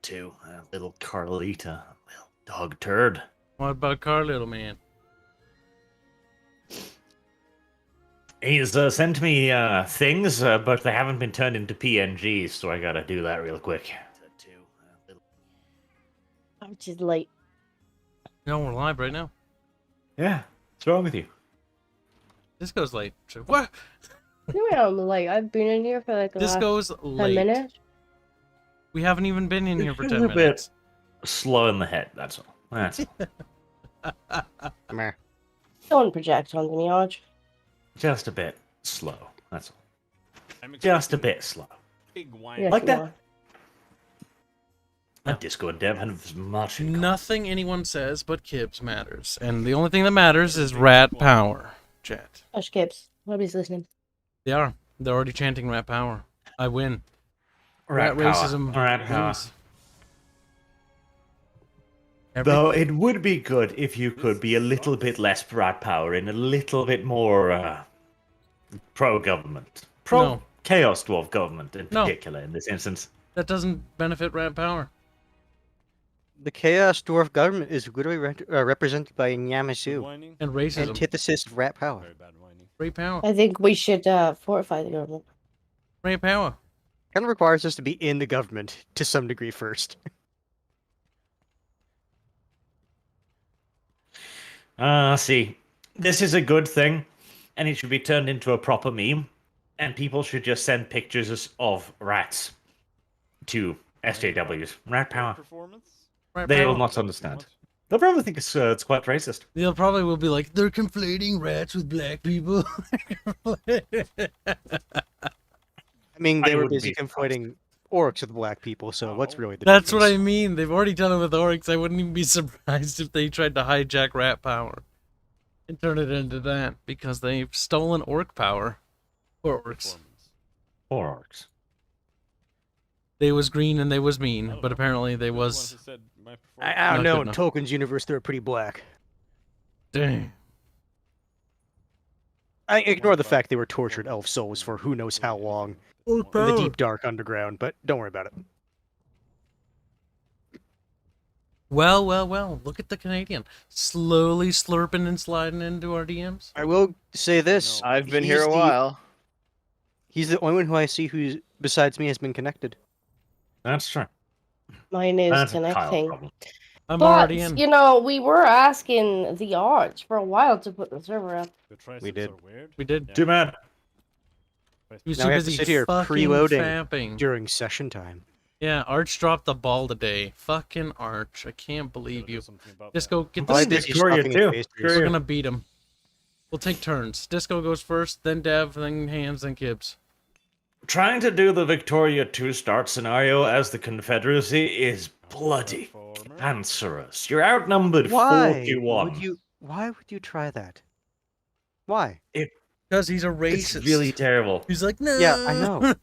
too. Little Carlita. Little dog turd. What about Car Little Man? He's sent me things, but they haven't been turned into PNGs, so I gotta do that real quick. Which is late. No, we're live right now. Yeah, what's wrong with you? Disco's late. So, what? I'm late. I've been in here for like the Disco's last 10 late. minutes. We haven't even been in here for It's 10 a bit minutes. slow in the head, that's all. That's all. Meh. Don't project onto me, Arch. Just a bit slow, that's all. Just a bit slow. Big wine. Yes, Like you that? are. That Disco and Dev have as much in common. Nothing anyone says but Kibbs matters. And the only thing that matters is rat power, chat. Hush, Gibbs. Nobody's listening. They are. They're already chanting rat power. I win. Rat power. racism. Rat power. wins. Though it would be good if you could be a little bit less rat power and a little bit more pro-government. No. Chaos Dwarf government in No. particular in this instance. That doesn't benefit rat power. The Chaos Dwarf government is literally represented by Nyamasu, Whining. And racism. antithesis of rat power. Very bad whining. Rat power. I think we should fortify the government. Rat power. Kind of requires us to be in the government to some degree first. See, this is a good thing, and it should be turned into a proper meme, and people should just send pictures of rats to SJWs. Rat power. Performance. Rat They will power. not understand. They'll probably think it's quite racist. They'll probably will be like, they're conflating rats with black people. I mean, they I were wouldn't busy be surprised. conflating orcs with black people, so what's really the That's what I difference? mean. They've already done it with orcs. I wouldn't even be surprised if they tried to hijack rat power and turn it into that because they've stolen orc power. Poor orcs. Performance. Poor orcs. They was green and they was mean, Oh, but apparently they You're the one was. who said my performance. I don't Not know. good In enough. Tolkien's universe, they're pretty black. Dang. I ignore the fact they were tortured elf souls for who knows how long in the deep dark underground, but don't worry about it. Well, well, well. Look at the Canadian. Slowly slurping and sliding into our DMs. I will say this: No. I've been he's here a the- while. He's the only one who I see who, besides me, has been connected. That's true. Mine is That's a Kyle connecting. problem. I'm But, already in. you know, we were asking the odds for a while to put the server up. The triceps We did. are weird. We did. Yeah. Too bad. He was Now too we have to busy sit here fucking preloading fapping. During session time. Yeah, Arch dropped the ball today. Fucking Arch. I can't believe Gotta you. do something about Disco, that. get Oh, I this. did Victoria stuffing too. and pastries. We're Victoria. gonna beat him. We'll take turns. Disco goes first, then Dev, then Hands, then Gibbs. Trying to do the Victoria 2 start scenario as the Confederacy is bloody Performer. cancerous. You're outnumbered Why 41. would you? Why would you try that? Why? Because he's a It's racist. really terrible. He's like, no. Yeah, I know.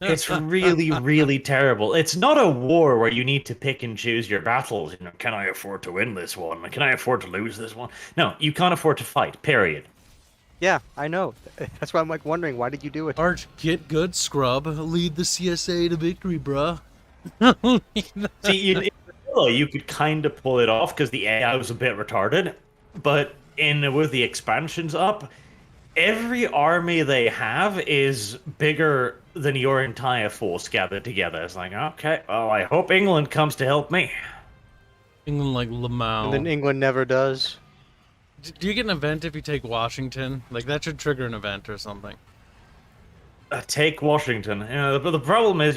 It's really, really terrible. It's not a war where you need to pick and choose your battles. You know, can I afford to win this one? Can I afford to lose this one? No, you can't afford to fight. Period. Yeah, I know. That's why I'm like wondering why did you do it? Arch, get good, scrub. Lead the CSA to victory, bruh. See, you could kind of pull it off because the AI was a bit retarded, but with the expansions up, every army they have is bigger than your entire force gathered together. It's like, okay, well, I hope England comes to help me. England like Lamau. And then England never does. Do you get an event if you take Washington? Like, that should trigger an event or something. Take Washington. But the problem is,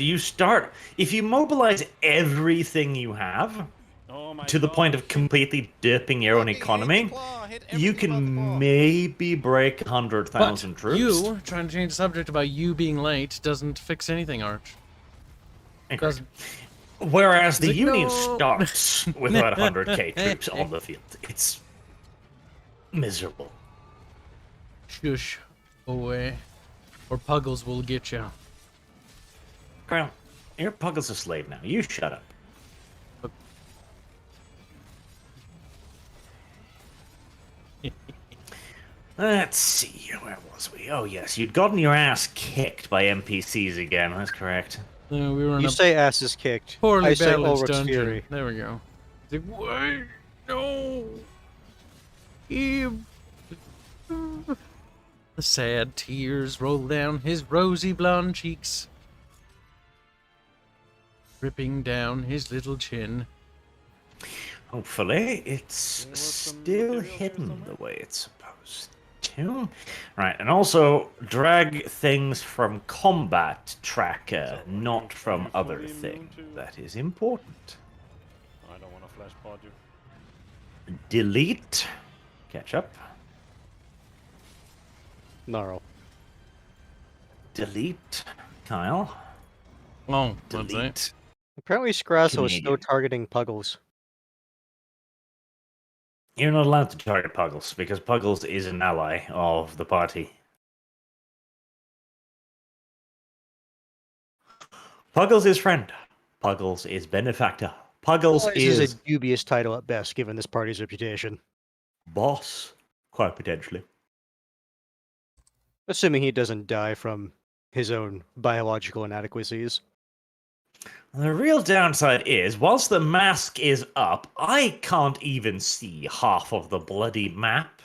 if you mobilize everything you have Oh my to the point of gosh. completely dipping your own Fucking hit economy, the claw, hit you everything about the can claw. maybe break 100,000 But troops. you, trying to change the subject about you being late, doesn't fix anything, Arch. Incorrect. Whereas the Like, Union no. starts with about 100k troops on the field. It's miserable. Shush. Away. Or Puggles will get you. Crown, you're Puggles a slave now. You shut up. Let's see, where was we? Oh yes, you'd gotten your ass kicked by NPCs again, that's correct. No, we were in You a say ass is kicked. poorly I say balanced Ulrich's dungeon. fury. There we go. It's like, what? No. Ew. The sad tears roll down his rosy blonde cheeks, dripping down his little chin. Hopefully, it's There was some still materials here hidden somewhere? the way it's supposed to. Right, and also drag things from combat tracker, So, are not you from other fully immune things. to- That is important. I don't want to flash pod you. Delete. Catch up. Gnarl. Delete. Kyle. Oh, that's it. Delete. Apparently Scrazzle is still Canadian. targeting Puggles. You're not allowed to target Puggles, because Puggles is an ally of the party. Puggles is friend. Puggles is benefactor. Puggles This is is a dubious title at best, given this party's reputation. boss, quite potentially. Assuming he doesn't die from his own biological inadequacies. The real downside is, whilst the mask is up, I can't even see half of the bloody map.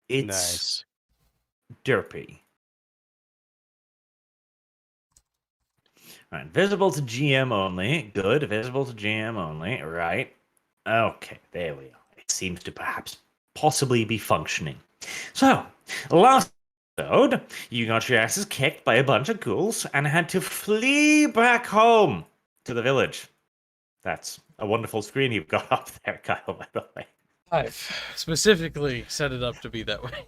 It's Nice. derpy. Right, visible to GM only. Good, visible to GM only. Right. Okay, there we are. It seems to perhaps possibly be functioning. So, last episode, you got your asses kicked by a bunch of ghouls and had to flee back home to the village. That's a wonderful screen you've got up there, Kyle, by the way. I've specifically set it up to be that way.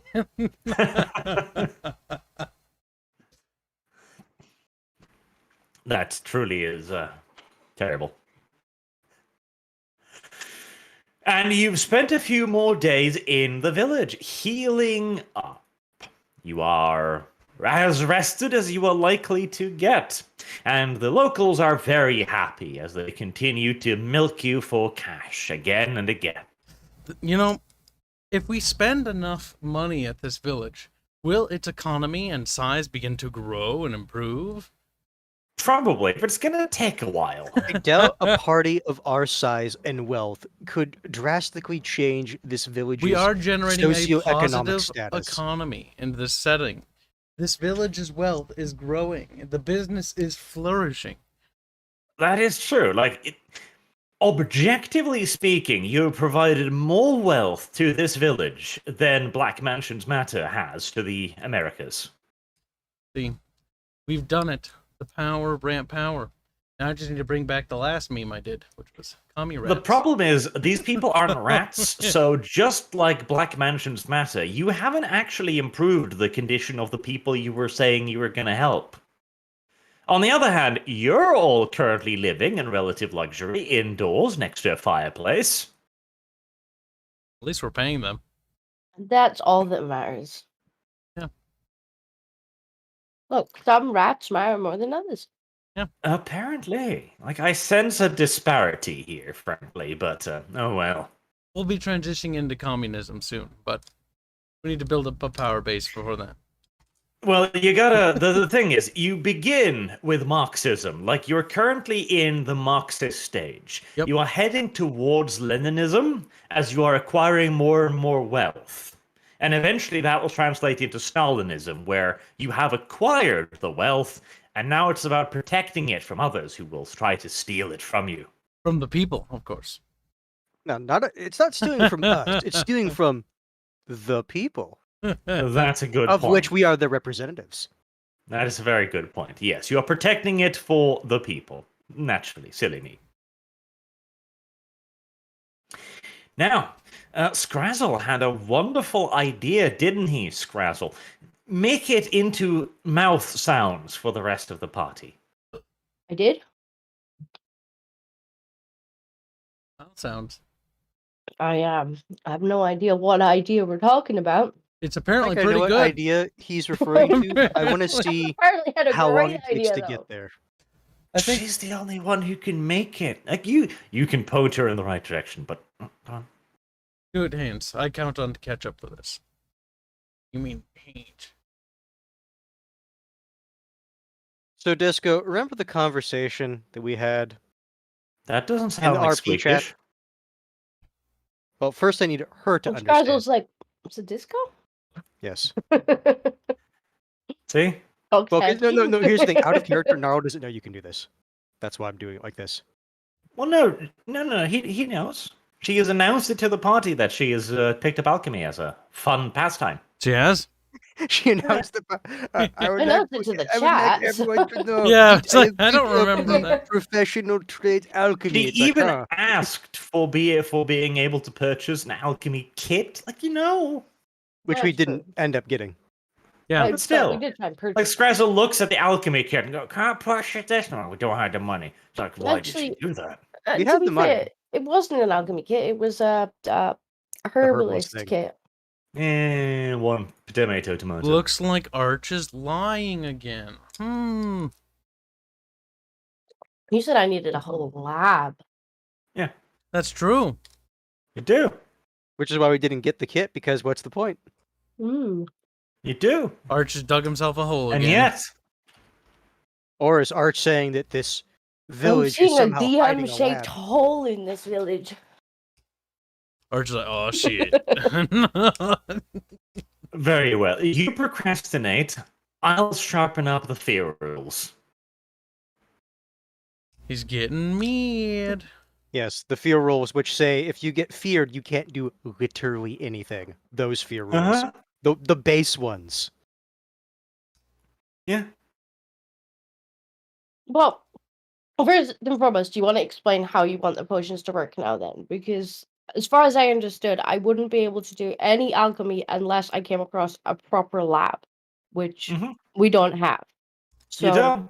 That truly is terrible. And you've spent a few more days in the village, healing up. You are as rested as you are likely to get. And the locals are very happy as they continue to milk you for cash again and again. You know, if we spend enough money at this village, will its economy and size begin to grow and improve? Probably, but it's gonna take a while. I doubt a party of our size and wealth could drastically change this village's We are generating a socioeconomic positive status. economy in this setting. This village's wealth is growing. The business is flourishing. That is true. Objectively speaking, you have provided more wealth to this village than Black Mansions Matter has to the Americas. See, we've done it. The power of ramp power. Now I just need to bring back the last meme I did, which was commie rats. The problem is, these people aren't rats, so just like Black Mansions Matter, you haven't actually improved the condition of the people you were saying you were going to help. On the other hand, you're all currently living in relative luxury indoors next to a fireplace. At least we're paying them. That's all that matters. Yeah. Look, some rats matter more than others. Apparently. I sense a disparity here, frankly, but oh well. We'll be transitioning into communism soon, but we need to build up a power base before that. Well, you gotta. The thing is, you begin with Marxism. You're currently in the Marxist stage. Yep. You are heading towards Leninism as you are acquiring more and more wealth. And eventually that will translate into Stalinism, where you have acquired the wealth, and now it's about protecting it from others who will try to steal it from you. From the people, of course. No, it's not stealing from us. It's stealing from the people, That's a good of point. which we are the representatives. That is a very good point. Yes, you are protecting it for the people. Naturally, silly me. Now, Scrazzle had a wonderful idea, didn't he, Scrazzle? Make it into mouth sounds for the rest of the party. I did? That sounds. I have no idea what idea we're talking about. It's I apparently think I know pretty what good. idea he's referring to. I want to see Apparently had a how long great it takes idea, to though. get there. I think She's the only one who can make it. You can poach her in the right direction, but come on. good hands. I count on to catch up for this. You mean hate? So, Disco, remember the conversation that we had That doesn't in sound the like RP chat? squeakish. Well, first I need her to And understand. Scrizzle's like, it's a disco? Yes. See? Well, Okay. no. Here's the thing. Out of character, Naro doesn't know you can do this. That's why I'm doing it like this. Well, no. He knows. She has announced it to the party that she has picked up alchemy as a fun pastime. She has? She announced it. I would Announced it to the I would like chat. everyone to know. Yeah, it's like, have I don't picked up remember the that. Professional trade alchemy. She It's like, even huh. asked for being able to purchase an alchemy kit, like Which Well, we that's didn't true. end up getting. Yeah. But still. we did try and Like purchase. Scrazzle looks at the alchemy kit and go, "Can't purchase this." No, we don't have the money. It's like, why Actually- did she do that? We To had be the money. fair, it wasn't an alchemy kit. It was a herbalist thing. kit. One tomato. Looks like Arch is lying again. You said I needed a whole lab. That's true. You do. Which is why we didn't get the kit, because what's the point? Hmm. You do. Arch has dug himself a hole And again. yet, Or is Arch saying that this I'm village is seeing a somehow hiding a DM-shaped lab? hole in this village. Arch is like, oh shit. very well. You procrastinate. I'll sharpen up the fear rules. He's getting mad. Yes, the fear rules, which say if you get feared, you can't do literally anything. Those fear rules. Uh-huh. The base ones. Yeah. Well, first and foremost, do you want to explain how you want the potions to work now then? Because as far as I understood, I wouldn't be able to do any alchemy unless I came across a proper lab, which Mhm. we don't have. So You don't.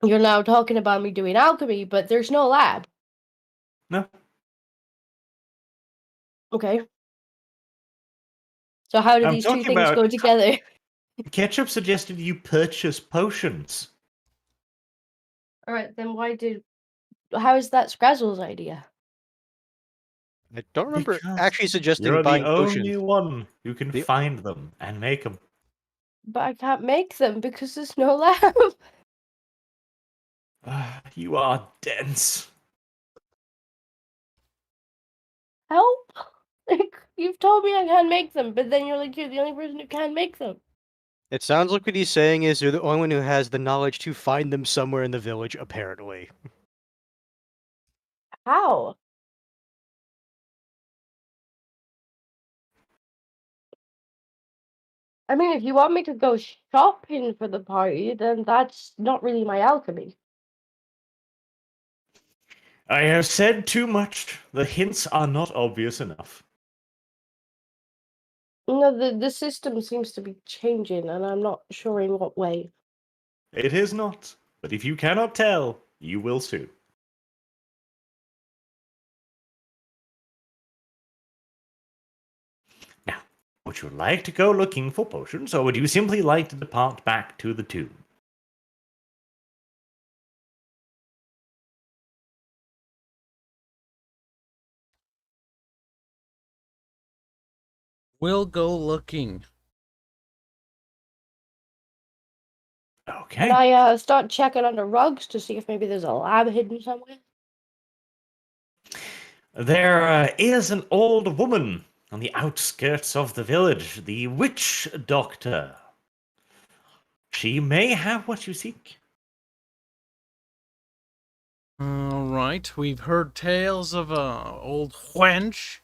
you're now talking about me doing alchemy, but there's no lab. No. Okay. So how do I'm these two talking things about- go together? Ketchup suggested you purchase potions. All right, then how is that Scrazzle's idea? I don't remember Because actually suggesting You're buying the only potions. one who can The- find them and make them. But I can't make them because there's no lab. You are dense. Help! Like, you've told me I can't make them, but then you're like, you're the only person who can make them. It sounds like what he's saying is you're the only one who has the knowledge to find them somewhere in the village, apparently. How? I mean, if you want me to go shopping for the party, then that's not really my alchemy. I have said too much. The hints are not obvious enough. No, the system seems to be changing, and I'm not sure in what way. It is not. But if you cannot tell, you will soon. Now, would you like to go looking for potions, or would you simply like to depart back to the tomb? We'll go looking. Okay. Can I start checking under rugs to see if maybe there's a lab hidden somewhere? There is an old woman on the outskirts of the village, the witch doctor. She may have what you seek. Alright, we've heard tales of a old wench,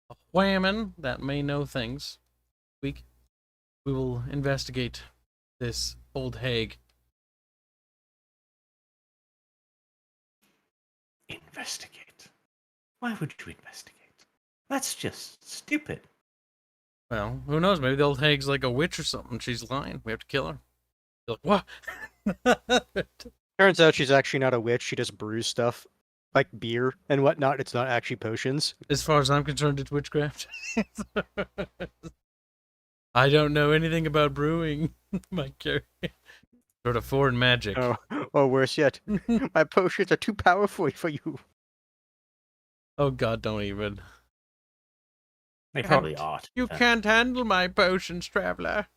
a whammon that may know things. We will investigate this old hag. Investigate. Why would you investigate? That's just stupid. Well, who knows? Maybe the old hag's like a witch or something. She's lying. We have to kill her. You're like, what? Turns out she's actually not a witch, she just brews stuff. Like beer and whatnot, it's not actually potions. As far as I'm concerned, it's witchcraft. I don't know anything about brewing. My character. Sort of foreign magic. Oh, or worse yet, my potions are too powerful for you. Oh god, don't even. They probably are. You can't handle my potions, traveler.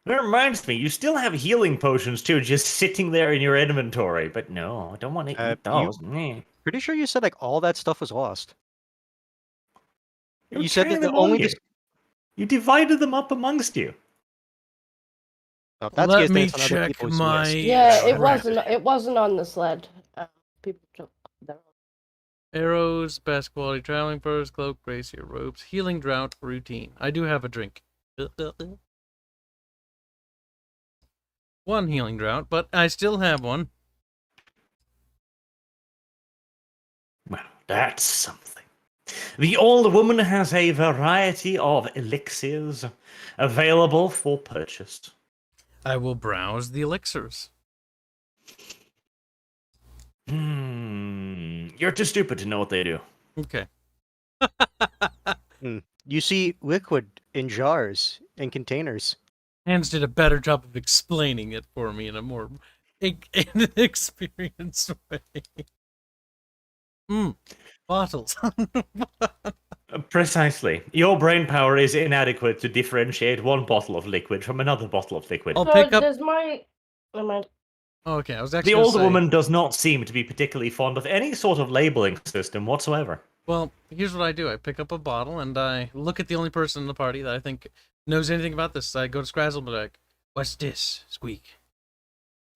That reminds me, you still have healing potions too, just sitting there in your inventory. But no, I don't want to eat You- those. Meh. Pretty sure you said like all that stuff was lost. You're You said that carrying the them on only you. You divided them up amongst you. Oh, that's Let because then me it's on other check people's my. list. Yeah, it crap. wasn't on the sled. People took their own. Arrows, best quality traveling furs, cloak, brazier, robes, healing drought, routine. I do have a drink. One healing drought, but I still have one. Well, that's something. The old woman has a variety of elixirs available for purchase. I will browse the elixirs. You're too stupid to know what they do. Okay. You see liquid in jars and containers. Hans did a better job of explaining it for me in a more experienced way. Bottles. Precisely. Your brain power is inadequate to differentiate one bottle of liquid from another bottle of liquid. I'll So pick up. does my. Never mind. Okay, I was actually The gonna older say, woman does not seem to be particularly fond of any sort of labeling system whatsoever. Well, here's what I do. I pick up a bottle and I look at the only person in the party that I think knows anything about this. I go to Scrazzle and be like, "What's this, Squeak?"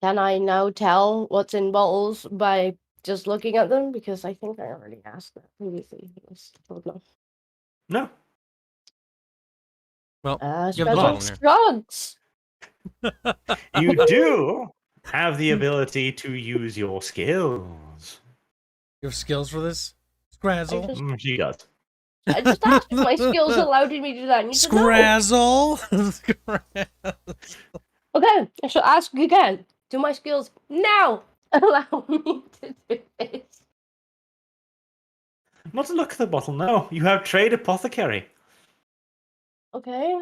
Can I now tell what's in bottles by just looking at them? Because I think I already asked that previously. Yes, oh, no. No. Well, you have the Special bottle here. drugs. You do have the ability to use your skills. You have skills for this, Scrazzle? She does. I just asked if my skills allowed me to do that. And you said no. Scrazzle. Okay, I shall ask again. Do my skills now allow me to do this? Not to look at the bottle, no. You have trade apothecary. Okay,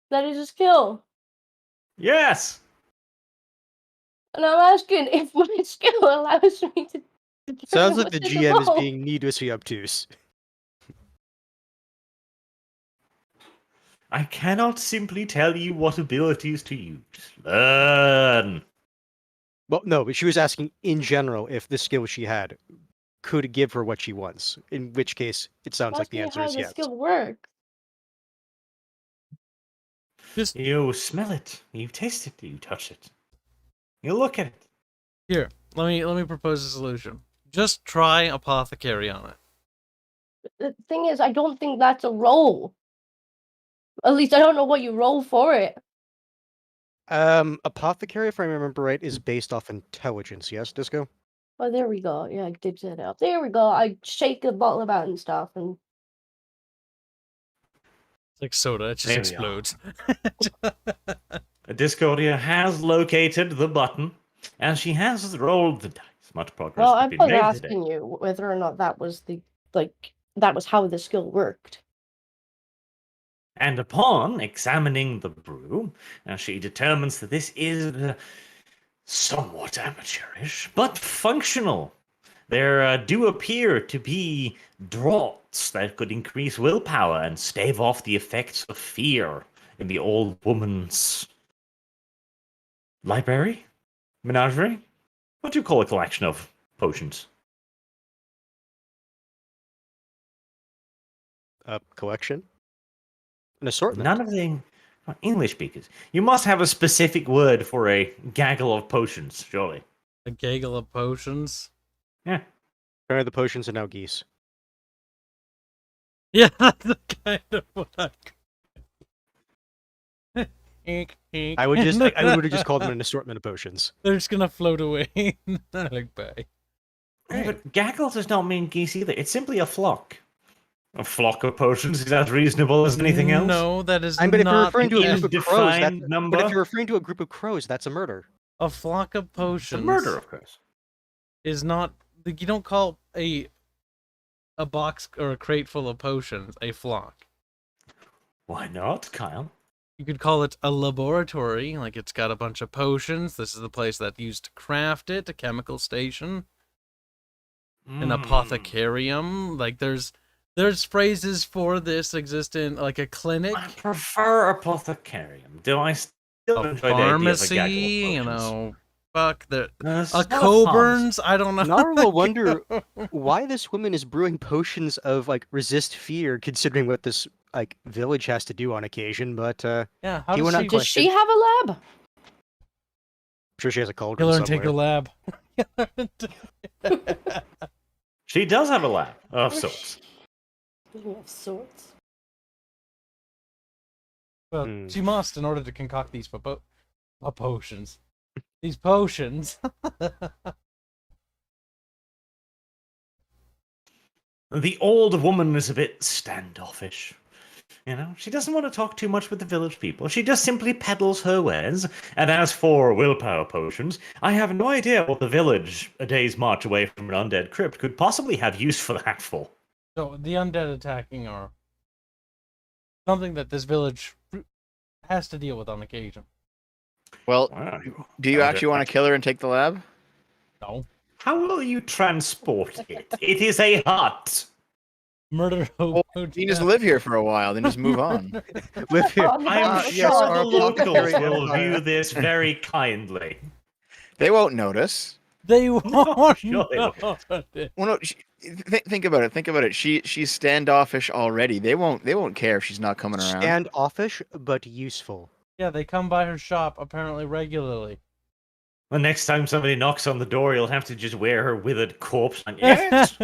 that is a skill. Yes. And I'm asking if my skill allows me to. Sounds like the what's in GM is bowl. being needlessly obtuse. I cannot simply tell you what abilities to use. Learn. Well, no, but she was asking in general if the skill she had could give her what she wants. In which case, it sounds like Ask the me answer how is the yes. skill works. Just You smell it. You taste it. You touch it. You look at it. here. Let me propose a solution. Just try apothecary on it. The thing is, I don't think that's a roll. At least I don't know what you roll for it. Apothecary, if I remember right, is based off intelligence. Yes, Disco. Oh, there we go. Yeah, I did set it up. There we go. I shake the bottle about and stuff, and It's like soda. It just There we explodes. Discordia has located the button, and she has rolled the dice. Much progress well, has I been was made today. asking you whether or not that was that was how the skill worked. And upon examining the brew, she determines that this is somewhat amateurish, but functional. There do appear to be draughts that could increase willpower and stave off the effects of fear in the old woman's library? Menagerie? What do you call a collection of potions? Collection. An assortment. None of the English speakers. You must have a specific word for a gaggle of potions, surely. A gaggle of potions. Yeah. Apparently, the potions are now geese. Yeah, that's the kind of what I. I would have just called them an assortment of potions. They're just gonna float away. Like bye. Yeah, but gaggle does not mean geese either. It's simply a flock. A flock of potions is as reasonable as anything else. No, that is But if you're not referring to a an group of crows, indefined number. but if you're referring to a group of crows, that's a murder. a flock of It's potions. a murder, of course. Is not. You don't call a box or a crate full of potions a flock. Why not, Kyle? You could call it a laboratory, like it's got a bunch of potions. This is the place that used to craft it, a chemical station, an apothecarium. Like there's phrases for this exist in like a clinic. I prefer apothecarium. Do I Still A enjoy the idea of a pharmacy, gaggle of you potions. know, fuck the It's a not Coburn's. I don't know. Nara will wonder why this woman is brewing potions of like resist fear, considering what this like village has to do on occasion. But Yeah, how he will does not she Does she have a lab? I'm sure she has a cauldron kill her and somewhere. take her lab? She does have a lab of sorts. Of sorts. Well, Hmm. she must in order to concoct these potions. These potions. The old woman is a bit standoffish. You know, she doesn't want to talk too much with the village people. She just simply peddles her wares. And as for willpower potions, I have no idea what the village, a day's march away from an undead crypt, could possibly have use for that for. So the undead attacking are something that this village has to deal with on occasion. Well, Wow. do you actually want to kill her and take the lab? No. How will you transport it? It is a hut. Murder Well, hobo. you just live here for a while, then just move on. Live here. Oh, no. I'm yes, sure our the locals apothecary will empire. view this very kindly. They won't notice. They won't. sure they won't. know. Well, no. Think about it. Think about it. She's standoffish already. They won't care if she's not coming around. Standoffish, but useful. Yeah, they come by her shop apparently regularly. The next time somebody knocks on the door, you'll have to just wear her withered corpse. And yes,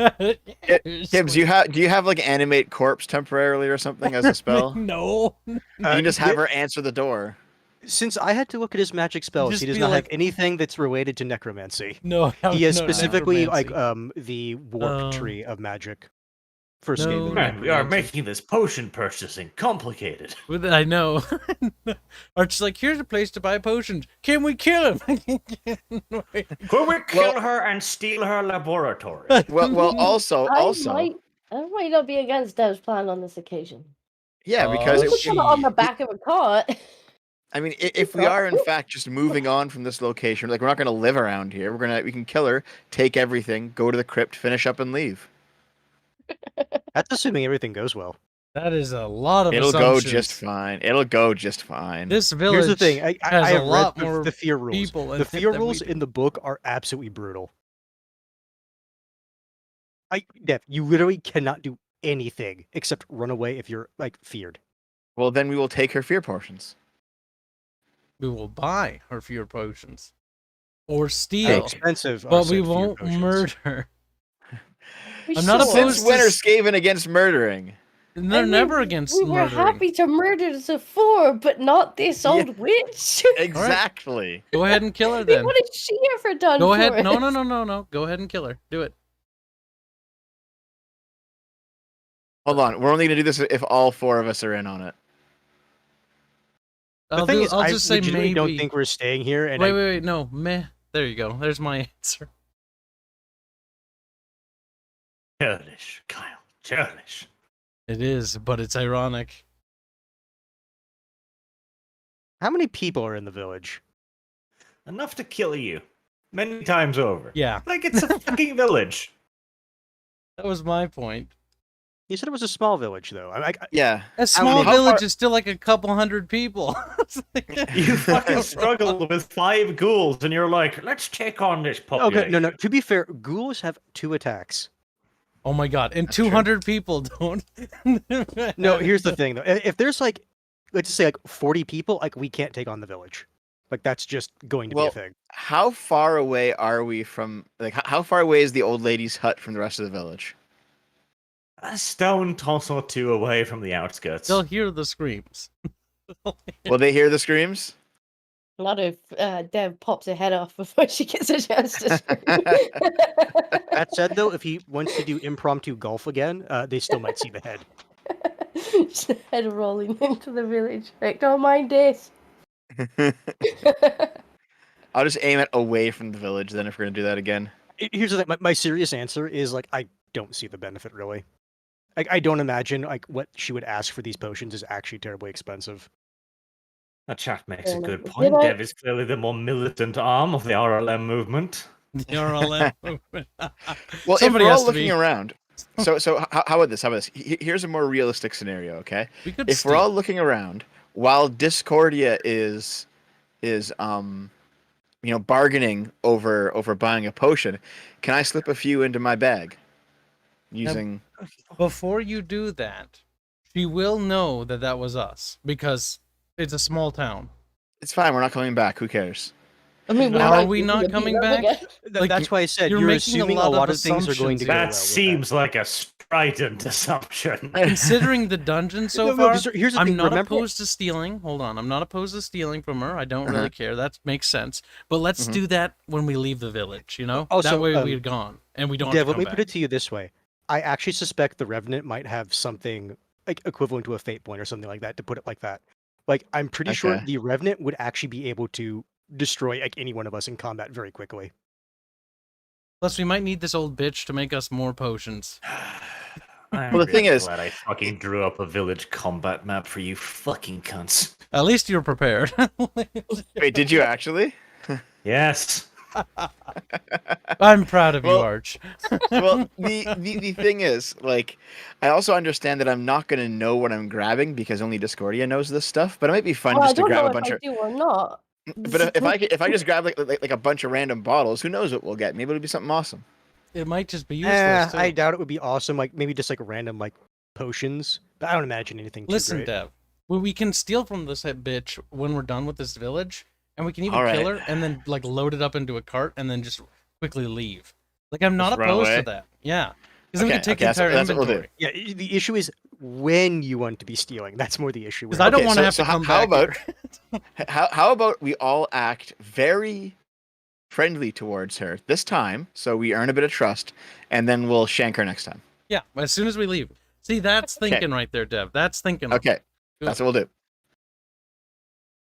Gibbs, do you have like animate corpse temporarily or something as a spell? No. You can just have her answer the door. Since I had to look at his magic spells, Just he does be not like- have anything that's related to necromancy. No. He has no, specifically like necromancy. the warp tree of magic for No. Skaven. man, we are necromancy. making this potion purchasing complicated. I know. Archie's like, here's a place to buy potions. Can we kill him? Could we kill her and steal her laboratory? Well, also, I might not be against Dev's plan on this occasion. yeah, because We could put it on the back of a cart. I mean, if we are in fact just moving on from this location, like we're not going to live around here. We can kill her, take everything, go to the crypt, finish up, and leave. That's assuming everything goes well. That is a lot of It'll assumptions. go just fine. It'll go just fine. This village Here's the thing: I has have a lot read more the fear rules. people in The it fear than we rules do. in the book are absolutely brutal. Dev, you literally cannot do anything except run away if you're like feared. Well, then we will take her fear potions. We will buy her fear potions. Or They're steal. expensive, But said we fear won't potions. murder. We I'm not should. opposed Since when to are Skaven against murdering? And they're I mean, never against We were murdering. happy to murder Zephyr, but not this Yeah. old witch. Exactly. Go ahead and kill her I mean, then. what has she ever done? Go for ahead. No, us? no. Go ahead and kill her. Do it. Hold on. We're only going to do this if all four of us are in on it. The thing is, I'll I just say legitimately maybe. don't think we're staying here. And Wait. No, meh. There you go. There's my answer. Churlish, Kyle. Churlish. It is, but it's ironic. How many people are in the village? Enough to kill you. Many times over. Yeah, Like it's a fucking village. that was my point. You said it was a small village, though. Yeah. A small how village far- is still like a couple hundred people. It's like- You fucking struggle with 5 ghouls and you're like, let's take on this population. Okay, no. To be fair, ghouls have 2 attacks. Oh my god! And That's true. 200 people don't. No, here's the thing, though. If there's like, let's just say like 40 people, like we can't take on the village. Like that's just going to be Well, a thing. How far away are we from, like, how far away is the old lady's hut from the rest of the village? A stone toss or 2 away from the outskirts. They'll hear the screams. Will they hear the screams? Not if Dev pops her head off before she gets a chance to scream. That said, though, if he wants to do impromptu golf again, they still might see the head. Just the head rolling into the village. Like, don't mind this. I'll just aim it away from the village then if we're going to do that again. Here's the thing. My serious answer is like I don't see the benefit really. Like I don't imagine like what she would ask for these potions is actually terribly expensive. That chat makes a Yeah, good did point. I- Dev is clearly the more militant arm of the RLM movement. The RLM movement. Well, Somebody if we're has all to looking be. around, so how about this? How about this? Here's a more realistic scenario, okay? We could If we're steal. all looking around, while Discordia is is bargaining over buying a potion, can I slip a few into my bag using? Before you do that, she will know that that was us because it's a small town. It's fine. We're not coming back. Who cares? I mean, we Are might we be not able to coming beat them back? again. Like, That's why I said you're you're making a assuming lot of things are going to assumptions go here. That well. seems like a strident assumption. Considering the dungeon so No, far, 'cause here's the I'm thing, not remember- opposed to stealing. Hold on, I'm not opposed to stealing from her. I don't Uh-huh. really care. That makes sense. But let's Mhm. do that when we leave the village. You know, Also, that way we're gone and we don't Dev, have to let come me back. put it to you this way. I actually suspect the Revenant might have something like equivalent to a fate point or something like that, to put it like that. Like, I'm pretty sure Okay. the Revenant would actually be able to destroy like any one of us in combat very quickly. Plus, we might need this old bitch to make us more potions. I'm Well, the thing really is- glad I fucking drew up a village combat map for you fucking cunts. At least you're prepared. Wait, did you actually? Yes. I'm proud of you, Well- Arch. Well, the thing is, like, I also understand that I'm not gonna know what I'm grabbing because only Discordia knows this stuff. But it might be fun Well, I just to don't grab know a if bunch I of. do or not. But if I just grab like a bunch of random bottles, who knows what we'll get? Maybe it'll be something awesome. It might just be useless. I too. doubt it would be awesome. Like maybe just like random like potions, but I don't imagine anything too Listen, great. Dev. Well, we can steal from this bitch when we're done with this village, and we can even All kill right. her and then like load it up into a cart and then just quickly leave. Like I'm not Just run opposed to away? that. Yeah, because then we Okay, can take okay, the entire that's what we'll do. inventory. Yeah, the issue is when you want to be stealing. That's more the issue. Because I don't Okay, want so- to have so to come how back. about- here. How about we all act very friendly towards her this time, so we earn a bit of trust, and then we'll shank her next time. Yeah, as soon as we leave. See, that's thinking right there, Dev. That's thinking. Okay, Good. that's what we'll do.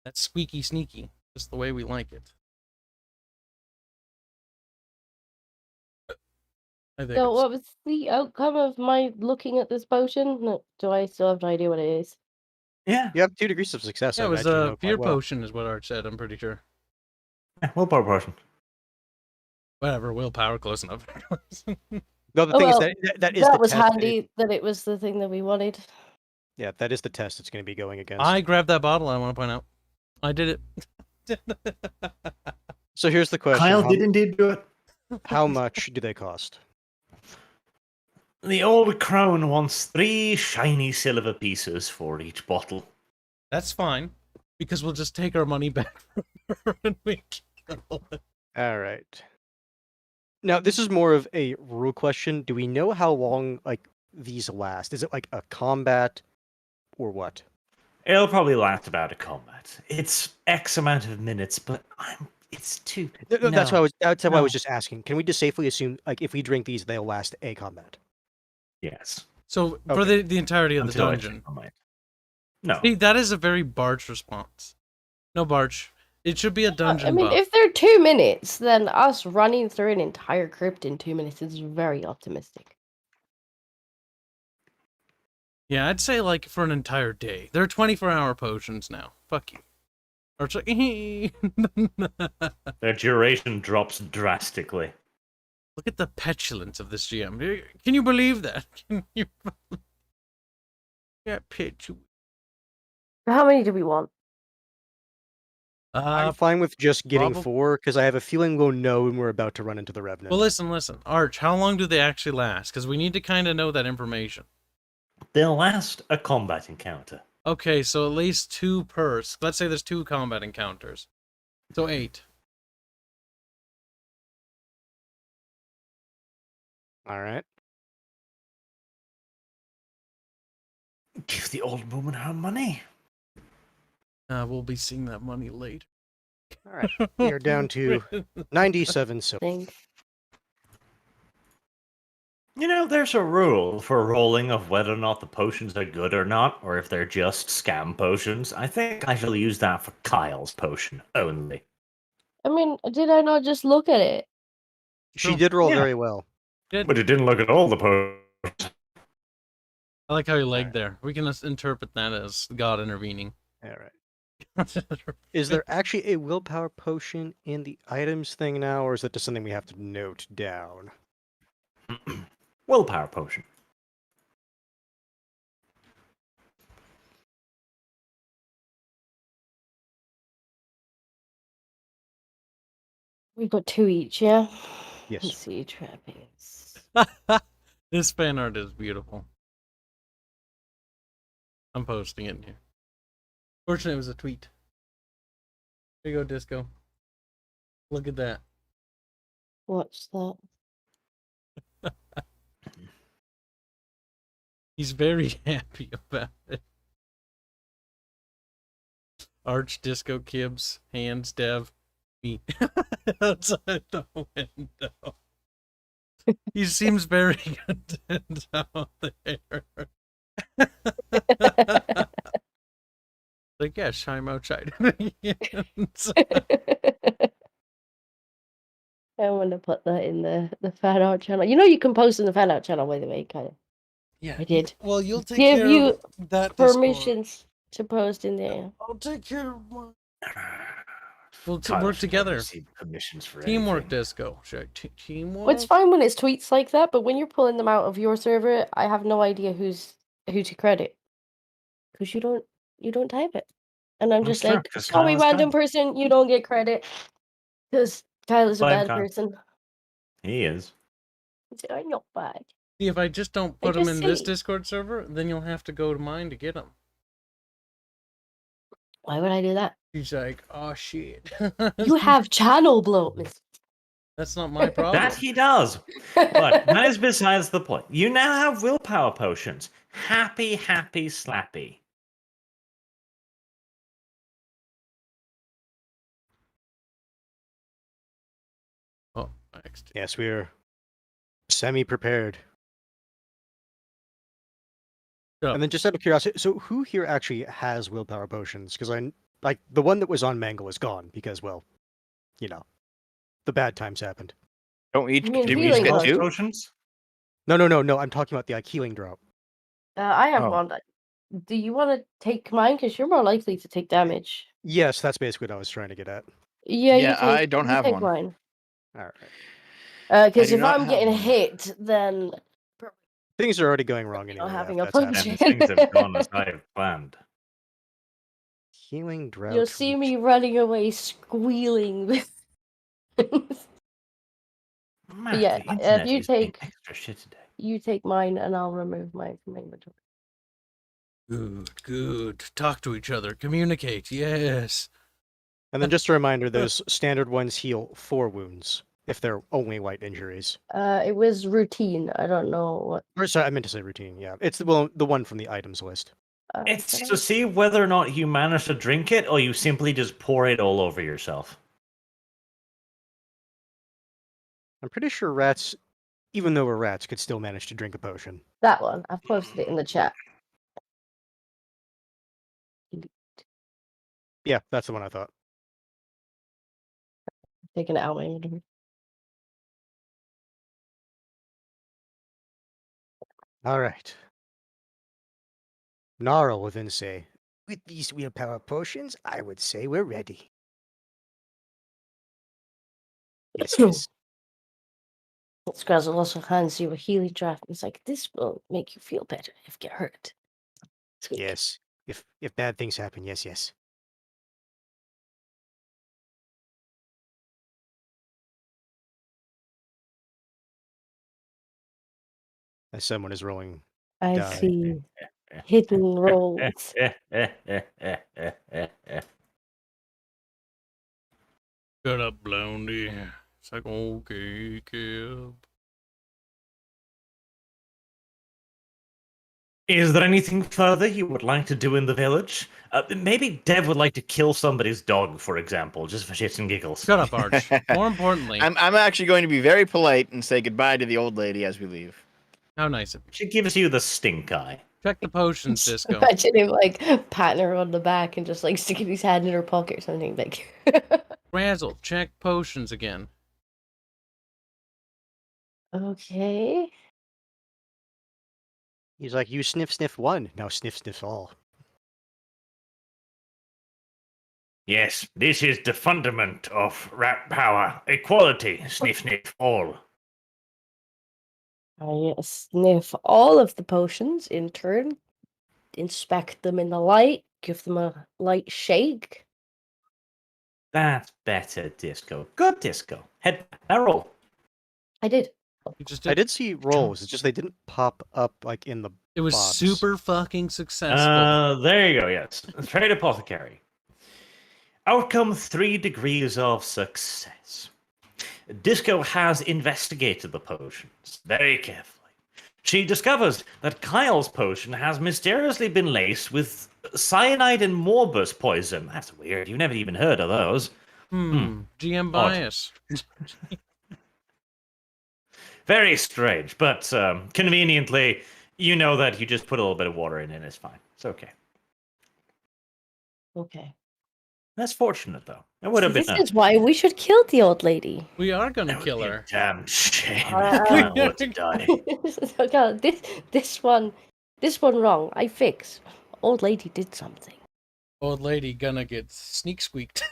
That's squeaky sneaky. Just the way we like it. I think. So, it's- what was the outcome of my looking at this potion? No, do I still have no idea what it is? Yeah. You have 2 degrees of success. Yeah, I it was imagine you a know quite fear well. potion, is what Art said. I'm pretty sure. Yeah, willpower potion. Whatever, willpower, close enough. No, the Oh, thing is well, that is That the was test. handy that it was the thing that we wanted. Yeah, that is the test it's going to be going against. I grabbed that bottle. I want to point out, I did it. So here's the question: Kyle how, did indeed do it. how much do they cost? The old crown wants 3 shiny silver pieces for each bottle. That's fine, because we'll just take our money back from her and we kill it. All right. Now this is more of a rule question. Do we know how long like these last? Is it like a combat, or what? It'll probably last about a combat. It's X amount of minutes, but it's too. No, that's why I was. That's why I was No. just asking. Can we just safely assume, like, if we drink these, they'll last a combat? Yes. So for Okay. the entirety of the Until I dungeon. change my mind. No. See, that is a very Barch response. No Barch. It should be a dungeon I mean, buff. if they're 2 minutes, then us running through an entire crypt in 2 minutes is very optimistic. Yeah, I'd say like for an entire day. They're 24-hour potions now. Fuck you. Or it's like, Their duration drops drastically. look at the petulance of this GM. Can you believe that? Can you? Yeah, pitch. How many do we want? I'm fine with just getting probab- 4 because I have a feeling we'll know when we're about to run into the Revenant. Well, listen. Arch, how long do they actually last? Because we need to kind of know that information. They'll last a combat encounter. Okay, so at least 2 per. Let's say there's 2 combat encounters. So 8. All right. Give the old woman her money. We'll be seeing that money later. All right. We are down to 97 silver. Think. You know, there's a rule for rolling of whether or not the potions are good or not, or if they're just scam potions. I think I shall use that for Kyle's potion only. I mean, did I not just look at it? She did roll Yeah. very well. But it didn't look at all the potions. I like how you lagged Alright. there. We can just interpret that as God intervening. All right. Is there actually a willpower potion in the items thing now, or is that just something we have to note down? Willpower potion. We've got 2 each, yeah? Yes. Let's see, trappings. This fan art is beautiful. I'm posting it in here. Fortunately, it was a tweet. There you go, Disco. Look at that. What's that? He's very happy about it. Arch, Disco, Kibbs, Hands, Dev, me. Outside the window. He seems very content out there. Like, yes, I'm outside. I want to put that in the fan art channel. You know you can post in the fan art channel, by the way, kind of. Yeah, I did. Well, you'll take Give care you of that Discord. permissions to post in there. I'll take care of one. We'll Tyler work should never together. receive permissions for Teamwork, anything. Disco. Teamwork. Well, it's fine when it's tweets like that, but when you're pulling them out of your server, I have no idea who to credit, because you don't type it, and I'm That's just fair, like, 'cause sorry, Kyle's random bad. person, you don't get credit, because Kyle is a Blame bad Kyle. person. He is. I'm not bad. See, if I just don't They're put them just in this silly. Discord server, then you'll have to go to mine to get them. Why would I do that? He's like, oh shit. You have channel bloat, miss. That's not my problem. That he does. But that is besides the point. You now have willpower potions. Happy, happy, slappy. Oh, next. Yes, we're semi-prepared. Shut And then just out of curiosity, so who here actually has willpower potions? Because like the one that was on Mangle is gone because, well, you know, the bad times happened. Don't each You mean do we healing each get potion? 2? Potions? No. I'm talking about the healing drop. I have Oh. one. Do you want to take mine? Because you're more likely to take damage. Yes, that's basically what I was trying to get at. Yeah, Yeah, you take, I don't you have take one. mine. All right. Because do if not I'm have getting one. hit, then Things are already going wrong not anyway. having yeah, a if that's happening. potion. And things have gone as I have planned. Healing drought. You'll see reach. me running away squealing. Man, Yeah, the if internet you is being take- extra shit today. You take mine, and I'll remove mine from my inventory. Good. Talk to each other. Communicate. Yes. And then just a reminder, those standard ones heal 4 wounds if they're only light injuries. It was routine. I don't know what. Or sorry, I meant to say routine. Yeah, it's the one from the items list. It's did to see whether or not you manage to drink it, or you simply just pour it all over yourself. I'm pretty sure rats, even though we're rats, could still manage to drink a potion. That one. I've posted it in the chat. Yeah, that's the one I thought. Taking it out of my inventory. All right. Gnarl will then say, with these willpower potions, I would say we're ready. Yes, yes. Scrazzle also hands you a healing draft. It's like, this will make you feel better if you get hurt. Sweet. Yes. If bad things happen, yes. As someone is rolling. I die. see hidden rolls. Shut up, Blondie. It's like, okay, Kib. Is there anything further you would like to do in the village? Maybe Dev would like to kill somebody's dog, for example, just for shits and giggles. Shut up, Arch. More importantly, I'm actually going to be very polite and say goodbye to the old lady as we leave. how nice of you. She gives you the stink eye. Check the potions, Disco. Imagine him like patting her on the back and just like sticking his hand in her pocket or something. Like, Razzle, check potions again. okay. He's like, you sniff 1, now sniff all. Yes, this is the fundament of rat power. Equality. Sniff, sniff, all. I sniff all of the potions in turn, inspect them in the light, give them a light shake. That's better, Disco. Good, Disco. Head barrel. I did. You just I did see rolls. It's just they didn't pop up like in the. It was box. super fucking successful. There you go. Yes, trade apothecary. Outcome 3 degrees of success. Disco has investigated the potions very carefully. She discovers that Kyle's potion has mysteriously been laced with cyanide and morbus poison. That's weird. You've never even heard of those. GM bias. Very strange, but conveniently, you know that you just put a little bit of water in and it's fine. It's okay. Okay. That's fortunate, though. It would have been. This is why we should kill the old lady. We are gonna That would kill be a her. damn shame. Uh, I don't want to die. God, this one wrong. I fix. Old lady did something. Old lady gonna get sneak squeaked.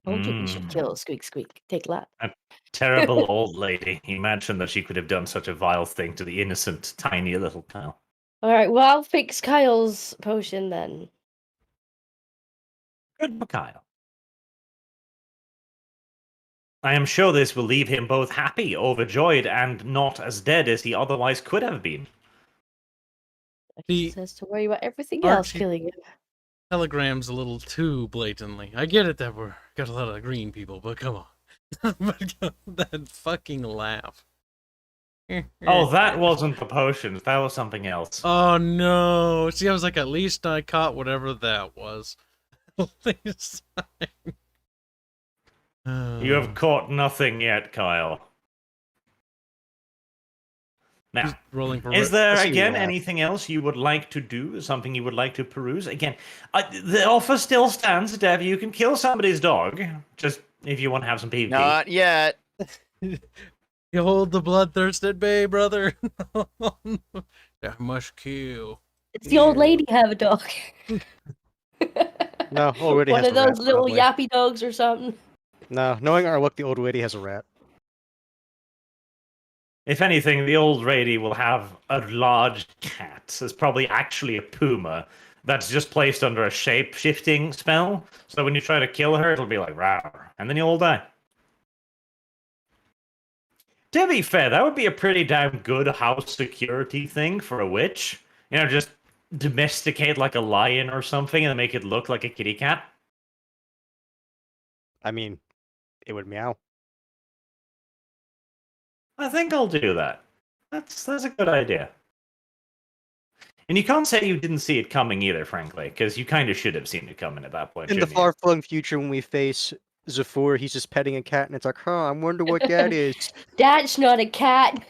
Told you we should kill Squeak Squeak. Take that. Terrible old lady. Imagine that she could have done such a vile thing to the innocent, tiny little Kyle. All right. Well, I'll fix Kyle's potion then. Good for Kyle. I am sure this will leave him both happy, overjoyed, and not as dead as he otherwise could have been. The- He says to worry about everything else Archie- killing him. Telegram's a little too blatantly. I get it that we're got a lot of green people, but come on. But that fucking laugh. Oh, that wasn't the potions. That was something else. Oh no! See, I was like, at least I caught whatever that was. At least You have caught nothing yet, Kyle. He's Now, rolling for. is there I see again that. anything else you would like to do? Something you would like to peruse? Again, the offer still stands, Dev. You can kill somebody's dog, just if you want to have some PvP. Not yet. You hold the bloodthirst at bay, brother. That must kill. It's the old lady have a dog. No, already One has of the rat, those little probably. yappy dogs or something. No, knowing our luck, the old lady has a rat. If anything, the old lady will have a large cat. It's probably actually a puma that's just placed under a shape-shifting spell. So when you try to kill her, it'll be like, rawr, and then you'll all die. To be fair, that would be a pretty damn good house security thing for a witch. You know, just domesticate like a lion or something and make it look like a kitty cat. I mean, it would meow. I think I'll do that. That's a good idea. And you can't say you didn't see it coming either, frankly, because you kind of should have seen it coming at that point. In the shouldn't you? far-flung future, when we face Zafur, he's just petting a cat, and it's like, I wonder what that is. That's not a cat.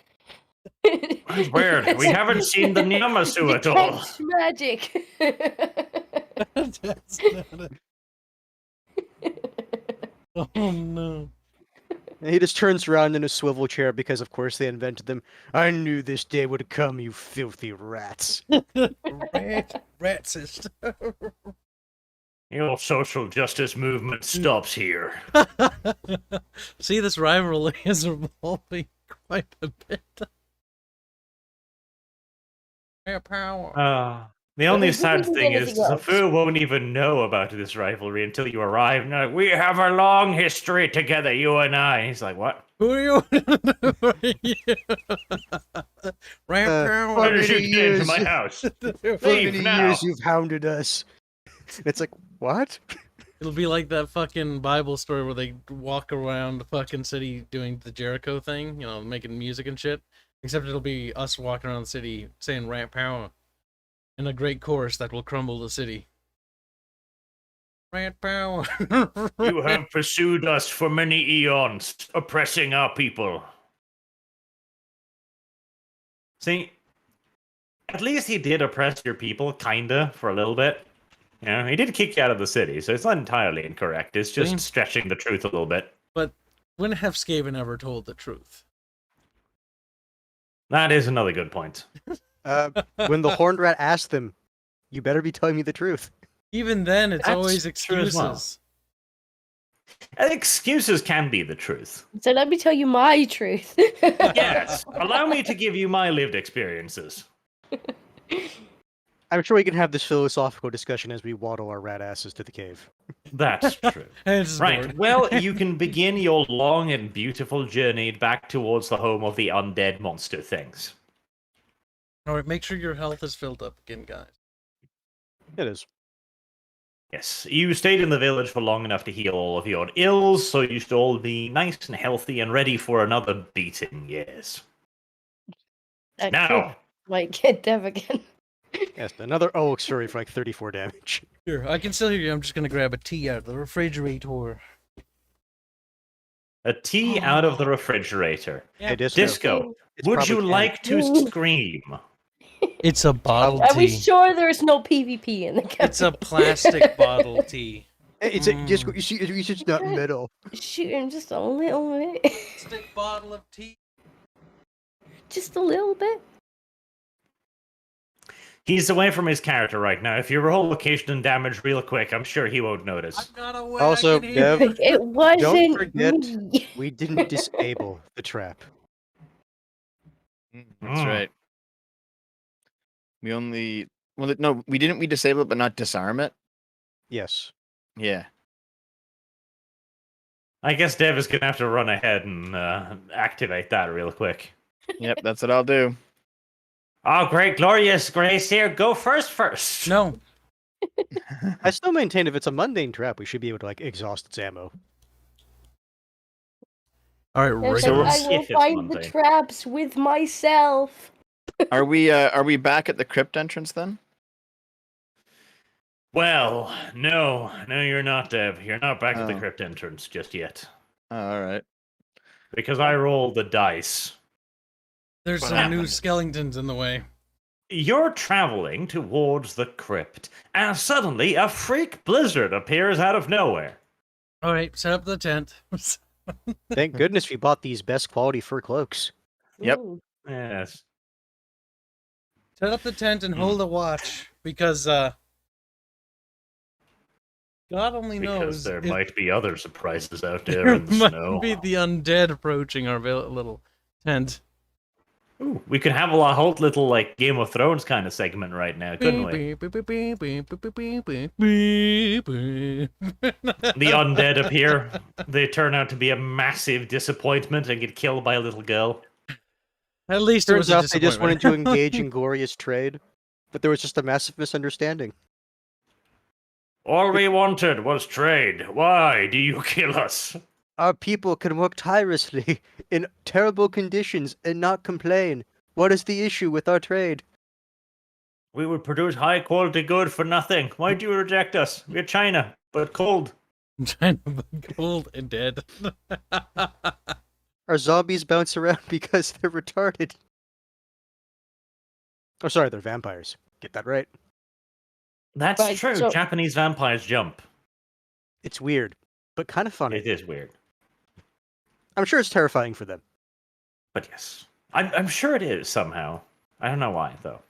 That's weird. We haven't seen the Nyamasu at all. Detect magic. That's not it. Oh no. And he just turns around in a swivel chair because, of course, they invented them. I knew this day would come, you filthy rats. Racist. Your social justice movement stops here. See, this rivalry is evolving quite a bit. Their power. The only we sad didn't do thing is anything else. Zafu won't even know about this rivalry until you arrive. And you're like, we have a long history together, you and I. He's like, what? Who are you? Ramp Why power. did you many get into years? my house? For Leave many now. years you've hounded us. It's like, what? It'll be like that fucking Bible story where they walk around the fucking city doing the Jericho thing, you know, making music and shit. Except it'll be us walking around the city saying ramp power in a great chorus that will crumble the city. Ramp power. You have pursued us for many eons, oppressing our people. See, at least he did oppress your people, kinda, for a little bit. You know, he did kick you out of the city, so it's not entirely incorrect. It's just See? stretching the truth a little bit. But when have Skaven ever told the truth? That is another good point. When the horned rat asked them, you better be telling me the truth. Even then, it's That's always true excuses. as well. And excuses can be the truth. So let me tell you my truth. Yes, allow me to give you my lived experiences. I'm sure we can have this philosophical discussion as we waddle our rat asses to the cave. That's true. It's Right. bored. Well, you can begin your long and beautiful journey back towards the home of the undead monster things. Alright, make sure your health is filled up again, guys. It is. Yes, you stayed in the village for long enough to heal all of your ills, so you should all be nice and healthy and ready for another beating, yes. That Now, might get Dev again. Yes, another Oak's Fury for like 34 damage. Here, I can still hear you. I'm just gonna grab a tea out of the refrigerator. a tea out of the refrigerator. Yeah. Hey, Disco. Disco, It's would probably you can- like to Ooh. scream? It's a bottle Are we tea. sure there's no PvP in the game? It's a plastic bottle tea. It's a Disco. You see, it's not metal. Shooting just a little bit. Plastic bottle of tea. Just a little bit. He's away from his character right now. If you roll location and damage real quick, I'm sure he won't notice. I'm not aware. Also, I can hear Dev, It wasn't forget- me. we didn't disable the trap. That's Mm. right. We only no, we didn't. We disable it, but not disarm it. Yes. Yeah. I guess Dev is going to have to run ahead and activate that real quick. Yep, that's what I'll do. Oh, great, glorious Grace here. Go first. No. I still maintain if it's a mundane trap, we should be able to like exhaust its ammo. Alright, There's So a- we're regular. I will if it's find the Monday. traps with myself. Are we back at the crypt entrance then? Well, no, you're not, Dev. You're not back at the Oh. crypt entrance just yet. Oh, all right. Because I rolled the dice. There's What some new happened? skeletons in the way. You're traveling towards the crypt, and suddenly a freak blizzard appears out of nowhere. Alright, set up the tent. Thank goodness we bought these best quality fur cloaks. Yep. Ooh. Yes. Set up the tent and Hmm. hold a watch, because God only Because knows. there if might be other surprises out there there in the might snow. be the undead approaching our little tent. Ooh, we could have a whole little like Game of Thrones kind of segment right now, couldn't we? The undead appear. They turn out to be a massive disappointment and get killed by a little girl. At least it was Turns a out they just wanted to disappointment. engage in glorious trade, but there was just a massive misunderstanding. All we wanted was trade. Why do you kill us? Our people can work tirelessly in terrible conditions and not complain. What is the issue with our trade? We would produce high quality good for nothing. Why do you reject us? We're China, but cold. Kind of cold and dead. Our zombies bounce around because they're retarded. Oh, sorry, they're vampires. Get that right. That's Right, true. so- Japanese vampires jump. It's weird, but kind of funny. It is weird. I'm sure it's terrifying for them. But yes. I'm sure it is somehow. I don't know why, though.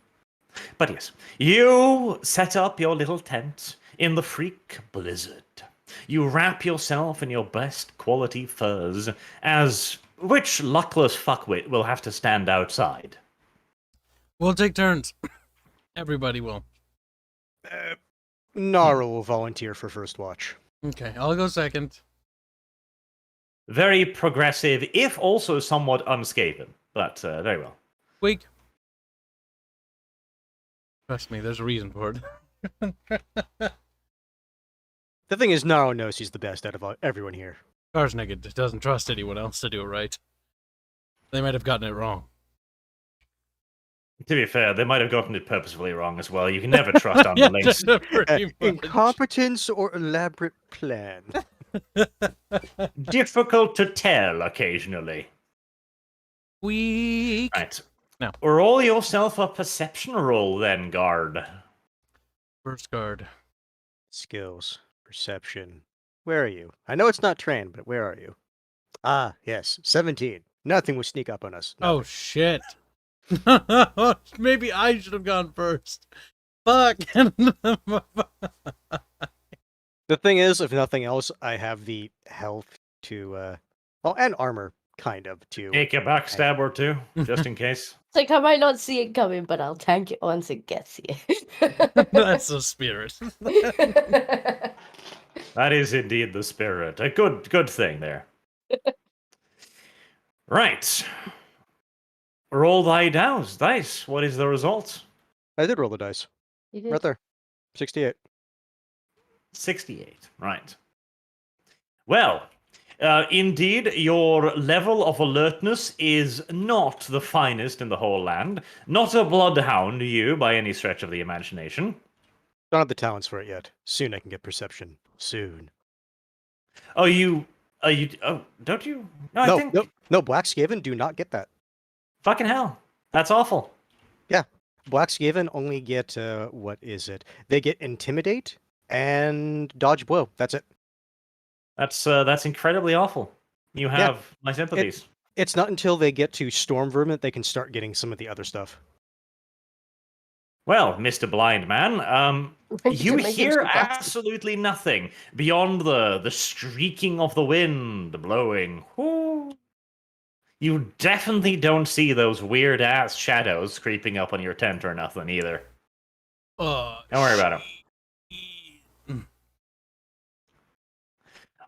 But yes. You set up your little tent in the freak blizzard. You wrap yourself in your best quality furs, as which luckless fuckwit will have to stand outside? We'll take turns. Everybody will. Nara will volunteer for first watch. Okay, I'll go second. Very progressive, if also somewhat unscaven. But very well. Weak. Trust me, there's a reason for it. The thing is, Naro knows he's the best out of everyone here. Skarsneged doesn't trust anyone else to do it right. They might have gotten it wrong. To be fair, they might have gotten it purposefully wrong as well. You can never trust underlings. pretty much. Incompetence or elaborate plan? Difficult to tell occasionally. Weak. Right. Now. Roll yourself a perception roll then, guard. First guard. Skills, perception. Where are you? I know it's not trained, but where are you? Ah, yes, 17. Nothing will sneak up on us. Oh Nothing. shit. Maybe I should have gone first. Fuck. The thing is, if nothing else, I have the health to, and armor kind of, too. Take a backstab or two, just in case. It's like I might not see it coming, but I'll tank it once it gets here. That's the spirit. That is indeed the spirit. A good thing there. Right. Roll thy dice. What is the result? I did roll the dice. You did. Right there. 68. 68. Right. Well, indeed, your level of alertness is not the finest in the whole land. Not a bloodhound, you, by any stretch of the imagination. Don't have the talents for it yet. Soon I can get perception. Soon. Oh, don't you? No, I think... No, Black Skaven do not get that. Fucking hell. That's awful. Yeah. Black Skaven only get, what is it? They get Intimidate and Dodge Blow. That's it. That's incredibly awful. You have my sympathies. It's not until they get to Storm Vermin they can start getting some of the other stuff. Well, Mr. Blind Man, you Make him hear so blasted. absolutely nothing beyond the streaking of the wind blowing. Whoo. You definitely don't see those weird-ass shadows creeping up on your tent or nothing either. Don't worry about it.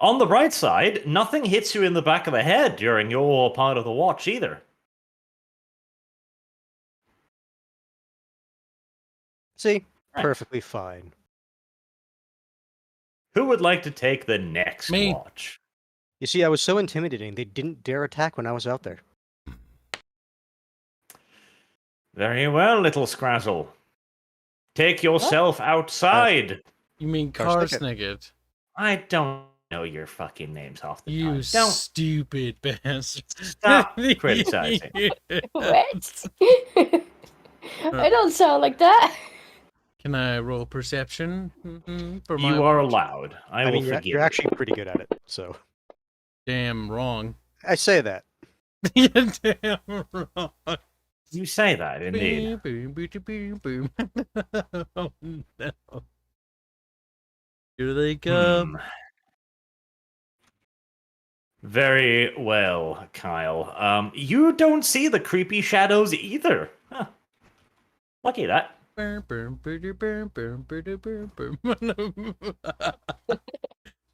On the bright side, nothing hits you in the back of the head during your part of the watch either. See? Right. Perfectly fine. Who would like to take the next Me. watch? You see, I was so intimidating, they didn't dare attack when I was out there. Very well, little Scrazzle. Take yourself outside. You mean Karsnicket. Karsnicket? I don't know your fucking names off the You top. Don't stupid bastard. stop criticizing. What? I don't sound like that. Can I roll perception for my You are watch? allowed. I I will mean, forgive you're you. actually pretty good at it, so. Damn wrong. I say that. You're damn wrong. You say that, indeed. Boom, boom, boom, boom, boom. Oh, no. Here they come. Very well, Kyle. You don't see the creepy shadows either. Huh. Lucky that. Boom, boom, boom, boom, boom, boom, boom, boom.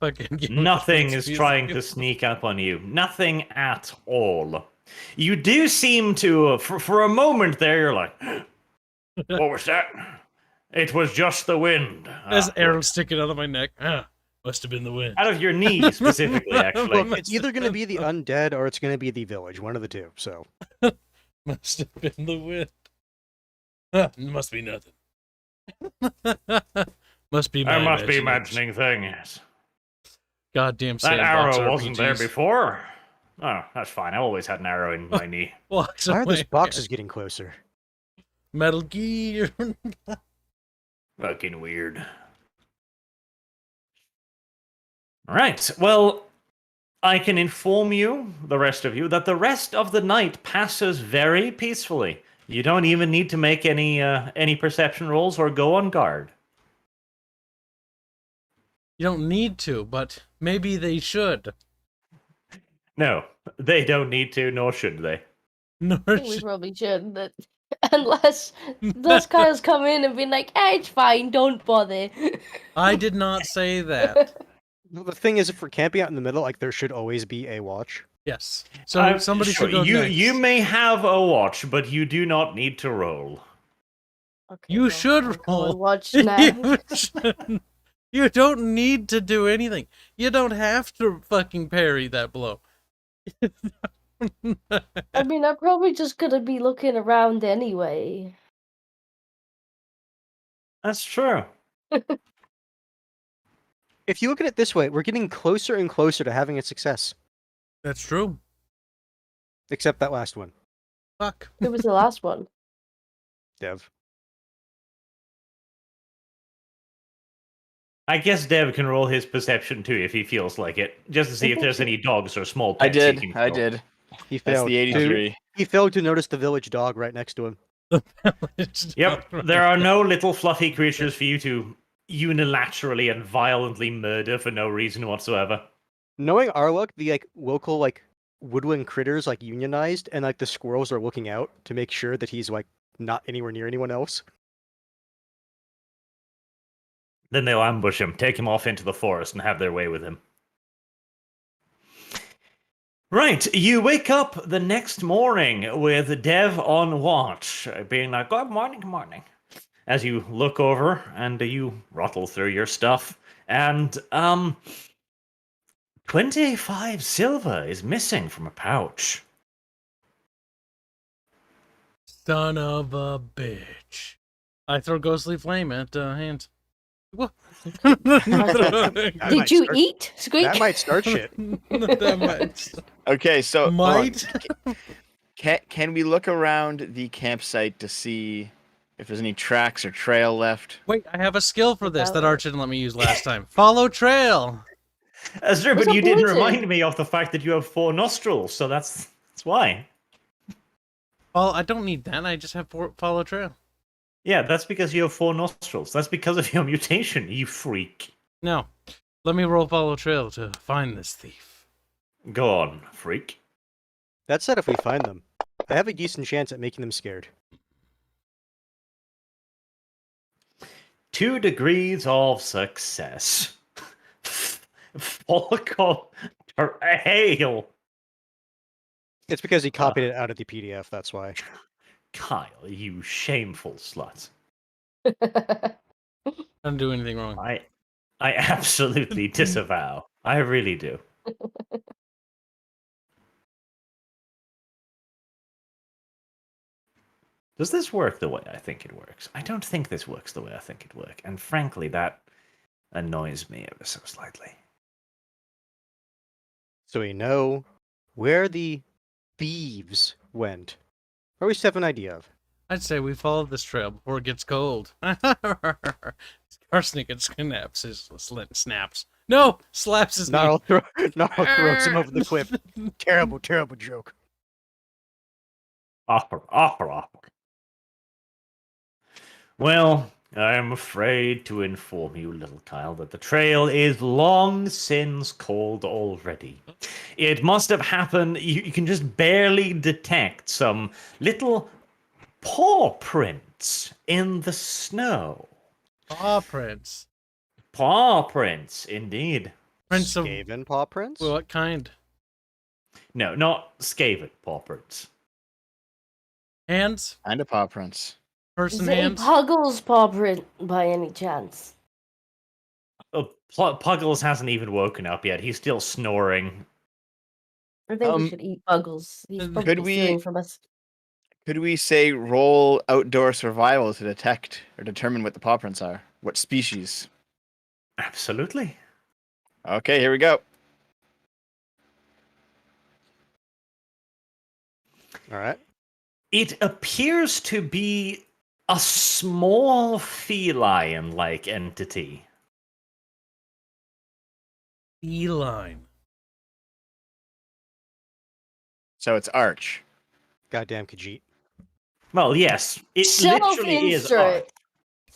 Fucking Game of Nothing Thrones is trying to music. sneak up on you. Nothing at all. You do seem to, for a moment there, you're like, what was that? It was just the wind. There's Ah, arrows sticking out of my neck. Ah, must have been the wind. out of your knee, specifically, actually. Well, It's either going to be the undead or it's going to be the village, one of the two, so. Must have been the wind. Ah, must be nothing. Must be my I must be imagination. imagining things. Goddamn That sandbox arrow wasn't there RPGs. before. Oh, that's fine. I always had an arrow in my knee. Walks Why are those away. boxes getting closer? Metal Gear. Fucking weird. Right. Well, I can inform you, the rest of you, that the rest of the night passes very peacefully. You don't even need to make any perception rolls or go on guard. You don't need to, but maybe they should. No, they don't need to, nor should they. Nor I think we should- probably should. That unless those guys come in and be like, "Hey, it's fine, don't bother." I did not say that. The thing is, if we're camping out in the middle, like, there should always be a watch. Yes. So somebody Sure, should go you, next. you may have a watch, but you do not need to roll. Okay, You well, should I'll go and roll. watch now. You should- You don't need to do anything. You don't have to fucking parry that blow. I mean, I'm probably just gonna be looking around anyway. That's true. If you look at it this way, we're getting closer and closer to having a success. That's true. Except that last one, Fuck. Who was the last one? Dev. I guess Dev can roll his perception too if he feels like it, just to see if there's any dogs or small I pets. did. he can I kill. did. He That's failed. the 83. He failed to notice the village dog right next to him. It's Yep, not there are right. no little fluffy creatures for you to unilaterally and violently murder for no reason whatsoever. Knowing our luck, the local woodland critters like unionized, and like the squirrels are looking out to make sure that he's like not anywhere near anyone else. Then they'll ambush him, take him off into the forest, and have their way with him. Right, you wake up the next morning with Dev on watch, being like, good morning, good morning. As you look over and you rattle through your stuff, and 25 silver is missing from a pouch. Son of a bitch. I throw Ghostly Flame at Hand. What? Did might you start- eat, Squeak? That might start shit. That might. Okay, so hold on. Might? Can we look around the campsite to see if there's any tracks or trail left? Wait, I have a skill for this that Arch didn't let me use last time. Follow trail. That's true, What's but a you didn't blizzard? remind me of the fact that you have 4 nostrils, so that's why. Well, I don't need that. I just have follow trail. Yeah, that's because you have 4 nostrils. That's because of your mutation, you freak. No. Let me roll follow trail to find this thief. Go on, freak. That said, if we find them, I have a decent chance at making them scared. 2 degrees of success. Follicle hail. It's because he copied it out of the PDF, that's why. Kyle, you shameful slut. I don't do anything wrong. I absolutely disavow. I really do. Does this work the way I think it works? I don't think this works the way I think it works. And frankly, that annoys me ever so slightly. So we know where the thieves went. Or we have an idea of. I'd say we follow this trail before it gets cold. Arsenic and snaps. No! Slaps his knee. Gnarl throws him over the cliff. Terrible, terrible joke. Opera. Well, I am afraid to inform you, little Kyle, that the trail is long since cold already. It must have happened. You can just barely detect some little paw prints in the snow. Paw prints. Paw prints, indeed. Prints of Skaven paw prints? what kind? No, not Skaven paw prints. Hands? And a paw prints. Person Is it a hands? Puggles paw print by any chance? Puggles hasn't even woken up yet. He's still snoring. I think we should eat Puggles. He's Could probably we- stealing from us. Could we say roll outdoor survival to detect or determine what the paw prints are? What species? Absolutely. Okay, here we go. Alright. It appears to be a small feline-like entity. Feline. So it's Arch. Goddamn Khajiit. Well, yes, it literally is art.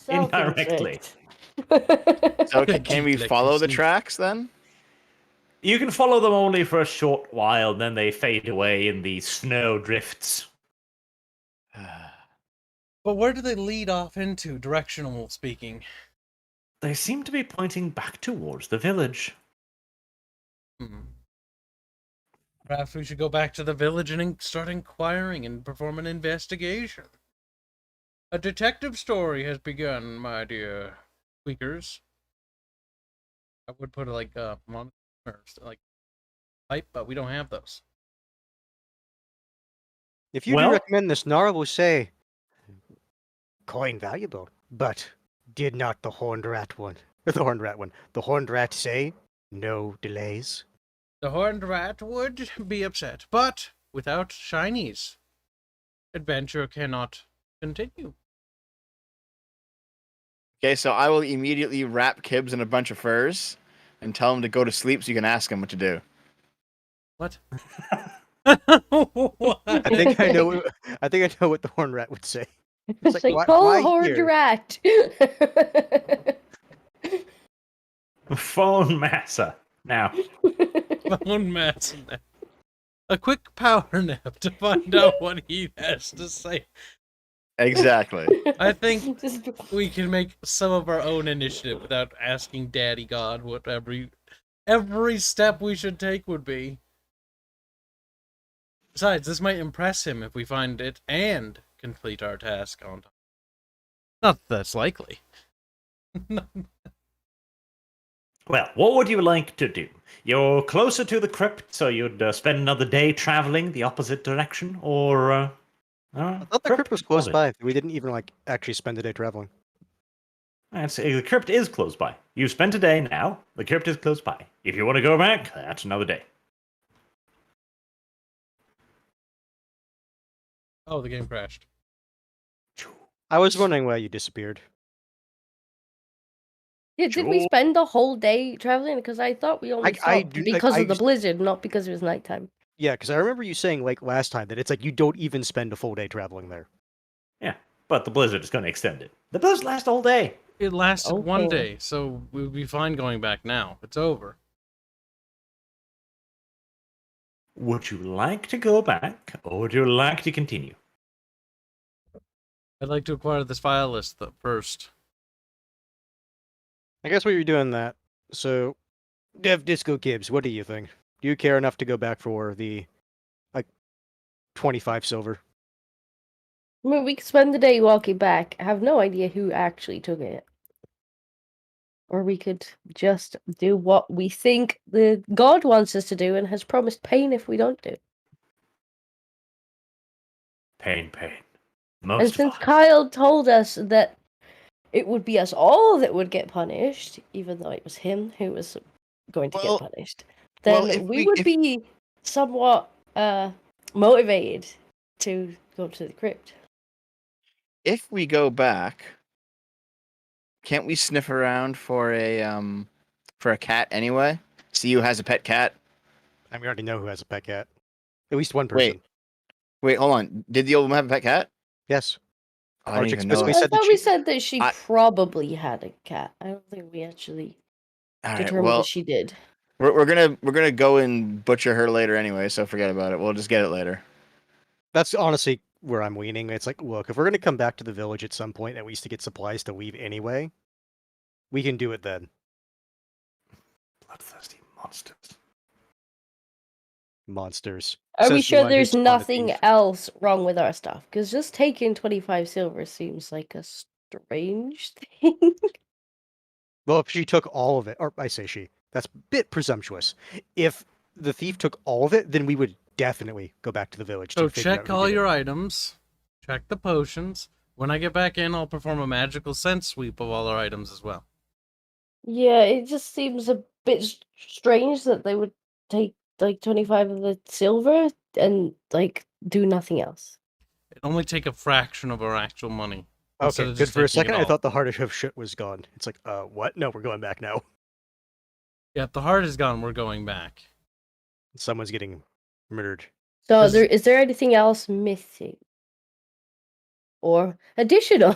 Indirectly. So can we follow the tracks then? You can follow them only for a short while, then they fade away in the snow drifts. But where do they lead off into, directional speaking? They seem to be pointing back towards the village. Perhaps we should go back to the village and start inquiring and perform an investigation. A detective story has begun, my dear tweakers. I would put like monitor like pipe, but we don't have those. If you do recommend this, Nara will say, coin valuable, but did not the horned rat one? The horned rat say, no delays. The horned rat would be upset, but without shinies, adventure cannot continue. Okay, so I will immediately wrap Kibbs in a bunch of furs and tell him to go to sleep so you can ask him what to do. What? What? I think I know. I think I know what the horned rat would say. It's like, why call horned here?" rat. Phone massa. Now, Phone mats. A quick power nap to find out what he has to say. Exactly. I think Just- we can make some of our own initiative without asking Daddy God what every step we should take would be. Besides, this might impress him if we find it and complete our task on time. Not that that's likely. Well, what would you like to do? You're closer to the crypt, so you'd spend another day traveling the opposite direction, or I thought the crypt was close by. We didn't even like actually spend a day traveling. The crypt is close by. You've spent a day now. The crypt is close by. If you want to go back, that's another day. Oh, the game crashed. I was wondering why you disappeared. Yeah, did we Sure. spend the whole day traveling? Because I thought we only I stopped do- because I of the used- blizzard, not because it was nighttime. Yeah, because I remember you saying like last time that it's like you don't even spend a full day traveling there. Yeah, but the blizzard is going to extend it. The blizzard lasts all day. It lasted one Okay. day, so we'll be fine going back now. It's over. Would you like to go back, or would you like to continue? I'd like to acquire this file list first. I guess we were doing that. So, Dev Disco Gibbs, what do you think? Do you care enough to go back for the, like, 25 silver? I mean, we could spend the day walking back. I have no idea who actually took it. Or we could just do what we think the God wants us to do and has promised pain if we don't do. Pain. And Most since of us. Kyle told us that it would be us all that would get punished, even though it was him who was going to Well- get punished, well, then if we we- would if- be somewhat motivated to go to the crypt. If we go back, can't we sniff around for a cat anyway? See who has a pet cat. I mean, we already know who has a pet cat. At least one person. Wait, hold on. Did the old woman have a pet cat? Yes. Oh, I didn't Arch even know explicitly that. I said that thought we she- said that she I- probably had a cat. I don't think we actually All right, determined well, that she did. we're gonna go and butcher her later anyway, so forget about it. We'll just get it later. That's honestly where I'm leaning. It's like, look, if we're going to come back to the village at some point, at least to get supplies to leave anyway, we can do it then. Bloodthirsty monsters. Monsters. Are we Says the sure one who there's spawned a nothing thief. else wrong with our stuff? Because just taking 25 silver seems like a strange thing. Well, if she took all of it, or I say she, that's a bit presumptuous. If the thief took all of it, then we would definitely go back to the village. So to figure check out who all did it. your items. Check the potions. When I get back in, I'll perform a magical sense sweep of all our items as well. Yeah, it just seems a bit strange that they would take like 25 of the silver and like do nothing else. It'd only take a fraction of our actual money. instead Okay, of good. just For a taking it second, I all. thought the heart of shit was gone. It's like, what? No, we're going back now. Yeah, if the heart is gone, we're going back. Someone's getting murdered. So Does- is there anything else missing? Or additional?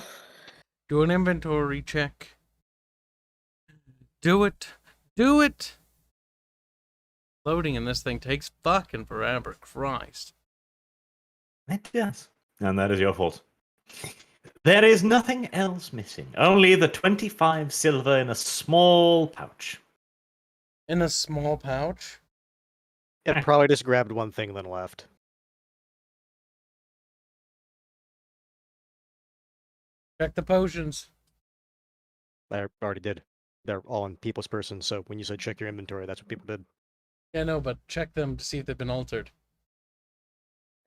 Do an inventory check. Do it. Do it. Loading in this thing takes fucking forever. Christ. It does. And that is your fault. There is nothing else missing. Only the 25 silver in a small pouch. In a small pouch? It probably just grabbed one thing then left. Check the potions. I already did. They're all in people's person, so when you said check your inventory, that's what people did. Yeah, no, but check them to see if they've been altered.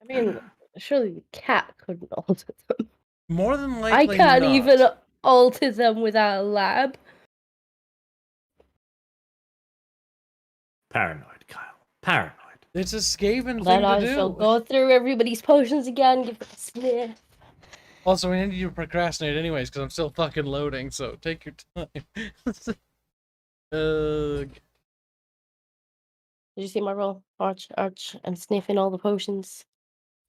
I mean, surely the cat couldn't alter them. More than I likely can't not. even alter them without a lab. Paranoid, Kyle. Paranoid. It's a Skaven Then thing I to shall do. go through everybody's potions again, give it a sniff. Also, we need you to procrastinate anyways, because I'm still fucking loading, so take your time. Ugh. Did you see my roll? Arch, and sniffing all the potions.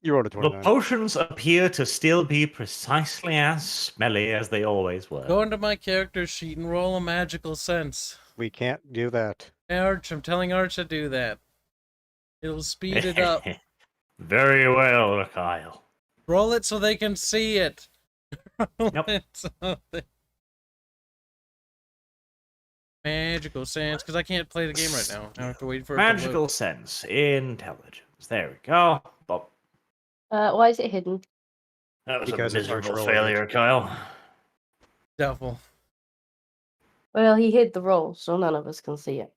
You rolled a The 29. potions appear to still be precisely as smelly as they always were. Go into my character sheet and roll a magical sense. We can't do that. Hey, Arch, I'm telling Arch to do that. It'll speed it up. Very well, Kyle. Roll it so they can see it. Roll Yep. it so Magical sense, because I can't play the game right now. I have to wait for it to Magical load. sense, intelligence. There we go. Bob. Why is it hidden? That was Because a it's harsh miserable rolling it. failure, Kyle. Doubtful. Well, he hid the roll, so none of us can see it.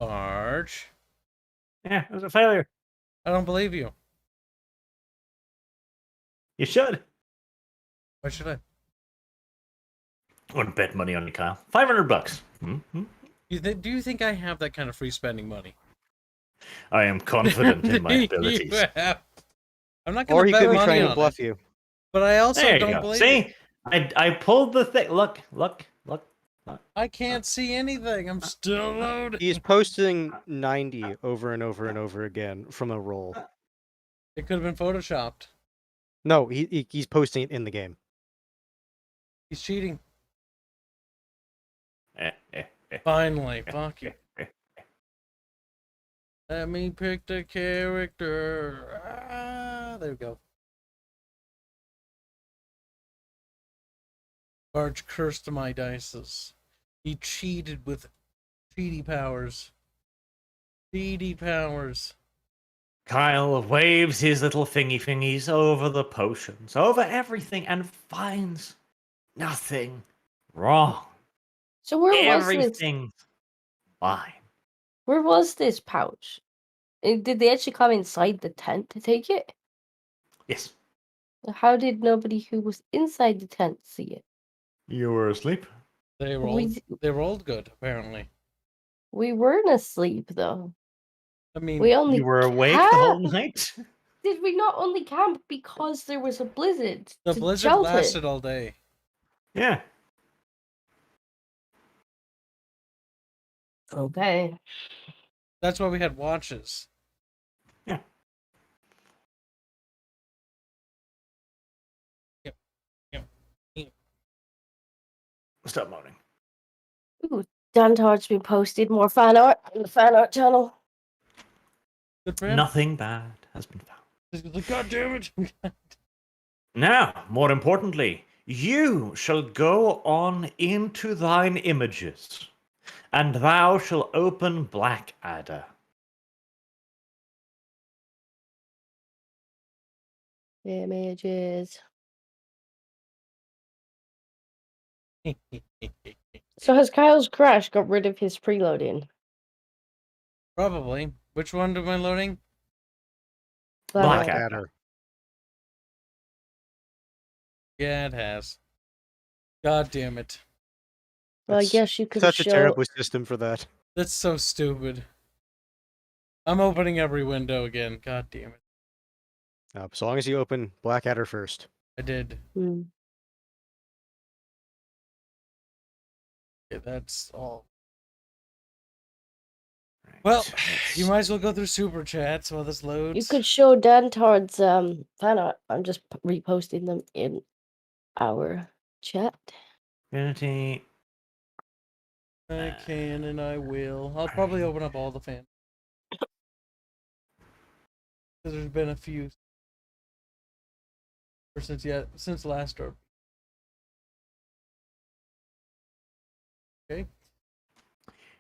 Arch. Yeah, it was a failure. I don't believe you. You should. Why should I? Wouldn't bet money on you, Kyle. $500. Mm-hmm. Do you think I have that kind of free spending money? I am confident in my abilities. I'm not Or going he to could bet be money trying on to bluff it, you. but I also There you don't go. believe See, it. I pulled the thing. Look. I can't see anything. I'm still loaded. He's posting 90 over and over and over again from a roll. It could have been photoshopped. No, he's posting it in the game. He's cheating. Eh, eh, eh. Finally, fuck you. Let me pick the character. There we go. Arch cursed my dices. He cheated with cheaty powers. Cheaty powers. Kyle waves his little fingies over the potions, over everything, and finds nothing wrong. So where was this? Everything's fine. Where was this pouch? Did they actually come inside the tent to take it? Yes. How did nobody who was inside the tent see it? You were asleep? They rolled good, apparently. We weren't asleep though. I mean, We only You were awake the whole camped. night? Did we not only camp because there was a blizzard? the to blizzard shelter? lasted all day. Yeah. Okay. That's why we had watches. Yeah. Stop moaning. Ooh, Dantart's been posted more fan art on the fan art channel. Good for him. Nothing bad has been found. God damn it. Now, more importantly, you shall go on into thine images, and thou shall open Blackadder. Images. So has Kyle's crash got rid of his preloading? Probably. Which one am I loading? Blackadder. Yeah, it has. God damn it. Well, I It's guess you could Such a show. terrible system for that. That's so stupid. I'm opening every window again. God damn it. So long as you open Blackadder first. I did. Hmm. Yeah, that's all. Right, Well, let's- you might as well go through super chats while this loads. You could show Dantart's fan art. I'm just reposting them in our chat. Unity. I can and I will. I'll probably open up all the fans. Because there's been a few. Or since last or. Okay.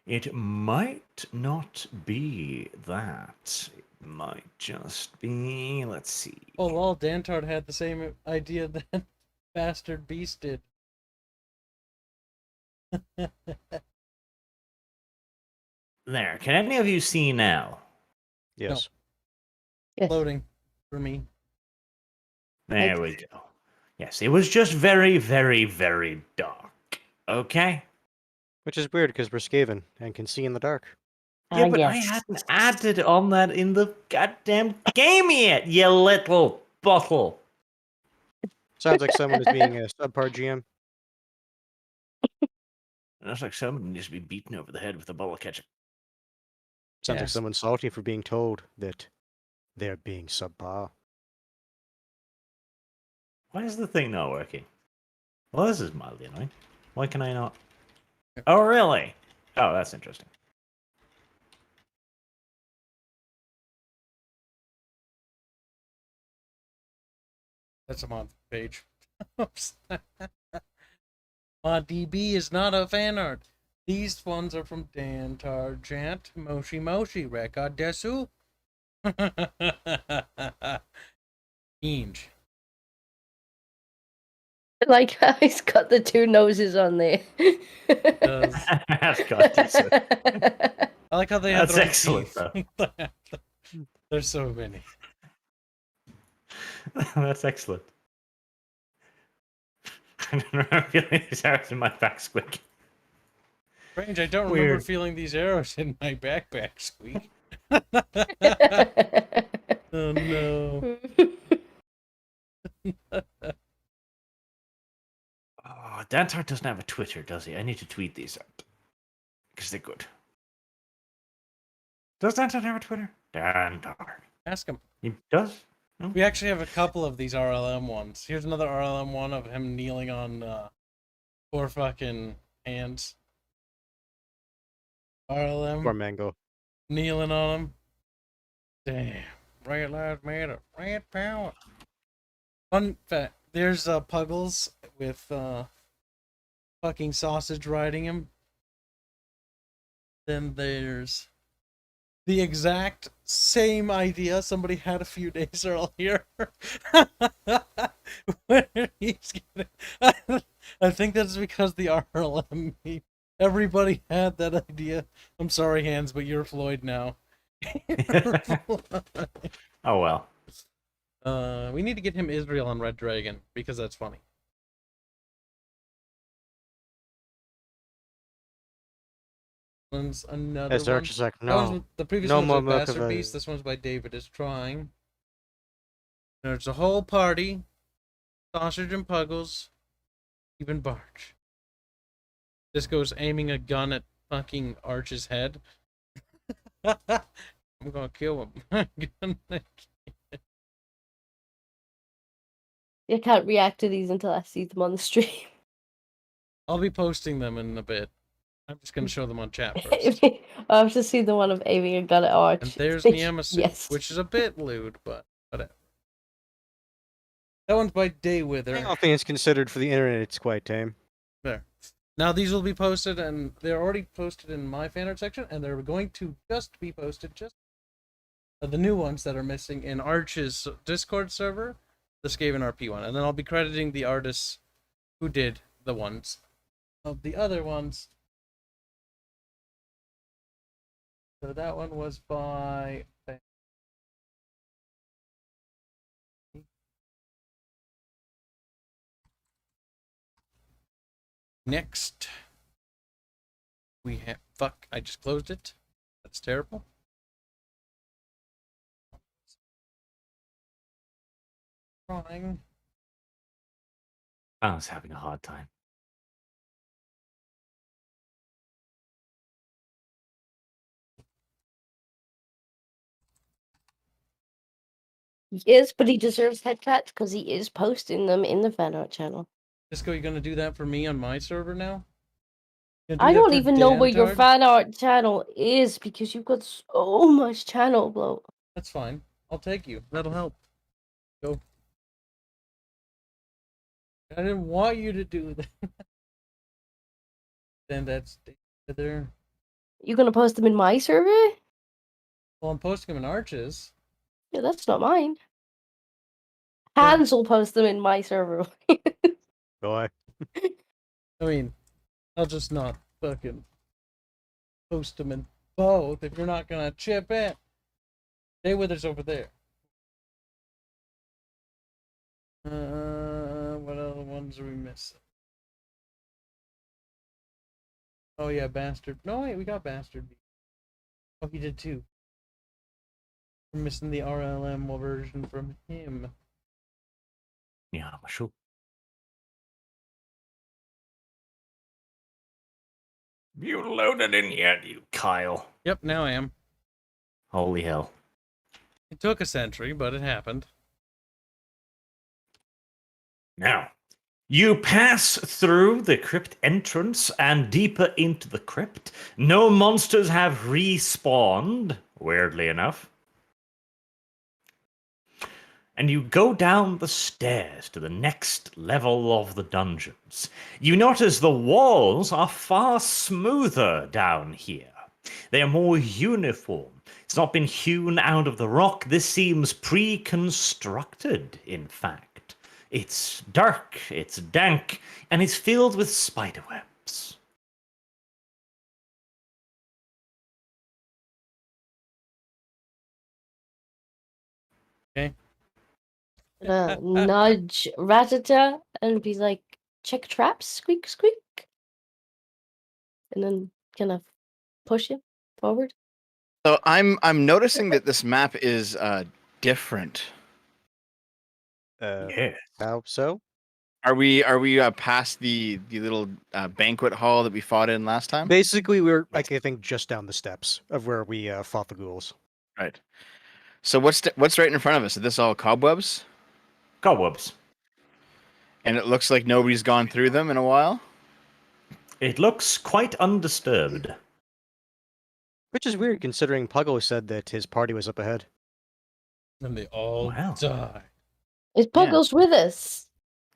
It might not be that. It might just be. Let's see. Oh, well, Dantart had the same idea that Bastard Beast did. There. Can any of you see now? Yes. Yes. Loading for me. There we go. Yes, it was just very, very, very dark. Okay? Which is weird because we're Skaven and can see in the dark. Yeah, but I yes. hadn't added on that in the goddamn game yet, you little bottle. Sounds like someone is being a subpar GM. That's like someone needs to be beaten over the head with a bowl of ketchup. Sounds like Yes. someone salty for being told that they're being subpar. Why is the thing not working? Well, this is mildly annoying. Why can I not? Oh, really? Oh, that's interesting. That's a mod page. Oops. ModDB is not a fan art. These ones are from Dan Tarjant, Moshi Moshi, Record Desu. Inge. I like how he's got the two noses on there. Does. That's got decent. I like how they have That's their own excellent, teeth. There's so many. That's excellent. I don't remember feeling these arrows in my back, Squeak. Strange, I don't remember Weird. feeling these arrows in my backpack, Squeak. Oh no. Oh, Dantar doesn't have a Twitter, does he? I need to tweet these out. Because they're good. Does Dantar have a Twitter? Dantar. Ask him. He does? No? We actually have a couple of these RLM ones. Here's another RLM one of him kneeling on 4 fucking hands. RLM. Poor Mango. Kneeling on him. Damn. Red lives matter. Red power. Fun fact. There's Puggles with fucking sausage riding him. Then there's the exact same idea somebody had a few days earlier. Where he's getting... I think that's because the RLM meme. Everybody had that idea. I'm sorry, Hans, but you're Floyd now. Oh, well. We need to get him Israel on Red Dragon, because that's funny. One's another As one. Archer's like, That was no. the previous no one's more a milk of Bastard a- Beast. This one's by David is Trying. There's a whole party. Sausage and Puggles. Even Barch. Disco's aiming a gun at fucking Arch's head. I'm gonna kill him. I can't react to these until I see them on the stream. I'll be posting them in a bit. I'm just gonna show them on chat first. I have to see the one of aiming a gun at Arch. And there's Nemesis, Yes. which is a bit lewd, but whatever. That one's by Daywither. All things considered for the internet, it's quite tame. There. Now these will be posted, and they're already posted in my fan art section, and they're going to just be posted, the new ones that are missing in Arch's Discord server, the Skaven RP one, and then I'll be crediting the artists who did the ones of the other ones. So that one was by... Next, we have... Fuck, I just closed it. That's terrible. Trying. I was having a hard time. He is, but he deserves headcats because he is posting them in the fan art channel. Disco, you gonna do that for me on my server now? You gonna do I that don't for even know where your Dantard? fan art channel is because you've got so much channel bloat. That's fine. I'll take you. That'll help. Go. I didn't want you to do that. Then that's there. You gonna post them in my server? Well, I'm posting them in Arches. Yeah, that's not mine. Yeah. Hans will post them in my server. Boy. I mean, I'll just not fucking post them in both if you're not gonna chip in. Daywither's over there. What other ones are we missing? Oh yeah, Bastard. No wait, we got Bastard. Oh, he did too. We're missing the RLM version from him. Yeah, I'm sure. You loaded in yet, you Kyle? Yep, now I am. Holy hell. It took a century, but it happened. Now, you pass through the crypt entrance and deeper into the crypt. No monsters have respawned, weirdly enough. and you go down the stairs to the next level of the dungeons. You notice the walls are far smoother down here. They are more uniform. It's not been hewn out of the rock. This seems pre-constructed, in fact. It's dark, it's dank, and it's filled with spiderwebs. Okay. Nudge Ratata and be like, check traps, squeak, squeak. And then kind of push him forward. So I'm noticing that this map is different. Yes. How so? Are we past the little banquet hall that we fought in last time? Basically, we're like I think just down the steps of where we fought the ghouls. Right. So what's right in front of us? Is this all cobwebs? Cobwebs. And it looks like nobody's gone through them in a while? It looks quite undisturbed. Which is weird considering Puggles said that his party was up ahead. And they all Wow. die. Is Puggles with us?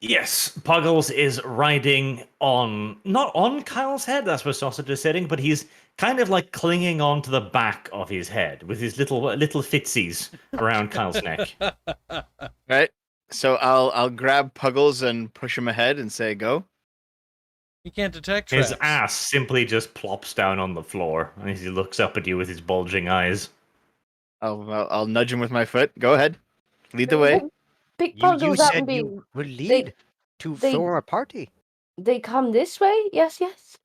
Yes, Puggles is riding on, not on Kyle's head, that's where Sausage is sitting, but he's kind of like clinging on to the back of his head with his little fitzies around Kyle's neck. Right. So I'll grab Puggles and push him ahead and say go. You can't detect traps. His ass simply just plops down on the floor as he looks up at you with his bulging eyes. I'll nudge him with my foot. Go ahead. Lead the way. Pick You Puggles up and said be. you would lead to they- form a party. They come this way? Yes, yes.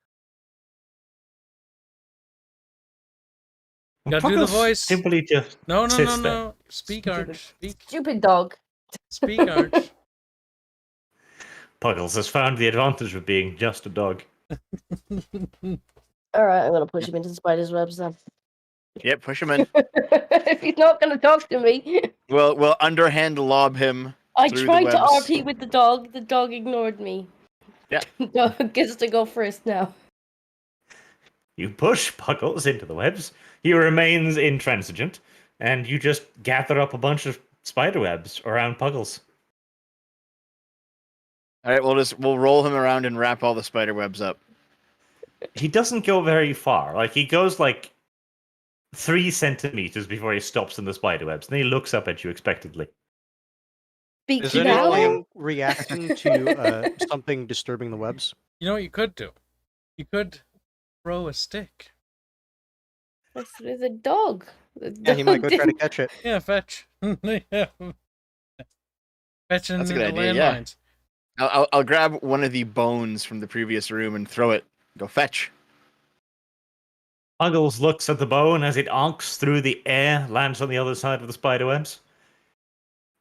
Gotta do the Puggles voice. simply just No. sits there. Speak, Arch. Stupid dog. Speak, Arch. Puggles has found the advantage of being just a dog. Alright, I'm gonna push him into the spider's webs then. Yep, push him in. If he's not gonna talk to me. We'll underhand lob him. I Through the tried to webs. RP with the dog ignored me. Yeah. Dog gets to go first now. You push Puggles into the webs. He remains intransigent, and you just gather up a bunch of spider webs around Puggles. All right, we'll roll him around and wrap all the spider webs up. He doesn't go very far. Like, he goes like 3 centimeters before he stops in the spider webs, and he looks up at you expectantly. Speak Is now? anyone reacting to something disturbing the webs? You know what you could do? You could throw a stick. That's with a dog. The Yeah, he might dog go try to didn't- catch it. Yeah, fetch. Yeah. Fetching That's a the good idea, yeah. landmines. I'll grab one of the bones from the previous room and throw it. Go fetch. Puggles looks at the bone as it arcs through the air, lands on the other side of the spider webs.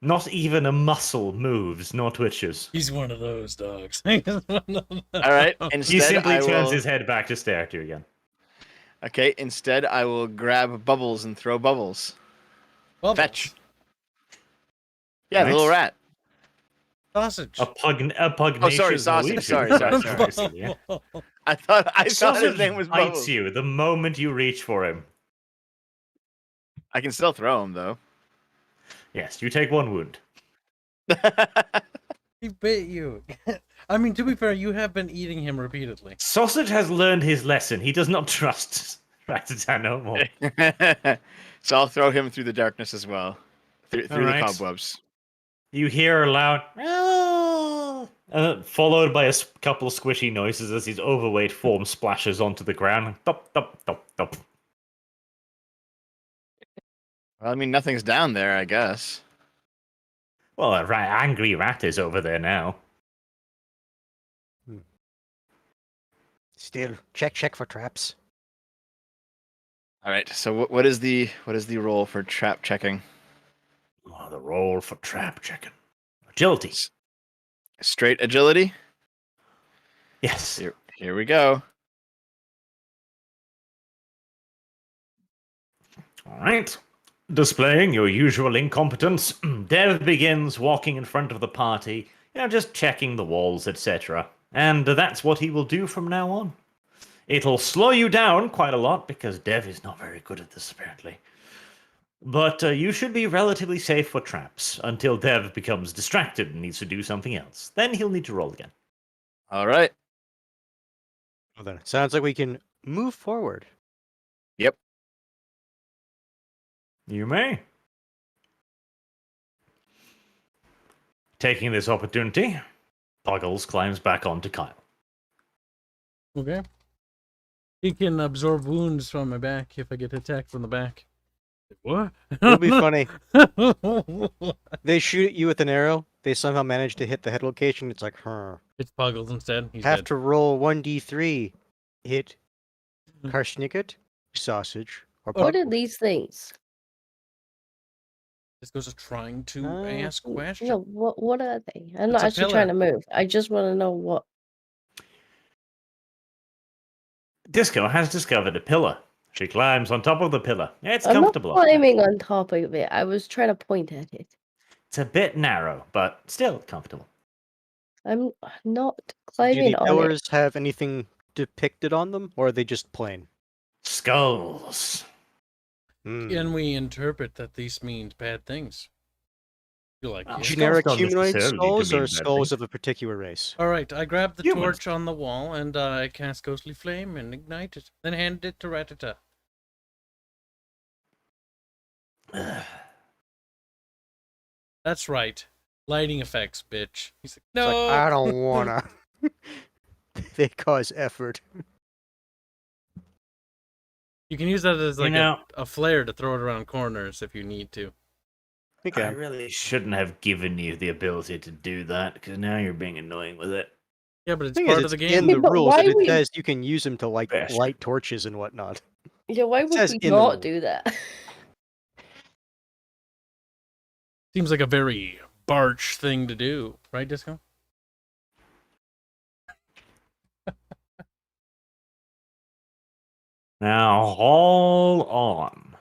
Not even a muscle moves, nor twitches. He's one of those dogs. He's one of those. All right. He Instead, simply I turns will... his head back to stare at you again. Okay. Instead, I will grab Bubbles and throw Bubbles. Bubbles. Fetch. Yeah, the Nice. little rat. Sausage. A pugnacious Oh, sorry, sausage. Norwegian. Sorry. Yeah. I thought his Sausage name was bites Bubbles. you the moment you reach for him. I can still throw him though. Yes, you take 1 wound. He bit you. I mean, to be fair, you have been eating him repeatedly. Sausage has learned his lesson. He does not trust Ratatan no more. So I'll throw him through the darkness as well, through the Alright. cobwebs. You hear a loud, followed by a couple of squishy noises as his overweight form splashes onto the ground. Thump, thump, thump, thump. Well, I mean, nothing's down there, I guess. Well, a angry rat is over there now. Still, check for traps. All right. So what is the roll for trap checking? Oh, the roll for trap checking. Agility. Straight agility. Yes. Here we go. All right. Displaying your usual incompetence, Dev begins walking in front of the party, just checking the walls, etc. And that's what he will do from now on. It'll slow you down quite a lot, because Dev is not very good at this, apparently. But you should be relatively safe for traps until Dev becomes distracted and needs to do something else. Then he'll need to roll again. All right. Well, then it sounds like we can move forward. Yep. You may. Taking this opportunity, Puggles climbs back onto Kyle. Okay. He can absorb wounds from my back if I get attacked from the back. What? It'll be funny. They shoot at you with an arrow. They somehow manage to hit the head location. It's like, huh. It's Puggles instead. He's Have dead. to roll 1d3. Hit Karshniket, sausage, or What are Puggles. these things? This goes trying to Uh, ask questions. No, what are they? I'm It's not a actually trying to pillar. move. I just want to know what. Disco has discovered a pillar. She climbs on top of the pillar. It's I'm not comfortable. up there. climbing on top of it. I was trying to point at it. It's a bit narrow, but still comfortable. I'm not Do climbing the on it. pillars have anything depicted on them, or are they just plain? Skulls. Hmm. Can we interpret that these means bad things? You like Oh, it? Generic Skulls don't humanoid necessarily skulls, mean or bad skulls things. of a particular race? All right, I grab the Humans. torch on the wall and I cast Ghostly Flame and ignite it. Then hand it to Ratata. That's right. Lighting effects, bitch. He's like, It's no. like, I don't wanna. They cause effort. You can use that as like know- a flare to throw it around corners if you need to. Okay. I really shouldn't have given you the ability to do that, because now you're being annoying with it. Yeah, but it's Thing is, part of it's the game. in the Yeah, but rules, why and it would- says you can use them to like Bastard. light torches and whatnot. Yeah, why It would says we in the not rule. do that? Seems like a very Barch thing to do, right, Disco? Now, hold on.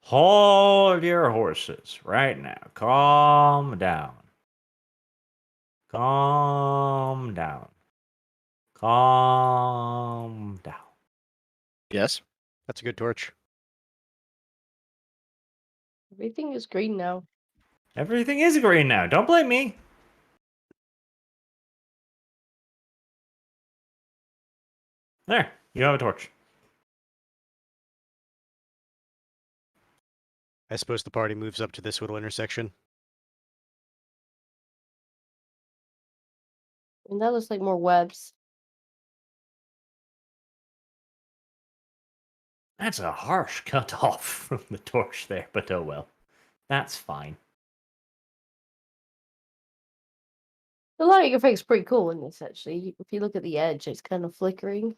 Hold your horses right now. Calm down. Calm down. Calm down. Yes. That's a good torch. Everything is green now. Everything is green now. Don't blame me. There, you have a torch. I suppose the party moves up to this little intersection. And that looks like more webs. That's a harsh cut off from the torch there, but oh well. That's fine. The lighting effect's pretty cool in this, actually. If you look at the edge, it's kind of flickering.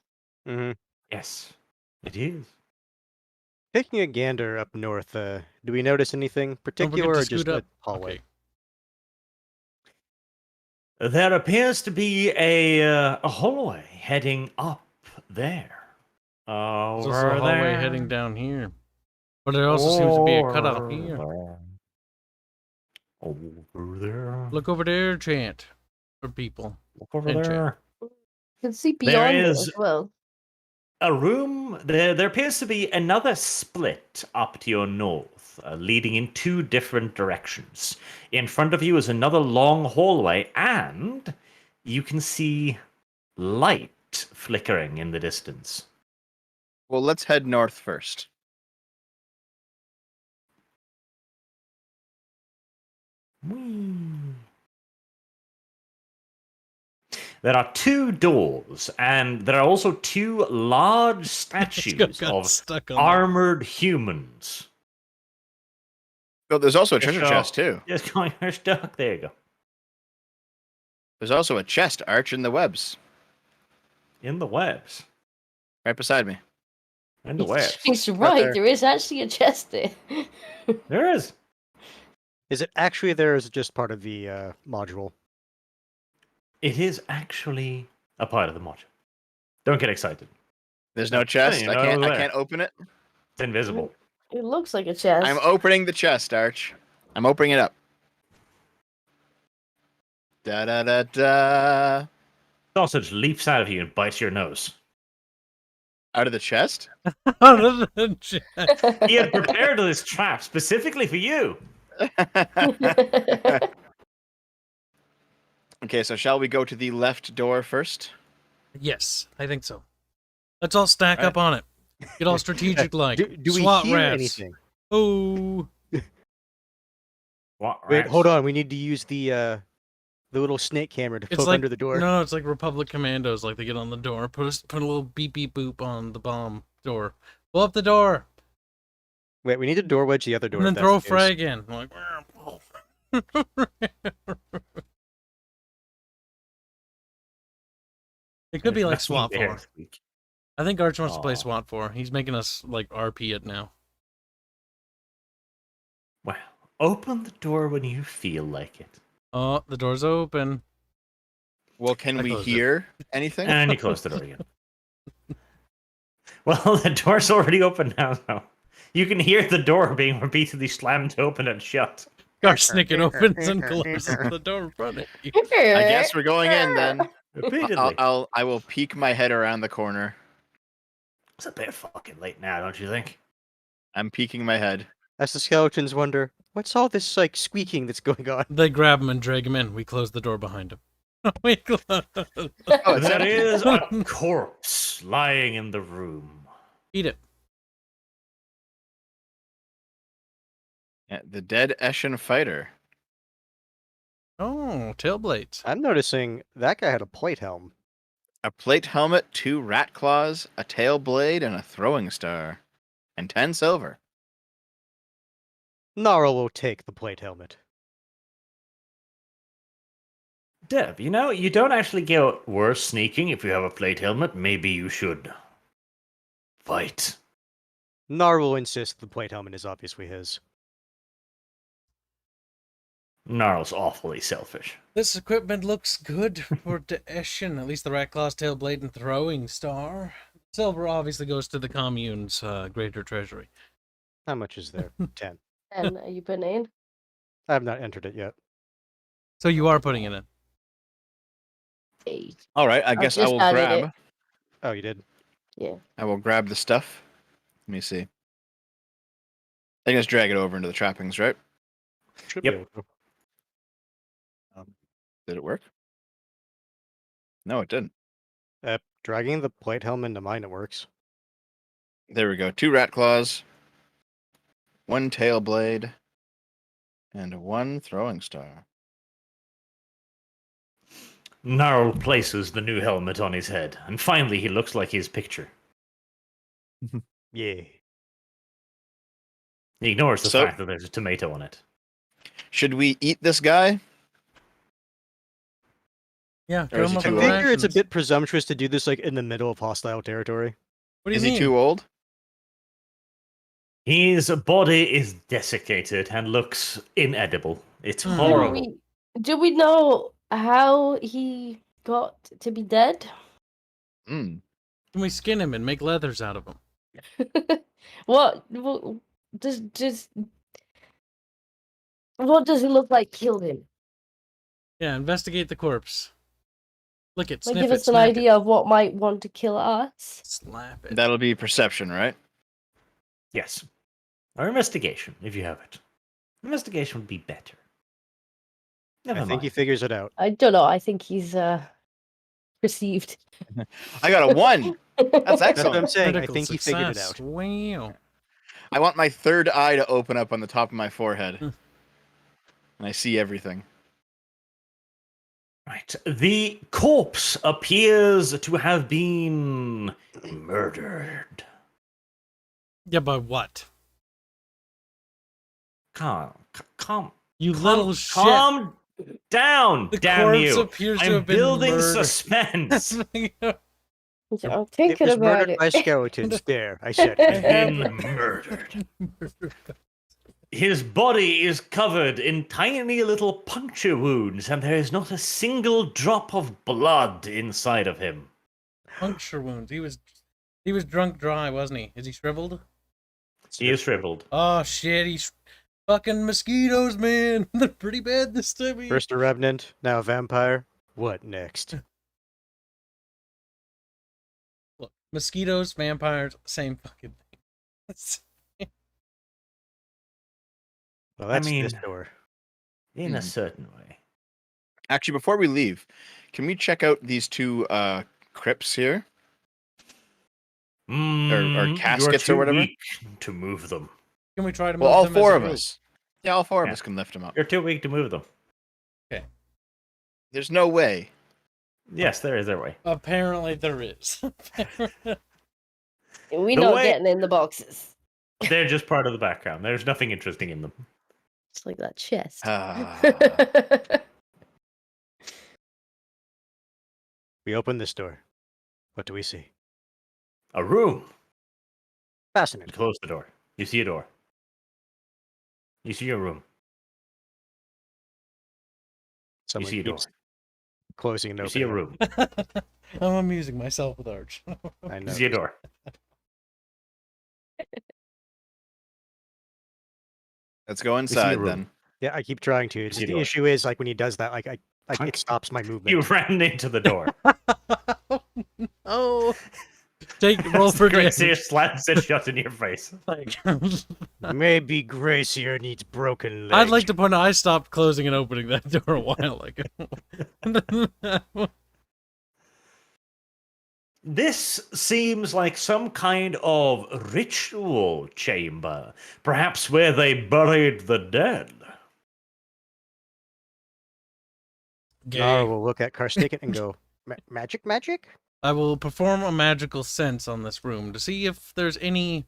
Mm-hmm. Yes, it is. Taking a gander up north, do we notice anything Don't particular forget or to just scoot a up. hallway? Okay. There appears to be a hallway heading up there. There's Over also a hallway there. heading down here. But there also seems to be a cutout Over here. there. Over there. Look over there, chant. For people. Look over and there. You can see There beyond it is- as well. A room. There appears to be another split up to your north, leading in two different directions. In front of you is another long hallway, and you can see light flickering in the distance. Well, let's head north first. Whee. There are two doors, and there are also two large statues Got of stuck on that. armored humans. Oh, there's also a Yes, treasure so- chest too. Just going, you're stuck. There you go. There's also a chest arch in the webs, In the webs. right beside me. In the webs. He's right, there. there is actually a chest there. There is. Is it actually there, or is it just part of the module? It is actually a part of the module. Don't get excited. There's no chest. you're I not can't. over I there. can't open it. It's invisible. It looks like a chest. I'm opening the chest, Arch. I'm opening it up. Da da da da. Sausage leaps out of you and bites your nose. Out of the chest? Out of the chest. He had prepared this trap specifically for you. Okay, so shall we go to the left door first? Yes, I think so. Let's all stack Alright. up on it. Get all strategic like. Do we SWAT hear rats. anything? Oh, What? Wait, rats? hold on. We need to use the little snake camera to it's poke like under the door. No, it's like Republic Commandos. Like they get on the door, put a little beep beep boop on the bomb door. Pull up the door, Wait, we need to door wedge the other door. and if then that's throw a the case. frag in. I'm like, it could be like SWAT 4. I think Arch wants to play Aw. SWAT 4. He's making us like RP it now. Well, open the door when you feel like it. Oh, the door's open. Well, can I we closed it. hear anything? And you close the door again. Well, the door's already open now, though. You can hear the door being repeatedly slammed open and shut. Garsnick opens and closes the door in front of you. I guess we're going in then. Repeatedly. I will peek my head around the corner. It's a bit fucking late now, don't you think? I'm peeking my head. As the skeletons wonder, what's all this like squeaking that's going on? They grab him and drag him in. We close the door behind him. We close. Oh, it's There empty. is a corpse lying in the room. Eat it. Yeah, the dead Eshin fighter. Oh, tail blades. I'm noticing that guy had a plate helm. A plate helmet, 2 rat claws, a tail blade, and a throwing star. And 10 silver. Gnarl will take the plate helmet. Dev, you know, you don't actually get worse sneaking if you have a plate helmet. Maybe you should fight. Gnarl will insist the plate helmet is obviously his. Gnarl's awfully selfish. This equipment looks good for Eshin. At least the rat claws, tail blade, and throwing star. Silver obviously goes to the commune's greater treasury. How much is there? 10. And are you putting it in? I have not entered it yet. So you are putting it in. 8. All right, I guess I just will added grab. it. Oh, you did? Yeah. I will grab the stuff. Let me see. I can just drag it over into the trappings, right? Should Yep. be able to. Did it work? No, it didn't. Dragging the plate helmet into mine, it works. There we go. 2 rat claws, 1 tail blade, and 1 throwing star. Gnarl places the new helmet on his head, and finally he looks like his picture. Yeah. He ignores the So- fact that there's a tomato on it. Should we eat this guy? Yeah, Or throw is him he up too in I old? figure it's a rations. bit presumptuous to do this like in the middle of hostile territory. What do you Is mean? he too old? His body is desiccated and looks inedible. It's Hmm. horrible. Do we know how he got to be dead? Mm. Can we skin him and make leathers out of him? what does what does it look like killed him? Yeah, investigate the corpse. Lick it, Like, sniff give it, us an smack idea of what might want to kill us. it. Slap it. That'll be perception, right? Yes. Or investigation, if you have it. Investigation would be better. Never I think mind. he figures it out. I don't know. I think he's perceived. I got a 1. That's That's what I'm excellent. saying. I Critical think he figured it success. out. Wow. I want my third eye to open up on the top of my forehead. Hmm. And I see everything. Right. The corpse appears to have been murdered. Yeah, but what? Calm. You Calm, little shit. calm down, The damn corpse you. appears to I'm have been building murdered. suspense. I'm It thinking was about murdered it. by skeletons. There, I said. Been murdered. His body is covered in tiny little puncture wounds, and there is not a single drop of blood inside of him. Puncture wounds. He was drunk dry, wasn't he? Is he shriveled? He is shriveled. Oh shit, he's fucking mosquitoes, man. They're pretty bad this time of year. First a revenant, now a vampire. What next? Look, Mosquitoes, vampires, same fucking thing. Well, that's this mean- door. In a Hmm. certain way. Actually, before we leave, can we check out these two crypts here? You're caskets or too whatever? weak to move them. Can we try to move Well, all them as four a of group? us. Yeah, all four of Yeah. us can lift them up. You're too weak to move them. There's no way. Yes, there is a way. Apparently there is. We're The not way- getting in the boxes. They're just part of the background. There's nothing interesting in them. It's like that chest. Ah. We open this door. What do we see? A room. You Fascinating. close the door. You see a door. You see a room. Someone see a door. keeps closing and You see a opening. room. I'm amusing myself with Arch. I You know. see a door. Let's go see a inside room. then. Yeah, I keep trying to. see a The door. issue is like when he does that, like it stops my movement. You ran into the door. Oh, roll for Gracie damage. slams it shut in your face. Like, Maybe Gracier needs broken leg. I'd like to point out I stopped closing and opening that door a while ago. This seems like some kind of ritual chamber, perhaps where they buried the dead. Nara Gay. will look at Karsticket and go, magic, magic? I will perform a magical sense on this room to see if there's any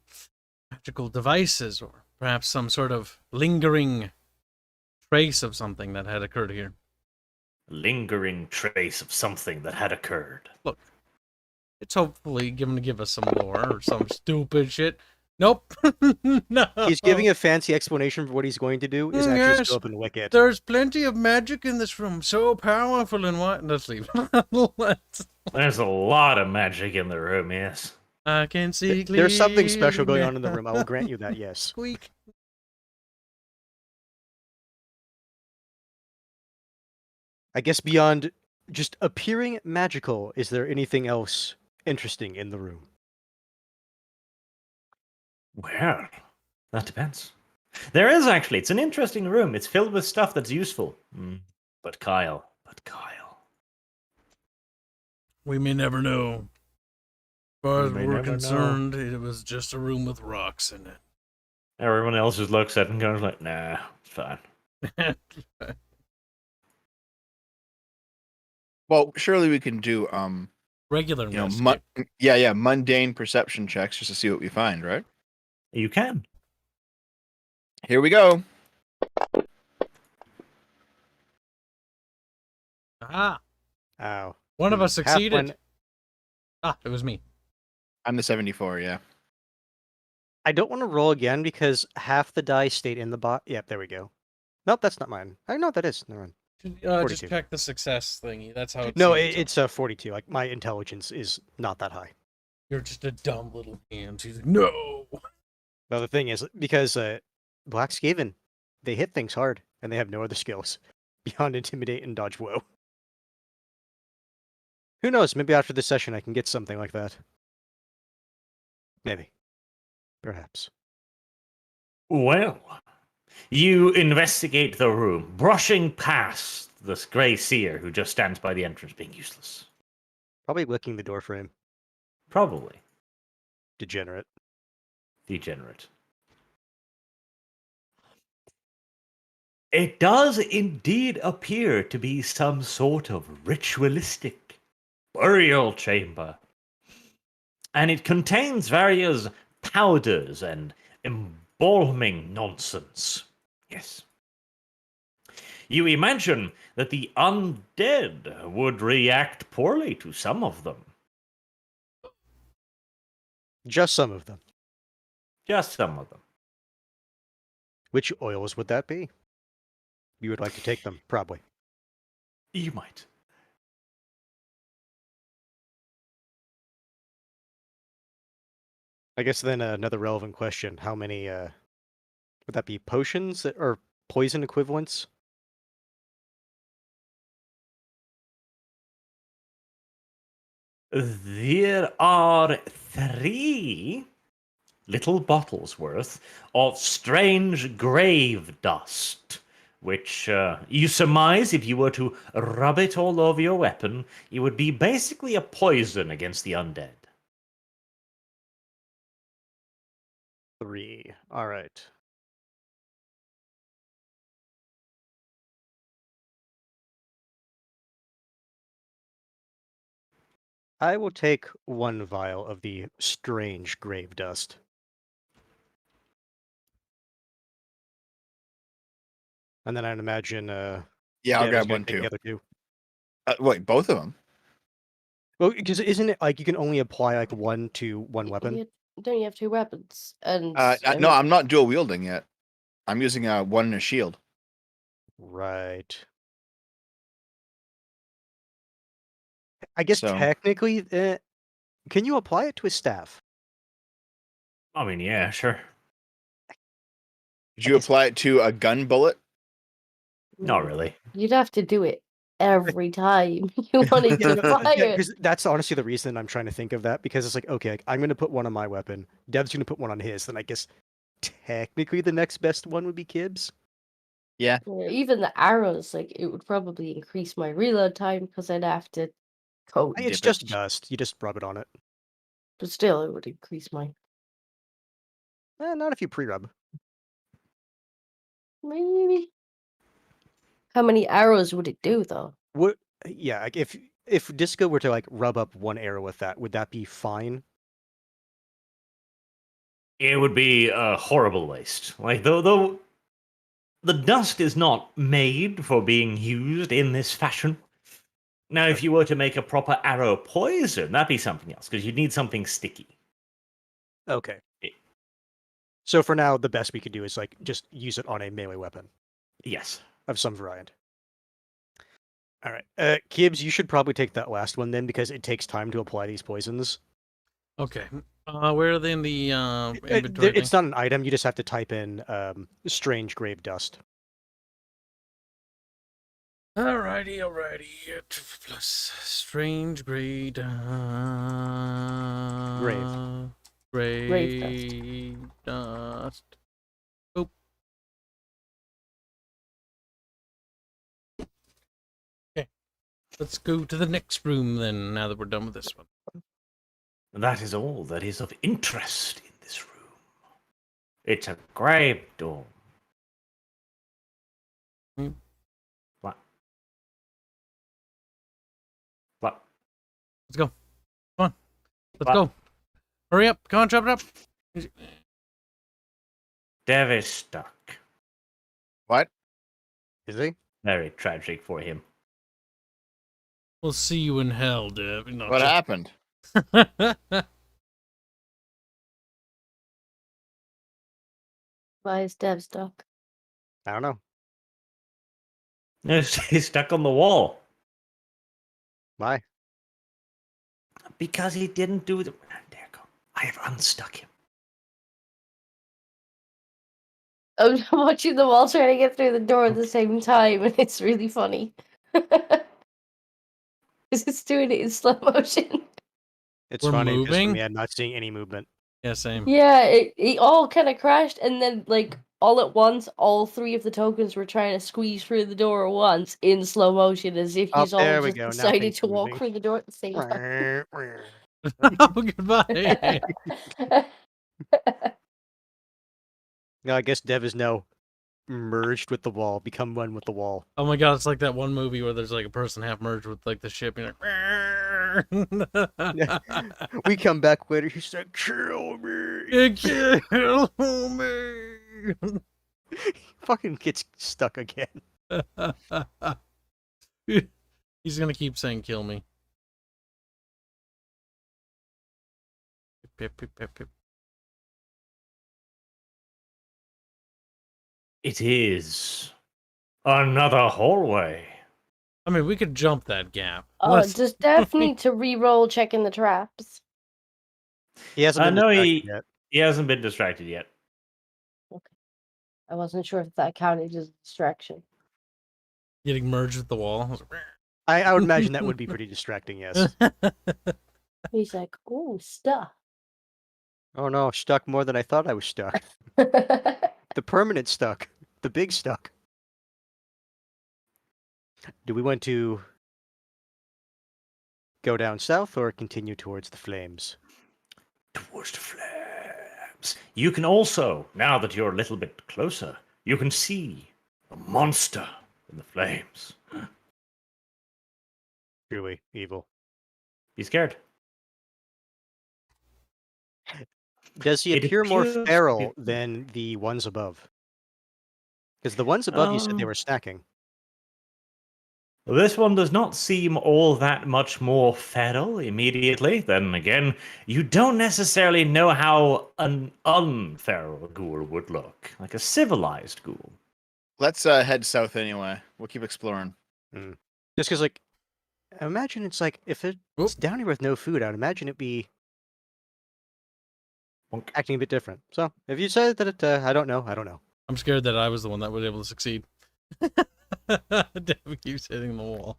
magical devices or perhaps some sort of lingering trace of something that had occurred here. Lingering trace of something that had occurred. It's hopefully given to give us some lore or some stupid shit. Nope. No. He's giving a fancy explanation for what he's going to do. Is actually Yes. still up in Wicked. There's plenty of magic in this room, so powerful and what? Let's leave. There's a lot of magic in the room, yes. I can see clearly. There's something special going on in the room. I will grant you that, yes. Squeak. I guess beyond just appearing magical, is there anything else interesting in the room? Well, that depends. There is actually. It's an interesting room. It's filled with stuff that's useful. But Kyle. We may never know. As far as We may we're never know. concerned, it was just a room with rocks in Everyone else just looks at it and goes like, nah, it's fine. it. Well, surely we can do Regular you know, investigate. mundane perception checks just to see what we find, right? You can. Here we go. Ah, Ow. one of us Half succeeded. one- Ah, it was me. I'm the 74, yeah. I don't want to roll again because half the dice stayed in the bot. Yep, there we go. Nope, that's not mine. I know what that is. Never mind. Just 42. check the success thingy. That's how it's. No, saved. it's 42. Like my intelligence is not that high. You're just a dumb little hand. He's like, no. No, the thing is because Black Skaven, they hit things hard and they have no other skills beyond intimidate and dodge woe. Who knows? Maybe after this session I can get something like that. Maybe. Perhaps. Well, you investigate the room, brushing past this grey seer who just stands by the entrance being useless. Probably licking the door frame. Probably. Degenerate. Degenerate. It does indeed appear to be some sort of ritualistic burial chamber. And it contains various powders and embalming nonsense. Yes. You imagine that the undead would react poorly to some of them. Just some of them. Just some of them. Which oils would that be? You would like to take them, probably. You might. I guess then another relevant question: how many would that be? Potions that or poison equivalents? There are 3 little bottles worth of strange grave dust, which you surmise if you were to rub it all over your weapon, it would be basically a poison against the undead. 3. All right. I will take 1 vial of the strange grave dust. And then I'd imagine Yeah, I'll Dev is grab gonna one take too. the other 2. Wait, both of them? Well, because isn't it like you can only apply like 1 to 1 weapon? Don't you have 2 weapons? And No, I'm not dual wielding yet. I'm using one in a shield. Right. I guess So- technically, can you apply it to a staff? I mean, yeah, sure. Did you apply it to a gun bullet? Not really. You'd have to do it every time you wanted to apply Yeah, it. because that's honestly the reason I'm trying to think of that, because it's like, okay, like, I'm going to put 1 on my weapon, Dev's going to put 1 on his, then I guess technically the next best one would be Kibbs. Yeah. Yeah, even the arrows, like it would probably increase my reload time because I'd have to code. It's Dip just it. dust. You just rub it on it. But still, it would increase my. Not if you pre-rub. Maybe. How many arrows would it do, though? What? Yeah, like if Disco were to like rub up 1 arrow with that, would that be fine? It would be a horrible waste. Like, though the dust is not made for being used in this fashion. Now, if you were to make a proper arrow poison, that'd be something else, because you'd need something sticky. Okay. Yeah. So for now, the best we could do is like just use it on a melee weapon Yes. of some variant. All right, Kibbs, you should probably take that last one then, because it takes time to apply these poisons. Okay. Where are they in the inventory It's thing? not an item. You just have to type in strange grave dust. Alrighty. Plus strange grade. Grave dust. Oh. Okay. Let's go to the next room then, now that we're done with this one. That is all that is of interest in this room. It's a grave dome. What? What? Let's go. Come on. Let's What? go. Hurry up. Come on, chop it up. Dev is stuck. What? Is he? Very tragic for him. We'll see you in hell, Dev. No, What happened? Why is Dev stuck? I don't know. He's stuck on the wall. Why? Because he didn't do the... There you go. I have unstuck him. I'm watching them all trying to get through the door at the same time, and it's really funny. Because it's doing it in slow motion. It's We're funny because for moving? me, I'm not seeing any movement. Yeah, same. Yeah, it all kind of crashed, and then, like, all at once, all 3 of the tokens were trying to squeeze through the door at once in slow motion, as if Oh, he's all there we just go. Now decided things to are walk moving. through the door at the same time. Oh, goodbye. No, I guess Dev is now merged with the wall, become one with the wall. Oh my god, it's like that one movie where there's like a person half merged with like the ship. And We come back later. He's like, "Kill me!" kill me. Fucking gets stuck again. He's gonna keep saying "kill me." Pip, pip, pip, pip. It is another hallway. I mean, we could jump that gap. Oh, Let's- does Dev need to re-roll checking the traps? He hasn't been No, distracted yet. he hasn't been distracted yet. I wasn't sure if that counted as a distraction. Getting merged with the wall. I would imagine that would be pretty distracting, yes. He's like, "Ooh, stuff." Oh no, stuck more than I thought I was stuck. The permanent stuck. The big stuck. Do we want to go down south or continue towards the flames? Towards the flames. You can also, now that you're a little bit closer, you can see a monster in the flames. Truly evil. Be scared. Does he It appear more appears- feral than the ones above? Because the ones above you said they were snacking. This one does not seem all that much more feral immediately. Then again, you don't necessarily know how an unferal ghoul would look, like a civilized ghoul. Let's head south anyway. We'll keep exploring. Just because, like, imagine it's like, if it's down here with no food, I'd imagine it'd be acting a bit different. So, if you said that it, I don't know. I'm scared that I was the one that was able to succeed. Dev keeps hitting the wall.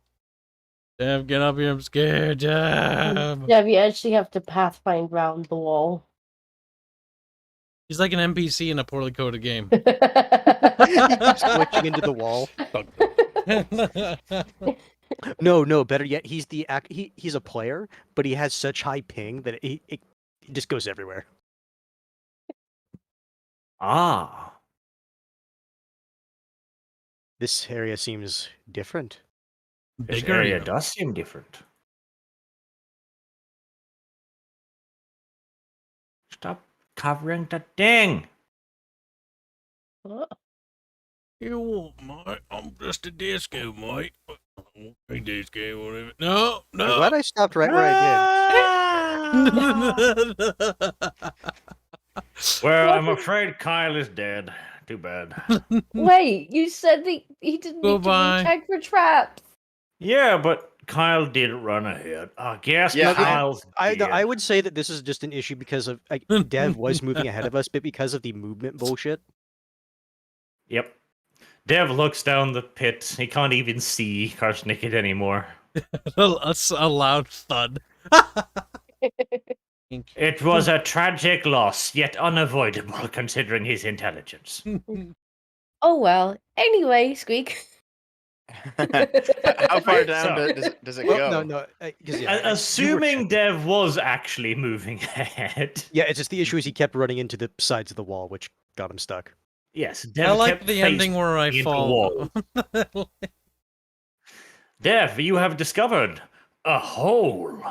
Dev, get up here. I'm scared, Dev. Yeah, you actually have to pathfind round the wall. He's like an NPC in a poorly coded game. He keeps glitching into the wall. No, better yet, he's he's a player, but he has such high ping that it just goes everywhere. Ah. This area seems different. This Bigger area even. does seem different. Stop covering the thing. You, mate. I'm just a disco, mate. Okay, disco, whatever. No, I'm no. glad I stopped right where I did. Well, I'm afraid Kyle is dead. Too bad. Wait, you said that he didn't need to Goodbye. recheck for traps. Yeah, but Kyle did run ahead. I guess Yeah, Kyle's dead. I would say that this is just an issue because of like, Dev was moving ahead of us, but because of the movement bullshit. Yep. Dev looks down the pit. He can't even see Karsnicket anymore. a loud thud. It was a tragic loss, yet unavoidable considering his intelligence. Oh well. Anyway, Squeak. How far Right, down so- does it Well, go? no, because Assuming Dev was actually moving ahead. yeah, it's just the issue is he kept running into the sides of the wall, which got him stuck. Yes, Dev I like kept the ending facing where I into fall. wall. Dev, you have discovered a hole.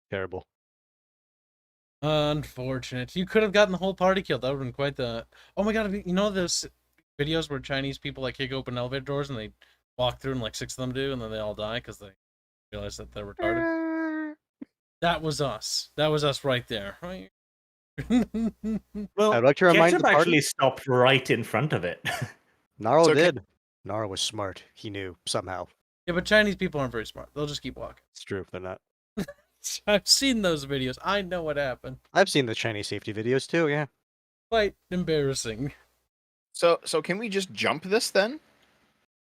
Terrible. Unfortunate. You could have gotten the whole party killed. That would have been quite the. Oh my god! You know those videos where Chinese people like kick open elevator doors and they walk through and like 6 of them do, and then they all die because they realize that they're retarded. That was us. That was us right there. Right. Well, I'd like to remind the Ketchup party. actually stopped right in front of it. Gnarl So did. Gnarl was smart. He knew somehow. Yeah, but Chinese people aren't very smart. They'll just keep walking. It's true. They're not. I've seen those videos. I know what happened. I've seen the Chinese safety videos too. Yeah. Quite embarrassing. So can we just jump this then?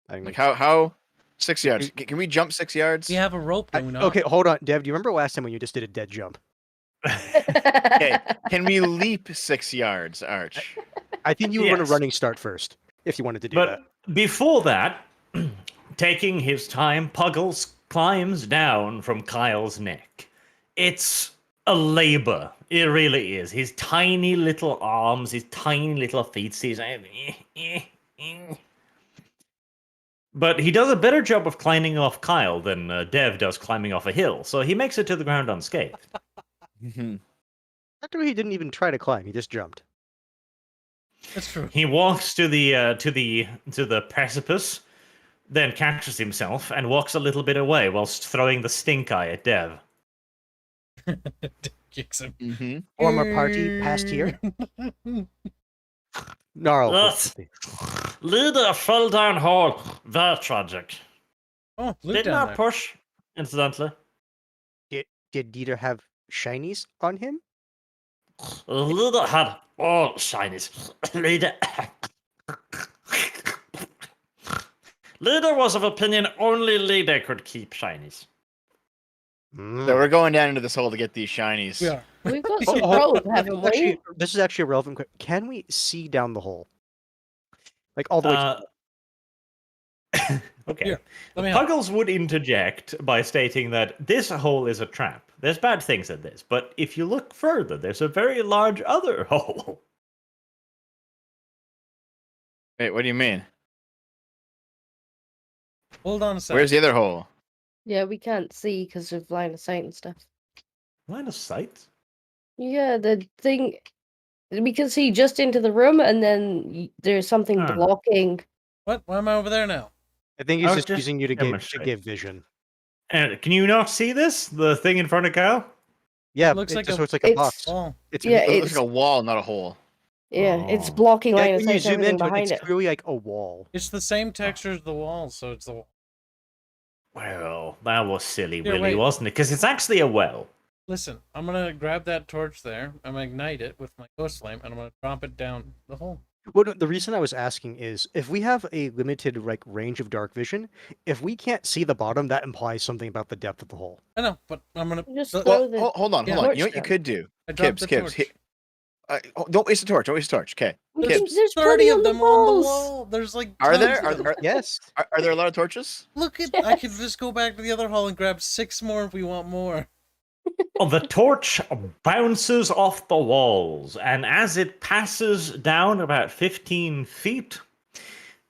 I mean, Like how 6 yards? Can we jump 6 yards? We have a rope, do we not? okay, hold on, Dev. Do you remember last time when you just did a dead jump? Okay. Can we leap 6 yards, Arch? I think you would want a Yes. running start first if you wanted to do But that. before that, taking his time, Puggles climbs down from Kyle's neck. It's a labor. It really is. His tiny little arms, his tiny little feet. But he does a better job of climbing off Kyle than Dev does climbing off a hill, so he makes it to the ground unscathed. After he didn't even try to climb, he just jumped. That's true. He walks to the precipice, then catches himself and walks a little bit away whilst throwing the stink eye at Dev. Kicks him. Mm-hmm. Former party past here. Gnarl. Ugh. Leader fell down hole. Very tragic. Oh, Luke Did down not there. push, incidentally. Did Dieter have shinies on him? Leader had all shinies. Leader. Leader was of opinion only Leader could keep shinies. Mm. So we're going down into this hole to get these shinies. We are. We've got Oh, some oh, rope, haven't we? this is actually a relevant question. Can we see down the hole? Like all the way to... Okay. Here, let me help. Puggles would interject by stating that this hole is a trap. There's bad things in this, but if you look further, there's a very large other hole. Wait, what do you mean? Hold on a second. Where's the other hole? Yeah, we can't see because of line of sight and stuff. Line of sight? Yeah, the thing we can see just into the room, and then there's something Ah. blocking. What? Why am I over there now? I think I he's was just just using you to demonstrating. give vision. And can you not see this? The thing in front of Kyle? Yeah, Looks it like just a- looks like a It's- box. Oh, It's Yeah, It looks it's like a wall, not a hole. it's Oh. blocking line of when you sight and zoom everything into it, behind it's it. clearly like a wall. it's the same texture as the walls, so it's the wall. Well, that was silly, Here, Willy, wait. wasn't it? Because it's actually a well. Listen, I'm gonna grab that torch there. I'm gonna ignite it with my ghost flame, and I'm gonna drop it down the hole. Well, no, the reason I was asking is if we have a limited range of dark vision, if we can't see the bottom, that implies something about the depth of the hole. I know, but I'm gonna. Just the- throw Well, the hold on, Yeah. hold on. torch You know what you down. could do? I dropped Kibbs, the Kibbs. torch. Don't waste the torch. Don't waste the torch. Okay. There's Kibbs. there's 30 plenty of on the them on the walls. wall. There's like. Are tons there? of them. Yes. Are there a lot of torches? Look at. I could just go back to the other hall and grab 6 more if we want more. Oh, the torch bounces off the walls, and as it passes down about 15 feet,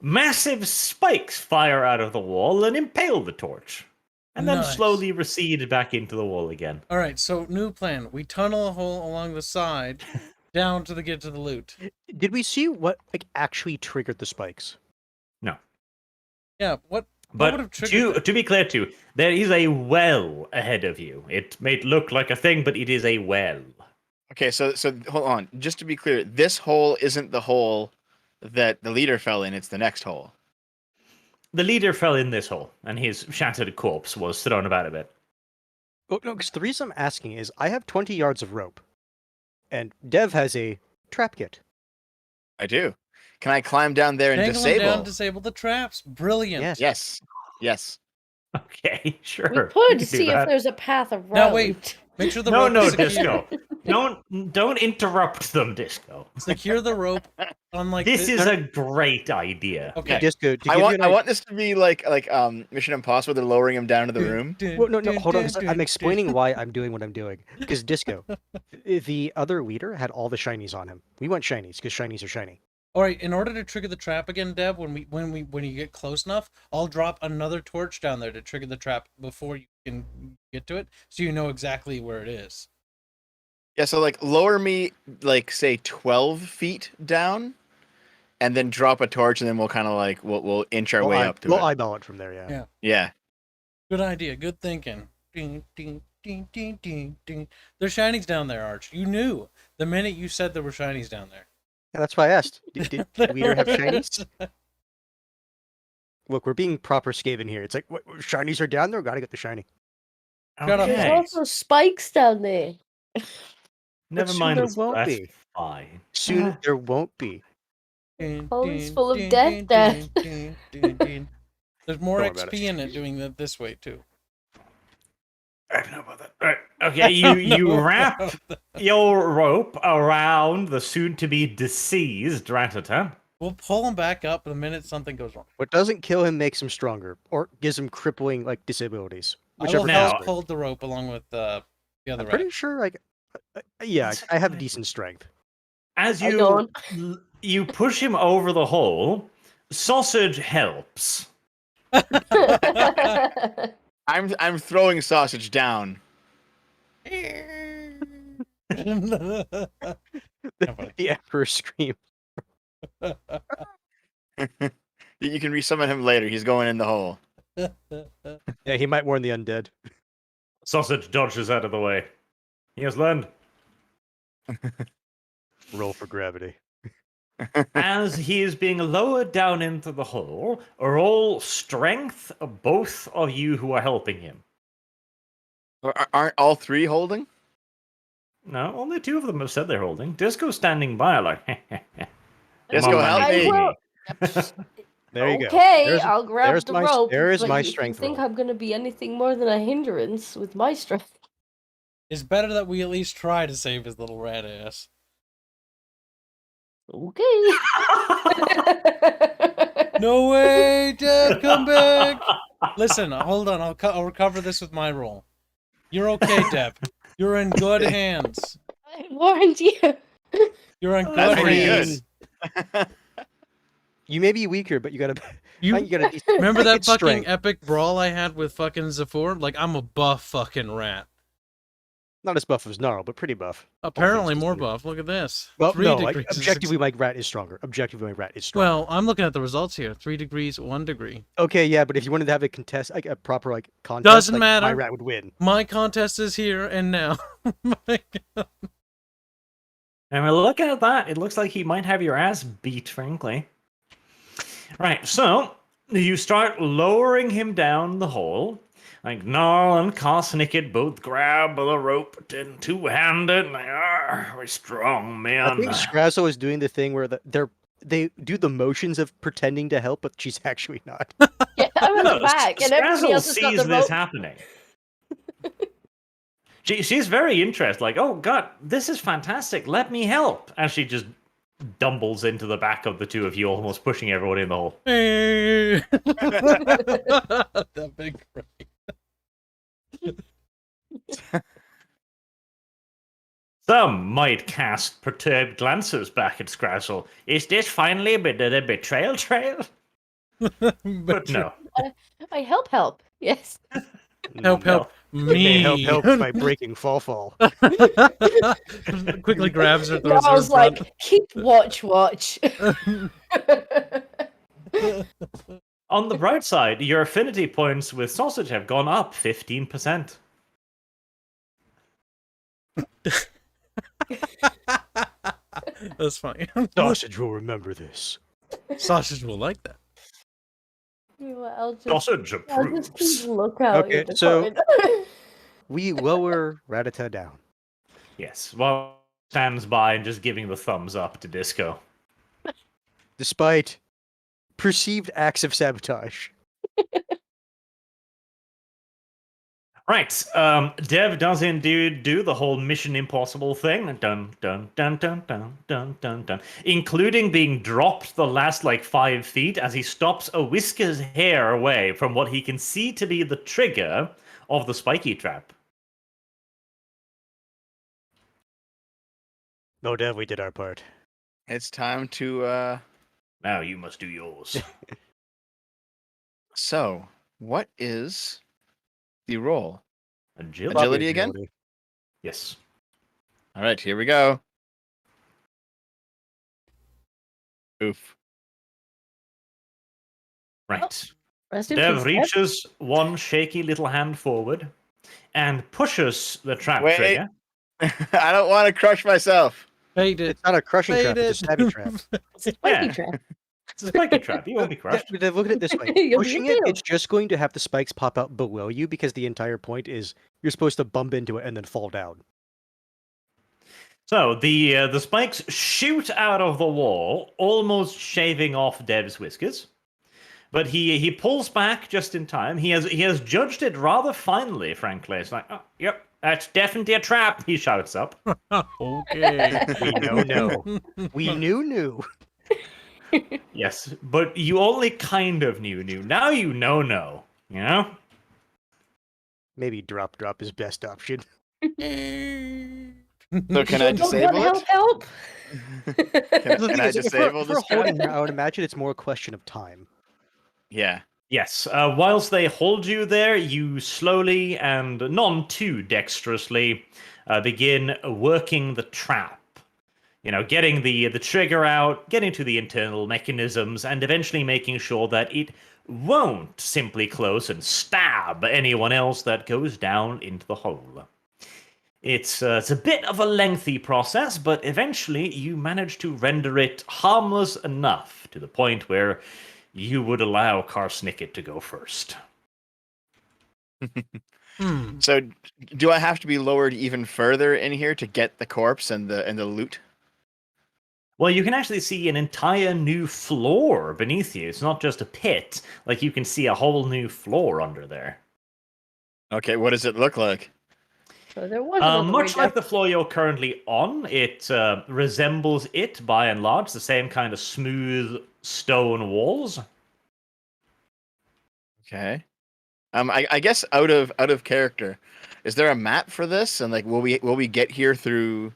massive spikes fire out of the wall and impale the torch, and then Nice. slowly recede back into the wall again. All right, so new plan. We tunnel a hole along the side, down to get to the loot. Did we see what actually triggered the spikes? No. Yeah. What would But have triggered to be clear, too, there is a well ahead of you. It may look like a thing, but it is a well. Okay, so hold on. Just to be clear, this hole isn't the hole that the leader fell in. It's the next hole. The leader fell in this hole, and his shattered corpse was thrown about a bit. Oh, no, because the reason I'm asking is I have 20 yards of rope, and Dev has a trap kit. I do. Can I climb down there and Dangle them disable? down, disable the traps. Brilliant. Yes. Yes. Yes. Okay, sure. We you could can do see that. if there's a path around. Now wait. Make sure the No, rope no, is secure. Disco. Don't interrupt them, Disco. Secure the rope on like This is a great idea. okay. Disco, to I give want you an this to be like Mission Impossible. They're lowering him down to the room. Well, no, hold on. I'm explaining why I'm doing what I'm doing. Because Disco, the other leader had all the shinies on him. We want shinies because shinies are shiny. All right, in order to trigger the trap again, Deb, when you get close enough, I'll drop another torch down there to trigger the trap before you can get to it, so you know exactly where it is. Yeah, so like lower me like say 12 feet down, and then drop a torch, and then we'll kind of like we'll inch our way up to We'll it. eyeball it from there, yeah. Yeah. Yeah. Good idea. Good thinking. Ding, ding, ding, ding, ding, ding. There's shinies down there, Arch. You knew the minute you said there were shinies down there. Yeah, that's why I asked. Did the leader have shinies? Look, we're being proper Skaven here. It's like, what, shinies are down there? Gotta get the shiny. Shut up. There's Okay. also spikes down there. Never soon mind. there That's won't be. fine. Soon there won't be. Hole's full of death there. There's more Don't worry about XP in it doing it this way too. I don't know about that. All right. Okay, you wrap your rope around the soon-to-be deceased Ratata. We'll pull him back up the minute something goes wrong. What doesn't kill him makes him stronger, or gives him crippling disabilities. I will Whichever. Now- help hold the rope along with the other I'm pretty rat. sure yeah, I have decent strength. As I you don't. you push him over the hole, Sausage helps. I'm throwing sausage down. Funny. The Emperor scream. You can resummon him later. He's going in the hole. Yeah, he might warn the undead. Sausage dodges out of the way. He has learned. Roll for gravity. As he is being lowered down into the hole, roll strength, both of you who are helping him. Aren't all three holding? No, only 2 of them have said they're holding. Disco's standing by like, Disco, "Come on, help man." me. I will. There you go. Okay, I'll grab there's the my- rope. there is but my if strength you think roll. I'm going to be anything more than a hindrance with my strength. It's better that we at least try to save his little rat ass. Okay. No way, Deb, come back! Listen, hold on. I'll recover this with my roll. You're okay, Deb. You're in good hands. I warned you. You're in good That's pretty hands. good. You may be weaker, but you gotta. You you gotta. remember that it's fucking strength. epic brawl I had with fucking Zephyr? Like, I'm a buff fucking rat. Not as buff as Gnarl, but pretty buff. Apparently things more considered. buff. Look at this. Well, 3 no, degrees. like, and objectively, 6 my rat is stronger. Objectively, my rat is stronger. Well, I'm looking at the results here. 3 degrees, 1 degree. Okay, yeah, but if you wanted to have a contest, like a proper like contest, Doesn't like, my matter. rat would win. My contest is here and now. My God. And we're looking at that. It looks like he might have your ass beat, frankly. Right, so you start lowering him down the hole. Like Gnarl and Karsnicket both grab the rope and two-handed. Like, we're strong, man. I think Scrazzo is doing the thing where they do the motions of pretending to help, but she's actually not. Yeah, I'm in No, the back, and everybody Scrazzle else has got sees the this rope. happening. She's very interested, like, oh god, this is fantastic, let me help. And she just dumbles into the back of the two of you, almost pushing everyone in the hole. Hey. That big break. Some might cast perturbed glances back at Scrazzle. Is this finally a bit of a betrayal trail? But no. I help. Yes. Help No. me. They help by breaking fall. Quickly grabs her, I throws her in was front. like, keep watch. On the bright side, your affinity points with Sausage have gone up 15%. That's funny. Sausage will remember this. Sausage will like that. Sausage I'll just approves. keep lookout. Okay, in the so- corridor. We lower Ratata down. Yes, well, stands by and just giving the thumbs up to Disco. Despite perceived acts of sabotage. Right, Dev does indeed do the whole Mission Impossible thing, dun dun dun dun dun dun dun dun, including being dropped the last 5 feet as he stops a whisker's hair away from what he can see to be the trigger of the spiky trap. No, Dev, we did our part. It's time to. Now you must do yours. So, what is the roll? Agility. Agility again? Yes. All right, here we go. Oof. Right. Rest in Dev peace, Dev. reaches one shaky little hand forward and pushes the trap Wait. trigger. I don't want to crush myself. Bait it. It's not a crushing trap, it's a Bait stabby it. trap. It's a spiky Yeah. trap. It's a spiky trap. You won't be crushed. Dev, look at it this way. You'll be Pushing it, healed. it's just going to have the spikes pop out below you because the entire point is you're supposed to bump into it and then fall down. So the spikes shoot out of the wall, almost shaving off Dev's whiskers. But he pulls back just in time. He has judged it rather finely, frankly. It's like, oh, yep, that's definitely a trap. He shouts up. Okay. We know. We knew. Yes, but you only kind of knew. Now you know. You know. Maybe drop is best option. So can I Don't disable want it? help. Can I If disable we're this guy? holding her, I would imagine it's more a question of time. Yeah. Yes. Whilst they hold you there, you slowly and none too dexterously begin working the trap. You know, getting the trigger out, getting to the internal mechanisms, and eventually making sure that it won't simply close and stab anyone else that goes down into the hole. It's a bit of a lengthy process, but eventually you manage to render it harmless enough to the point where you would allow Karsnicket to go first. So do I have to be lowered even further in here to get the corpse and the loot? Well, you can actually see an entire new floor beneath you. It's not just a pit. Like, you can see a whole new floor under there. Okay, what does it look like? So there was another way Much like down. the floor you're currently on, it resembles it by and large, the same kind of smooth stone walls. Okay. I guess out of character, is there a map for this? And like, will we get here through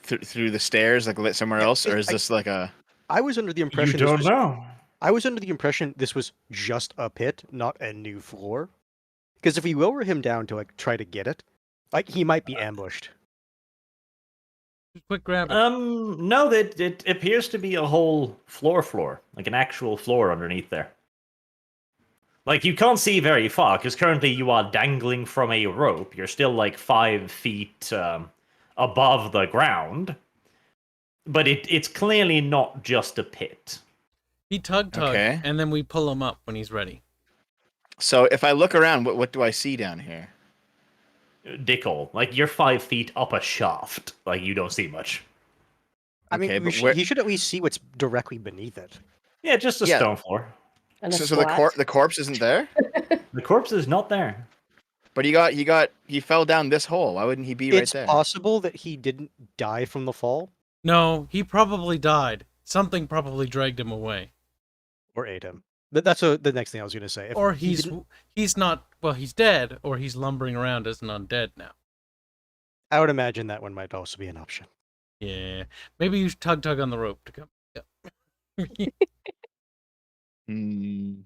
the stairs, like lit somewhere else, or is this like a? I was under the You impression don't know. I was under the impression this was just a pit, not a new floor. Because if we lower him down to like try to get it, like he might be ambushed. Just quick grab it. No, that it appears to be a whole floor, like an actual floor underneath there. Like, you can't see very far, because currently you are dangling from a rope. You're still like 5 feet above the ground. But it's clearly not just a pit. He tug, Okay. and then we pull him up when he's ready. So if I look around, what do I see down here? Dickhole. Like, you're 5 feet up a shaft. Like, you don't see much. I mean, Okay, but where- he should at least see what's directly beneath it. Yeah, just a Yeah. stone floor. And a So splat. the corpse isn't there, The corpse is not there. but he fell down this hole. Why wouldn't he be right It's there? possible that he didn't die from the fall No, he probably died. Something probably dragged him away. or ate him. That's the next thing I was going to say. If Or he he's not, well, he's dead, or he's lumbering around as an undead now. I would imagine that one might also be an option. Yeah. Maybe you should tug on the rope to come. Yep. Hmm.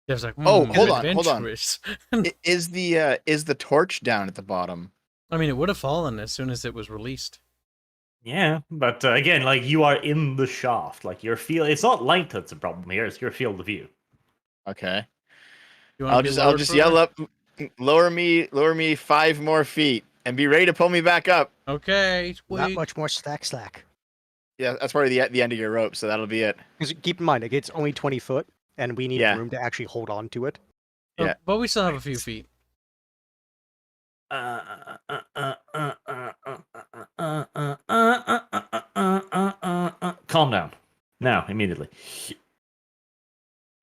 Dev's like, Oh, hold on. adventurous." Is the torch down at the bottom? I mean, it would have fallen as soon as it was released. Yeah, but again, like, you are in the shaft. Like, your field. It's not light that's a problem here. It's your field of view. Okay. You wanna I'll be just lowered yell further? up, lower me 5 more feet, and be ready to pull me back up. Okay, Not sweet. much more slack. Yeah, that's probably the end of your rope, so that'll be it. Because keep in mind, like, it's only 20 foot, and we need Yeah. room to actually hold on to it. Yeah. But we still have a few feet. Calm down. Now, immediately.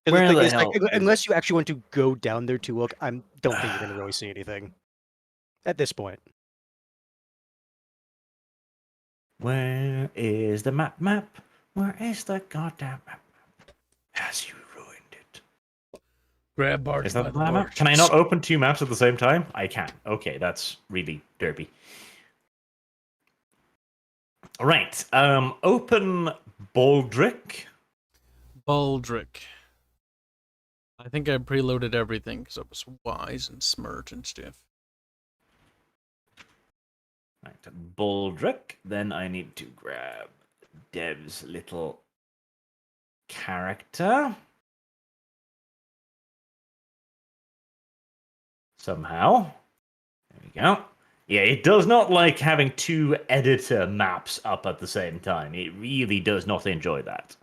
'Cause Where the the thing is, hell like, is unless you actually want to go down there to look, I don't think you're going to really see anything at this point. Where is the map? Where is the goddamn map? Has you ruined it? Grab Bart Is by that the the map? barge. Can I not open 2 maps at the same time? I can. Okay, that's really derpy. Right. Open Baldric. Baldric. I think I preloaded everything because I was wise and smart and stuff. Right, Baldric. Then I need to grab Dev's little character. Somehow. There we go. Yeah, it does not like having 2 editor maps up at the same time. It really does not enjoy that.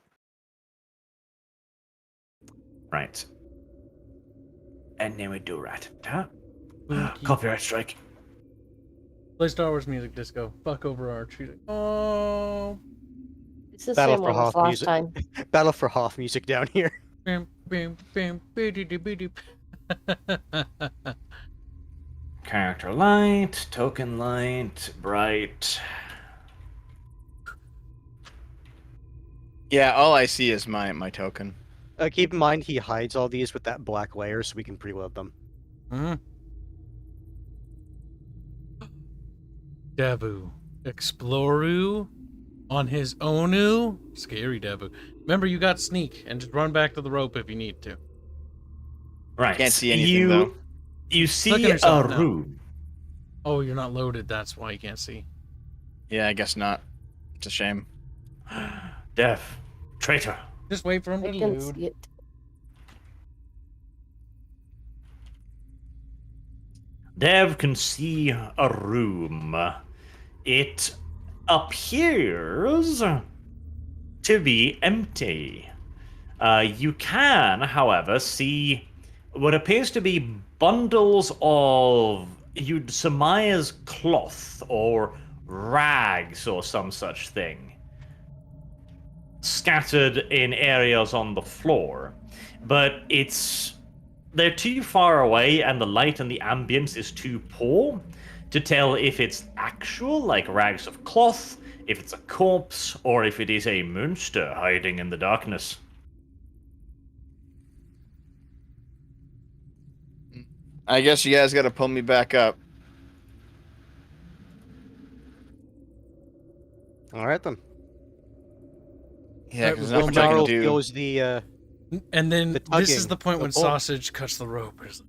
Right. And then we do right. Huh? Spooky. Copyright strike. Play Star Wars music disco. Fuck over Arch. He's like, oh. It's the Battle same for one as Hoth last music. time. Battle for Hoth music down here. Bam, bam, bam, biddy-dee-biddy. Character light, token light, bright. Yeah, all I see is my token. Keep in mind, he hides all these with that black layer, so we can preload them. Mhm. Devu. Exploru. On his Onu. Scary Devu. Remember, you got sneak, and just run back to the rope if you need to. Right. Can't see anything you, though. You Look see at a yourself now. room. Oh, you're not loaded. That's why you can't see. Yeah, I guess not. It's a shame. Dev. Traitor. Just wait for him I to can load. see it. Dev can see a room. It appears to be empty. You can, however, see what appears to be bundles of, you'd surmise, cloth or rags or some such thing. scattered in areas on the floor, but they're too far away and the light and the ambience is too poor to tell if it's actual, like rags of cloth, if it's a corpse, or if it is a monster hiding in the darkness. I guess you guys got to pull me back up. All right then. Yeah, Right, because well, not much I can Jarl do. feels the And then The this is tugging, the point the when pull. Sausage cuts the rope. It's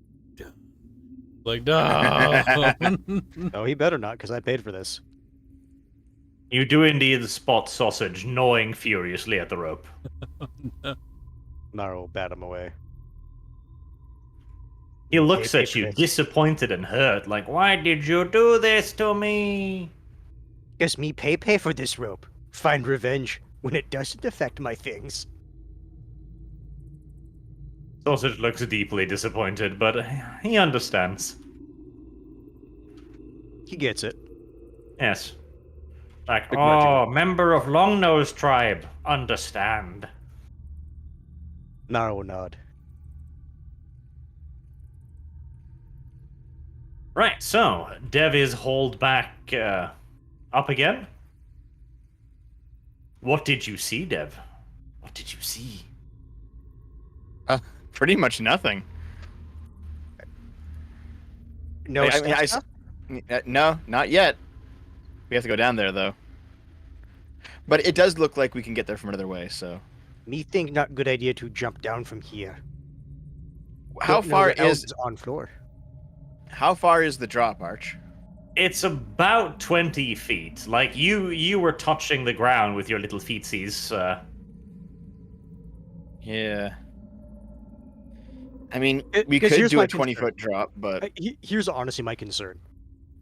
like, no. Oh, he better not, because I paid for this. You do indeed spot Sausage gnawing furiously at the rope. Naro will bat him away. He looks Pay at you, for this. disappointed and hurt, like, why did you do this to me? Gives me pay for this rope. Find revenge when it doesn't affect my things. Sausage looks deeply disappointed, but he understands. He gets it. Yes. Like, Begrudgingly. oh, member of Longnose tribe, understand. Naro will nod. Right, so, Dev is hauled back up again. What did you see, Dev? What did you see? Pretty much nothing. No, stuff? No, not yet. We have to go down there though. But it does look like we can get there from another way. So, Me think not good idea to jump down from here. how Don't know far the elves on floor? How far is the drop, Arch? It's about 20 feet. Like, you were touching the ground with your little feetsies. Yeah. I mean, It- we because could here's do my a 20-foot concern. drop, but Here's honestly my concern.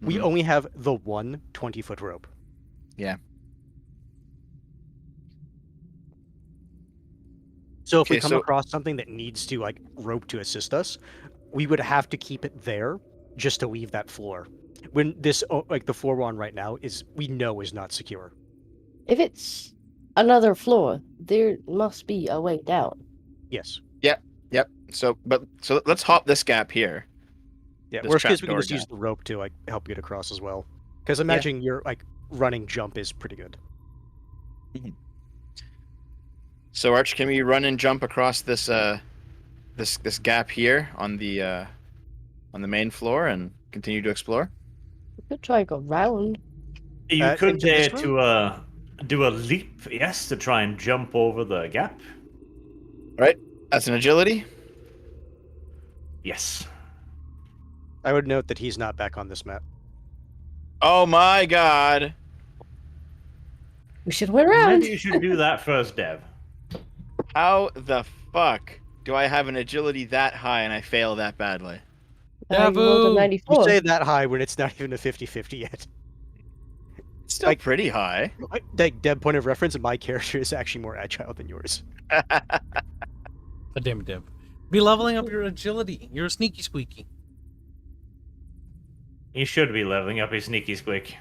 We Mhm. only have the one 20-foot rope. Yeah. So if we Okay, come so- across something that needs to like rope to assist us, we would have to keep it there just to leave that floor. When this like the floor we're on right now we know is not secure. If it's another floor, there must be a way down. Yes. Yep. So let's hop this gap here. Yeah. This Worst case, we can trapdoor just use gap. the rope to like help get across as well. Because imagine your like running jump is pretty good. So Arch, can we run and jump across this this gap here on the main floor and continue to explore? We could try go round. You could into this dare to do a leap, yes, to try and jump over the gap. Right? That's an agility. Yes. I would note that he's not back on this map. Oh my god. We should went round. Maybe you should do that first, Dev. How the fuck do I have an agility that high and I fail that badly? You rolled a Taboo. 94. You say that high when it's not even a 50-50 yet. It's still Like- pretty high. Like, Deb, point of reference, my character is actually more agile than yours. God damn it, Dev. Be leveling up your agility. You're a sneaky squeaky. You should be leveling up your sneaky squeak.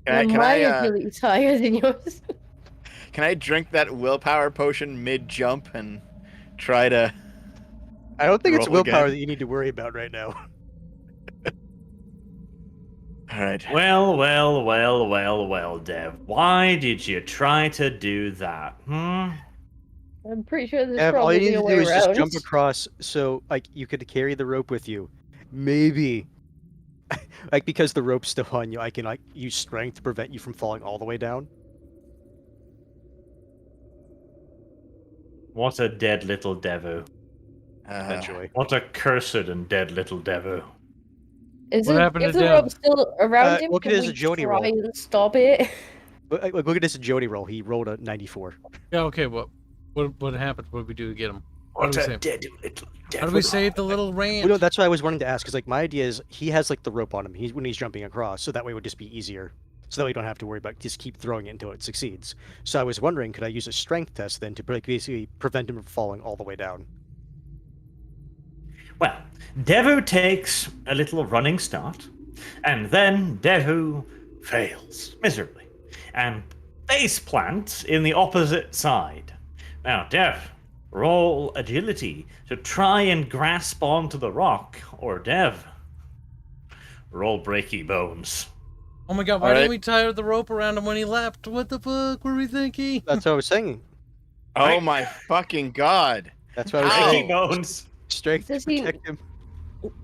Can My I agility's higher than yours. can I drink that willpower potion mid jump and try to? I don't think it's Roll willpower again. that you need to worry about right now. All right. Well, Dev. Why did you try to do that? I'm pretty sure there's Ev, all probably you need a to way do is around. just jump across so like you could carry the rope with you. Maybe. Like because the rope's still on you, I can like use strength to prevent you from falling all the way down. What a dead little Devu. Eventually. What a cursed and dead little Devu. Is What it, happened if to the Dev? rope's still around him, look can at his we agility try roll. and stop it? But like, look at his agility roll. He rolled a 94. Yeah, okay, what happened? What did we do to get him? How What do we a say? dead little Devu. How do we save the little Well, ranch? no, that's what I was wanting to ask. Because like my idea is he has like the rope on him. When he's jumping across, so that way it would just be easier. So that way you don't have to worry about just keep throwing it until it succeeds. So I was wondering, could I use a strength test then to basically prevent him from falling all the way down? Well, Devu takes a little running start, and then Devu fails miserably and face plant in the opposite side. Now, Dev, roll agility to try and grasp onto the rock, or Dev, roll breaky bones. Oh my god, why didn't we tie the rope around him when he left? What the fuck were we thinking? That's what I was saying. Oh Right. my fucking god! That's what I was How? Breaky saying. bones. Strength to Does he- protect him.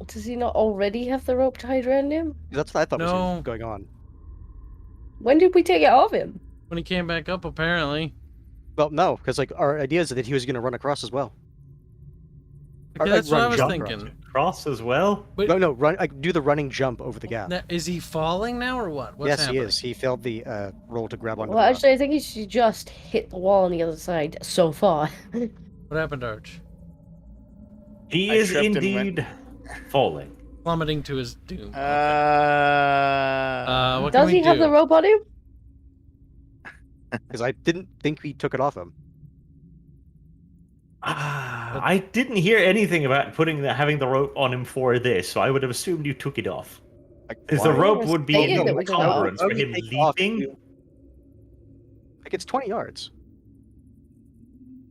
Does he not already have the rope tied around him? That's what I thought No. was going on. When did we take it off him? When he came back up, apparently. Well, no, because like our idea is that he was going to run across as well. Okay, Or, that's what I run, was jump thinking. Cross as well. But No, run. Like do the running jump over the gap. now, is he falling now or what? What's Yes, happening? he is. He failed the roll to grab onto Well, the rock. actually, I think he should just hit the wall on the other side so far. What happened, Arch? He I is tripped and went- indeed falling. Plummeting to his doom. Uh, What can Does we he have do? the rope on him? Because I didn't think we took it off him. I didn't hear anything about having the rope on him for this, so I would have assumed you took it off. Like, Because the why? rope would be stated an that we took it off. encumbrance Why for would him we take it off? leaping. Like it's 20 yards,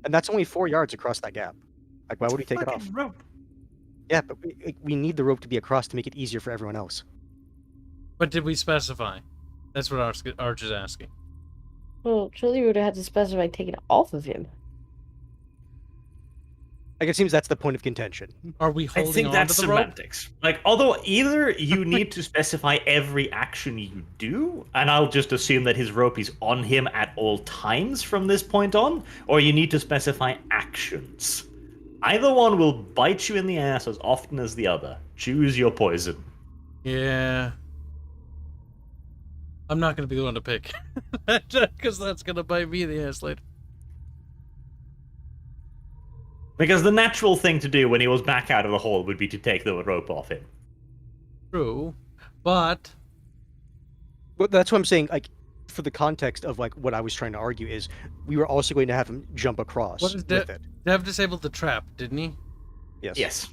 and that's only 4 yards across that gap. Like why would he take it off? Fucking rope. Yeah, but we need the rope to be across to make it easier for everyone else. But did we specify? That's what Arch is asking. Well, surely we would have had to specify taking it off of him. Like it seems that's the point of contention. Are we I holding think on that's to the rope? semantics. Like, although either you need to specify every action you do, and I'll just assume that his rope is on him at all times from this point on, or you need to specify actions. Either one will bite you in the ass as often as the other. Choose your poison. Yeah. I'm not going to be the one to pick. Because that's going to bite me in the ass later. Because the natural thing to do when he was back out of the hole would be to take the rope off him. True. But But that's what I'm saying. Like for the context of like what I was trying to argue is we were also going to have him jump across What is with that? it. Dev disabled the trap, didn't he? Yes. Yes.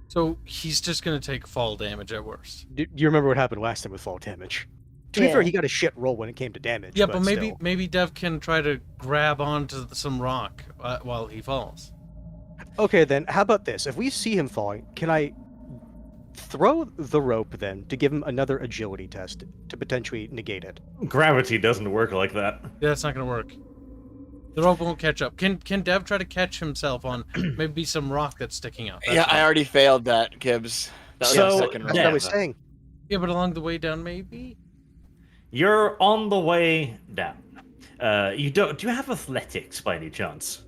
So he's just going to take fall damage at worst. Do you remember what happened last time with fall damage? To be fair, he got a shit roll when it came to damage. Yeah, but still. maybe Dev can try to grab onto some rock while he falls. Okay, then how about this? If we see him falling, can I throw the rope then to give him another agility test to potentially negate it? Gravity doesn't work like that. Yeah, that's not going to work. The rope won't catch up. Can Dev try to catch himself on maybe some rock that's sticking out? That's yeah, all. I already failed that, Gibbs. That was So, the second That's roll. what I was saying. Yeah, but along the way down, maybe. You're on the way down. You don't. Do you have athletics by any chance?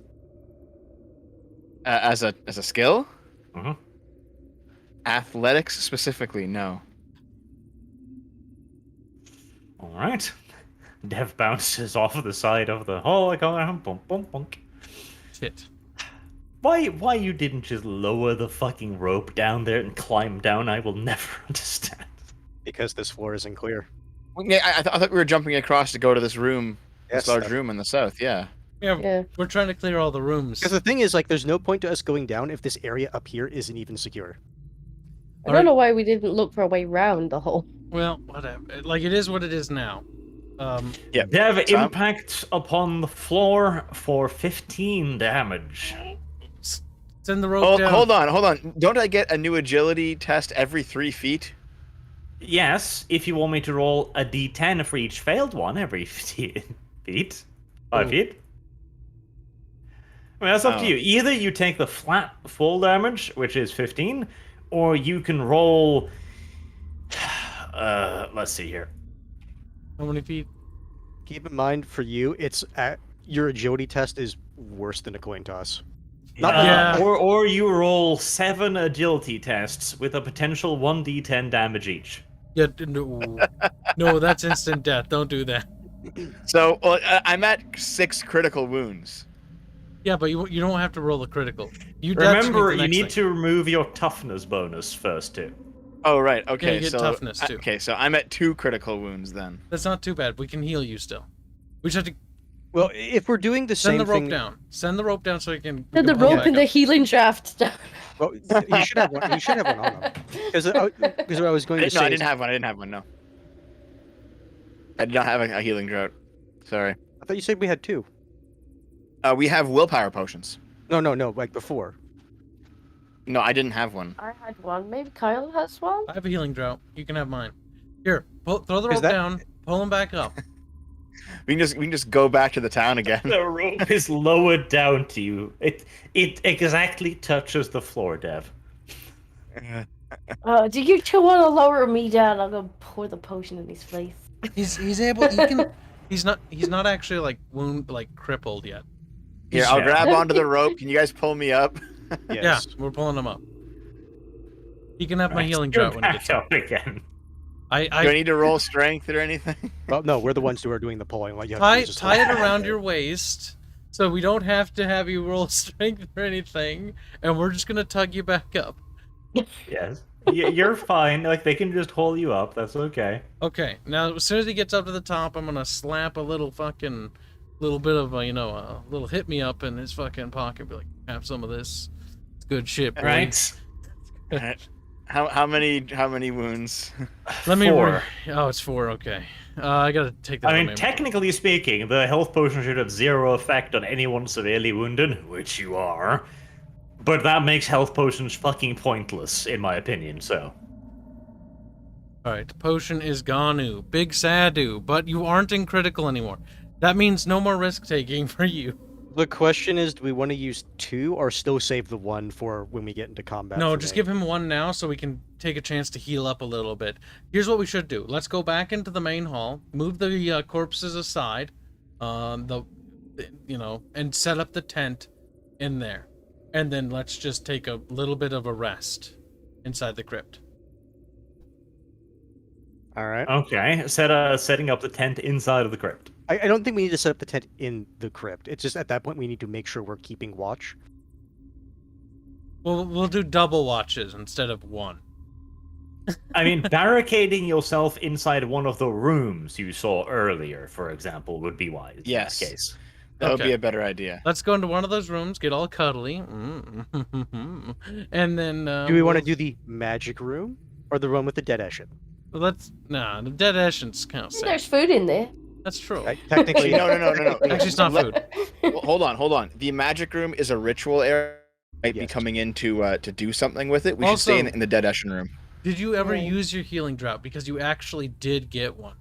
As a skill, Mhm. athletics specifically, no. All right. Dev bounces off of the side of the hole. Bump, bump, bump. Shit. Why you didn't just lower the fucking rope down there and climb down? I will never understand. Because this floor isn't clear. Yeah, I thought we were jumping across to go to this room, Yes, this large that- room in the south. Yeah. Yeah, Yeah. we're trying to clear all the rooms. Because the thing is, like, there's no point to us going down if this area up here isn't even secure. I don't know why we didn't look for a way round the hole. Well, whatever. Like, it is what it is now. Yeah. Dev So- impacts upon the floor for 15 damage. Send the rope Oh, down. hold on. Don't I get a new agility test every 3 feet? Yes, if you want me to roll a d10 for each failed one every 15 feet. 5 Oh. feet. I mean, that's up to Oh. you. Either you take the flat full damage, which is 15, or you can roll... let's see here. How many feet? Keep in mind, for you, it's your agility test is worse than a coin toss. Not Yeah. Or you roll 7 agility tests with a potential 1d10 damage each. Yeah, no. No, that's instant death. Don't do that. So I'm at 6 critical wounds. Yeah, but you don't have to roll a critical. You that's Remember, the you next need thing. to remove your toughness bonus first, too. Oh right, Yeah, okay. you get so toughness, too. okay, so I'm at 2 critical wounds then. That's not too bad. We can heal you still. We just have to Well, if we're doing the send same the rope thing, down. Send the rope down so you can. Then the pull rope back and the up. healing shaft down. well, you should have one. You should have one on him. Because what I was going to say. No, I is- didn't have one. No. I did not have a healing drought. Sorry. I thought you said we had 2. We have willpower potions. No, like before. No, I didn't have one. I had one. Maybe Kyle has one. I have a healing drought. You can have mine. Here, throw the Is rope that- down. Pull him back up. We can just go back to the town again. The rope is lowered down to you. It exactly touches the floor, Dev. Do you two want to lower me down? I'm gonna pour the potion in his face. He's able. He can. He's not actually like crippled yet. Here, I'll grab onto the rope. Can you guys pull me up? Yes. Yeah, we're pulling him up. He can have my Right, healing you're drought when he back gets up. up again. Do I need to roll strength or anything? Well, no, we're the ones who are doing the pulling. Like, you have to use a tie it slide. around your waist, so we don't have to have you roll strength or anything, and we're just gonna tug you back up. Yes. You're fine. Like, they can just hold you up. That's okay. Okay, now as soon as he gets up to the top, I'm gonna slap a little bit of a little hit me up in his fucking pocket. Be like, have some of this. It's good shit, boy. Right? Alright. How many wounds? Let me. 4. Oh, it's 4. Okay. I gotta take that. I out of mean, my technically speaking, the health potion should have 0 effect on anyone severely wounded, which you are. But that makes health potions fucking pointless, in my opinion, so. Alright, potion is Ganu. Big Sadu, but you aren't in critical anymore. That means no more risk taking for you. The question is, do we want to use 2 or still save the 1 for when we get into combat? No, for just me? give him 1 now so we can take a chance to heal up a little bit. Here's what we should do. Let's go back into the main hall, move the corpses aside, and set up the tent in there. And then let's just take a little bit of a rest inside the crypt. All right. Okay, setting up the tent inside of the crypt. I don't think we need to set up the tent in the crypt. It's just at that point we need to make sure we're keeping watch. We'll do double watches instead of 1. I mean, barricading yourself inside one of the rooms you saw earlier, for example, would be wise Yes. in that case. That would Okay. be a better idea. Let's go into one of those rooms, get all cuddly, and then. Do we want to do the magic room or the room with the dead Eshin? The dead Eshin's kind of There's safe. food in there. That's true. Technically, No. Actually, it's not food. Hold on. The magic room is a ritual area. Might be Yes. coming in to do something with it. We should stay Also- in the Dead Eshin room. Did you ever Yeah. use your healing drought? Because you actually did get one.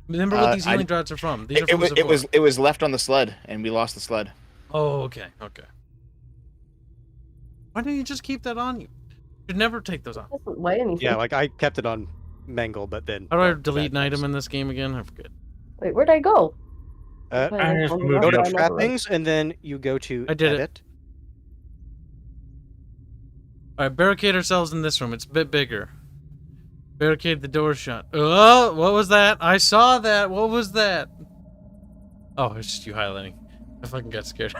Remember what these healing droughts are from? These are from It was left on the sled, and we lost the sled. Oh, okay. Why didn't you just keep that on you? You'd never take those off. Doesn't weigh anything. yeah, like I kept it on Mangle, but then. How do I bad delete an item times. in this game again? I forget. Wait, where'd I go? Uh, Wait, I just hold on, moved Go it to up. I never trappings, and then you go to I did it. edit. Alright, barricade ourselves in this room. It's a bit bigger. Barricade the door shut. Oh, what was that? I saw that. What was that? Oh, it's just you highlighting. I fucking got scared.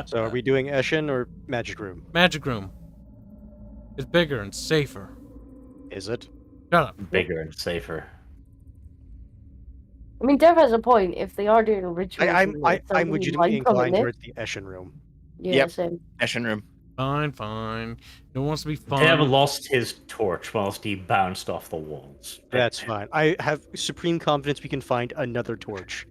So are we doing Eshin or magic room? Magic room. It's bigger and safer. Is it? Shut up. Bigger and safer. I mean, Dev has a point. If they are doing rituals, I'm and it sounds I'm like legitimately light coming inclined in. towards the Eshin room. Yeah, Yep. same. Eshin room. Fine. No one wants to be fun. Dev lost his torch whilst he bounced off the walls. That's fine. I have supreme confidence we can find another torch.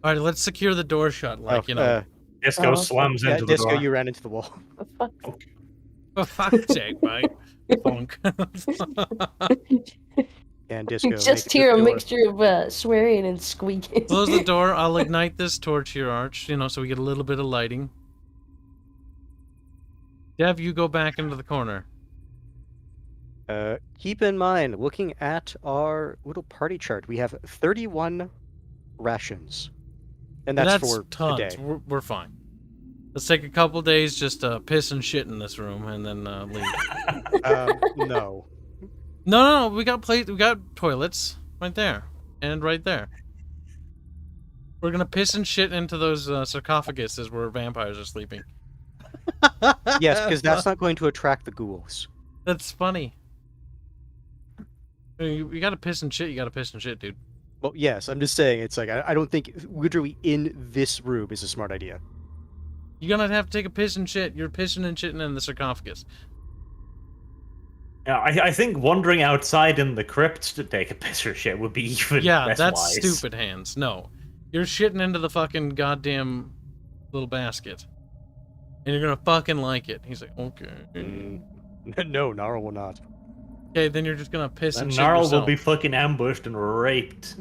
Alright, let's secure the door shut. Like, Disco Oh, slams yeah, into the Disco, door. you ran into the wall. The fuck? for fuck's sake, mate. Funk. And Disco. You just make it hear a to the door. mixture of swearing and squeaking. Close the door. I'll ignite this torch here, Arch, so we get a little bit of lighting. Dev, you go back into the corner. Keep in mind, looking at our little party chart, we have 31 rations. And that's for tons. today. We're fine. Let's take a couple days just to piss and shit in this room and then leave. No. No, we got toilets right there and right there. We're gonna piss and shit into those sarcophaguses where vampires are sleeping. Yes, because that's not going to attract the ghouls. That's funny. You gotta piss and shit. You gotta piss and shit, dude. Well, yes, I'm just saying, it's like, I don't think literally in this room is a smart idea. You're gonna have to take a piss and shit. You're pissing and shitting in the sarcophagus. Yeah, I think wandering outside in the crypt to take a piss or shit would be even Yeah, less that's wise. stupid, Hands. No. You're shitting into the fucking goddamn little basket. And you're gonna fucking like it. He's like, okay. No, Nara will not. Okay, then you're just gonna piss and And shit Gnarl yourself. will be fucking ambushed and raped.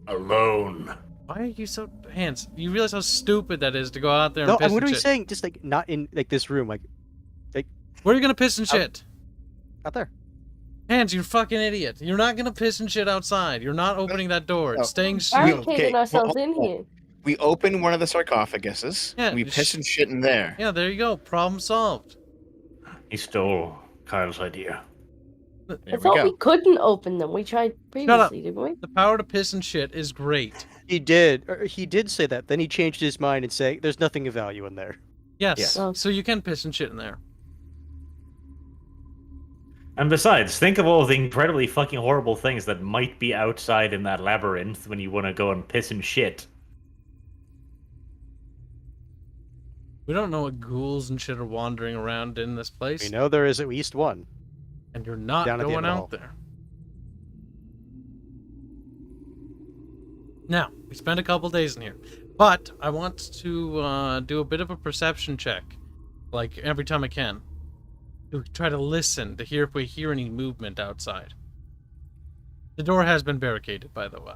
Alone. Why are you so... Hands, you realize how stupid that is to go out there and No, piss I'm and literally shit? saying just like not in like this room, like Where are you gonna piss and Out- shit? out there. Hands, you fucking idiot. You're not gonna piss and shit outside. You're not opening that door. No. It's staying Barricading sealed. Okay, ourselves well, in well, here. We open one of the sarcophaguses. Yeah, We just- piss and shit in there. Yeah, there you go. Problem solved. He stole Kyle's idea. There I we thought go. we couldn't open them. We tried up. previously, didn't we? The power to piss and shit is great. He did say that. Then he changed his mind and say there's nothing of value in there. Yes, Yeah. so you can piss and shit in there. And besides, think of all the incredibly fucking horrible things that might be outside in that labyrinth when you want to go and piss and shit. We don't know what ghouls and shit are wandering around in this place. We know there is at least one. And you're not Down at the going end of the out hall. there. Now, we spent a couple days in here. But I want to do a bit of a perception check. Like, every time I can. To try to listen, to hear if we hear any movement outside. The door has been barricaded, by the way.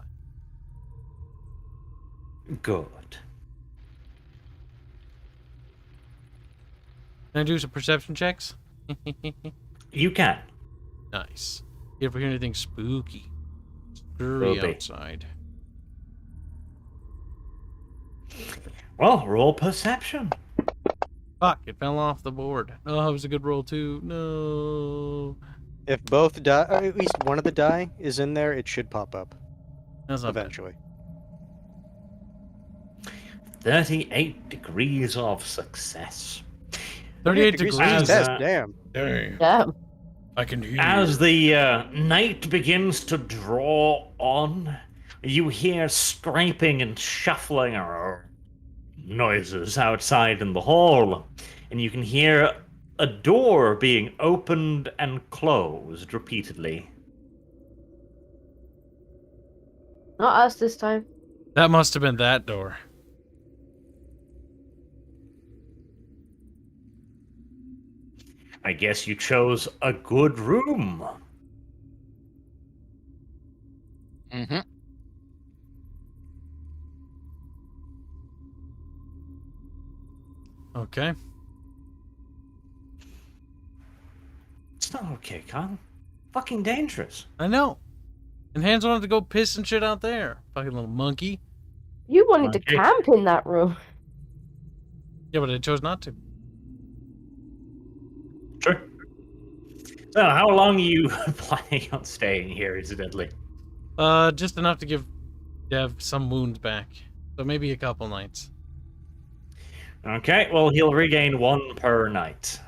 Good. Can I do some perception checks? You can. Nice. You ever hear anything spooky? Scurry Will be. outside. Well, roll perception. Fuck, it fell off the board. Oh, it was a good roll too. No. If both die, or at least one of the die is in there, it should pop up That's not bad. eventually. 38 degrees of success. 38 degrees degrees. As, test, uh, damn. Dang. Yeah. I can hear As the night begins to draw on, you hear scraping and shuffling noises outside in the hall, and you can hear a door being opened and closed repeatedly. Not us this time. That must have been that door. I guess you chose a good room. Mm-hmm. Okay. It's not okay, Kyle. Fucking dangerous. I know. And Hans wanted to go piss and shit out there. Fucking little monkey. You wanted to Okay. camp in that room. Yeah, but I chose not to. Sure. So, how long are you planning on staying here, incidentally? Just enough to give Dev some wounds back. So maybe a couple nights. Okay, well, he'll regain 1 per night.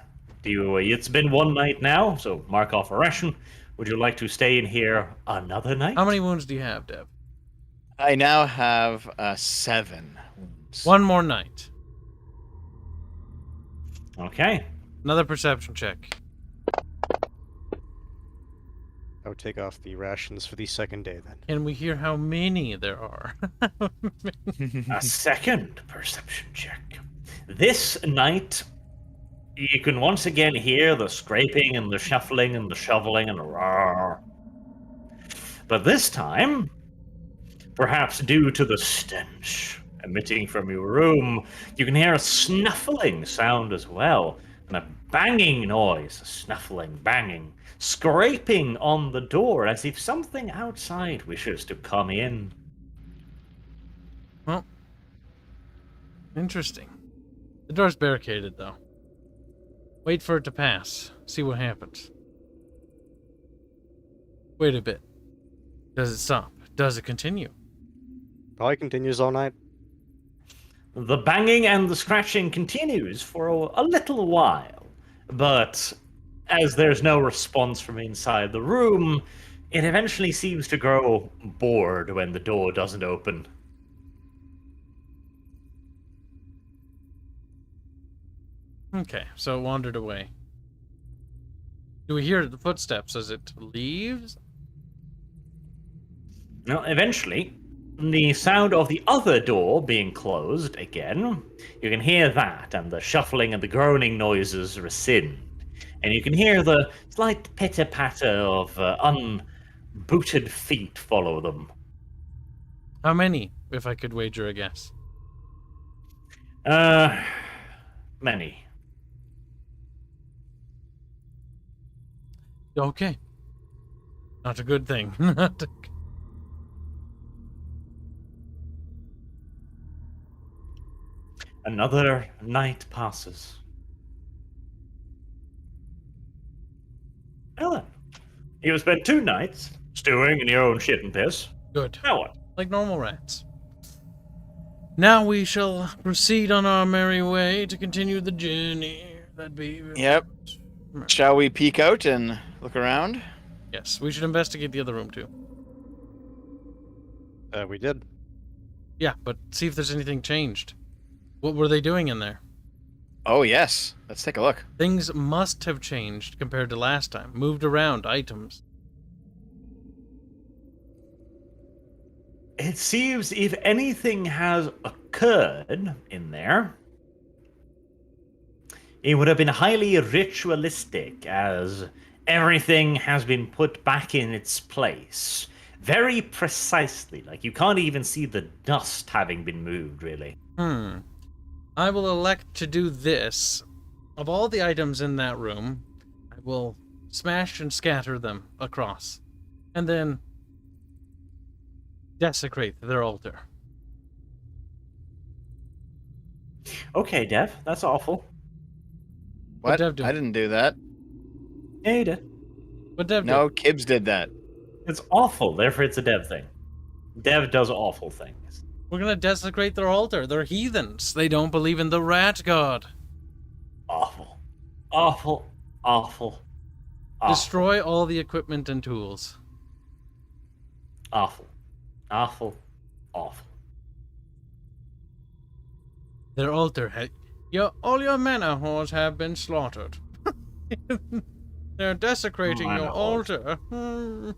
Do you? It's been 1 night now, so mark off a ration. Would you like to stay in here another night? How many wounds do you have, Dev? I now have 7 wounds. One more night. Okay. Another perception check. I would take off the rations for the second day then. Can we hear how many there are? A second perception check. This night, you can once again hear the scraping and the shuffling and the shoveling and the roar. But this time, perhaps due to the stench emitting from your room, you can hear a snuffling sound as well, and a banging noise, a snuffling, banging, scraping on the door as if something outside wishes to come in. Well, interesting. The door's barricaded, though. Wait for it to pass. See what happens. Wait a bit. Does it stop? Does it continue? Probably continues all night. The banging and the scratching continues for a little while, but as there's no response from inside the room, it eventually seems to grow bored when the door doesn't open. Okay, so it wandered away. Do we hear the footsteps as it leaves? Now, eventually, the sound of the other door being closed again, you can hear that, and the shuffling and the groaning noises rescind. And you can hear the slight pitter-patter of unbooted feet follow them. How many, if I could wager a guess? Many. Okay. Not a good thing. Not a... Another night passes. Well then, you've spent 2 nights stewing in your own shit and piss. Good. Now what? Like normal rats. Now we shall proceed on our merry way to continue the journey. That'd be... Yep. Shall we peek out and look around? Yes, we should investigate the other room too. We did. Yeah, but see if there's anything changed. What were they doing in there? Oh, yes. Let's take a look. Things must have changed compared to last time. Moved around, items. It seems if anything has occurred in there, it would have been highly ritualistic, as everything has been put back in its place. Very precisely. Like, you can't even see the dust having been moved, really. I will elect to do this. Of all the items in that room, I will smash and scatter them across. And then desecrate their altar. Okay, Dev, that's awful. What? Dev do? I didn't do that. Yeah, you did. What Dev No, Kibbs did that. It's awful, therefore it's a Dev thing. Dev does awful things. We're gonna desecrate their altar. They're heathens. They don't believe in the rat god. Awful. Awful. Awful. Awful. Destroy all the equipment and tools. Awful. Awful. Awful. Their altar all your mana whores have been slaughtered. They're desecrating Mana your whores. altar.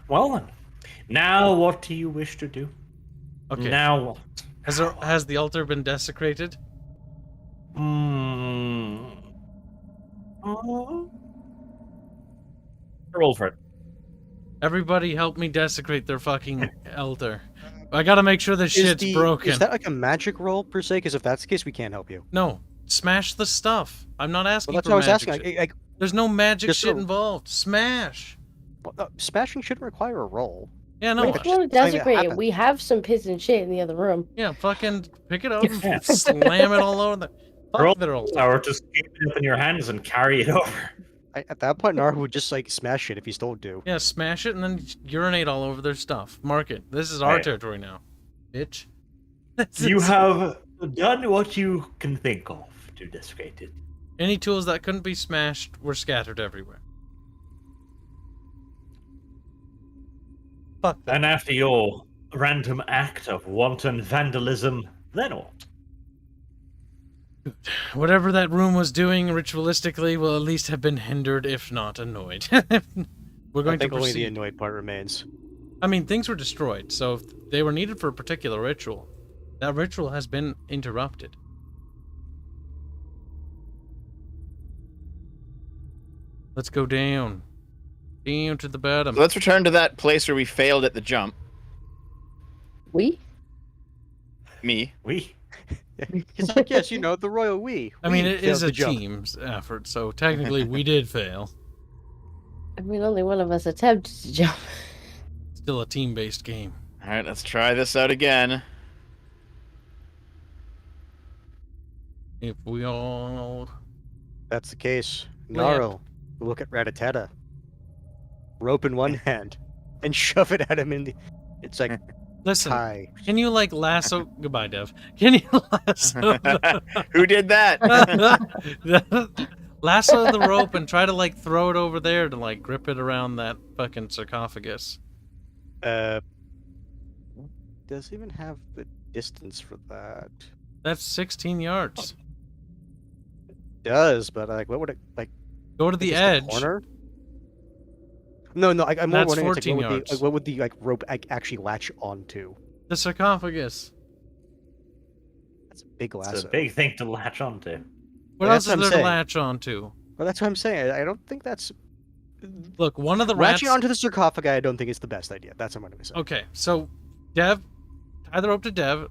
Well then, now what do you wish to do? Okay. Now what? Has the altar been desecrated? Roll for it. Everybody help me desecrate their fucking altar. I gotta make sure this shit's broken. Is that like a magic roll per se? Because if that's the case, we can't help you. No. Smash the stuff. I'm not asking Well, that's for what I was magic asking. shit. There's no magic just shit a- involved. Smash. Smashing shouldn't require a roll. Yeah, no. Wait, If but you want to just tell me it desecrate it, happened. we have some piss and shit in the other room. Yeah, fucking pick it up and slam it all over the... Roll Fuck their altar. or just keep it up in your hands and carry it over. At that point, Nar would just like smash it if he's told to. Yeah, smash it and then urinate all over their stuff. Mark it. This is our Right. territory now. Bitch. You have done what you can think of to desecrate it. Any tools that couldn't be smashed were scattered everywhere. Fuck that. And after your random act of wanton vandalism, then what? Whatever that room was doing ritualistically will at least have been hindered, if not annoyed. We're I going to think only the proceed. annoyed part remains. I mean, things were destroyed, so if they were needed for a particular ritual. That ritual has been interrupted. Let's go down. Down to the bottom. So let's return to that place where we failed at the jump. We? Me. We? It's like, yes, you know, the royal we. I mean, We it is failed a the jump. team's effort, so technically we did fail. I mean, only one of us attempted to jump. Still a team-based game. All right, let's try this out again. If we all... That's the case. Land. Gnarl, look at Rattata. Rope in one hand, and shove it at him in the... It's like, Listen, tie. can you, like, lasso... Goodbye, Dev. Can you lasso... Who did that? lasso the rope and try to, like, throw it over there to, like, grip it around that fucking sarcophagus. Does it even have the distance for that? That's 16 yards. does, but like, what would it like? Go to Like, the is edge. corner? No, I'm more That's wondering. It's like, 14 what would the yards. what would the like rope actually latch onto? The sarcophagus. That's a big It's lasso. a big thing to latch onto. What Yeah, else that's is what I'm there to saying. latch onto? Well, that's what I'm saying. I don't think that's Look, one of the rats. latching onto the sarcophagi. I don't think is the best idea. That's what I'm going to say. Okay, so Dev, tie the rope to Dev.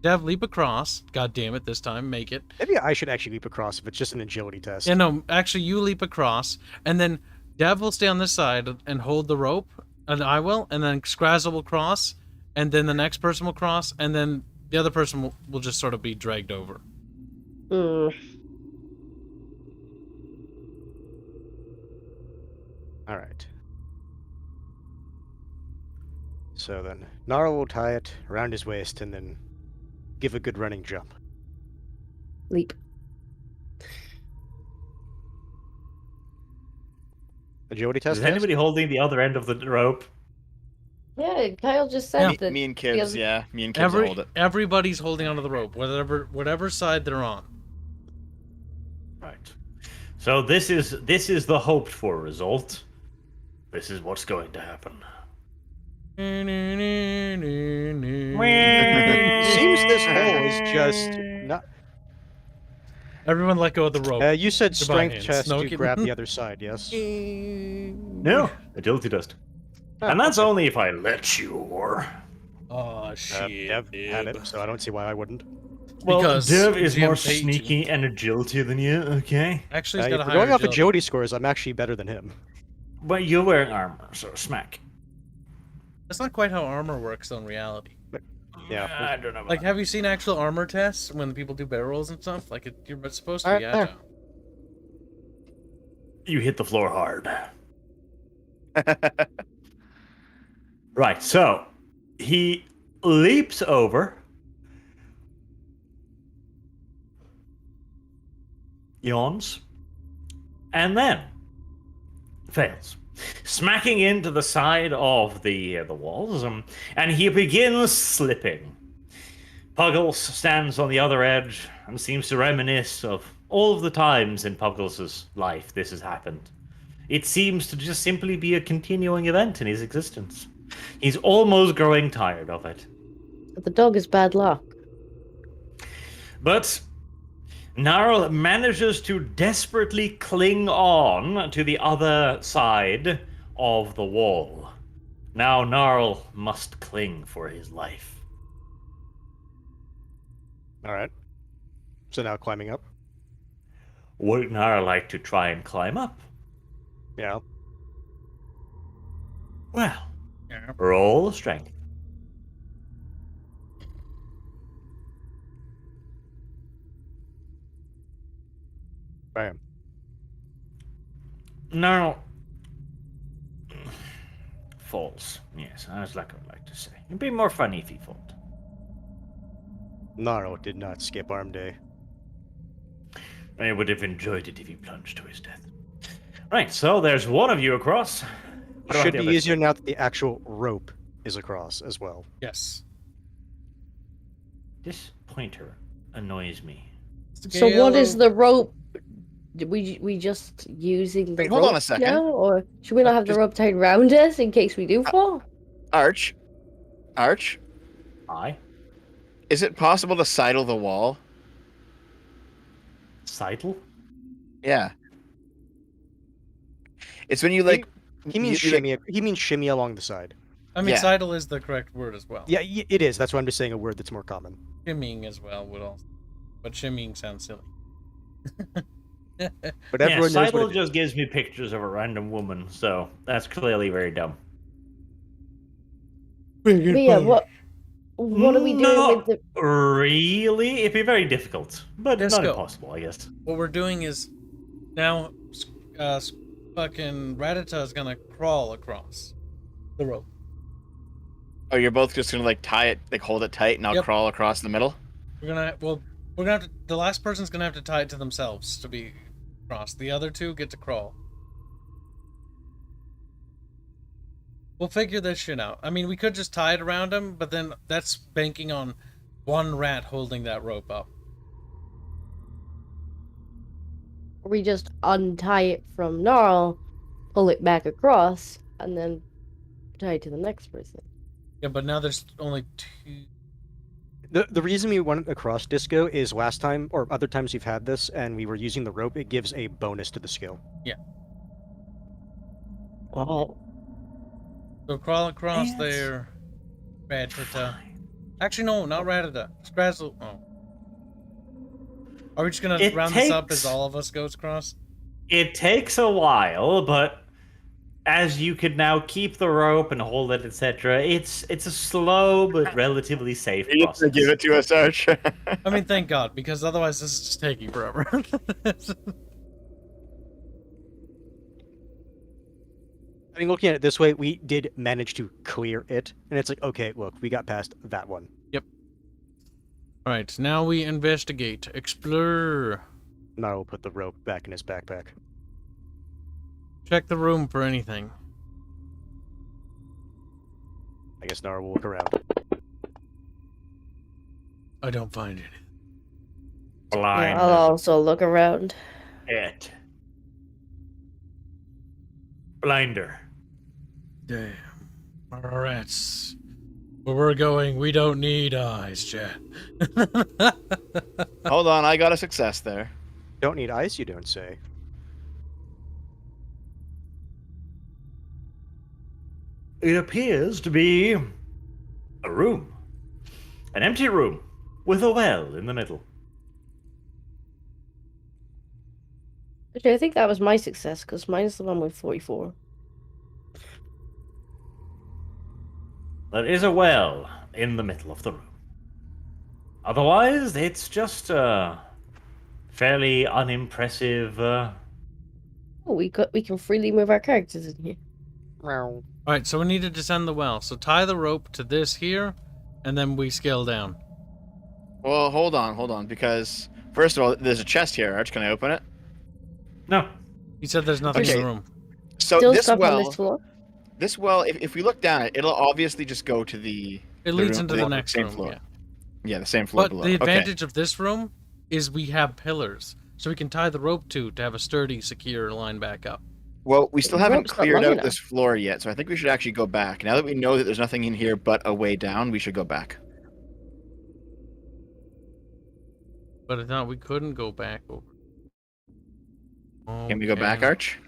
Dev, leap across. God damn it, this time, make it. Maybe I should actually leap across if it's just an agility test. Yeah, no, actually, you leap across, and then Dev will stay on this side and hold the rope, and I will, and then Scrazzle will cross, and then the next person will cross, and then the other person will just sort of be dragged over. Mm. All right. So then, Gnarl will tie it around his waist and then give a good running jump. Leap. Agility test. Is anybody holding the other end of the rope? Yeah, Kyle just said that. Me and the kids, other- yeah. Me and kids will hold it. Everybody's holding onto the rope, whatever side they're on. Right. So this is the hoped for result. This is what's going to happen. It seems this hole is just not. Everyone let go of the rope. You said Goodbye, strength hands. test No to kidding. grab the other side. Yes. No, agility test. Oh, And that's okay. only if I let you, or... Oh shit. Dev had dude. it, so I don't see why I wouldn't. Well, Because Dev is more GM paid you. sneaky and agility than you, okay? Actually, he's If got a we're higher going off agility. agility scores, I'm actually better than him. But you're wearing armor, so smack. That's not quite how armor works though in reality. Yeah. I don't know about Like, that. have you seen actual armor tests when people do barrel rolls and stuff? Like, you're supposed to be Alright, there. agile. You hit the floor hard. Right, so he leaps over, yawns, and then fails, smacking into the side of the walls, and he begins slipping. Puggles stands on the other edge and seems to reminisce of all of the times in Puggles' life this has happened. It seems to just simply be a continuing event in his existence. He's almost growing tired of it. But the dog is bad luck. But Gnarl manages to desperately cling on to the other side of the wall. Now Gnarl must cling for his life. All right. So now climbing up. Would Gnarl like to try and climb up? Yeah. Well, Yeah. roll strength. Bam. Gnarl falls. Yes, as like I would like to say. It'd be more funny if he fought. Gnarl did not skip arm day. I would have enjoyed it if he plunged to his death. Right, so there's one of you across. What about Should the be other easier two? now that the actual rope is across as well. Yes. This pointer annoys me. So what is the rope? We just using the Wait, rope hold on a second. now, or should we not have the rope tied around us in case we do fall? Arch, Aye. is it possible to sidle the wall? Sidle? Yeah. It's when you like. He means you, like- shimmy. He means shimmy along the side. I mean, Yeah. sidle is the correct word as well. Yeah, it is. That's why I'm just saying a word that's more common. Shimmying as well would also. But shimmying sounds silly. But Yeah, everyone knows sidle what it just gives me pictures of a random woman, so that's clearly very dumb. But yeah, what are we doing Not with the? really? It'd be very difficult, but not Disco. impossible, I guess. What we're doing is now, fucking Ratata is gonna crawl across the rope. Oh, you're both just gonna like tie it, like hold it tight, and I'll Yep. crawl across the middle. We're gonna have to. The last person's gonna have to tie it to themselves to be across. The other two get to crawl. We'll figure this shit out. I mean, we could just tie it around him, but then that's banking on one rat holding that rope up. we just untie it from Gnarl, pull it back across, and then tie it to the next person. Yeah, but now there's only 2. The reason we went across Disco is last time, or other times we've had this, and we were using the rope, it gives a bonus to the skill. Alright. So crawl across Yes. there, Ratata. Actually, no, not Ratata. Scrazzle. Oh. Are we just gonna It round this up as takes- all of us goes across? It takes a while, but as you could now keep the rope and hold it, etc., it's a slow but relatively safe You process. give it to us, Arch. I mean, thank God, because otherwise this is just taking forever. I mean, looking at it this way, we did manage to clear it, and it's like, okay, look, we got past that one. Alright, now we investigate. Explore. Now we'll put the rope back in his backpack. Check the room for anything. I guess Nara will look around. I don't find any. Blind. Yeah, I'll also look around. It. Blinder. Damn. Rats. Where we're going, we don't need eyes, chat. Hold on, I got a success there. Don't need ice, you don't say. It appears to be a room. An empty room with a well in the middle. Actually, I think that was my success, because mine's the one with 44. There is a well in the middle of the room. Otherwise, it's just a fairly unimpressive. Oh, we can freely move our characters in here. Alright, so we need to descend the well. So tie the rope to this here, and then we scale down. Well, hold on, because first of all, there's a chest here, Arch. Can I open it? No. He said there's nothing in Okay. the room. So Still this stuck on well, this floor? if we look down it, it'll obviously just go to the. It leads room- into the next same room, floor. yeah. Yeah, the same floor But below. the Okay. advantage of this room is we have pillars. So we can tie the rope to have a sturdy, secure line back up. Well, we still The haven't rope's not cleared long out enough. this floor yet, so I think we should actually go back. Now that we know that there's nothing in here but a way down, we should go back. But I thought we couldn't go back over. Can we go back, Okay. Arch?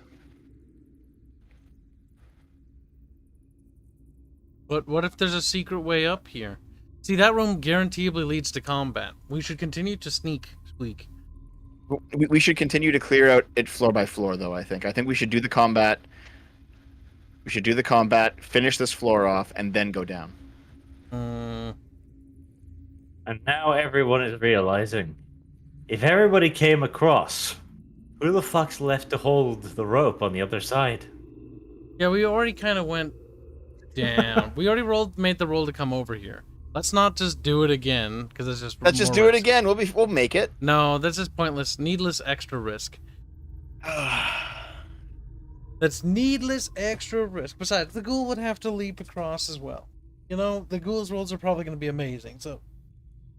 But what if there's a secret way up here? See, that room guaranteedly leads to combat. We should continue to sneak. We should continue to clear out it floor by floor, though, I think. I think we should do the combat. We should do the combat, finish this floor off, and then go down. Mm, And now everyone is realizing, if everybody came across, who the fuck's left to hold the rope on the other side? yeah, we already kind of went down. We already made the roll to come over here. Let's not just do it again, because it's just Let's just more do it risk. again. We'll make it. No, that's just pointless. Needless extra risk. That's needless extra risk. Besides, the ghoul would have to leap across as well. You know, the ghoul's rolls are probably going to be amazing, so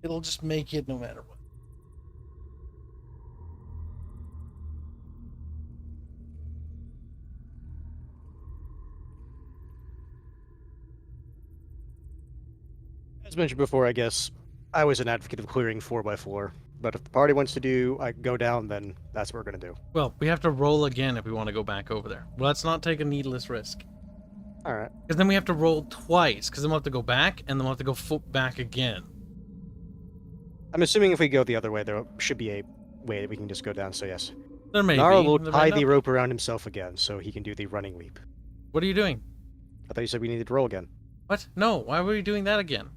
it'll just make it no matter what. As mentioned before, I guess I was an advocate of clearing 4x4, but if the party wants to do go down, then that's what we're going to do. Well, we have to roll again if we want to go back over there. Let's not take a needless risk. All right. Because then we have to roll twice, because then we'll have to go back, and then we'll have to go back again. I'm assuming if we go the other way, there should be a way that we can just go down, so yes. There may Nara be. will There tie might the not. rope around himself again, so he can do the running leap. What are you doing? I thought you said we needed to roll again. What? No, why were you doing that again?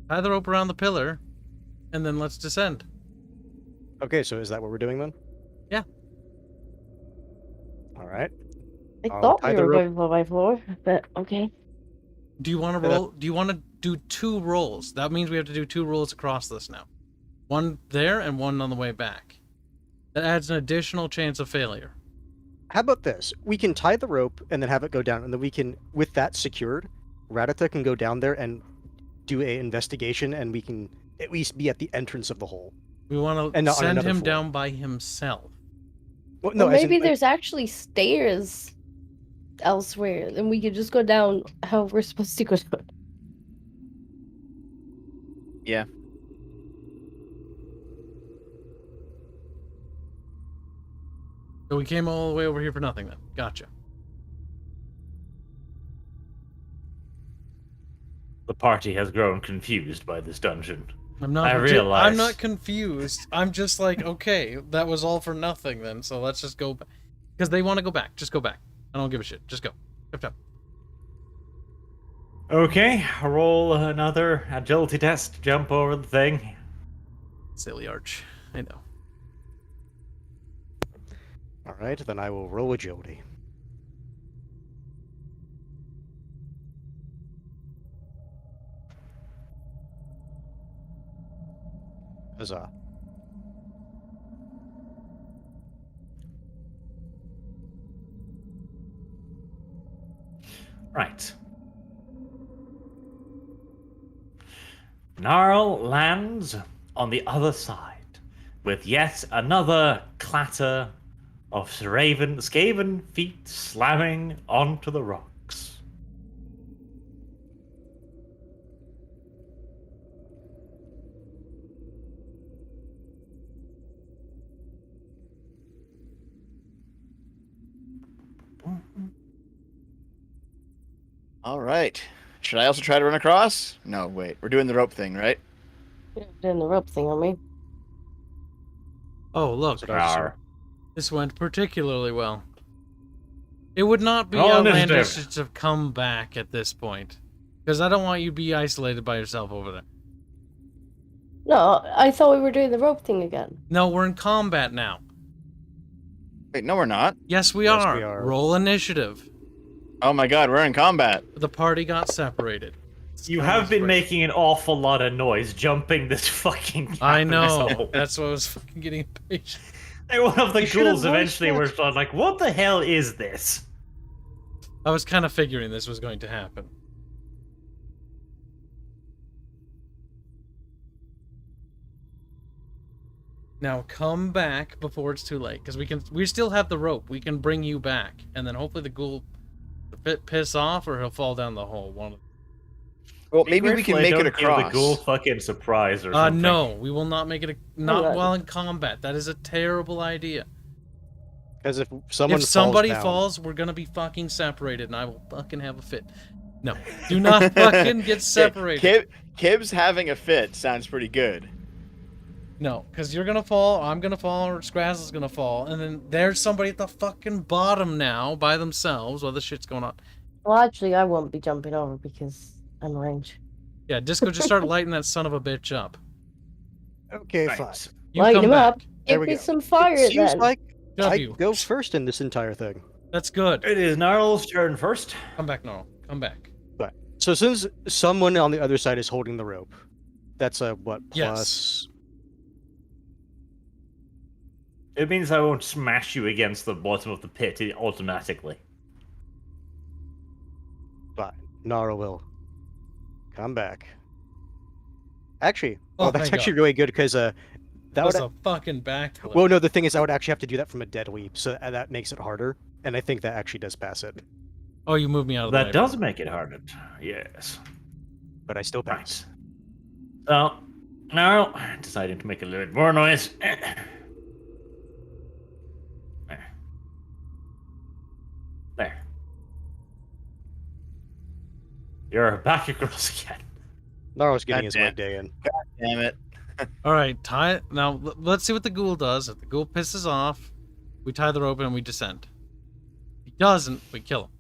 Tie the rope around the pillar, and then let's descend. Okay, so is that what we're doing then? Yeah. All right. I I'll thought tie we the were rope- going floor by floor, but okay. Do you want to Yeah, roll? Do you want to do 2 rolls? That means we have to do 2 rolls across this now. One there and one on the way back. That adds an additional chance of failure. How about this? We can tie the rope and then have it go down, and then we can, with that secured, Radita can go down there and do a investigation, and we can at least be at the entrance of the hole. We want to And not on send another him floor. down by himself. Well, no, Or as in, maybe like, there's actually stairs elsewhere, and we could just go down how we're supposed to go down. Yeah. So we came all the way over here for nothing then. Gotcha. The party has grown confused by this dungeon. I'm not. I I'm realize. not confused. I'm just like, okay, that was all for nothing then. So let's just go, because they want to go back. Just go back. I don't give a shit. Just go. Up. Okay, roll another agility test. Jump over the thing. Silly Arch. I know. all right, then I will roll agility. Huzzah. Right. Gnarl lands on the other side with yet another clatter of Skaven feet slamming onto the rocks. All right. Should I also try to run across? No, wait. We're doing the rope thing, right? We're doing the rope thing, aren't we? Oh, look. That's what I was Rawr. This went particularly well. It would not be Roll outlandish initiative. to come back at this point. Because I don't want you to be isolated by yourself over there. No, I thought we were doing the rope thing again. No, we're in combat now. Wait, no, we're not. Yes, we Yes, are. we are. Roll initiative. Oh my god, we're in combat. The party got separated. You have been making an awful lot of noise jumping this fucking I gap know. in this hole. That's what I was fucking getting impatient. And one of the You should have ghouls eventually were voiced like, what the hell is this? I was kind of figuring this was going to happen. Now come back before it's too late, because we still have the rope. We can bring you back, and then hopefully the ghoul will piss off, or he'll fall down the hole. One of Well, maybe we can Gratefully, make don't it give across. the ghoul fucking surprise or something. no, we will not make it not God. while in combat. That is a terrible idea. Because if someone If somebody falls, down, falls, we're gonna be fucking separated, and I will fucking have a fit. No, do not fucking get separated. Kib's having a fit sounds pretty good. No, because you're gonna fall, I'm gonna fall, or Scrazzle's gonna fall, and then there's somebody at the fucking bottom now by themselves while this shit's going on. Well, actually, I won't be jumping over because I'm range. Yeah, Disco, just start lighting that son of a bitch up. okay, Right. fine. You Light come him back. up. There Give we me go. some fire It seems then. like I W. go first in this entire thing. That's good. It is Gnarl's turn first. Come back, Norl. Come back. But so since someone on the other side is holding the rope, that's a what Yes. plus? It means I won't smash you against the bottom of the pit automatically. Fine. Nara will come back. Actually, Oh, that's thank actually God. really good because that That would. was a fucking backflip. Well, no, the thing is, I would actually have to do that from a dead leap, so that makes it harder, and I think that actually does pass it. Oh, you moved me out of the way. That does make it harder. Yes. But I still pass. Right. So, Gnarl deciding to make a little bit more noise. There. You're back across again. Nara's getting his Goddamn. leg day in. Damn it. All right, tie it. Now, let's see what the ghoul does. If the ghoul pisses off, we tie the rope and we descend. If he doesn't, we kill him.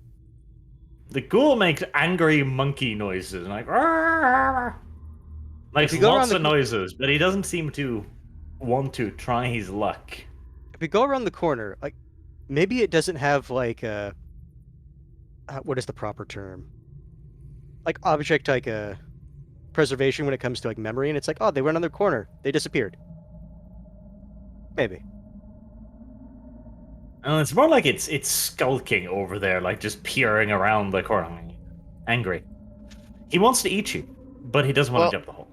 The ghoul makes angry monkey noises, like "Arr!" Makes If you go around lots the of noises, but he doesn't seem to want to try his luck. If we go around the corner, like maybe it doesn't have like what is the proper term? Like object like a preservation when it comes to like memory, and it's like, oh, they went on their corner, they disappeared. Maybe. And it's more like it's skulking over there, like just peering around the corner, angry. He wants to eat you, but he doesn't want Well- to jump the hole.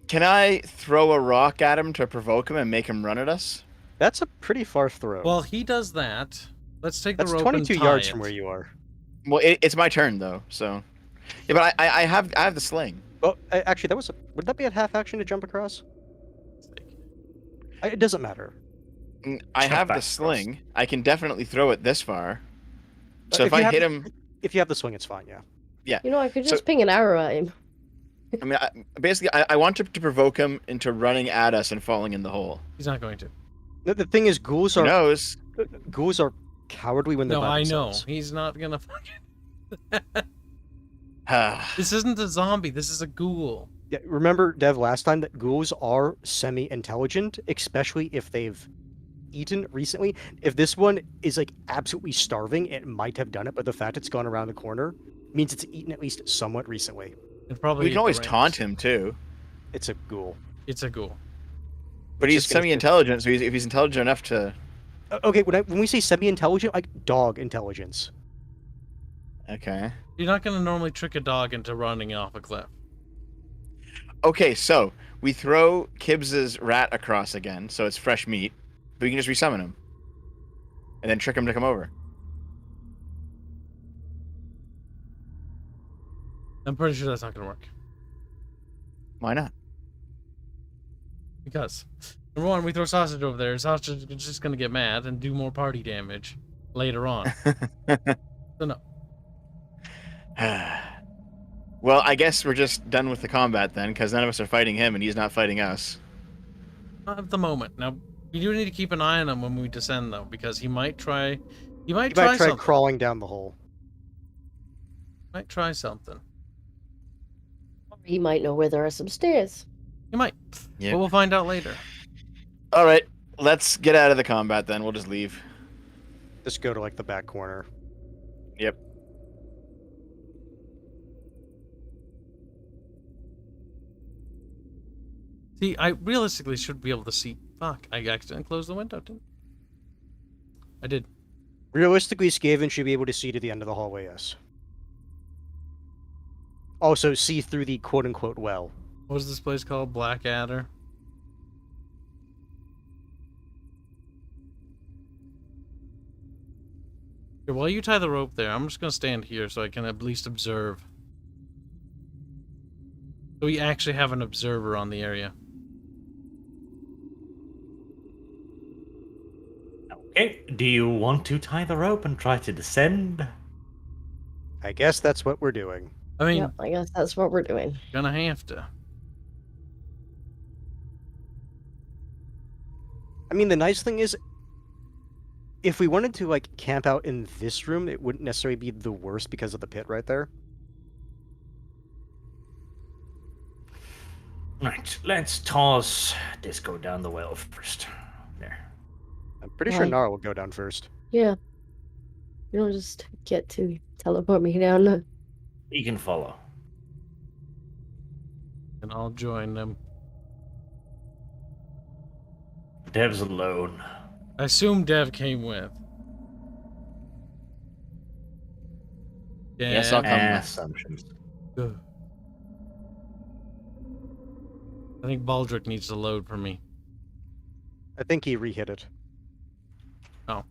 Can I throw a rock at him to provoke him and make him run at us? That's a pretty far throw. Well, he does that. Let's take that's the rope 22 and tie yards it. from where you are. Well, it's my turn though, so. Yeah, but I have the sling. Well, actually, would that be a half action to jump across? It doesn't matter. I Jump have back the across. sling. I can definitely throw it this far. So If if you I have hit the- him, If you have the swing, it's fine. Yeah. You know, I could So- just ping an arrow at him. I mean, basically, I want to provoke him into running at us and falling in the hole. He's not going to. The thing is, ghouls Who are knows? cowardly when they're No, by I know. themselves. He's not gonna fucking. Ah, This isn't a zombie. This is a ghoul. Yeah, remember, Dev, last time that ghouls are semi-intelligent, especially if they've eaten recently. If this one is like absolutely starving, it might have done it, but the fact it's gone around the corner means it's eaten at least somewhat recently. It probably. we ate can the always rams. taunt him too. It's a ghoul. It's a ghoul. But It's he's just gonna- semi-intelligent, so if he's intelligent enough to. Okay, when we say semi-intelligent, like dog intelligence. Okay. You're not gonna normally trick a dog into running off a cliff. Okay, so we throw Kibbs's rat across again, so it's fresh meat. But we can just resummon him, and then trick him to come over. I'm pretty sure that's not gonna work. Why not? Because number one, we throw sausage over there. Sausage is just gonna get mad and do more party damage later on. So no. Well, I guess we're just done with the combat then, because none of us are fighting him, and he's not fighting us. Not at the moment. Now we do need to keep an eye on him when we descend, though, because he might try. He might You try might try something. crawling down the hole. Might try something. He might know where there are some stairs. He might. Yeah. But we'll find out later. All right, let's get out of the combat then. We'll just leave. Just go to like the back corner. Yep. See, I realistically should be able to see. Fuck! I accidentally closed the window, didn't I? Did. Realistically, Skaven should be able to see to the end of the hallway, yes. Also, see through the quote-unquote well. What was this place called? Blackadder. Here, while you tie the rope there, I'm just gonna stand here so I can at least observe. So we actually have an observer on the area. Okay, do you want to tie the rope and try to descend? I guess that's what we're doing. I mean, Yep, I guess that's what we're doing. gonna have to. I mean, the nice thing is, if we wanted to, like, camp out in this room, it wouldn't necessarily be the worst because of the pit right there. Right, let's toss Disco down the well first. There. I'm pretty sure Right. Nara will go down first. Yeah. You don't just get to teleport me down. No. You can follow. And I'll join them. Dev's alone. I assume Dev came with. Yeah. Yes, I'll come with. Assumptions. Good. I think Baldric needs to load for me. I think he re-hit it. Oh.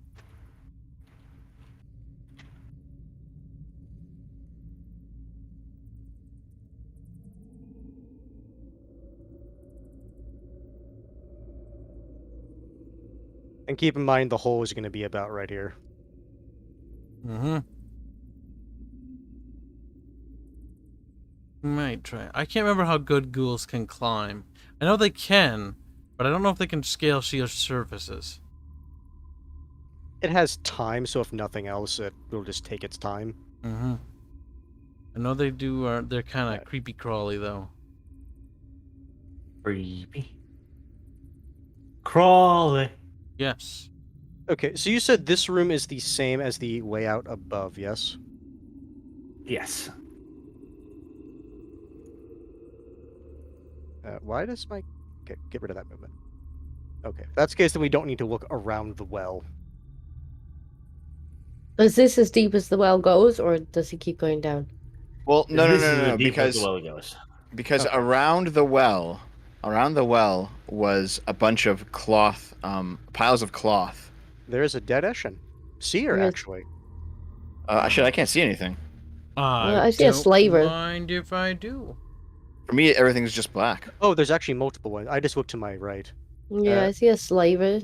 And keep in mind, the hole is going to be about right here. Mm-hmm. Might try. I can't remember how good ghouls can climb. I know they can, but I don't know if they can scale sheer surfaces. It has time, so if nothing else, it will just take its time. Mm-hmm. I know they do. They're kind of Yeah. creepy crawly though. Creepy. Crawly. Yes. Okay, so you said this room is the same as the way out above, yes? Yes. Why does my... Okay, get rid of that movement. Okay, if that's the case, then we don't need to look around the well. Is this as deep as the well goes, or does he keep going down? Well, no, This is as deep as because the well goes. because Okay. around the well around the well was a bunch of cloth, piles of cloth. There's a dead Eshin. Seer, Yes. actually. I can't see anything. I see a don't slaver. mind if I do. For me, everything's just black. Oh, there's actually multiple ones. I just looked to my right. Yeah, I see a slaver.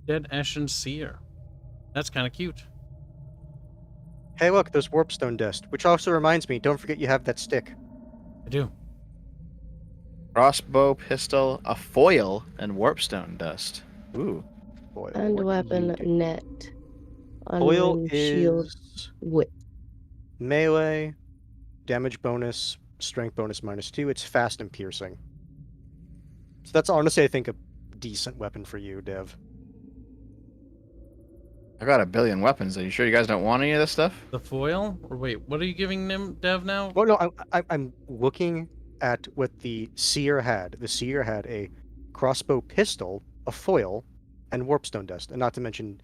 Dead Ashen Seer. That's kind of cute. Hey, look, there's warpstone dust, which also reminds me, don't forget you have that stick. I do. Crossbow, pistol, a foil, and warpstone dust. Ooh. Boy, And what weapon do you do? net. Foil Unwind shield is whip. melee, damage bonus, strength bonus -2. It's fast and piercing. So that's honestly, I think, a decent weapon for you, Dev. I got a billion weapons. Are you sure you guys don't want any of this stuff? The foil? Or wait, what are you giving them, Dev, now? Well, no, I'm looking at what the Seer had. The Seer had a crossbow pistol, a foil, and warpstone dust. And not to mention,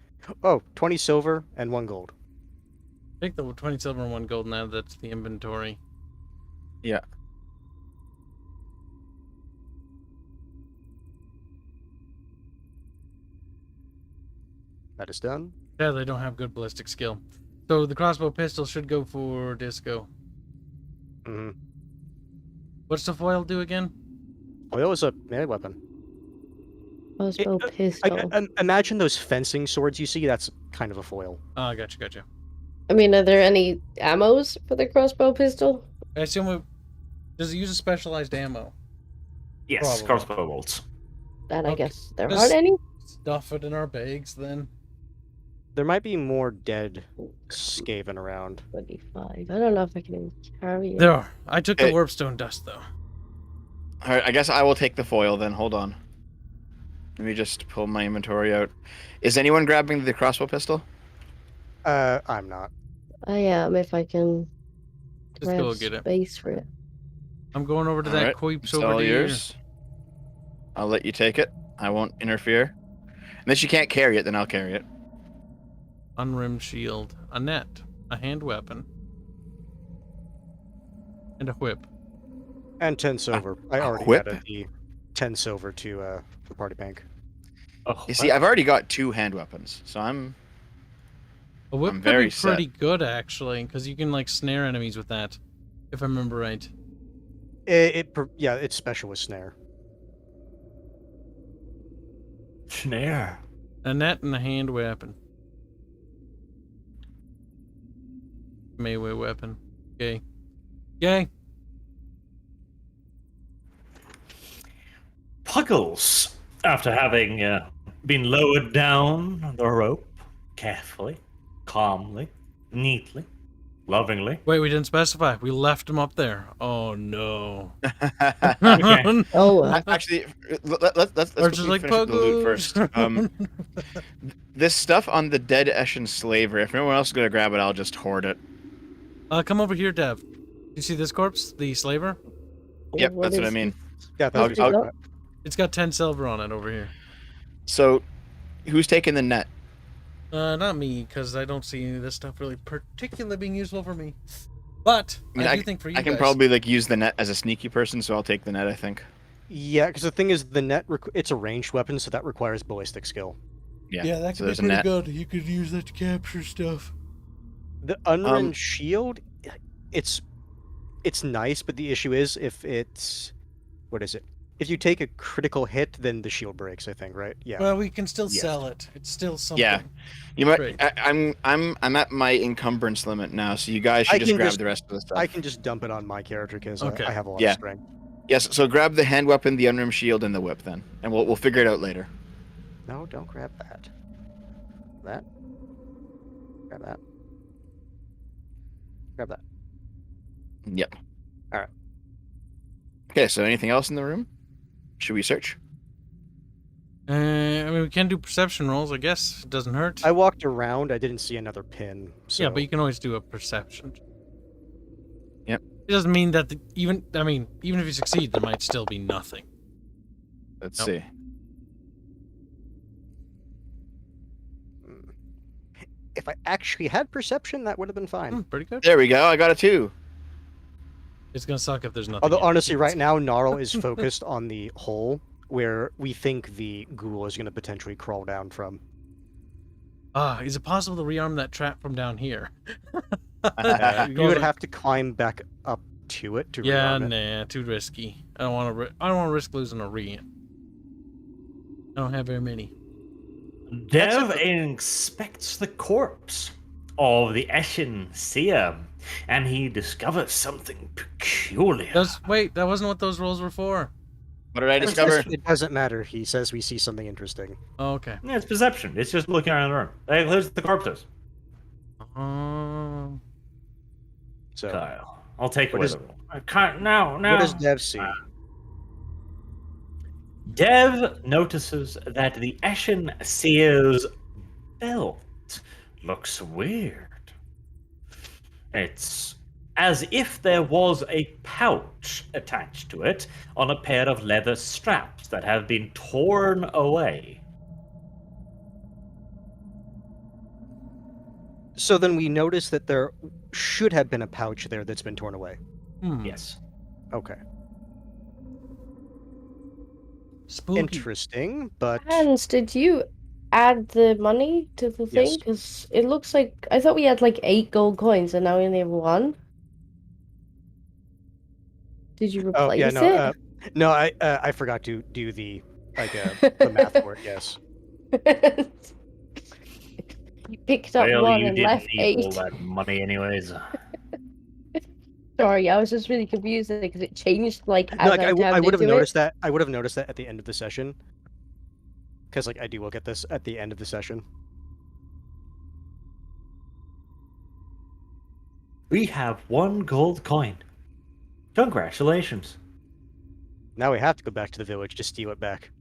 20 silver and 1 gold. Take the 20 silver and 1 gold now. That's the inventory. Yeah. That is done. Yeah, they don't have good ballistic skill. So the crossbow pistol should go for Disco. hmm What's the foil do again? Foil is a melee weapon. Crossbow pistol. Imagine those fencing swords you see. That's kind of a foil. Ah, gotcha. I mean, are there any ammos for the crossbow pistol? I assume does it use a specialized ammo? Yes, Probably. crossbow bolts. That I Okay. guess there Just- aren't any. Stuff it in our bags then. There might be more dead Skaven around. 25. I don't know if I can even carry it. There are. I took the Hey. warpstone dust though. All right, I guess I will take the foil then. Hold on. Let me just pull my inventory out. Is anyone grabbing the crossbow pistol? I'm not. I am if I can Just grab go get it. space for it. I'm going over to that Alright, queeps it's over all there. yours. I'll let you take it. I won't interfere. Unless you can't carry it, then I'll carry it. Unrimmed shield, a net, a hand weapon, and a whip. And 10 silver. I a already whip? added the 10 silver to the party bank. Oh, You see, I've already got 2 hand weapons, so I'm A whip I'm could very be pretty good actually, because you can like snare enemies with that, if I remember right. Yeah, it's special with snare. snare. A net and a hand weapon. Melee weapon. Yay. Yay! Puggles, after having been lowered down the rope, carefully, calmly, neatly, lovingly. Wait, we didn't specify. We left him up there. Oh no. Okay. Oh, actually let's Or just quickly like finish with the loot Puggles. first. This stuff on the dead Eshin slaver. If anyone else is gonna grab it, I'll just hoard it. Come over here, Dev. You see this corpse? The slaver? Yep, that's what I mean. Yeah, I'll- that's I'll- It's got 10 silver on it over here. So, who's taking the net? Not me, because I don't see any of this stuff really particularly being useful for me. But I mean, I do think for you I can guys, probably like use the net as a sneaky person, so I'll take the net. I think. Yeah, because the thing is, the net it's a ranged weapon, so that requires ballistic skill. Yeah. that so could there's be a pretty net. good. You could use that to capture stuff. The unrimmed shield, it's nice, but the issue is if it's what is it? If you take a critical hit, then the shield breaks. I think, right? Yeah. Well, we can still Yes. sell it. It's still something. Yeah. You might. Great. I'm at my encumbrance limit now, so you guys I should just can grab just- the rest of the stuff. I can just dump it on my character because Okay. I have a lot Yeah. of strength. Yes. So grab the hand weapon, the unrimmed shield, and the whip then, and we'll figure it out later. No, don't grab that. That. Grab that. Grab that. Yep. All right. Okay. So anything else in the room? Should we search? I mean, we can do perception rolls, I guess. It doesn't hurt. I walked around. I didn't see another pin. So. Yeah, but you can always do a perception. Yep. It doesn't mean that even if you succeed, there might still be nothing. Let's Nope. see. If I actually had perception, that would have been fine. Pretty good. There we go. I got a 2. It's gonna suck if there's nothing. Although in it. honestly, right now Gnarl is focused on the hole where we think the ghoul is going to potentially crawl down from. Is it possible to rearm that trap from down here? You would have to climb back up to it to Yeah, rearm it. nah, too risky. I don't want to. I don't want to risk losing a re. I don't have very many. Dev inspects the corpse of the Eshin seer, and he discovers something peculiar. Wait, that wasn't what those rolls were for. What did I discover? It doesn't matter. He says we see something interesting. Oh, okay. Yeah, it's perception. It's just looking around the room. That includes the corpses. So, Kyle, I'll take What away is- the roll. I can't. No. what does Dev see? Dev notices that the Eshin seer's belt looks weird. It's as if there was a pouch attached to it on a pair of leather straps that have been torn away. So then we notice that there should have been a pouch there that's been torn away. Yes. Okay. Spooky. Interesting, but Hans, did you add the money to the thing? Yes. Because it looks like I thought we had like 8 gold coins, and now we only have 1. Did you replace oh yeah, it? no, I forgot to do the the math for it. Yes. You picked up Well, 1 you and didn't left need 8. all that money anyways. Sorry, I was just really confused because it changed like as No, like, I I would have into it. noticed that. I would have noticed that at the end of the session. Because like I do look at this at the end of the session. We have 1 gold coin. Congratulations. Now we have to go back to the village to steal it back.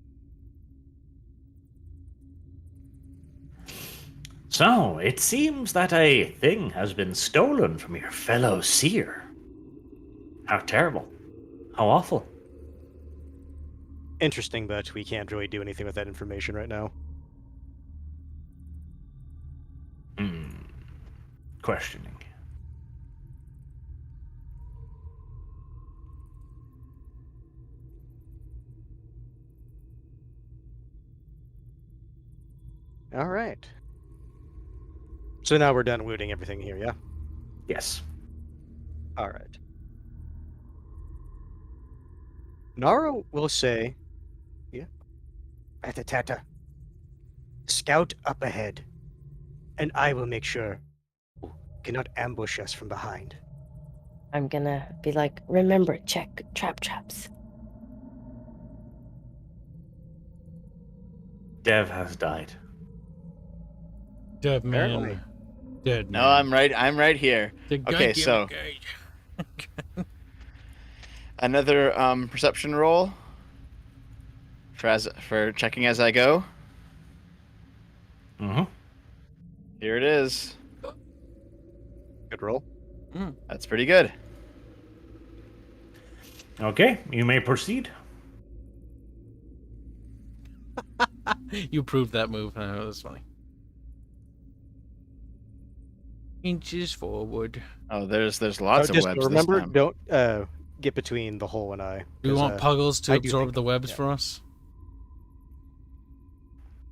So, it seems that a thing has been stolen from your fellow seer. How terrible. How awful. Interesting, but we can't really do anything with that information right now. Questioning. All right. So now we're done looting everything here, yeah? Yes. All right. Naro will say, yeah, Atatata, scout up ahead, and I will make sure cannot ambush us from behind. I'm gonna be like, remember, check traps. Dev has died. Dead man. Apparently. Dead man. No, I'm right here. Okay, so another perception roll for checking as I go. Mm-hmm. Here it is. Good roll. That's pretty good. Okay, you may proceed. You proved that move. That was funny. Inches forward. Oh, there's lots of just webs. remember, this time. don't get between the hole and I. Do you 'cause, want Puggles to I do absorb think- the webs yeah. for us?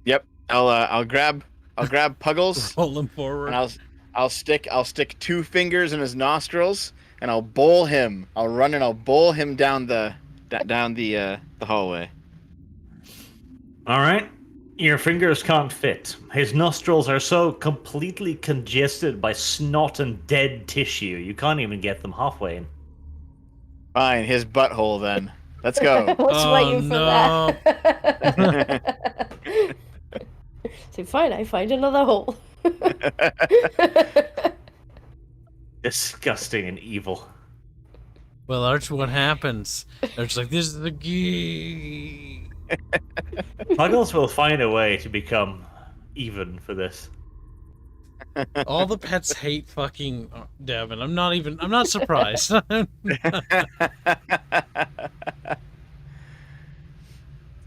Yep. I'll grab Puggles Roll them forward. and I'll stick 2 fingers in his nostrils and I'll bowl him. I'll run and I'll bowl him down the hallway. All right. Your fingers can't fit. His nostrils are so completely congested by snot and dead tissue, you can't even get them halfway in. Fine, his butthole then. Let's go. I was Oh, waiting for no. that. So fine, I find another hole. Disgusting and evil. Well, Arch, what happens? Arch's like, this is the key. Puggles will find a way to become even for this. All the pets hate fucking Devin. I'm not surprised.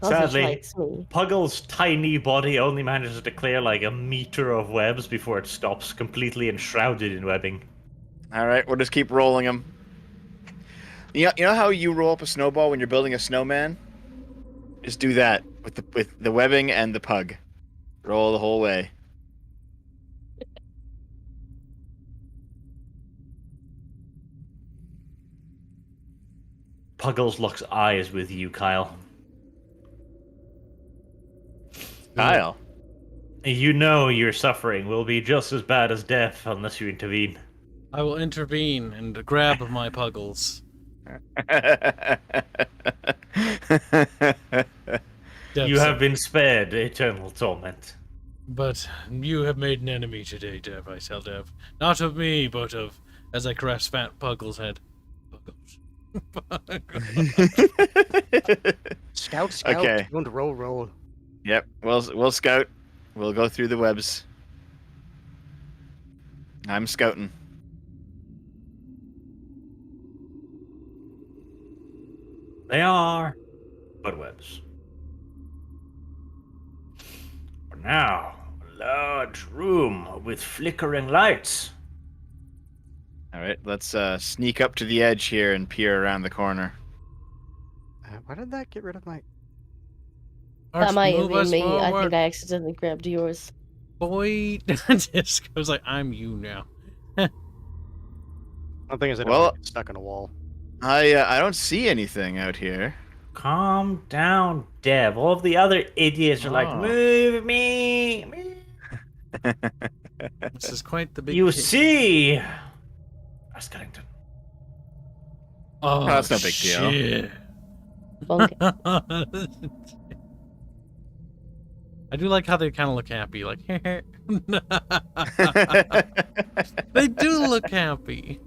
Sausage Sadly, likes me. Puggles' tiny body only manages to clear like a meter of webs before it stops completely enshrouded in webbing. All right, we'll just keep rolling him. You know how you roll up a snowball when you're building a snowman? Just do that with the webbing and the pug. Roll the whole way. Puggles locks eyes with you, Kyle. Kyle. You know your suffering will be just as bad as death unless you intervene. I will intervene and grab my puggles. You have been spared eternal torment. But you have made an enemy today, Dev, I tell Dev. Not of me, but of, as I caress fat Puggles' head. Puggles. Scout. Okay. Don't roll. Yep. We'll scout. We'll go through the webs. I'm scouting. They are but webs. For now, a large room with flickering lights. All right, let's sneak up to the edge here and peer around the corner. Why did that get rid of my... That might have move been us me. I forward. think I accidentally grabbed yours. Boy, Disco's like, I'm you now. One thing is I don't Well- want to get stuck on a wall. I don't see anything out here. Calm down, Dev. All of the other idiots are like, Oh. move me. This is quite the big You thing. see, Skellington. Oh, that's no big deal. deal. Bonk. I do like how they kind of look happy, like, they do look happy.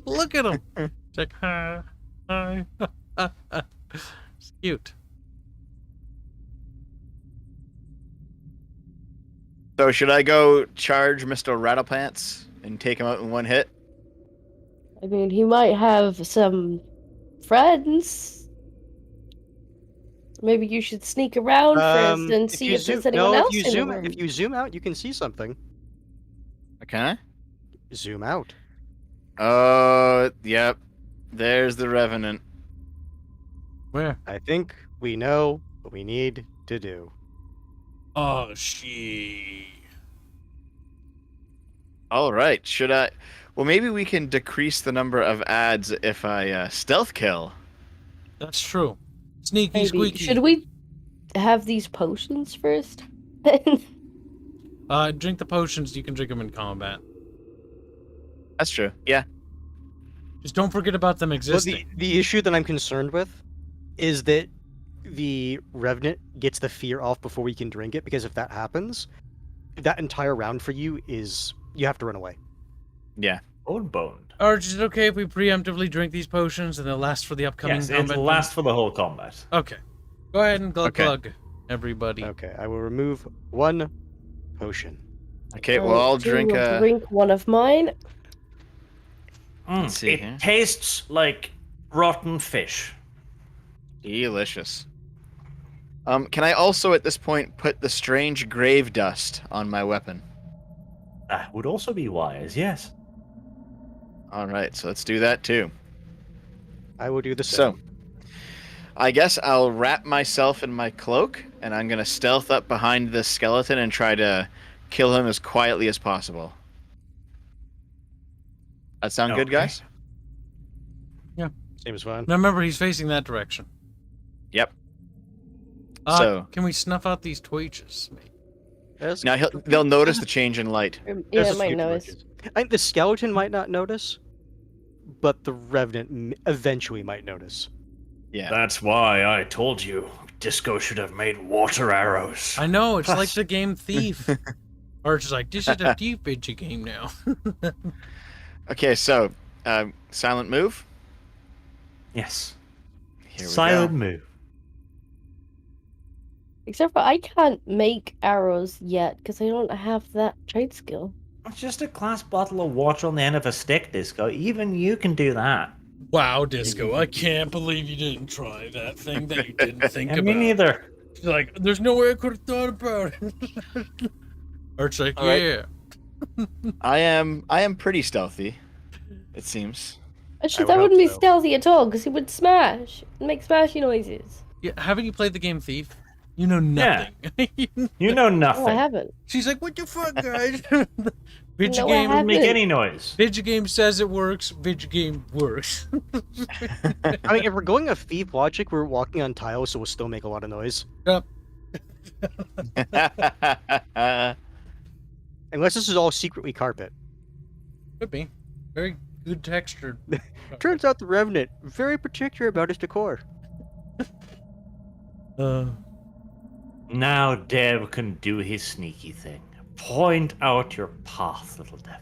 Look at them. It's like, hi, hi. It's cute. So should I go charge Mr. Rattlepants and take him out in one hit? I mean, he might have some friends. Maybe you should sneak around first and see if there's anyone else in the room. If you zoom out, you can see something. Okay. Zoom out. Oh, yep. There's the Revenant. Where? I think we know what we need to do. Oh, she. All right. Should I? Well, maybe we can decrease the number of ads if I stealth kill. That's true. Sneaky Maybe. squeaky. Should we have these potions first? Drink the potions. You can drink them in combat. That's true. Yeah. Just don't forget about them Well, existing. the issue that I'm concerned with is that the Revenant gets the fear off before we can drink it, because if that happens, that entire round for you is you have to run away. Yeah. Boned. Or is it okay if we preemptively drink these potions and they'll last for the upcoming Yes, combat? it'll last for the whole combat. Okay. Go ahead and glug Okay. glug, everybody. Okay, I will remove one potion. Okay. Well, I'll drink. drink one of mine. Let's see It here. tastes like rotten fish. Delicious. Can I also at this point put the strange grave dust on my weapon? That would also be wise, yes. All right, so let's do that too. I will do the So, same. I guess I'll wrap myself in my cloak, and I'm gonna stealth up behind this skeleton and try to kill him as quietly as possible. That sound good, Okay. guys? Seems fine. Now remember, he's facing that direction. Yep. So, can we snuff out these twitches? Yes. Now they'll notice the change in light. Yeah, There's it a might few notice. glitches. I think the skeleton might not notice, but the Revenant eventually might notice. Yeah. That's why I told you Disco should have made water arrows. I know, it's like the game Thief. Or it's just like, this is a Thief video game now. Okay, so silent move. Yes. Here we Silent go. move. Except for I can't make arrows yet because I don't have that trade skill. It's just a glass bottle of water on the end of a stick, Disco. Even you can do that. Wow, Disco, I can't believe you didn't try that thing that you didn't think And about. me neither. Like, there's no way I could have thought about it. Or it's like, All right. yeah. I am pretty stealthy, it seems. Actually, would that hope wouldn't be so. stealthy at all, because he would smash. Make smashy noises. Yeah, haven't you played the game Thief? You know nothing. You know No, I nothing. haven't. She's like, what the fuck, guys? Video No, I game. Doesn't make haven't. any noise. Video game says it works. Video game works. I mean, if we're going a thief logic, we're walking on tiles, so we'll still make a lot of noise. Yep. Unless this is all secretly carpet. Could be. Very good textured. Turns out the Revenant, very particular about his decor. Now Dev can do his sneaky thing. Point out your path, little Dev.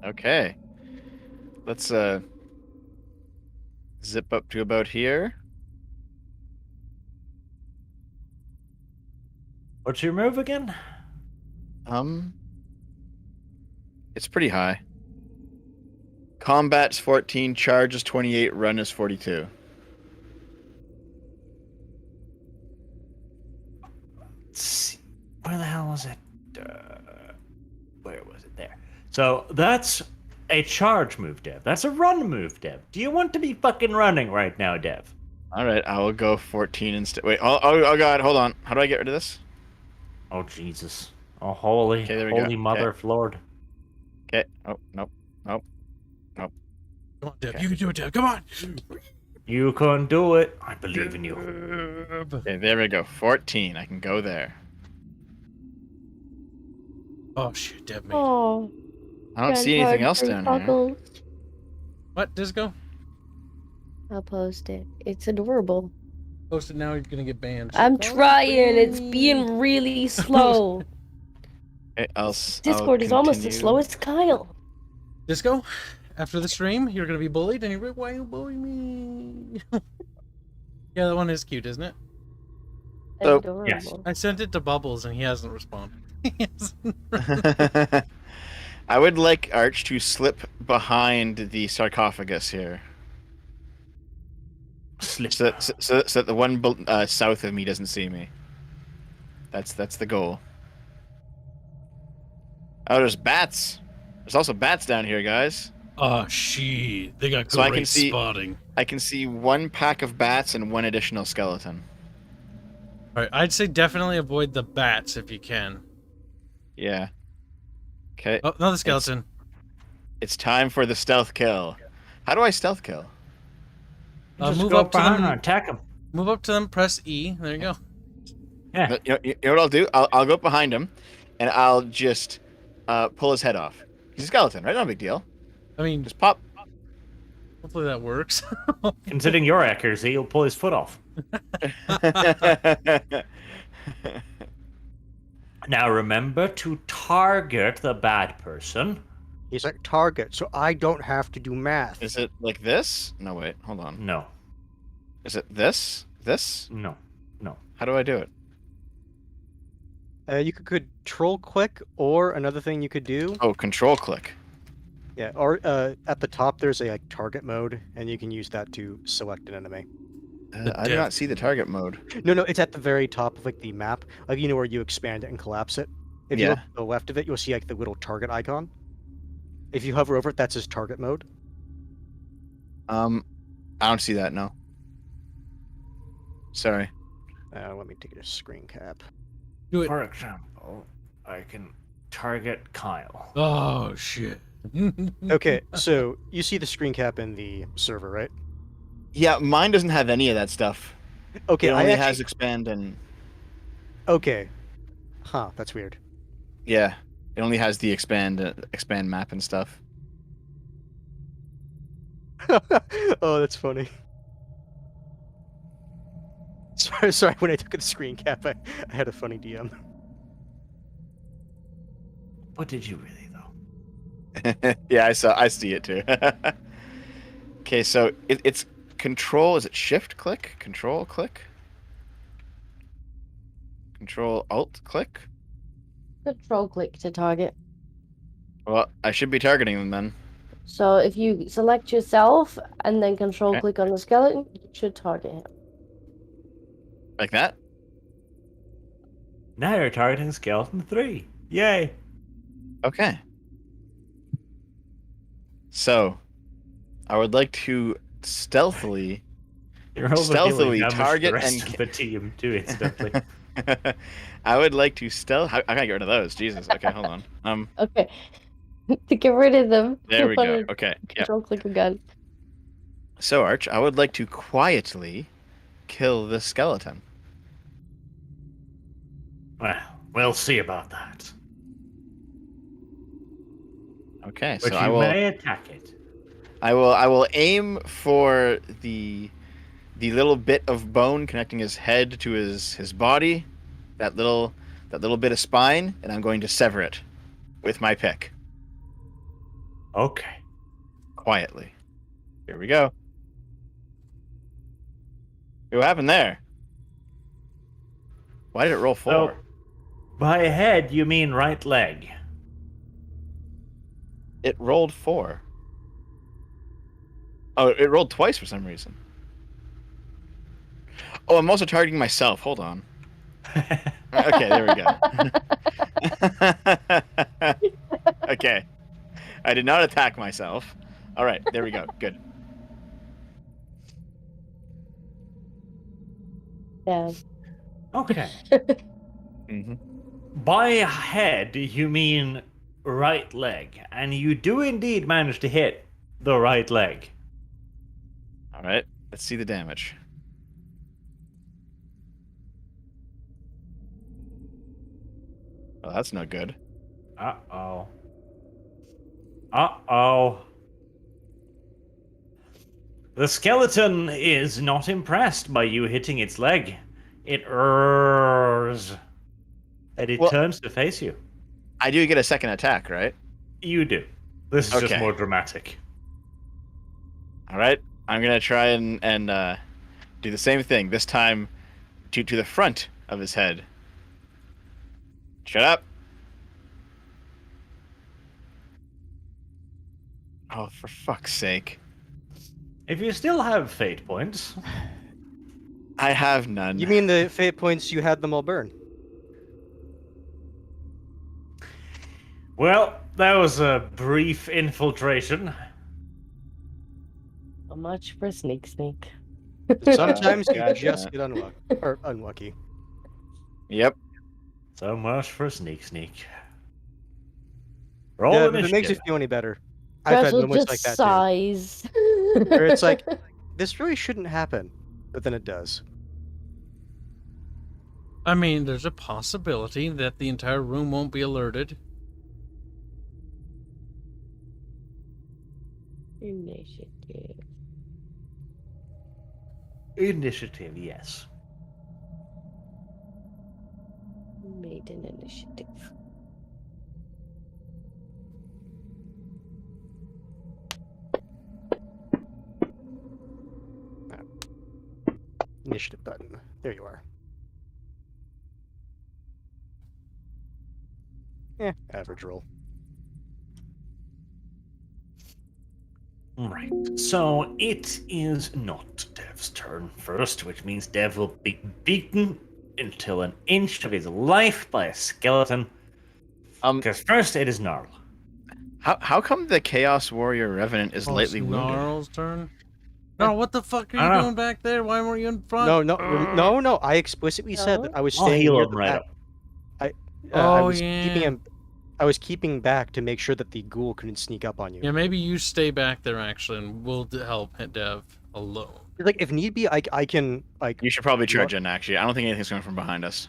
Okay. Let's zip up to about here. What's your move again? It's pretty high. Combat's 14, charge is 28, run is 42. Let's see. Where the hell was it? Where was it? There. So that's a charge move, Dev. That's a run move, Dev. Do you want to be fucking running right now, Dev? All right, I will go 14 instead. Wait, oh god, hold on. How do I get rid of this? Oh Jesus! Oh holy, Okay, there we go. holy mother of Lord! Okay. Oh, nope. Nope. Come on, Deb. Okay. You can do it, Deb. Come on. You can do it. I believe in you. Okay, there we go. 14. I can go there. Oh shit, Deb made it. Oh. I don't see anything else down here. Puggles. What, Disco? I'll post it. It's adorable. Post it now, you're gonna get banned. I'm trying. It's being really slow. Okay, Discord is almost as slow as Kyle. Disco, after the stream, you're gonna be bullied, and you're like, why you bully me? Yeah, that one is cute, isn't it? Oh, Adorable. yes. I sent it to Bubbles, and he hasn't responded. I would like Arch to slip behind the sarcophagus here. Slip. So that the one south of me doesn't see me. That's the goal. Oh, there's bats. There's also bats down here, guys. Oh, shit. They got So I great can see- spotting. I can see one pack of bats and one additional skeleton. Alright, I'd say definitely avoid the bats if you can. Yeah. Okay. Oh, another skeleton. It's time for the stealth kill. How do I stealth kill? Just move go up to behind them. and attack him. Move up to them, press E. There you go. Yeah. You know what I'll do? I'll go up behind him, and I'll just pull his head off. He's a skeleton, right? No big deal. I mean, Just pop. hopefully that works. Considering your accuracy, you'll pull his foot off. Now remember to target the bad person. He's like target, so I don't have to do math. Is it like this? No, wait. Hold on. No, Is it this? This? no, no. How do I do it? You could control click, or another thing you could do. Oh, control click. Yeah, or at the top there's a like target mode, and you can use that to select an enemy. I do not see the target mode. No, it's at the very top of like the map, like you know where you expand it and collapse it. If you Yeah. look to the left of it, you'll see like the little target icon. If you hover over it, that's his target mode. I don't see that. No. Sorry. Let me take a screen cap. Do it. For example, I can target Kyle. Oh, shit. Okay, so you see the screen cap in the server, right? Yeah, mine doesn't have any of that stuff. Okay, It only I has actually... expand and Okay. Huh, that's weird. yeah, it only has the expand map and stuff. Oh, that's funny. Sorry, when I took the screen cap, I had a funny DM. What did you really though? Yeah, I see it too. Okay, so it's control. Is it shift click? Control click. Control alt click. Control click to target. Well, I should be targeting them then. So if you select yourself and then control Okay. click on the skeleton, you should target him. Like that? Now you're targeting Skeleton 3. Yay! Okay. So, I would like to stealthily You're overhealing stealthily damage target the rest and of the team too, incidentally. I would like to how can I get rid of those? Jesus. Okay, hold on. Okay. To get rid of them, There we you go. wanna Okay. Yep. control click again. So, Arch, I would like to quietly kill the skeleton. Well, we'll see about that. Okay, But so you I will may attack it. I will aim for the little bit of bone connecting his head to his body, that little bit of spine, and I'm going to sever it with my pick. Okay. Quietly. Here we go. Hey, what happened there? Why did it roll 4? So, by head, you mean right leg. It rolled 4. Oh, it rolled twice for some reason. Oh, I'm also targeting myself. Hold on. Okay, there we go. Okay. I did not attack myself. All right, there we go. Good. Yeah. Okay. Mm-hmm. By head, you mean right leg. And you do indeed manage to hit the right leg. All right, let's see the damage. Oh, that's no good. Uh-oh. Uh-oh. The skeleton is not impressed by you hitting its leg. It errs. And it Well- turns to face you. I do get a second attack, right? You do. This is just Okay. more dramatic. All right, I'm gonna try and do the same thing. This time, to the front of his head. Shut up. Oh, for fuck's sake! If you still have fate points, I have none. You mean the fate points you had them all burn? well, that was a brief infiltration. How much for sneak? Sometimes you Gotcha. just get unlucky. Yep. So much for sneak. Roll Yeah, if it makes you initiative. feel any better. I've had Russell moments just like that too. sighs. Where it's like, this really shouldn't happen, but then it does. I mean, there's a possibility that the entire room won't be alerted. Initiative. Initiative, yes. Made an initiative. Initiative button. There you are. Average roll. Right. So it is not Dev's turn first, which means Dev will be beaten until an inch of his life by a skeleton. Because first it is Gnarl. How come the Chaos Warrior Revenant is lightly wounded? Gnarl's turn. No, what the fuck are I you don't know. doing back there? Why weren't you in front? No. I explicitly said that I was I'll staying heal near him the right back. up. I Oh, was yeah. keeping him. I was keeping back to make sure that the ghoul couldn't sneak up on you. Yeah, maybe you stay back there actually, and we'll help Dev alone. Like if need be, I can like You should probably charge in. Actually, I don't think anything's coming from behind us.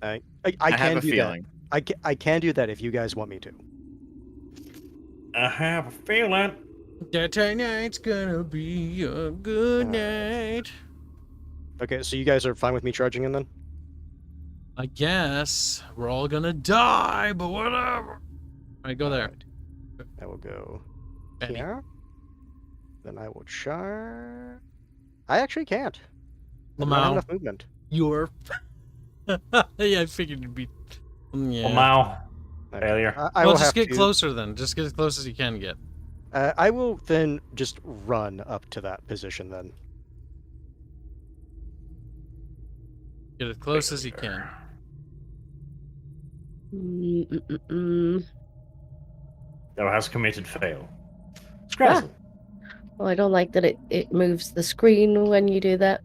I I can have a do feeling. that. I can do that if you guys want me to. I have a feeling. That tonight's gonna be a good night. Okay, so you guys are fine with me charging in then? I guess we're all gonna die, but whatever. Alright, go there. Alright. I will go Benny. here. Then I will charge. I actually can't. I don't have Lamau, enough movement. you're. Yeah, I figured you'd be. Yeah. Well, Okay. failure. I Well, will just have get to, closer then. Just get as close as you can get. I will then just run up to that position then. Get as close as you can. Thou hast committed fail. Scrazzle. Well, I don't like that it moves the screen when you do that.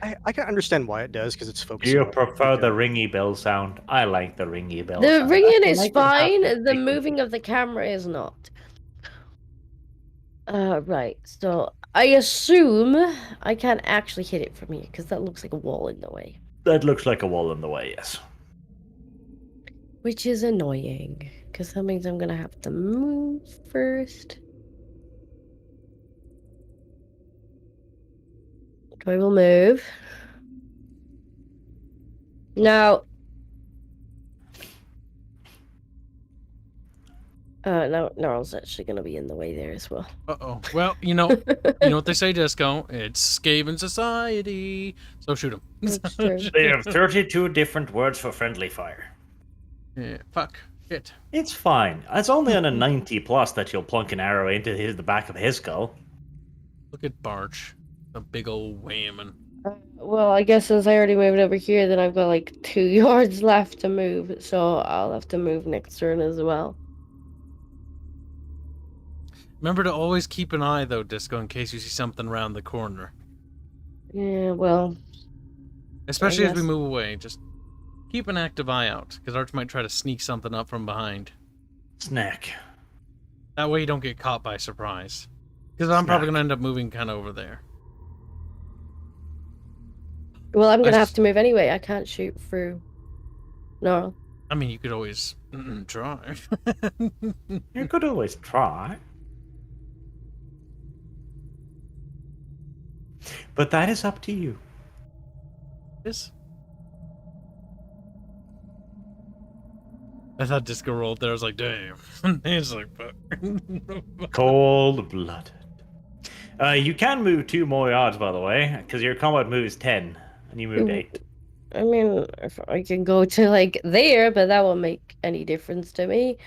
I can understand why it does, because it's Do focusing. you on prefer the camera. ringy bell sound? I like the ringy bell The sound. ringing I is like it happening fine. The frequently. moving of the camera is not. Right. So I assume I can't actually hit it from here because that looks like a wall in the way, That looks like a wall in the way, yes. which is annoying because that means I'm gonna have to move first. I will move. Now. No, Gnarl's actually gonna be in the way there as well. Uh-oh. Well, you know what they say, Disco. It's Skaven society. So shoot him. That's true. They have 32 different words for friendly fire. Yeah, fuck. Shit. It's fine. It's only on a 90 plus that you'll plunk an arrow into the back of his skull. Look at Barch. A big old whammon. Well, I guess since I already moved over here, then I've got like 2 yards left to move, so I'll have to move next turn as well. Remember to always keep an eye, though, Disco, in case you see something around the corner. Yeah, well, Especially as we guess. move away. Just keep an active eye out, because Arch might try to sneak something up from behind. Snack. That way you don't get caught by surprise. Because I'm probably going to end up moving kind of over there. well, I'm gonna have to move anyway. I can't shoot through Gnarl. I mean, you could always try. You could always try. But that is up to you. Yes. I thought Disco rolled there. I was like, damn. He's like, fuck. Cold-blooded. You can move 2 more yards, by the way, because your combat move is 10, and you moved 8. I mean, if I can go to like there, but that won't make any difference to me.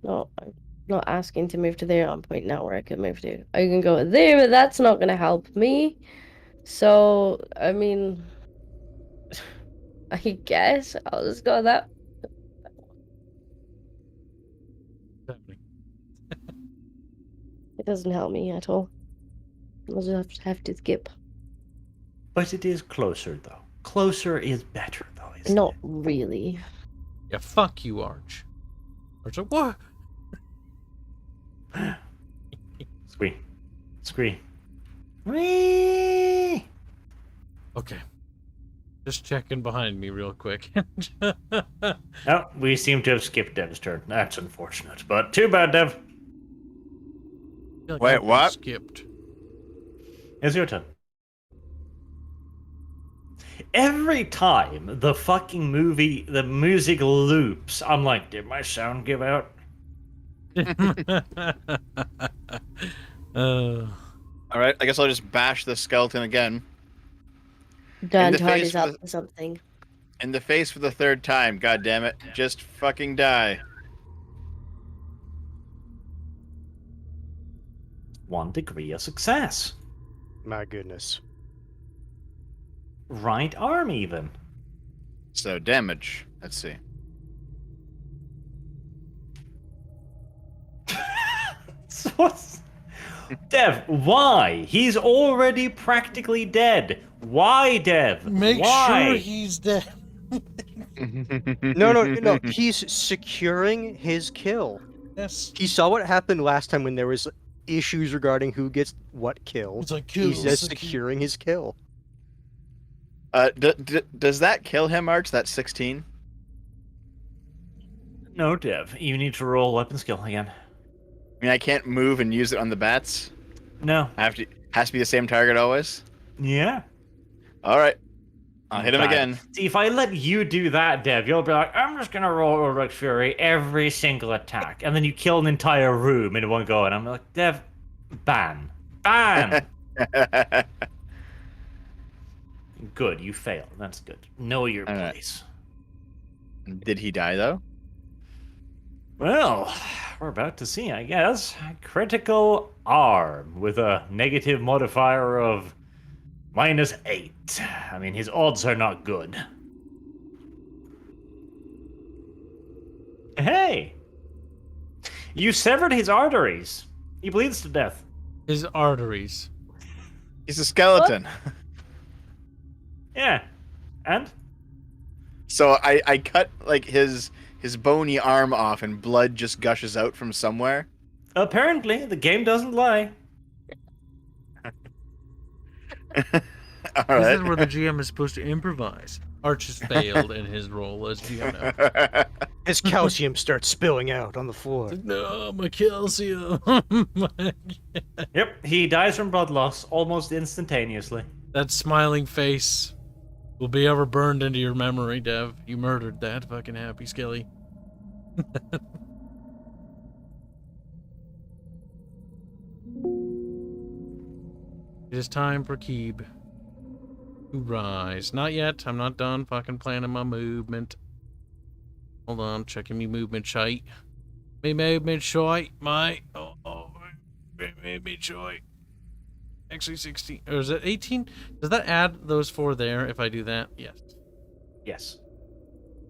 No, I'm not asking to move to there. I'm pointing out where I can move to. I can go there, but that's not gonna help me. So, I mean, I guess I'll just go that. It doesn't help me at all. I'll just have to skip. But it is closer, though. Closer is better, though, isn't Not it? really. Yeah, fuck you, Arch. Arch like, what? Scree. Scree. Whee! Okay. Just checking behind me real quick. Oh, we seem to have skipped Dev's turn. That's unfortunate, but too bad, Dev. Feel like Wait, I've been what? Skipped. It's your turn. Every time the fucking the music loops, I'm like, did my sound give out? All right, I guess I'll just bash the skeleton again. Done. the Hard face is up with to something. In the face for the 3rd time, god damn it. Just fucking die. 1 degree of success. My goodness. Right arm, even. So, damage. Let's see. Dev, why? He's already practically dead. Why, Dev? Make why? sure he's dead. No. He's securing his kill. Yes. He saw what happened last time when there was issues regarding who gets what kill. It's like, He's kill, just secure. securing his kill. Does that kill him, Arch? That 16? No, Dev. You need to roll weapon skill again. I mean, I can't move and use it on the bats. No. Has to be the same target always. Yeah. All right, I'll hit him Bad. again. See, if I let you do that, Dev, you'll be like, I'm just gonna roll Uruk Fury every single attack, and then you kill an entire room in one go, and I'm like, Dev, ban. Good, you failed. That's good. Know your All right. place. Did he die though? Well, we're about to see, I guess. Critical arm with a negative modifier of -8. I mean, his odds are not good. Hey! You severed his arteries. He bleeds to death. His arteries. He's a skeleton. Yeah. And? So I cut like his bony arm off and blood just gushes out from somewhere. Apparently, the game doesn't lie. All This is right. where the GM is supposed to improvise. Arch has failed in his role as GM now. His calcium starts spilling out on the floor. No, my calcium. Yep, he dies from blood loss almost instantaneously. That smiling face will be ever burned into your memory, Dev. You murdered that fucking happy Skelly. It is time for Keeb to rise. Not yet. I'm not done fucking planning my movement. Hold on, checking me movement shite. Me movement shite, mate. Me movement shite. Actually 16, or is it 18? Does that add those 4 there if I do that? Yes. Yes.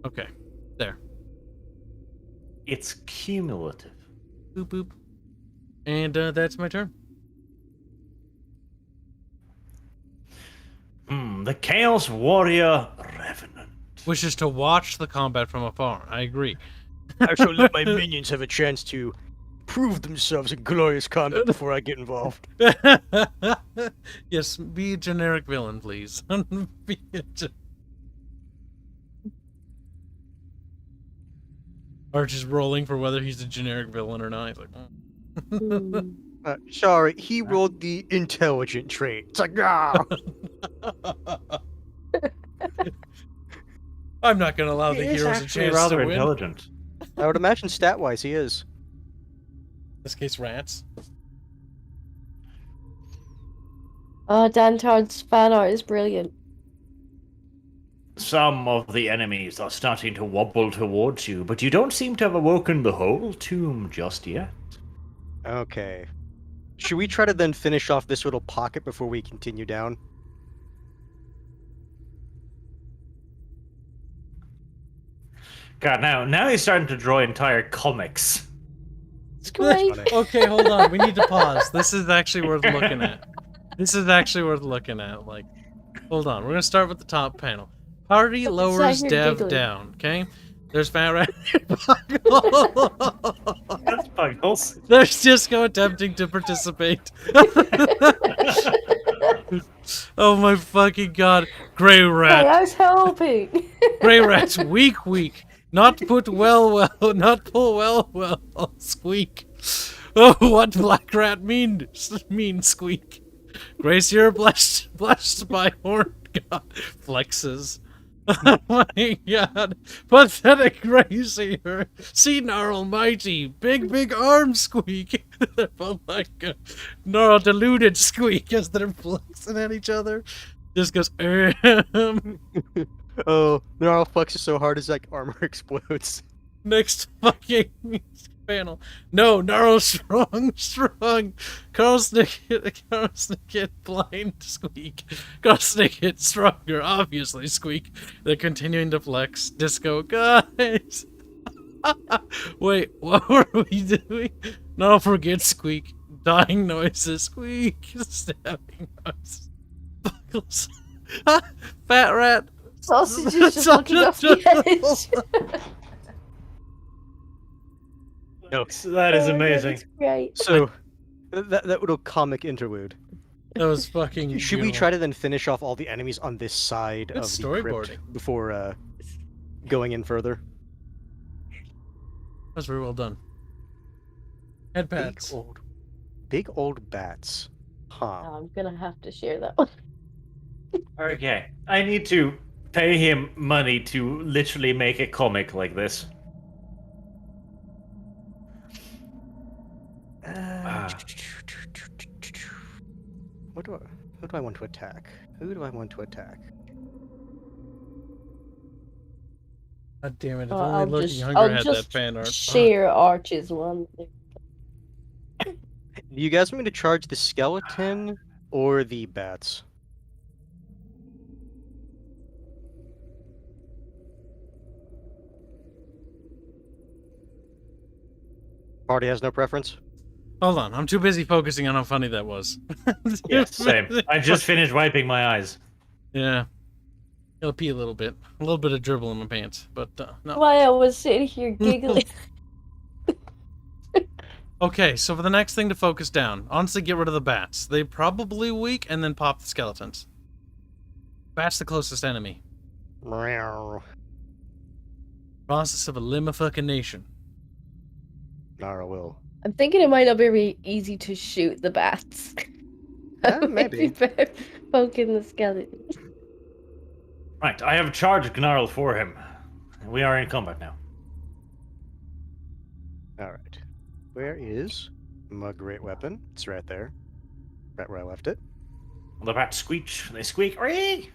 Okay, there. It's cumulative. Boop boop. And that's my turn. The Chaos Warrior Revenant. Wishes to watch the combat from afar. I agree. I shall let my minions have a chance to prove themselves in glorious combat before I get involved. Yes, be a generic villain, please. Be a Arch is rolling for whether he's a generic villain or not. He's like, Sorry, he rolled the intelligent trait. It's like, ah! I'm not going to allow He the is heroes a actually chance rather to win. intelligent. I would imagine stat-wise he is. In this case, rats. Oh, Dan Todd's fan art is brilliant. Some of the enemies are starting to wobble towards you, but you don't seem to have awoken the whole tomb just yet. Okay. Should we try to then finish off this little pocket before we continue down? God, now he's starting to draw entire comics. It's great. Okay, hold on. We need to pause. This is actually worth looking at. Like, hold on. We're going to start with the top panel. Party lowers here Dev giggling. down, okay? There's Fat Rat. That's Puggles. There's Disco attempting to participate. Oh my fucking god. Grey Hey, Rat. I was helping. Grey Rat's weak. Not put well, not pull well, squeak. Oh, what Black Rat mean, squeak. Gracier blessed by horn god flexes. Oh my god. Pathetic Gracier. See Gnarl mighty. Big arm squeak. Oh my god. Gnarl deluded squeak as they're flexing at each other. Just goes, Oh, Gnarl flexes so hard his like armor explodes. Next fucking panel. No, Gnarl strong. Carl Snicket, blind, squeak. Carl Snicket, stronger, obviously, squeak. They're continuing to flex. Disco, guys. Wait, what were we doing? No, forget squeak. Dying noises, squeak. Stabbing noises. Puggles. Fat Rat. Sausage is just looking off the edge. That is Oh my God, amazing. it's great. So, that little comic interlude. That was fucking Should we try to then finish off all the enemies on this side Good of the crypt storyboarding. before going in further? That's very well done. Head Big pats. old bats. Huh. I'm gonna have to share that one. Okay, I need to pay him money to literally make a comic like this. Who do I want to attack? God damn it! If Oh, only Loki I'll Hunger had that just fan art. share Arch's one. Do you guys want me to charge the skeleton or the bats? Party has no preference? Hold on, I'm too busy focusing on how funny that was. Yeah, same. I just finished wiping my eyes. Yeah. I'll pee a little bit of dribble in my pants, but no. Why I was sitting here giggling. Okay, so for the next thing to focus down, honestly, get rid of the bats. They probably weak, and then pop the skeletons. Bats the closest enemy. Meow. Process of a limification. Nara will. I'm thinking it might not be really easy to shoot the bats. Maybe. Poking the skeleton. Right, I have charged Gnarl for him. We are in combat now. Alright. Where is my great weapon? It's right there. Right where I left it. The bats screech. They squeak. Ree!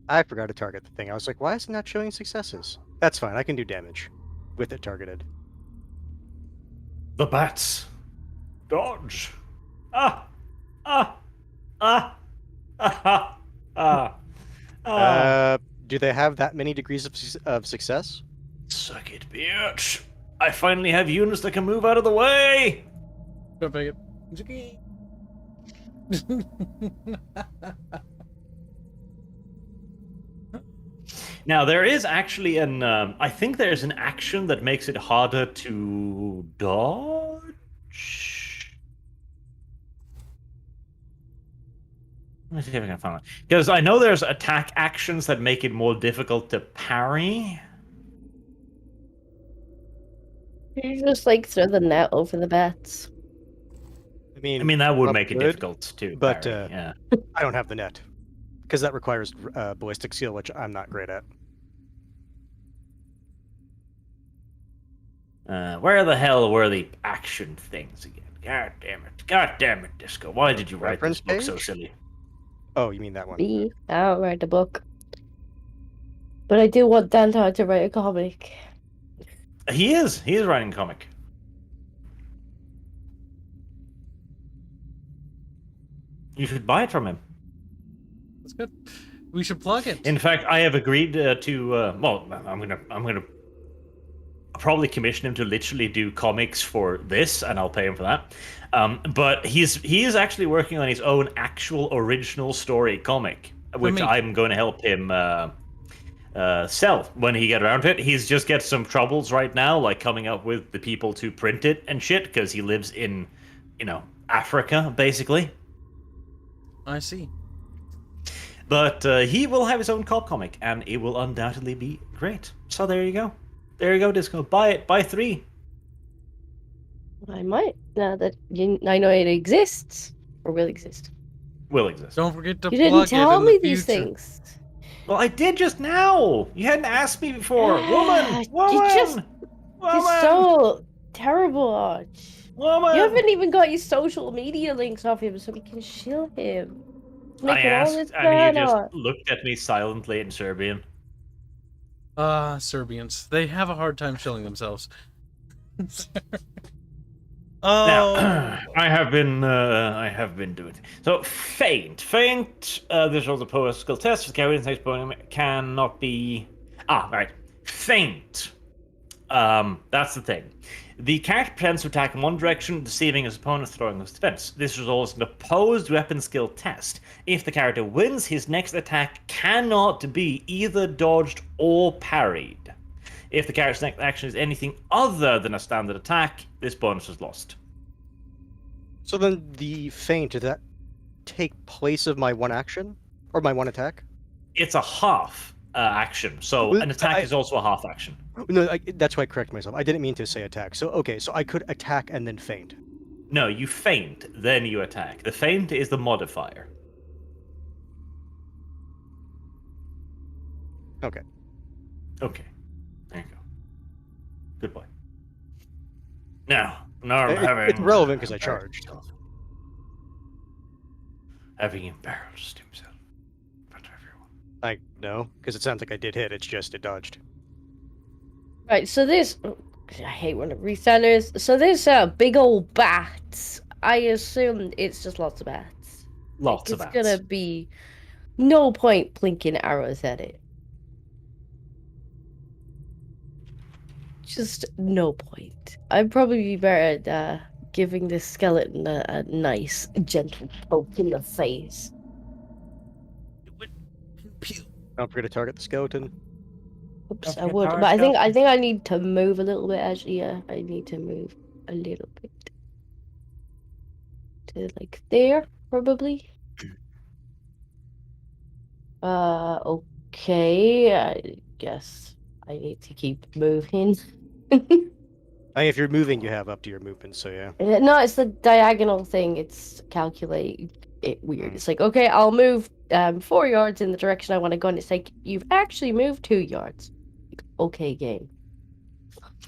I forgot to target the thing. I was like, why is it not showing successes? That's fine. I can do damage with it targeted. The bats. Dodge. Ah! Ah! Ah! Ah! Ah! Ah! Do they have that many degrees of success? Suck it, bitch. I finally have units that can move out of the way! Go take it. Now, there is actually an... I think there's an action that makes it harder to dodge? Let me see if I can find it. Because I know there's attack actions that make it more difficult to parry. You just like throw the net over the bats. I mean, that would well, make it good, difficult to but, parry, yeah. I don't have the net. Because that requires ballistic skill, which I'm not great at. Where the hell were the action things again? God damn it. God damn it, Disco. Why did you write Reference this book so page? silly? Oh, you mean that one? Me, I don't write a book. But I do want Dante to write a comic. He is. He is writing a comic. You should buy it from him. That's good. We should plug it. In fact, I have agreed to. Well, I'm gonna probably commission him to literally do comics for this, and I'll pay him for that. But he is actually working on his own actual original story comic, which I'm going to help him sell when he get around to it. He's just got some troubles right now, like coming up with the people to print it and shit, because he lives in, Africa, basically. I see. But he will have his own comic, and it will undoubtedly be great. So there you go. There you go, Disco. Buy it. Buy 3. I might, now that I know it exists. Or will exist. Will exist. Don't forget to You plug didn't it tell in me the these future. things. Well, I did just now. You hadn't asked me before. Woman! Woman! You're so terrible, Arch. Woman! You haven't even got your social media links off him so we can shill him. I Making all asked, this and he just banner. looked at me silently in Serbian. Serbians. They have a hard time shilling themselves. Now, I have been doing. So, Feint. This was a power skill test. The character's next bonus cannot be. Right. Feint. That's the thing. The character plans to attack in one direction, deceiving his opponent, throwing his defense. This results in an opposed weapon skill test. If the character wins, his next attack cannot be either dodged or parried. If the character's next action is anything other than a standard attack, this bonus is lost. So then the feint, did that take place of my one action? Or my one attack? It's a half action, so Well, an attack is also a half action. No, that's why I correct myself. I didn't mean to say attack. So, okay, so I could attack and then feint. No, you feint, then you attack. The feint is the modifier. Okay. Okay. There you go. Good boy. Now I'm having... It's relevant because I charged. Having embarrassed himself in front of everyone. No, because it sounds like I did hit. It's just it dodged. Right, so this... I hate when it recenters. So this big old bat, I assume it's just lots of bats. Lots of bats. It's gonna be no point blinking arrows at it. Just no point. I'd probably be better at giving this skeleton a nice, gentle poke in the face. Don't forget to target the skeleton. Oops, Don't I forget would, power but I think skeleton. I need to move a little bit. Actually, yeah, I need to move a little bit to like there, probably. Okay. I guess I need to keep moving. I mean, if you're moving, you have up to your movement, so yeah. No, it's the diagonal thing. It's calculate it weird. Mm. It's like, okay, I'll move 4 yards in the direction I want to go, and it's like you've actually moved 2 yards. Like, okay, game.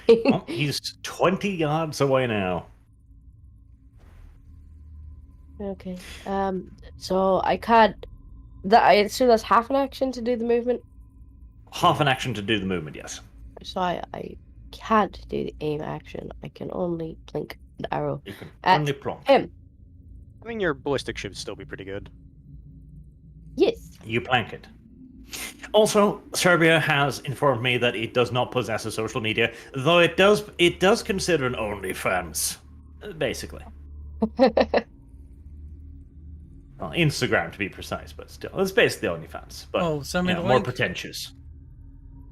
Oh, he's 20 yards away now. Okay. So I can't. That I assume that's half an action to do the movement. Half an action to do the movement, yes. So I can't do the aim action. I can only blink the arrow You can at only prompt. him. I mean, your ballistic should still be pretty good. Yes. You plank it. Also, Serbia has informed me that it does not possess a social media, though it does consider an OnlyFans, basically. Well, Instagram to be precise, but still, it's basically OnlyFans. But Oh, send me the more link. pretentious.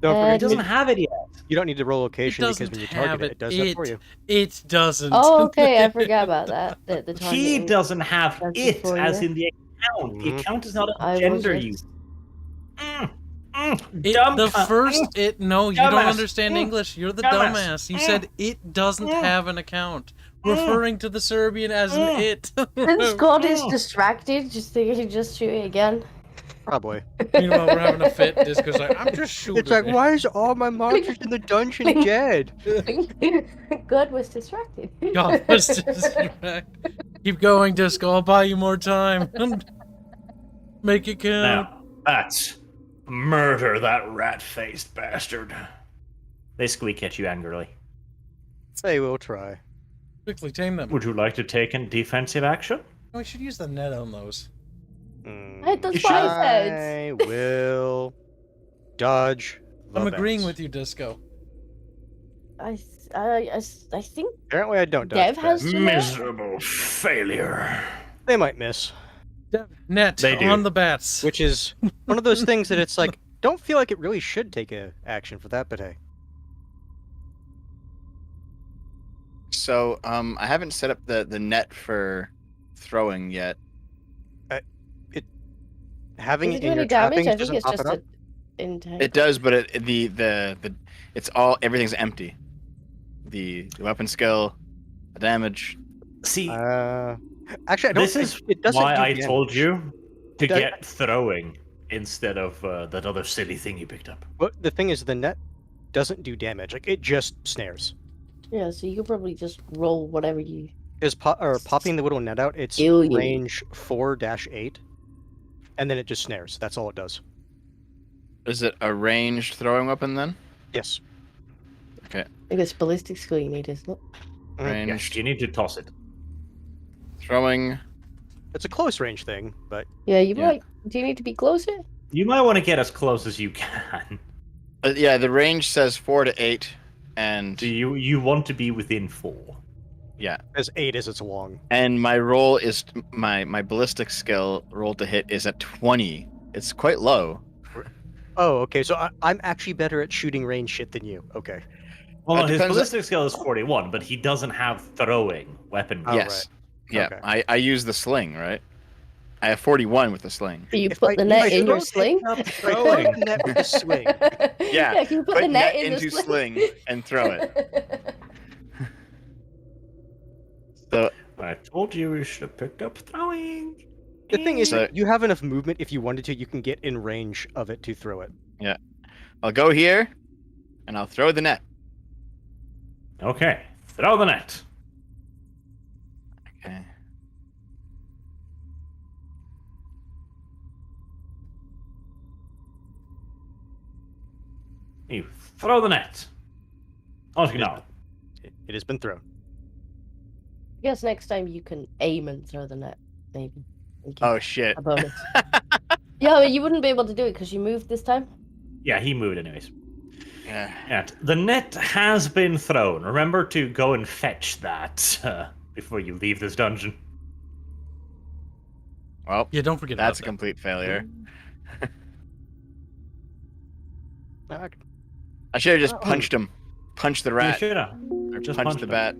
Don't Uh, forget, It doesn't have it yet. you don't need to roll It location because doesn't when you have target it, it does that for you. It doesn't. Oh, okay. I forgot about that. The He targeting. doesn't have That's it before as you. in the account. The Mhm. account is not I a gender was you. It, Dumb the cunt. first it no, you don't Dumbass. understand English. You're the Dumbass. dumbass. You said it doesn't have an account, referring to the Serbian as an it. Since God is distracted, just think he just shoot it again. Probably. Meanwhile, we're having a fit. Disco's like, I'm just shooting. It's like, it." why is all my monsters in the dungeon dead? God was distracted. God was distracted. Keep going, Disco. I'll buy you more time. Make it count. Now, that's murder that rat-faced bastard. They squeak at you angrily. They will try. Quickly tame them. Would you like to take a defensive action? We should use the net on those. That's You what I should. said. I will dodge. I'm the agreeing bats. with you, Disco. I think Apparently, I don't dodge. Dev the has bats. to know. Miserable failure. They might miss, Net They do. on the bats. which is one of those things that it's like, don't feel like it really should take a action for that, but hey. So, I haven't set up the net for throwing yet. Having Does it it do in your any damage? trappings I think doesn't it's pop just it up. an intent. It does, but it's all everything's empty. The weapon skill, the damage. See, Actually, I don't this think is it doesn't why do I damage. told you to It does- get throwing instead of that other silly thing you picked up. But the thing is, the net doesn't do damage. Like, it just snares. Yeah, so you could probably just roll whatever you. Is popping the little net out? It's Alien. range 4-8, and then it just snares. That's all it does. Is it a ranged throwing weapon then? Yes. I think it's ballistic skill you need, isn't it? Ranged Yes, you need to toss it. throwing. It's a close range thing, but Yeah, you Yeah. might. Do you need to be closer? You might want to get as close as you can. Yeah, the range says 4 to 8, and Do you want to be within 4? as 8 as it's long. and my roll is my ballistic skill roll to hit is at 20. It's quite low. Oh, okay. So I'm actually better at shooting range shit than you. Okay. Well, It his depends- ballistic skill is 41, but he doesn't have throwing weapon. Oh, Yes. Yeah, Okay. I use the sling, right? I have 41 with the sling. You If put I- the if net I in your don't sling? pick up throwing the net with the swing. Yeah, you put Put the net in into the sling and throw it. So I told you we should have picked up throwing. The thing is, So- you have enough movement. If you wanted to, you can get in range of it to throw it. I'll go here, and I'll throw the net. Okay, throw the net. Okay. You throw the net. Oh, no. It has been thrown. I guess next time you can aim and throw the net, maybe. and get Oh shit. a bonus. Yeah, but you wouldn't be able to do it because you moved this time. Yeah, he moved anyways. Yeah, the net has been thrown. Remember to go and fetch that before you leave this dungeon. Well, Yeah, don't forget that's a about that. complete failure. Ah, I should have just punched him. Punched the You rat. should have. Or Just punched punched the him. bat.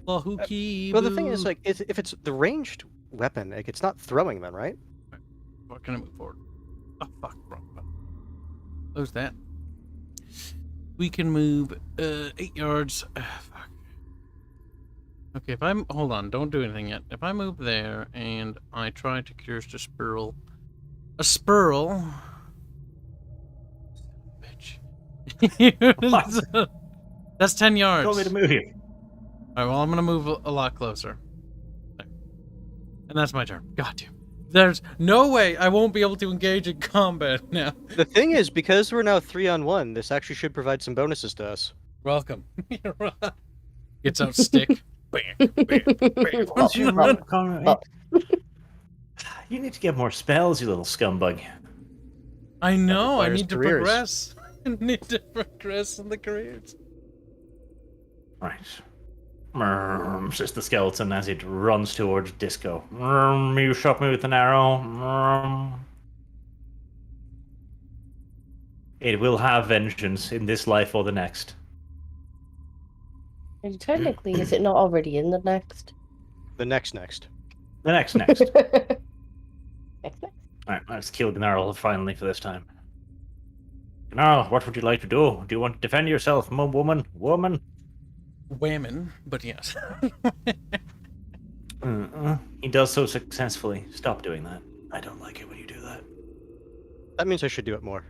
Lahuki, well, the thing is, like, if it's the ranged weapon, like, it's not throwing then, right? What can I move forward? Oh, fuck. Wrong button. Close that. We can move 8 yards. Fuck. Okay, if I'm... Hold on, don't do anything yet. If I move there and I try to curse a spurl... A spurl... Bitch. That's 10 yards. Told me to move here. Alright, well, I'm gonna move a lot closer. There. And that's my turn. Got you. There's no way I won't be able to engage in combat now. The thing is, because we're now 3-on-1, this actually should provide some bonuses to us. Welcome. Gets out stick. Bam, bam, bam. What's your You need to get more spells, you little scumbag. I know, I requires need to careers. progress. I need to progress in the careers. Right. Says the skeleton as it runs towards Disco. You shot me with an arrow. It will have vengeance in this life or the next. And technically, is it not already in the next? The next. The next. next. Alright, let's kill Gnarl finally for this time. Gnarl, what would you like to do? Do you want to defend yourself, woman? Woman? Whammon, but yes. He does so successfully. Stop doing that. I don't like it when you do that. That means I should do it more.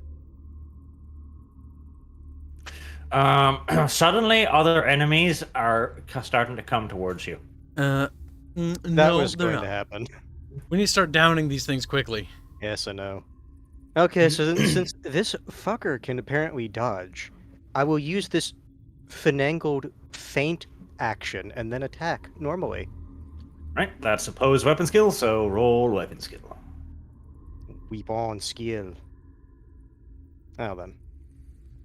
Suddenly, other enemies are starting to come towards you. That No, was they're going not. to happen. We need to start downing these things quickly. Yes, I know. Okay, so then, since this fucker can apparently dodge, I will use this finangled feint action and then attack normally. Right, that's opposed weapon skill, so roll weapon skill. Weapon skill. Now then.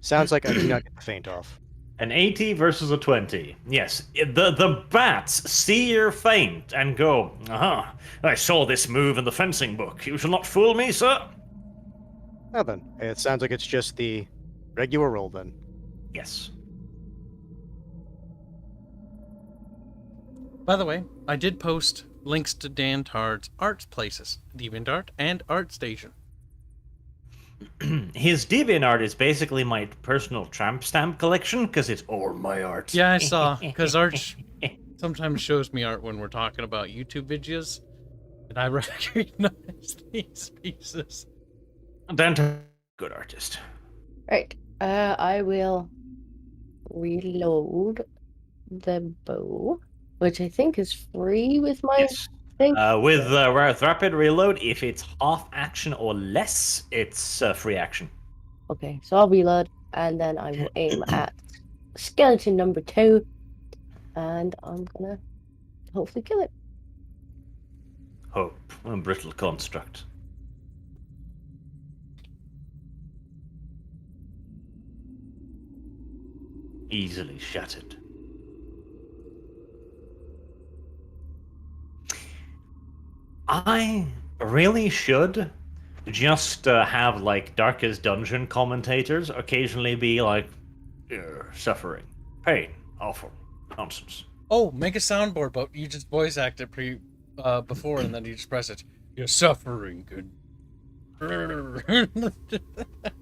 Sounds like I do not get the feint off. An 80 versus a 20. Yes, the bats see your feint and go, aha, I saw this move in the fencing book. You shall not fool me, sir. Now then, it sounds like it's just the regular roll then. Yes. By the way, I did post links to Dan Tard's art places, DeviantArt and ArtStation. His DeviantArt is basically my personal tramp stamp collection because it's all my art. Yeah, I saw, because Arch sometimes shows me art when we're talking about YouTube videos, and I recognize these pieces. Dan, good artist. Right. I will reload the bow, which I think is free with my thing. With rapid reload, if it's half action or less, it's free action. Okay, so I'll reload, and then I will aim at skeleton number 2, and I'm gonna hopefully kill it. Hope. A brittle construct. Easily shattered. I really should just have like Darkest Dungeon commentators occasionally be like, suffering, pain, awful, nonsense. Oh, make a soundboard, but you just voice act it before, and then you just press it. You're suffering, good.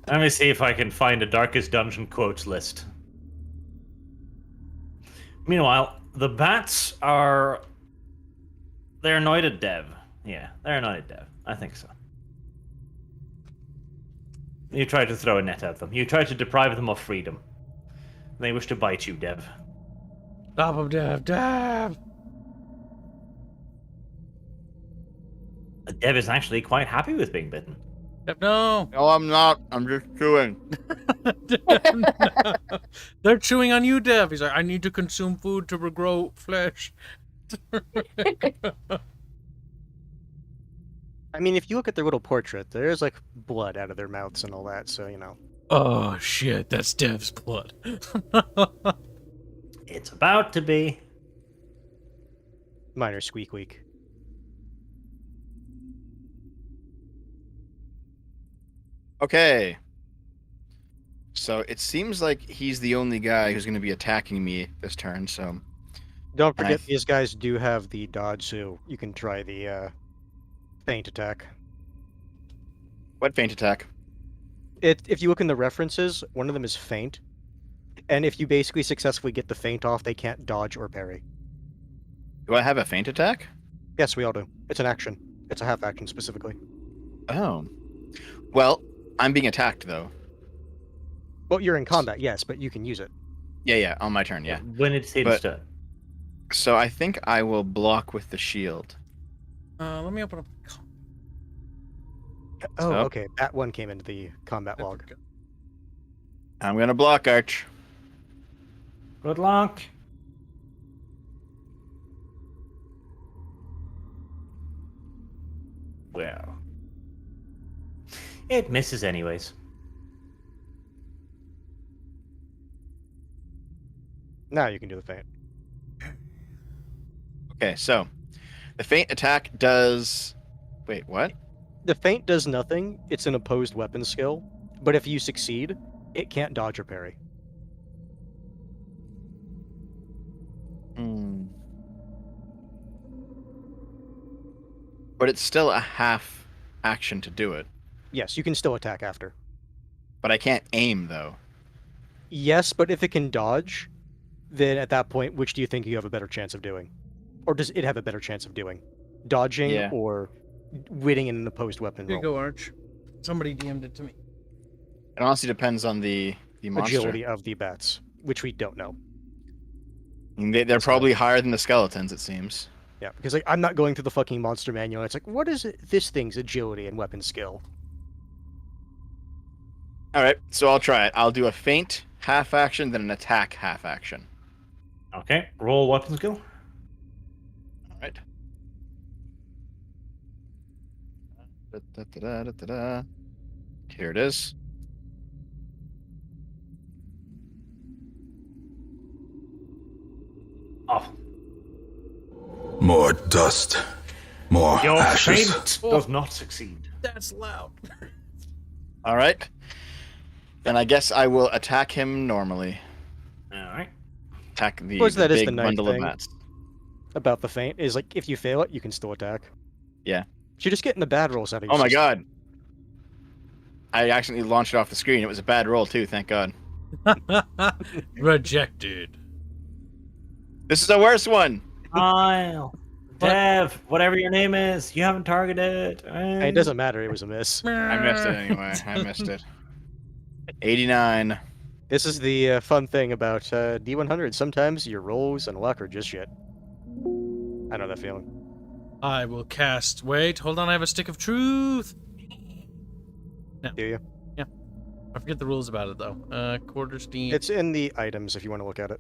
Let me see if I can find a Darkest Dungeon quotes list. Meanwhile, the bats are... They're annoyed at Dev. Yeah, they're annoyed at Dev. I think so. You try to throw a net at them. You try to deprive them of freedom. They wish to bite you, Dev. Stop him, Dev. Dev! Dev is actually quite happy with being bitten. Dev, no! No, I'm not. I'm just chewing. Dev, no. They're chewing on you, Dev. He's like, I need to consume food to regrow flesh. I mean, if you look at their little portrait, there's like blood out of their mouths and all that, so, you know. Oh shit, that's Dev's blood. It's about to be. Minor squeak weak. Okay. So it seems like he's the only guy who's going to be attacking me this turn. So Don't And I forget, th- these guys do have the dodge, so you can try the feint attack. what feint attack? If you look in the references, one of them is feint, and if you basically successfully get the feint off, they can't dodge or parry. Do I have a feint attack? Yes, we all do. It's an action. It's a half action specifically. Oh. Well, I'm being attacked though. Well, you're in combat, yes, but you can use it. Yeah, on my turn, yeah. When it's his But- turn. So I think I will block with the shield. Let me open up. Oh, So- okay. That one came into the combat log. I'm going to block, Arch. Good luck. Well, it misses anyways. Now you can do the feint. Okay, so the feint attack does. Wait, what? The feint does nothing. It's an opposed weapon skill, but if you succeed, it can't dodge or parry. Hmm. But it's still a half action to do it. Yes, you can still attack after. But I can't aim though. Yes, but if it can dodge, then at that point, which do you think you have a better chance of doing? Or does it have a better chance of doing? Dodging Yeah. or winning in an opposed weapon Here you roll? go, Arch. Somebody DM'd it to me. It honestly depends on the monster. Agility of the bats, which we don't know. I mean, they're probably higher than the skeletons, it seems. Yeah, because like I'm not going through the fucking monster manual. It's like, what is it, this thing's agility and weapon skill? All right, so I'll try it. I'll do a feint half action, then an attack half action. Okay, roll weapon skill. All right. Da-da-da-da-da-da. Here it is. Oh, More dust. More your ashes. feint does not succeed. That's loud. All right. Then I guess I will attack him normally. All right. Attack the, course, the that is big the nice bundle of thing. mats. About the feint is like if you fail it, you can still attack. Yeah. So you're just getting the bad rolls out of your Oh my system. god. I accidentally launched it off the screen. It was a bad roll too, thank god. Rejected. This is the worst one. Kyle, Dev, whatever your name is, you haven't targeted. It doesn't matter. It was a miss. I missed it anyway. I missed it. 89. This is the fun thing about D100. Sometimes your rolls and luck are just shit. I know that feeling. I will cast. Wait, hold on. I have a stick of truth. Do you? I forget the rules about it though. Quarter steam It's in the items if you want to look at it.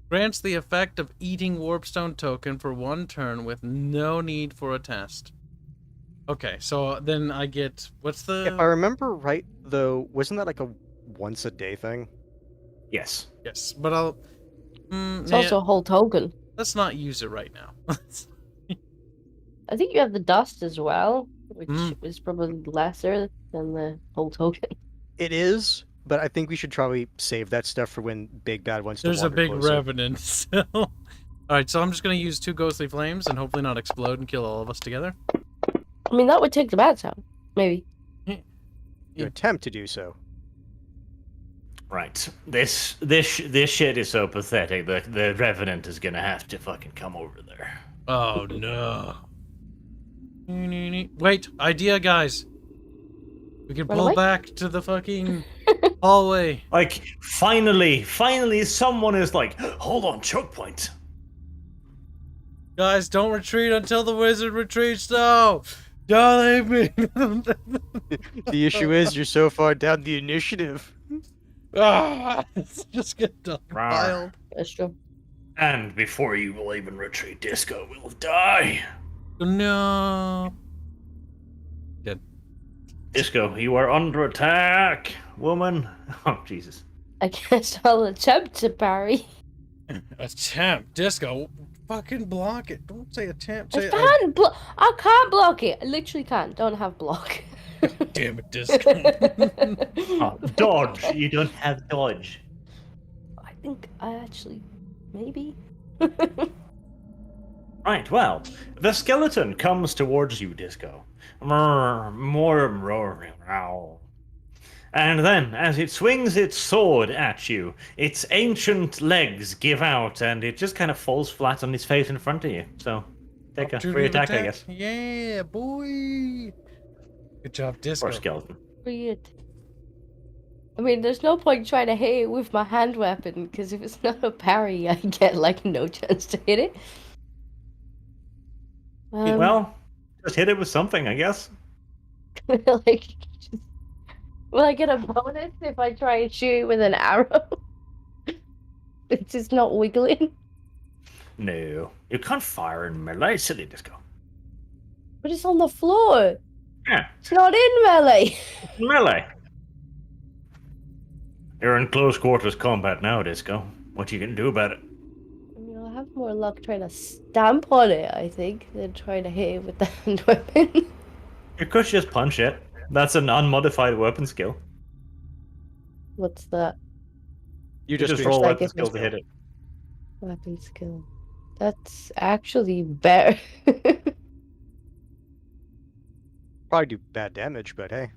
grants the effect of eating warpstone token for 1 turn with no need for a test. Okay, so then I get what's the? If I remember right, though, wasn't that like a once a day thing? Yes. Yes, but I'll. It's also a whole token. Let's not use it right now. I think you have the dust as well, which Mm. is probably lesser than the whole token. It is, but I think we should probably save that stuff for when Big Bad wants to There's a wander big closer. revenant still. All right, so I'm just gonna use 2 ghostly flames and hopefully not explode and kill all of us together. I mean, that would take the bats out, maybe. You attempt to do so. Right. This shit is so pathetic. The Revenant is gonna have to fucking come over there. Oh no. Wait, idea, guys. We can Run pull away? back to the fucking hallway. Like, finally, someone is like, hold on, choke point. Guys, don't retreat until the wizard retreats, though. Don't leave me. The issue is you're so far down the initiative. Let's just get done. Wild. That's true. And before you will even retreat, Disco will die. No. Disco, you are under attack, woman. Oh, Jesus. I guess I'll attempt to parry. Attempt. Disco. Fucking block it. Don't say attempt. Say I can't block it. I literally can't. Don't have block. damn it, Disco. Oh, dodge. You don't have dodge. I think I actually maybe. Right, well, the skeleton comes towards you, Disco. And then, as it swings its sword at you, its ancient legs give out, and it just kind of falls flat on its face in front of you. So, take a free attack, I guess. Yeah, boy. Good job, Disco. Or skeleton. Weird. I mean, there's no point trying to hit it with my hand weapon, because if it's not a parry, I get, like, no chance to hit it. Well, just hit it with something, I guess. like, just... Will I get a bonus if I try and shoot it with an arrow? It's just not wiggling. No, you can't fire in melee, silly Disco. But it's on the floor. Yeah, It's not in melee. melee. You're in close quarters combat now, Disco. What you can do about it? I mean, I'll have more luck trying to stamp on it, I think, than trying to hit it with the hand weapon. You could just punch it. That's an unmodified weapon skill. What's that? You just just roll like weapon if skill it's- to hit it. Weapon skill. That's actually better. Probably do bad damage, but hey.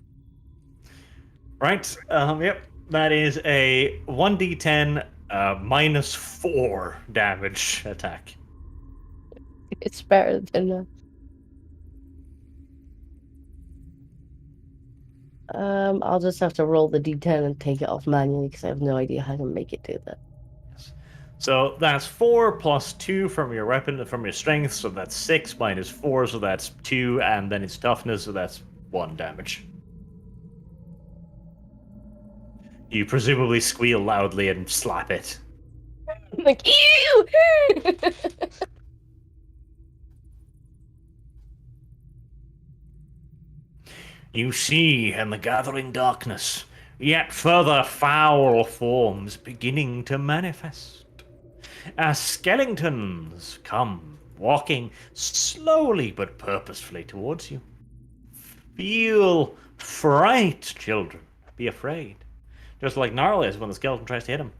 Right. Yep. That is a 1d10 -4 damage attack. It's better than I'll just have to roll the d10 and take it off manually because I have no idea how to make it do that. So that's 4 plus 2 from your weapon, from your strength, so that's 6 minus 4, so that's 2, and then its toughness, so that's 1 damage. You presumably squeal loudly and slap it. I'm like, ew! You see in the gathering darkness yet further foul forms beginning to manifest. As skeletons come, walking slowly but purposefully towards you. Feel fright, children. Be afraid. Just like Gnarl is when the skeleton tries to hit him.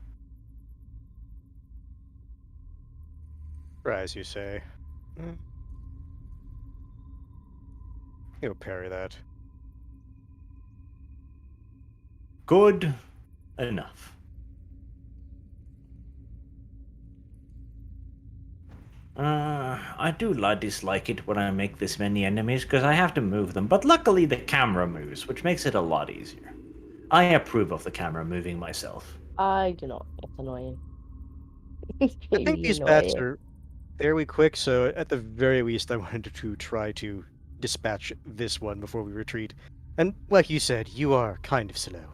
As you say. He'll parry that. Good enough. I do dislike it when I make this many enemies, because I have to move them, but luckily the camera moves, which makes it a lot easier. I approve of the camera moving myself. I do not. It's annoying. I think these bats are fairly quick, so at the very least I wanted to try to dispatch this one before we retreat. And like you said, you are kind of slow.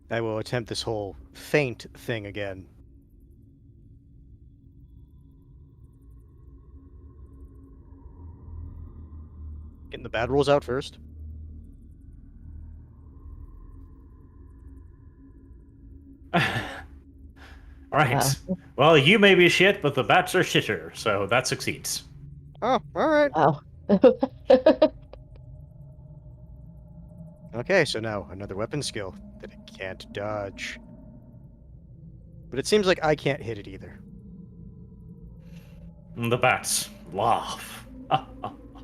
I will attempt this whole feint thing again. Getting the bad rolls out first. Alright. Well, you may be shit, but the bats are shitter, so that succeeds. Oh, alright. Wow. Okay, so now another weapon skill that it can't dodge. But it seems like I can't hit it either. And the bats laugh.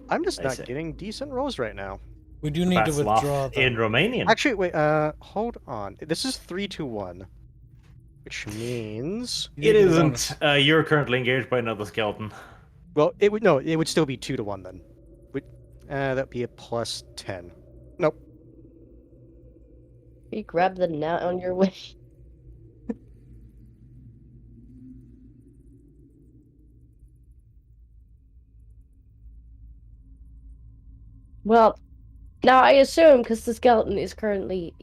I'm just I not see. getting decent rolls right now. We do need to Bats laugh withdraw them. in Romanian. Actually, wait, hold on. This is 3-1. Which means... You It need to isn't. You're currently engaged by another skeleton. Well, it would still be 2-1 then. That'd be a plus 10. Nope. You grab the net on your way. Well, now I assume because the skeleton is currently,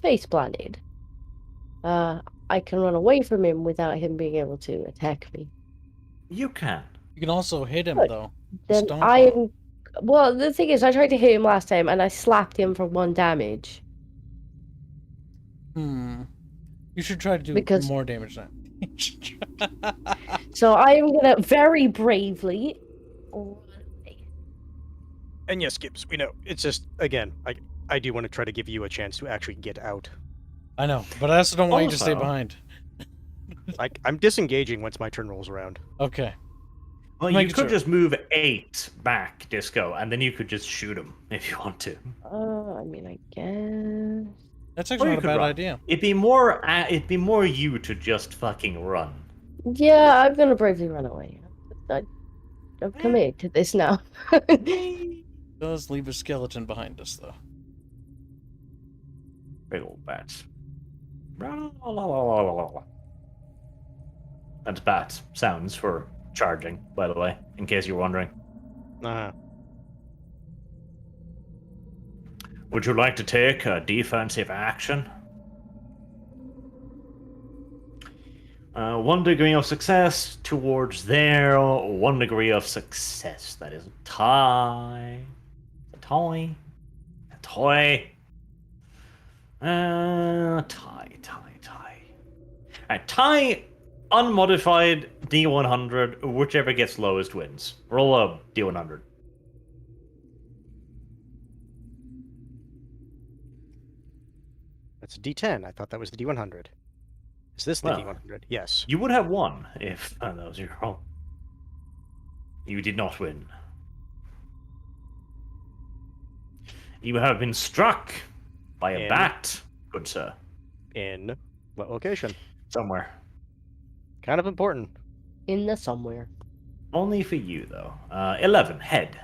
face planted, I can run away from him without him being able to attack me. You can. You can also hit him, Good. though. Then Stomp I on him. am Well, the thing is, I tried to hit him last time, and I slapped him for 1 damage. You should try to do Because- more damage now. So I am gonna very bravely run away. And yes, Gibbs, we know. It's just, again, I do want to try to give you a chance to actually get out. I know, but I also don't want you to stay Also- behind. I'm disengaging once my turn rolls around. Okay. Well, Make you it could sure. just move 8 back, Disco, and then you could just shoot him if you want to. I mean, I guess. That's Or actually you not a could bad run. idea. It'd be more you to just fucking run. Yeah, I'm gonna bravely run away. I'm committed to this now. Does leave a skeleton behind us, though. Big old bats. That's bat sounds for charging, by the way, in case you're wondering. Would you like to take a defensive action? 1 degree of success towards there. 1 degree of success. That is a tie. A tie. A tie. Tie. Alright, tie unmodified D100. Whichever gets lowest wins. Roll a D100. That's a D10. I thought that was the D100. Is this the Well, D100? Yes. You would have won if that was your roll. You did not win. You have been struck by a And- bat, good sir. In what location? Somewhere. Kind of important. In the somewhere. Only for you, though. 11, head.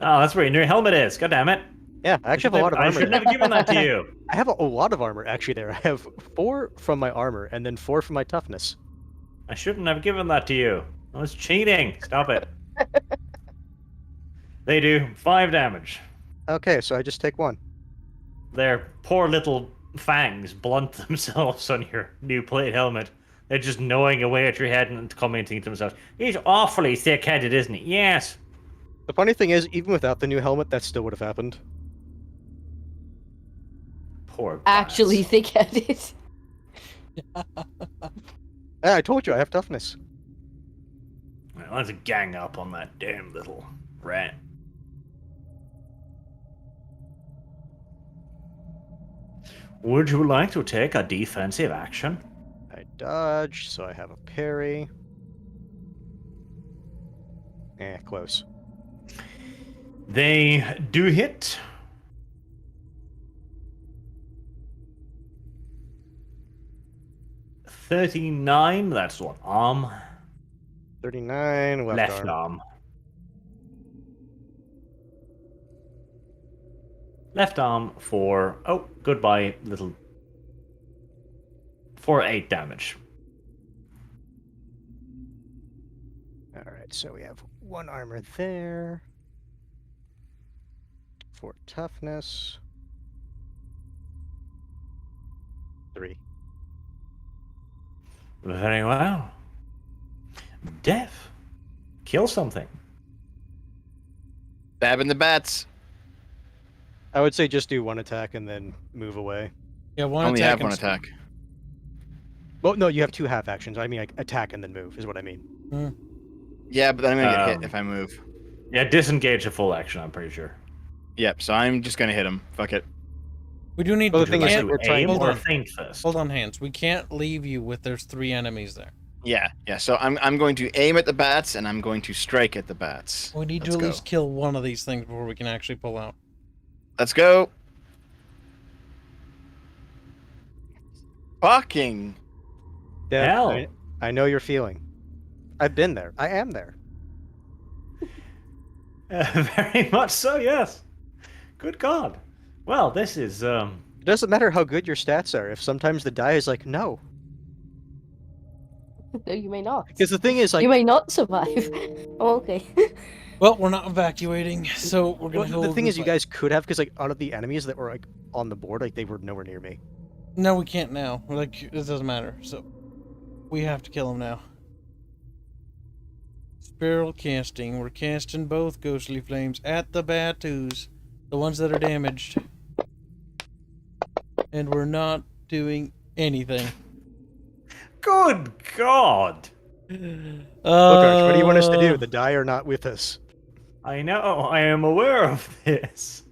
Oh, that's where your new helmet is. God damn it. Yeah, I actually have a lot of I armor. should have given that to you. I have a lot of armor actually there. I have 4 from my armor and then 4 from my toughness. I shouldn't have given that to you. I was cheating. Stop it. They do 5 damage. Okay, so I just take 1. Their poor little fangs blunt themselves on your new plate helmet. They're just gnawing away at your head and commenting to themselves, "He's awfully thick-headed, isn't he?" Yes. The funny thing is, even without the new helmet, that still would have happened. Poor bats. Actually thick-headed. Yeah, I told you I have toughness. Right, let's gang up on that damn little rat. Would you like to take a defensive action? I dodge, so I have a parry. Close. They do hit. $39, that's one arm. 39, left Left arm. arm. Left arm for... Oh, goodbye, little... For 8 damage. Alright, so we have 1 armor there. 4 toughness. 3. Very well. Death. Kill something. Stabbing the bats. I would say just do 1 attack and then move away. Yeah, one Only attack have and 1 attack. Well, no, you have 2 half actions. I mean, like, attack and then move is what I mean. Yeah, but then I'm gonna get hit Um, if I move. Yeah, disengage a full action, I'm pretty sure. Yep, so I'm just gonna hit him. Fuck it. We do need Well, the to thing is can't- that we're trying aim hold or on. feint first. Hold on, hands. We can't leave you with there's 3 enemies there. Yeah. So I'm going to aim at the bats and I'm going to strike at the bats. We need Let's to at go. least kill one of these things before we can actually pull out. Let's go. Fucking. Dev, Hell. I know your feeling. I've been there. I am there. Very much so, yes. Good God. Well, this is It doesn't matter how good your stats are if sometimes the die is like, no. No, you may not. Because the thing is, like, You may not survive. Oh, okay. Well, we're not evacuating, so we're gonna well, hold. the thing is, you and fight. guys could have, because, like, out of the enemies that were, like, on the board, like, they were nowhere near me. No, we can't now. Like, it doesn't matter. So, we have to kill him now. Spiral casting. We're casting both ghostly flames at the Batus, the ones that are damaged. And we're not doing anything. Good God! Look, Arch, what do you want us to do? The die are not with us. I know, I am aware of this.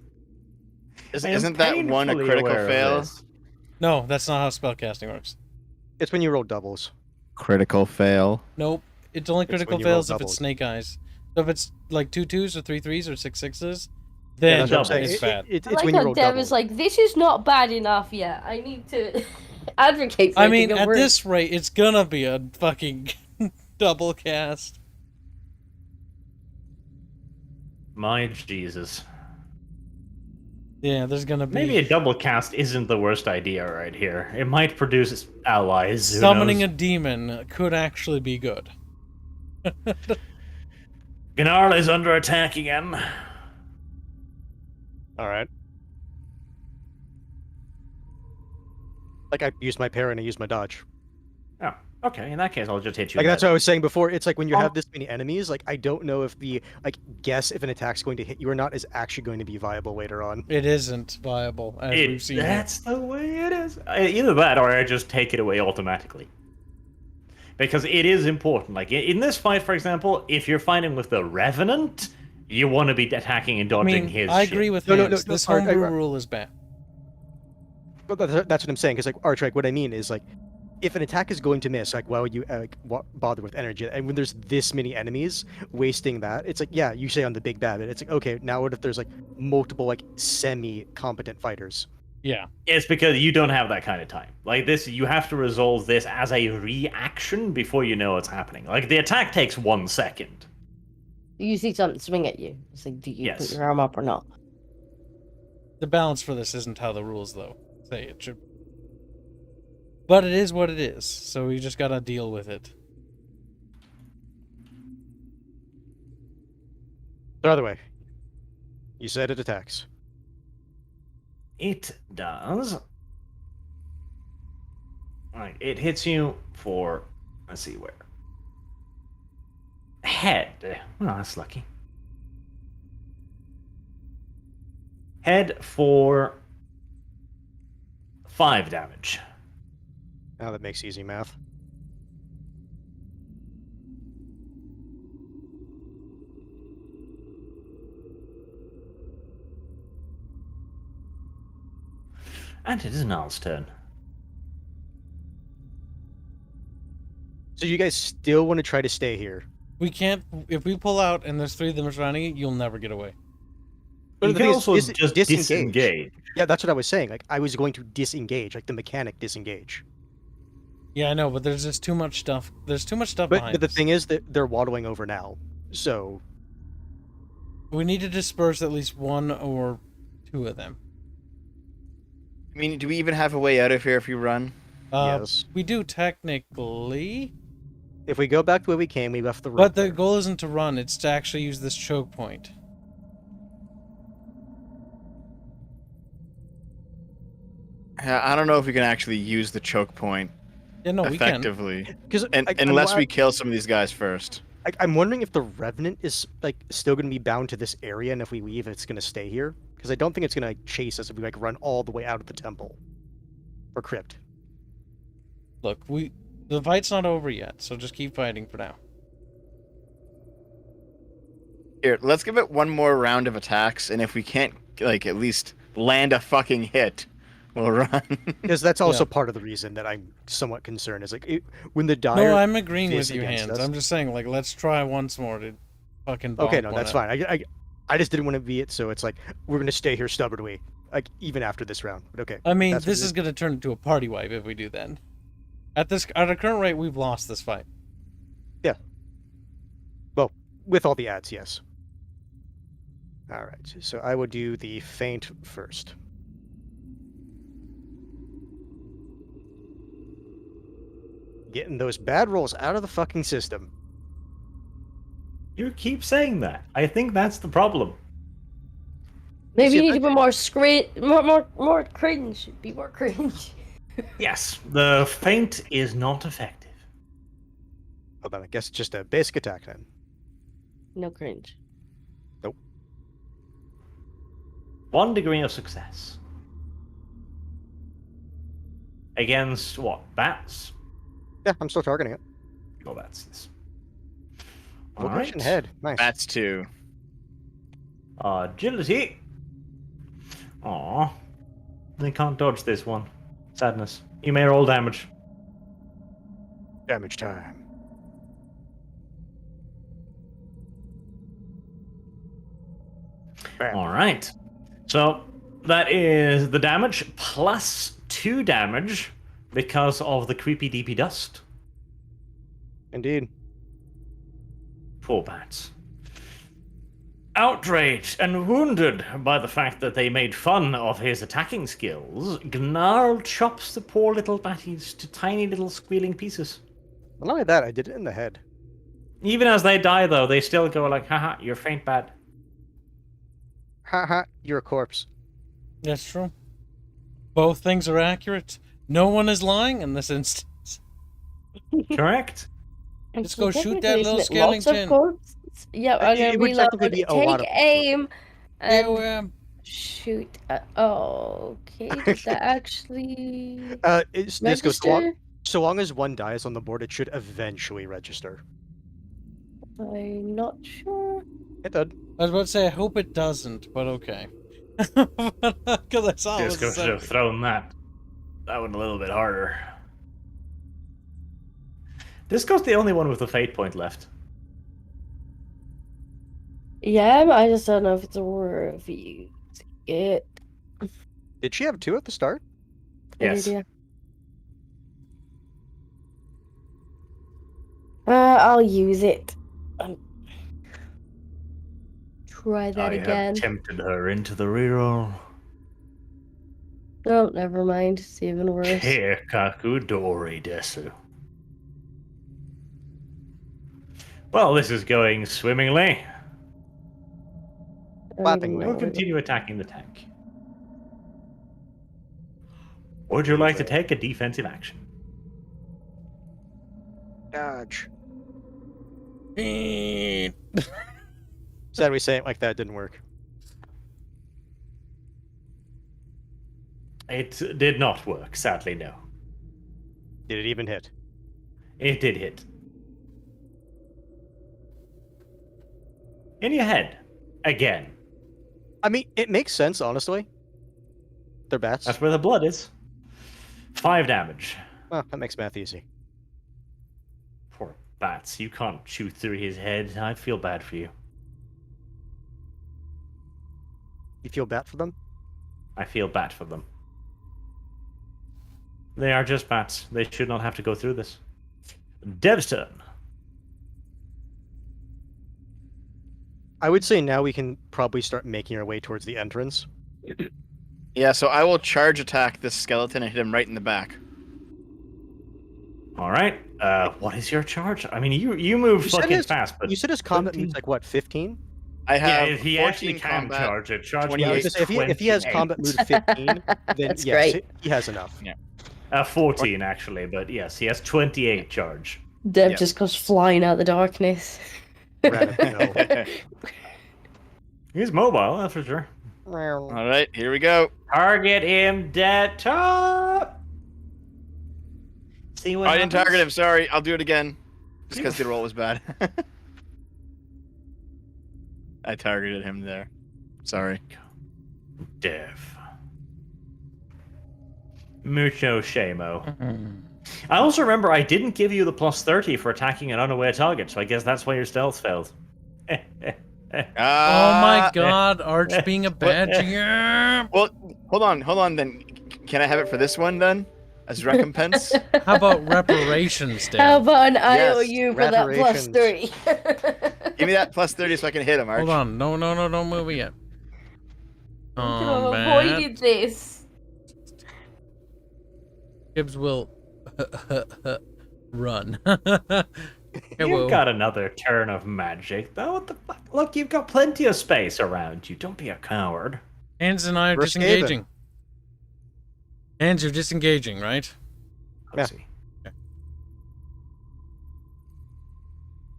I am Isn't that one a painfully critical aware of fail? this. No, that's not how spellcasting works. It's when you roll doubles. Critical fail. Nope. It's only It's when critical you roll fails if doubles. it's snake eyes. So if it's like 2 2s or 3 3s or 6 6s, Yeah, then that's what I'm saying. it's bad. It's I like when you how roll Dev doubles. is like, this is not bad enough yet. I need to advocate for I it to mean, get at worse. this rate, it's gonna be a fucking double cast. My Jesus. Yeah, there's gonna be Maybe a double cast isn't the worst idea right here. It might produce allies. Who summoning a knows? demon could actually be good. Gnarl is under attack again. Alright. Like, I used my parry and I used my dodge. Oh, okay. In that case, I'll just hit you. Like, in that's that. what I was saying before. It's like when you have this many enemies, like, I don't know if the, like, guess if an attack's going to hit you or not is actually going to be viable later on. It isn't viable, as we've seen. That's the way it is. Either that, or I just take it away automatically. Because it is important. Like, in this fight, for example, if you're fighting with the Revenant, you want to be attacking and I dodging mean, his I shit. agree with No, Hans. no, no, This Art, homebrew rule is bad. But that's what I'm saying. Because, like, Arch, what I mean is, like, if an attack is going to miss, like, why would you bother with energy? And when there's this many enemies, wasting that, it's like, yeah, you say on the big bad, but it's like, okay, now what if there's, like, multiple, like, semi-competent fighters? Yeah. It's because you don't have that kind of time. Like this, you have to resolve this as a reaction before you know what's happening. Like the attack takes 1 second. You see something swing at you. It's like, do you Yes. put your arm up or not? The balance for this isn't how the rules, though, say it should. But it is what it is, so we just gotta deal with it. The other way. You said it attacks. It does. Alright, it hits you for, let's see where. Head. Oh, that's lucky. Head for 5 damage. Now that makes easy math. And it is Nal's turn. So you guys still want to try to stay here? We can't. If we pull out and there's 3 of them surrounding it, you'll never get away. You the can thing is, also just disengage. Yeah, that's what I was saying. Like, I was going to disengage, like the mechanic disengage. Yeah, I know, but there's just too much stuff. There's too much stuff But behind the us. thing is that they're waddling over now. So, We need to disperse at least 1 or 2 of them. I mean, do we even have a way out of here if we run? yes. We do technically, If we go back the way we came, we left the road. but the there. goal isn't to run, it's to actually use this choke point. I don't know if we can actually use the choke point Yeah, no, we can. effectively, 'Cause unless we kill some of these guys first. I'm wondering if the Revenant is like still going to be bound to this area, and if we leave, it's going to stay here. Because I don't think it's going to like, chase us if we like run all the way out of the temple or crypt. Look, the fight's not over yet, so just keep fighting for now. Here, let's give it one more round of attacks, and if we can't, like, at least land a fucking hit, we'll run. Because that's also Yeah. part of the reason that I'm somewhat concerned. Is like when the dire. No, I'm agreeing this with you, against Hans. us. I'm just saying, like, let's try once more to fucking. Okay, bonk no, one that's out. fine. I just didn't want to be it, so it's like we're going to stay here stubbornly, like even after this round. But okay. I mean, that's what this it is going to turn into a party wipe if we do that. At our current rate, we've lost this fight. Well, with all the ads, yes. All right, so I will do the feint first. Getting those bad rolls out of the fucking system. You keep saying that. I think that's the problem. Maybe See, you need I- to be more cringe. Be more cringe. Yes, the feint is not effective. Hold on, I guess it's just a basic attack then. No cringe. 1 degree of success. Against what? Bats? Yeah, I'm still targeting it. Go bats. Yes. Location head. Nice. That's 2. Agility. Aw. They can't dodge this one. Sadness. You may roll damage. Damage time. Bam. Alright. So, that is the damage plus 2 damage because of the creepy deepy dust. Indeed. Poor bats. Outraged and wounded by the fact that they made fun of his attacking skills, Gnarl chops the poor little batties to tiny little squealing pieces. Not only that, I did it in the head. Even as they die, though, they still go like, haha, you're faint bad. Haha, you're a corpse. That's true. Both things are accurate. No one is lying in this instance. Correct? Let's go shoot Technically, that little isn't it lots of skeleton. corpses? Yep, I'm It gonna would reload. technically be a lot Take of- aim and Yeah, shoot. Okay, did that actually This goes register? so long as one dies on the board, it should eventually register. I'm not sure. It did. I was about to say, I hope it doesn't, but okay. Because I saw it was Disco should have thrown that. That one a little bit harder. Disco's the only one with a fate point left. Yeah, but I just don't know if it's worth using it. Did she have 2 at the start? Yes. Yeah. I'll use it. Try that I again. have tempted her into the reroll. Oh, never mind. It's even worse. Here, Kaku Dori Desu. Well, this is going swimmingly. Flappingly. We'll continue attacking the tank. Would you like to take a defensive action? Dodge. it. Sad we say it like that didn't work. It did not work, sadly, no. Did it even hit? It did hit. In your head. Again. I mean, it makes sense, honestly. They're bats. That's where the blood is. 5 damage. Well, that makes math easy. Poor bats. You can't shoot through his head. I feel bad for you. You feel bad for them? I feel bad for them. They are just bats. They should not have to go through this. Dev's turn. I would say now we can probably start making our way towards the entrance. Yeah, so I will charge attack this skeleton and hit him right in the back. All right. What is your charge? I mean, you move You said fucking his- fast, but You said his combat 20? move's like, what, 15? I have yeah, he 14 actually can combat. charge it. Charge 28. Yeah, I was me gonna say, if he has 28. combat move 15, then That's yes, great. he has enough. 14 actually, but yes, he has 28 charge. Dev Yeah. just goes flying out the darkness. No. He's mobile, that's for sure. All right, here we go. Target him dead top. See what I didn't happens? target him. Sorry, I'll do it again. Just because the roll was bad. I targeted him there. Sorry. Dev. Mucho shamo. I also remember I didn't give you the plus 30 for attacking an unaware target, so I guess that's why your stealth failed. Oh my god, Arch being a bad GM! Well, hold on then. Can I have it for this one then? As recompense? How about reparations, How Dad? about an Yes, IOU for that plus 30? Give me that plus 30 so I can hit him, Arch. Hold on, no, don't move it yet. Could have Oh, man. avoided this. Gibbs will run. You've got another turn of magic, though. What the fuck? Look, you've got plenty of space around you. Don't be a coward. Hands and I are We're disengaging. Hands, you're disengaging, right? Let's Yeah. see.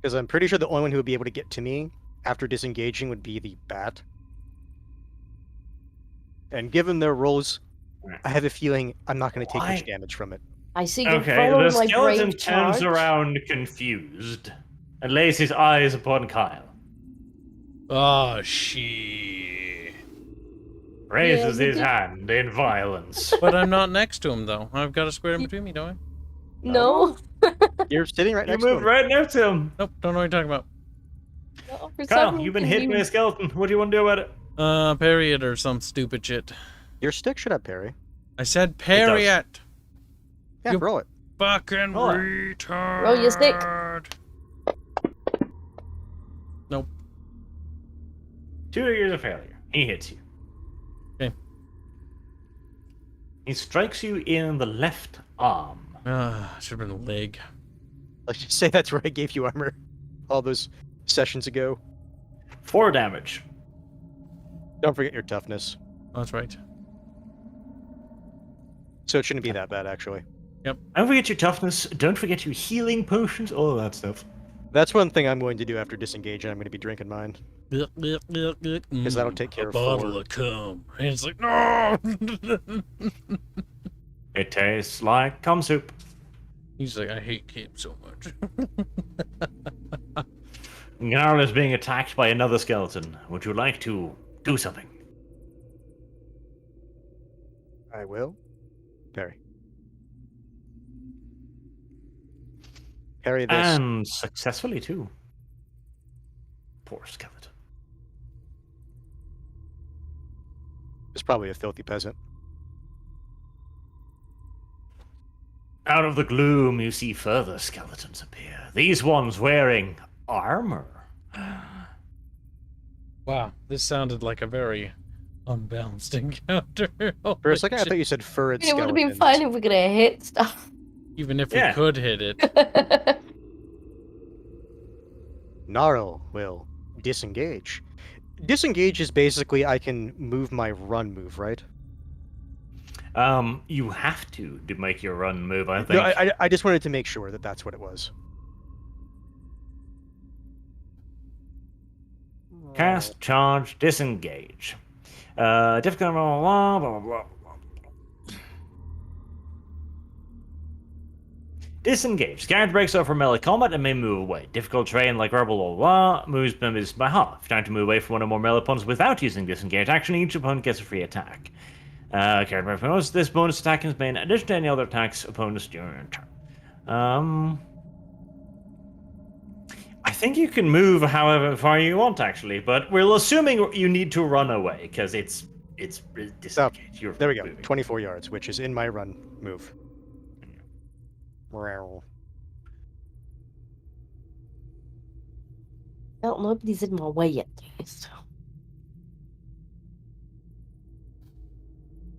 Because I'm pretty sure the only one who would be able to get to me after disengaging would be the bat. And given their rolls, I have a feeling I'm not going to take much Why? damage from it. I see you Okay, follow the my skeleton brave turns charge. around confused and lays his eyes upon Kyle. Oh, shit. Raises you his did- hand in violence. But I'm not next to him, though. I've got a square in between me, don't I? No. You're sitting right You next to moved him. right next to him. Nope, don't know what you're talking about. No, for Kyle, some you've been reason hit by you- a skeleton. What do you want to do about it? Parry it or some stupid shit. Your stick should have parry. I said parry does. it. Yeah, You- roll it. Fucking Roll it. retard. Roll your stick. Nope. 2 years of failure. He hits you. Okay. He strikes you in the left arm. Should have been the leg. Let's just say that's where I gave you armor all those sessions ago. 4 damage. Don't forget your toughness. Oh, that's right. So it shouldn't be that bad, actually. Don't forget your toughness. Don't forget your healing potions. All that stuff. That's one thing I'm going to do after disengaging. I'm going to be drinking mine. Because that'll take care a of bottle 4. of cum. And it's like, no! It tastes like cum soup. He's like, I hate cum so much. Gnarl is being attacked by another skeleton. Would you like to do something? I will. Parry. Parry this. And successfully, too. Poor skeleton. It's probably a filthy peasant. Out of the gloom, you see further skeletons appear. These ones wearing armor. Wow, this sounded like a very unbalanced encounter. For a second, I thought you said furred It would have been skeletons. fun if we could have hit stuff. Even if Yeah. we could hit it. Gnarl will disengage. Disengage is basically I can move my run move, right? You have to make your run move, I think. No, I just wanted to make sure that that's what it was. Cast, charge, disengage. Difficult, blah, blah, blah, blah, blah. Disengage. Character breaks out from melee combat and may move away. Difficult terrain like rebel blah, blah, moves members by half. Time to move away from one or more melee opponents without using disengage action. Each opponent gets a free attack. Character breaks bonus. This bonus attack is made in addition to any other attacks opponents during your turn. I think you can move however far you want, actually, but we're assuming you need to run away because it's disengage. You're There we go. moving. 24 yards, which is in my run move. Meow. Well, nobody's in my way yet. So.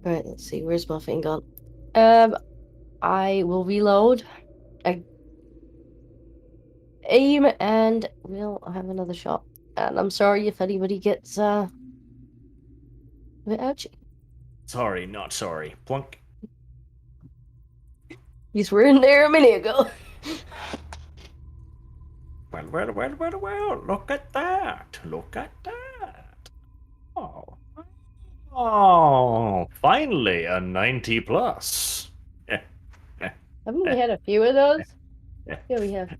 Alright, let's see. Where's my thing gone? I will reload. Aim, and we'll have another shot. And I'm sorry if anybody gets a bit ouchy. Sorry, not sorry. Plunk. These were in there a minute ago. Well, look at that. Look at that. Oh, finally a 90 plus. Haven't we had a few of those? Yeah. Yeah, we have.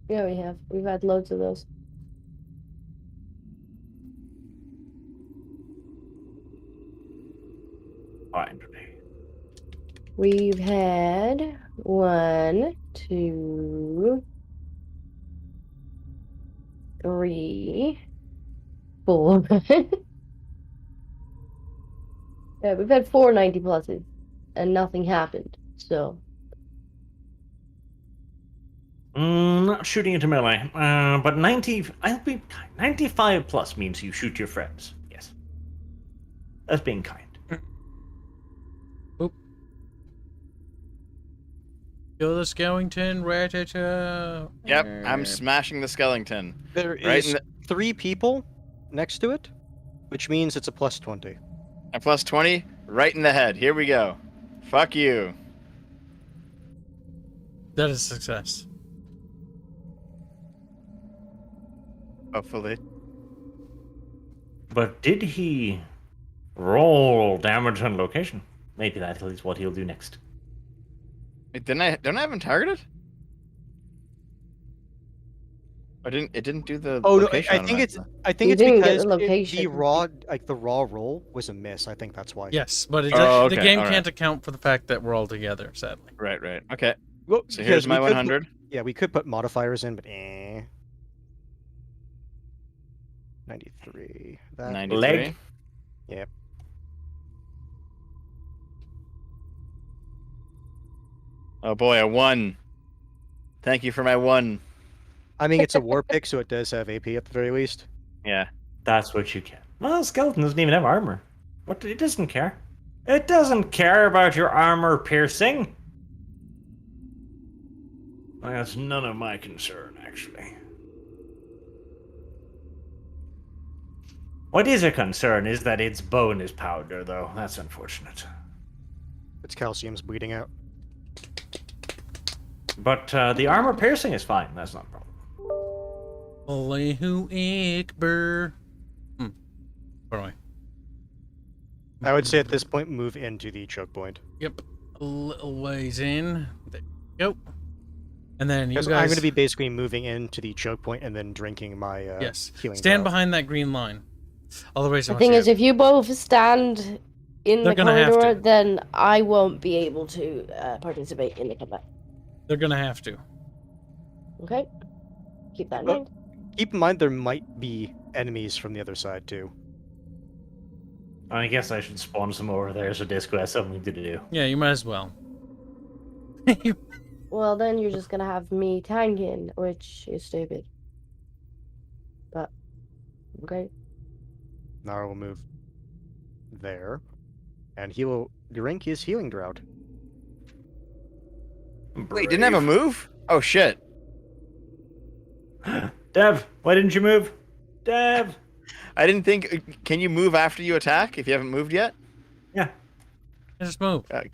Yeah, we have. We've had loads of those. Finally. We've had 1, 2, 3, 4. Yeah, we've had 4 90 pluses, and nothing happened. So Not shooting into melee, but 90. I'll be kind. 95 plus means you shoot your friends. Yes, that's being kind. Kill the skeleton, Ratata. Yep, I'm smashing the skeleton. There Right is in the- 3 people next to it, which means it's a plus 20. A plus 20, right in the head. Here we go. Fuck you. That is success. Hopefully. But did he roll damage on location? Maybe that is what he'll do next. Wait, don't I have him targeted? It didn't do the Oh no, location. I think it's You didn't get because the the location. raw roll was a miss. I think that's why. Yes, but Oh, the okay, game alright. can't account for the fact that we're all together, sadly. Right. Okay. Well, So here's because my we could 100. Yeah, we could put modifiers in, but 93. That 93. Leg. Yep. Oh boy, a 1. Thank you for my 1. I mean, it's a war pick, so it does have AP at the very least. Yeah. That's what you get. Well, skeleton doesn't even have armor. What? It doesn't care. It doesn't care about your armor piercing. That's none of my concern, actually. What is a concern is that its bone is powder, though. That's unfortunate. Its calcium's bleeding out. But the armor piercing is fine. That's not a problem. Allahu Akbar. Where am I? I would say at this point, move into the choke point. Yep. A little ways in. There you go. And then you Because guys... I'm going to be basically moving into the choke point and then drinking my yes. healing. Stand draught. behind that green line. All the way so The thing is, if you both stand in They're the gonna have corridor, to. then I won't be able to participate in the combat. They're gonna have to. Okay? Keep that in Well- mind. Keep in mind there might be enemies from the other side too. I guess I should spawn some over there so Disco has something to do. Yeah, you might as well. Well, then you're just gonna have me tanking, which is stupid. But, okay. Now I will move there, and he will drink his healing drought. Wait, didn't have a move? Oh shit. Dev, why didn't you move? Dev! I didn't think. Can you move after you attack if you haven't moved yet? Yeah. Just move. Okay.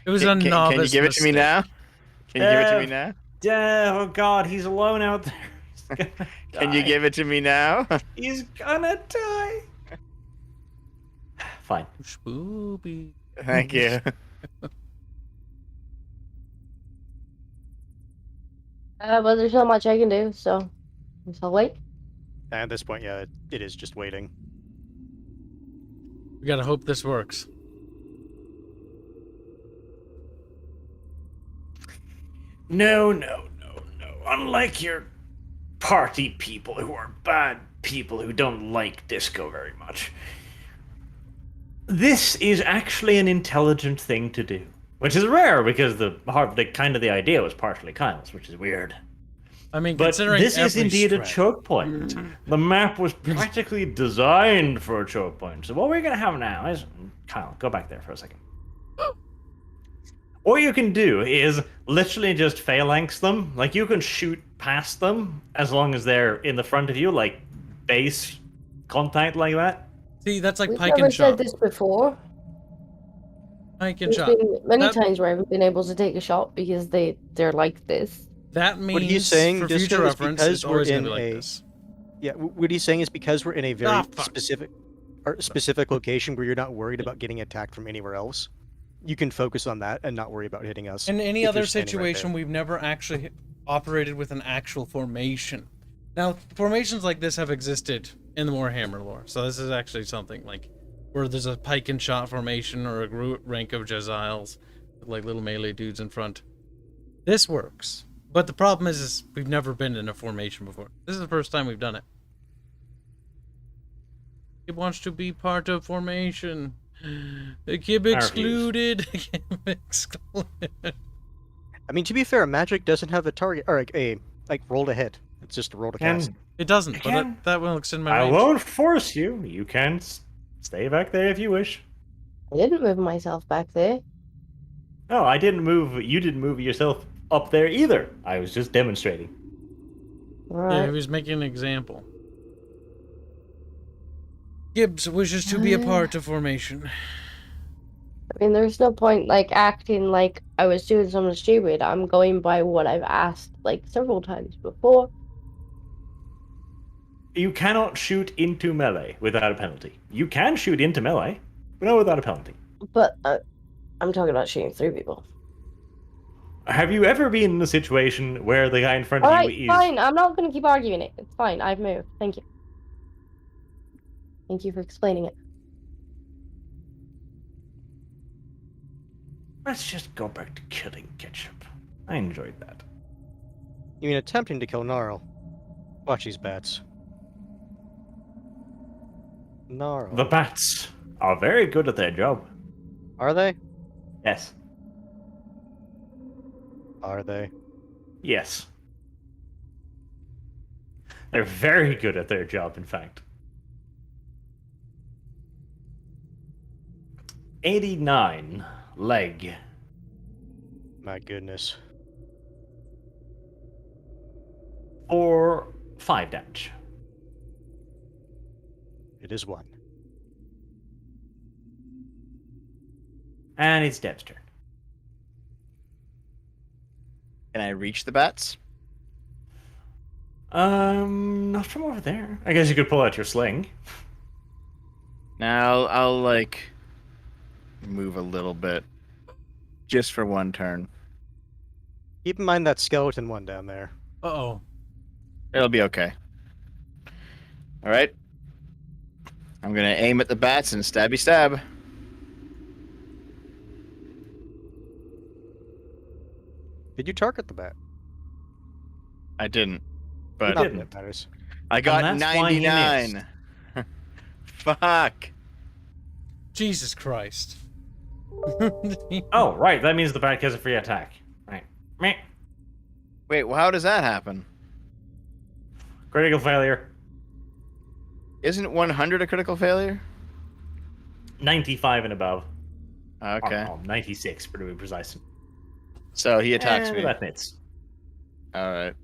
It was a novice Can you give it to me mistake. now? Can you give it to me now? Dev, oh god, he's alone out there. He's gonna Can you die. give it to me now? He's gonna die. Fine. Spooby. Thank you. But there's not much I can do, so I'll wait. And at this point, yeah, it is just waiting. We gotta hope this works. No. Unlike your party people who are bad people who don't like disco very much, this is actually an intelligent thing to do. Which is rare because the idea was partially kindness, which is weird. I mean, But considering this is every indeed a strat- choke point. The map was practically designed for a choke point. So what we're going to have now is... Kyle, go back there for a second. What you can do is literally just phalanx them. Like, you can shoot past them as long as they're in the front of you, like base contact like that. See, that's like We've pike never and said shot. this before. Pike and There's shot. been many That- times where I haven't been able to take a shot because they're like this. That means What he's saying, for Disco, future is reference, because it's always we're gonna be in like a- this. Yeah, what he's saying is because we're in a very Ah, fuck. specific location where you're not worried about getting attacked from anywhere else, you can focus on that and not worry about hitting us. In any if other you're standing right situation, there. we've never actually operated with an actual formation. Now, formations like this have existed in the Warhammer lore, so this is actually something like where there's a pike and shot formation or a rank of Jaziles with like little melee dudes in front. This works, but the problem is we've never been in a formation before. This is the first time we've done it. It wants to be part of formation. The kid excluded. Excluded. I mean, to be fair, magic doesn't have a target or like roll to hit. It's just a roll to cast. It doesn't, but Again, that will extend my I range. won't force you. You can stay back there if you wish. I didn't move myself back there. No, I didn't move. You didn't move yourself up there either. I was just demonstrating. Yeah, Right. he was making an example. Gibbs wishes to be a part of formation. I mean, there's no point like acting like I was doing something stupid. I'm going by what I've asked like several times before. You cannot shoot into melee without a penalty. You can shoot into melee, but not without a penalty. But I'm talking about shooting through people. Have you ever been in a situation where the guy in front of Alright, you is... fine. I'm not going to keep arguing it. It's fine. I've moved. Thank you. Thank you for explaining it. Let's just go back to killing Ketchup. I enjoyed that. You mean attempting to kill Gnarl? Watch these bats. Gnarl. The bats are very good at their job. Are they? Yes. Are they? Yes. They're very good at their job, in fact. 89 leg. My goodness. Or 5 damage. It is 1. And it's Deb's turn. Can I reach the bats? Not from over there. I guess you could pull out your sling. Now I'll like move a little bit, just for one turn. Keep in mind that skeleton one down there. Uh-oh. It'll be okay. All right. I'm gonna aim at the bats and stabby stab. Did you target the bat? I didn't, but Nothing that matters. I got And that's why he 99. Fuck. Jesus Christ. Oh, right. That means the bat gets a free attack. Right. Meh. Wait, well, how does that happen? Critical failure. Isn't 100 a critical failure? 95 and above. Okay. Oh, 96, to be precise. So he attacks me. That hits. All right.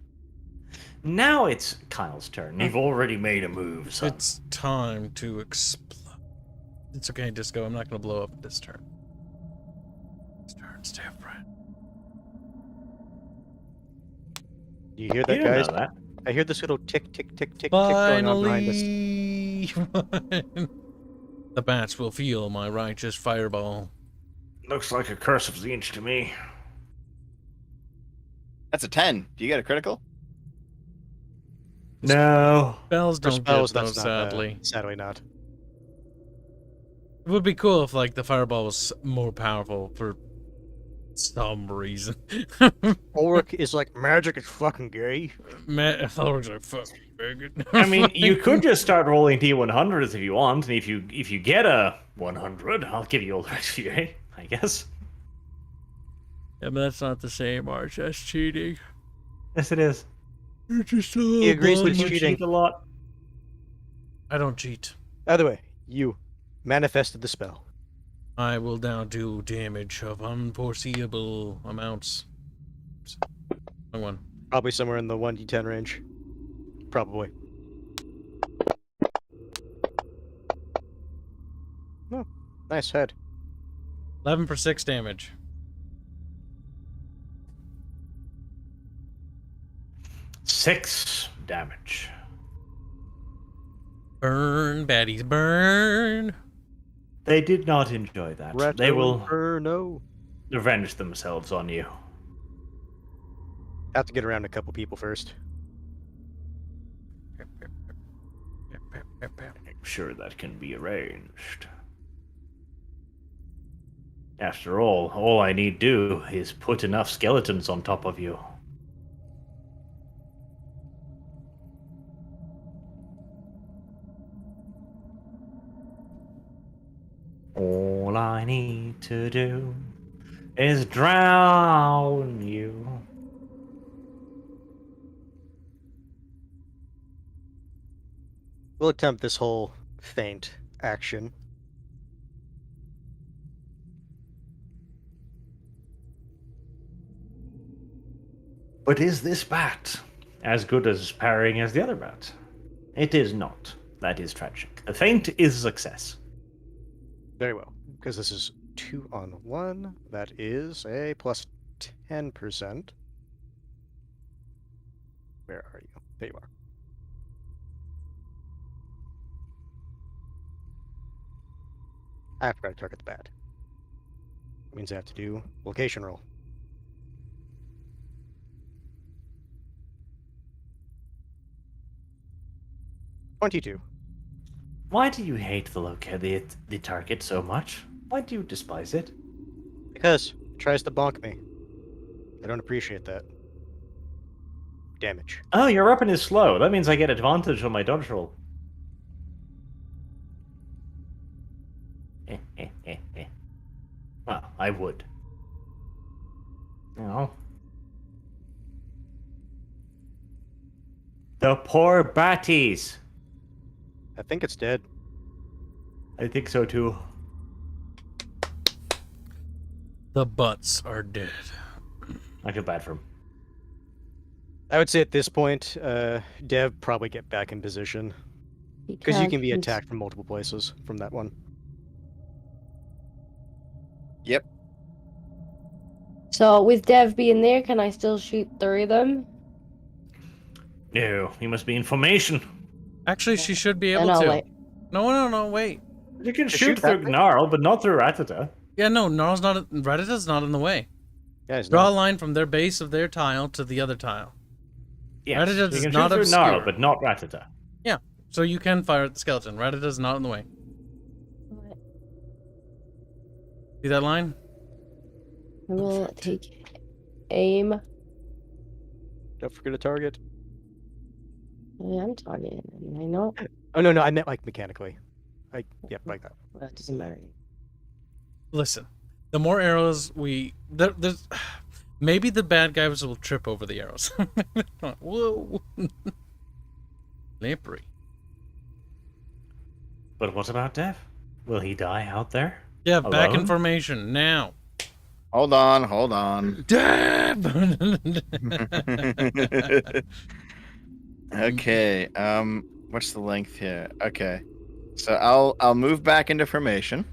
Now it's Kyle's turn. You've already made a move, son. It's time to explode. It's okay, Disco. I'm not going to blow up this turn. This turn, stay upright. Do you hear You that, didn't guys? know that. I hear this little tick, tick, tick, tick, tick going on behind us. Finally! The bats will feel my righteous fireball. Looks like a curse of the inch to me. That's a 10. Do you get a critical? No. Spells For don't spells, get those, that's not, sadly. sadly not. It would be cool if, like, the fireball was more powerful for some reason. Ulrich is like, magic is fucking gay. Man, I thought it was like, fuck, bigot. I mean, you could just start rolling D100s if you want, and if you get a 100, I'll give you all the XP, I guess. Yeah, but that's not the same, Arch. That's cheating. Yes, it is. You're just a He little agrees with bunny. You cheating. cheat a lot. I don't cheat. By the way, you manifested the spell. I will now do damage of unforeseeable amounts. Wrong one. Probably somewhere in the 1d10 range. Probably. Oh, nice head. 11 for 6 damage. Six damage. Burn, baddies, burn. They did not enjoy that. They will No. revenge themselves on you. Have to get around a couple people first. I'm sure that can be arranged. After all I need do is put enough skeletons on top of you. All I need to do is drown you. We'll attempt this whole feint action. But is this bat as good as parrying as the other bat? It is not. That is tragic. The feint is a success. Very well, because this is 2 on 1. That is a plus 10%. Where are you? There you are. I forgot to target the bat. Means I have to do location roll. $22. Why do you hate the target so much? Why do you despise it? Because it tries to bonk me. I don't appreciate that. Damage. Oh, your weapon is slow. That means I get advantage on my dodge roll. Well, I would. No. The poor batties. I think it's dead. I think so too. The butts are dead. I feel bad for him. I would say at this point, Dev probably get back in position. Because you can be attacked from multiple places from that one. Yep. So with Dev being there, can I still shoot through them? No, you must be in formation. Actually, she should be Then able I'll to. wait. No, wait. You can shoot shoot that through thing? Gnarl, but not through Ratata. Yeah, no, Gnarl's not. Ratata's not in the way. Guys, Draw a line from their base of their tile to the other tile. Yes, Ratata you does can not shoot through Gnarl, obscure. but not Ratata. Yeah, so you can fire at the skeleton. Ratata's not in the way. See that line? I will take aim. don't forget to target. I am targeting. I know. Oh, no, I meant like mechanically. Yep, like that. That doesn't matter. Listen, the more arrows there's maybe the bad guys will trip over the arrows. Whoa. Slippery. But what about Dev? Will he die out there? Yeah, back in Alone? formation now. Hold on. Dab! Okay. What's the length here? Okay. So I'll move back into formation.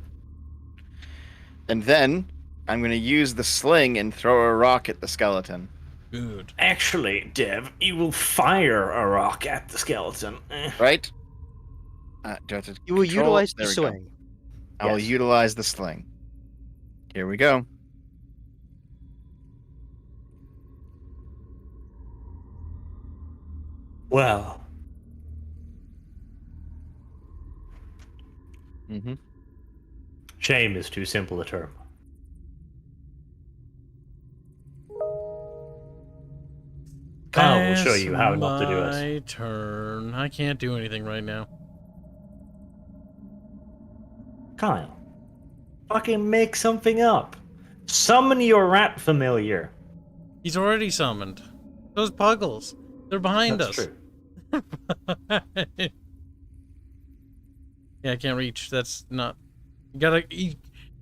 And then I'm going to use the sling and throw a rock at the skeleton. Good. Actually, Dev, you will fire a rock at the skeleton. Right? Do I have to You will control? utilize the There we go. swing. I will Yes. utilize the sling. Here we go. Well, Mm-hmm. shame is too simple a term. Kyle will show you how not to do My it. turn. I can't do anything right now. Kyle, fucking make something up. Summon your rat familiar. He's already summoned. Those puggles. They're behind That's us. true. Yeah, I can't reach. That's not. You gotta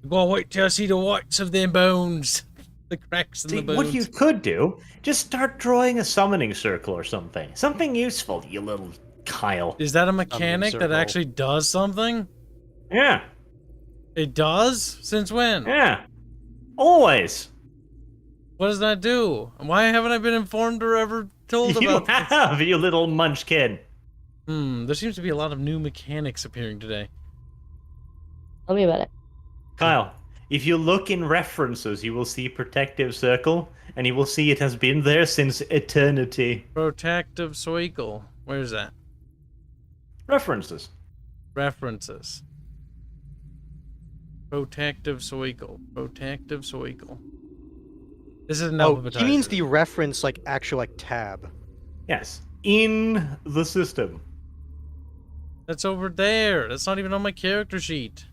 wait till I see the whites of them bones. The cracks in See, the bones. what you could do, just start drawing a summoning circle or something. Something useful, you little Kyle. Is that a mechanic that circle. actually does something? Yeah, It does? Since when? yeah. Always. What does that do? Why haven't I been informed or ever told You about this? have, you little munchkin. There seems to be a lot of new mechanics appearing today. Tell me about it. Kyle, if you look in references, you will see Protective Circle, and you will see it has been there since eternity. Protective Soikel. Where's that? References. References. Protective Soikel. Protective Soikel. This is an Oh, alphabetized. he means the reference, like, actual, like, tab. Yes. In the system. That's over there. That's not even on my character sheet.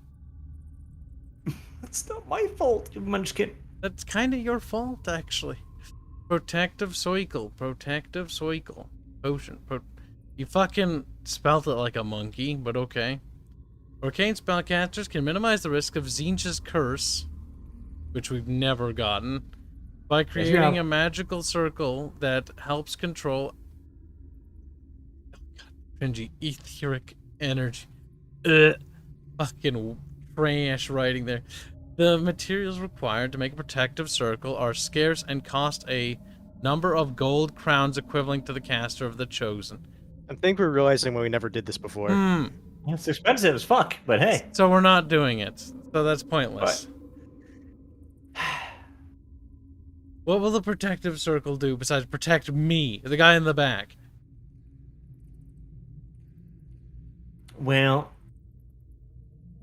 That's not my fault, you munchkin. That's kind of your fault, actually. Protective Soikel. Protective Soikel. Potion. You fucking spelled it like a monkey, but okay. Arcane spellcasters can minimize the risk of Tzeentch's curse, which we've never gotten, by creating a magical circle that helps control cringy etheric energy. Fucking trash writing there. The materials required to make a protective circle are scarce and cost a number of gold crowns equivalent to the caster of the chosen. I think we're realizing when we never did this before. Hmm. It's expensive as fuck, but hey. So we're not doing it. So that's pointless. What will the protective circle do besides protect me, the guy in the back? Well,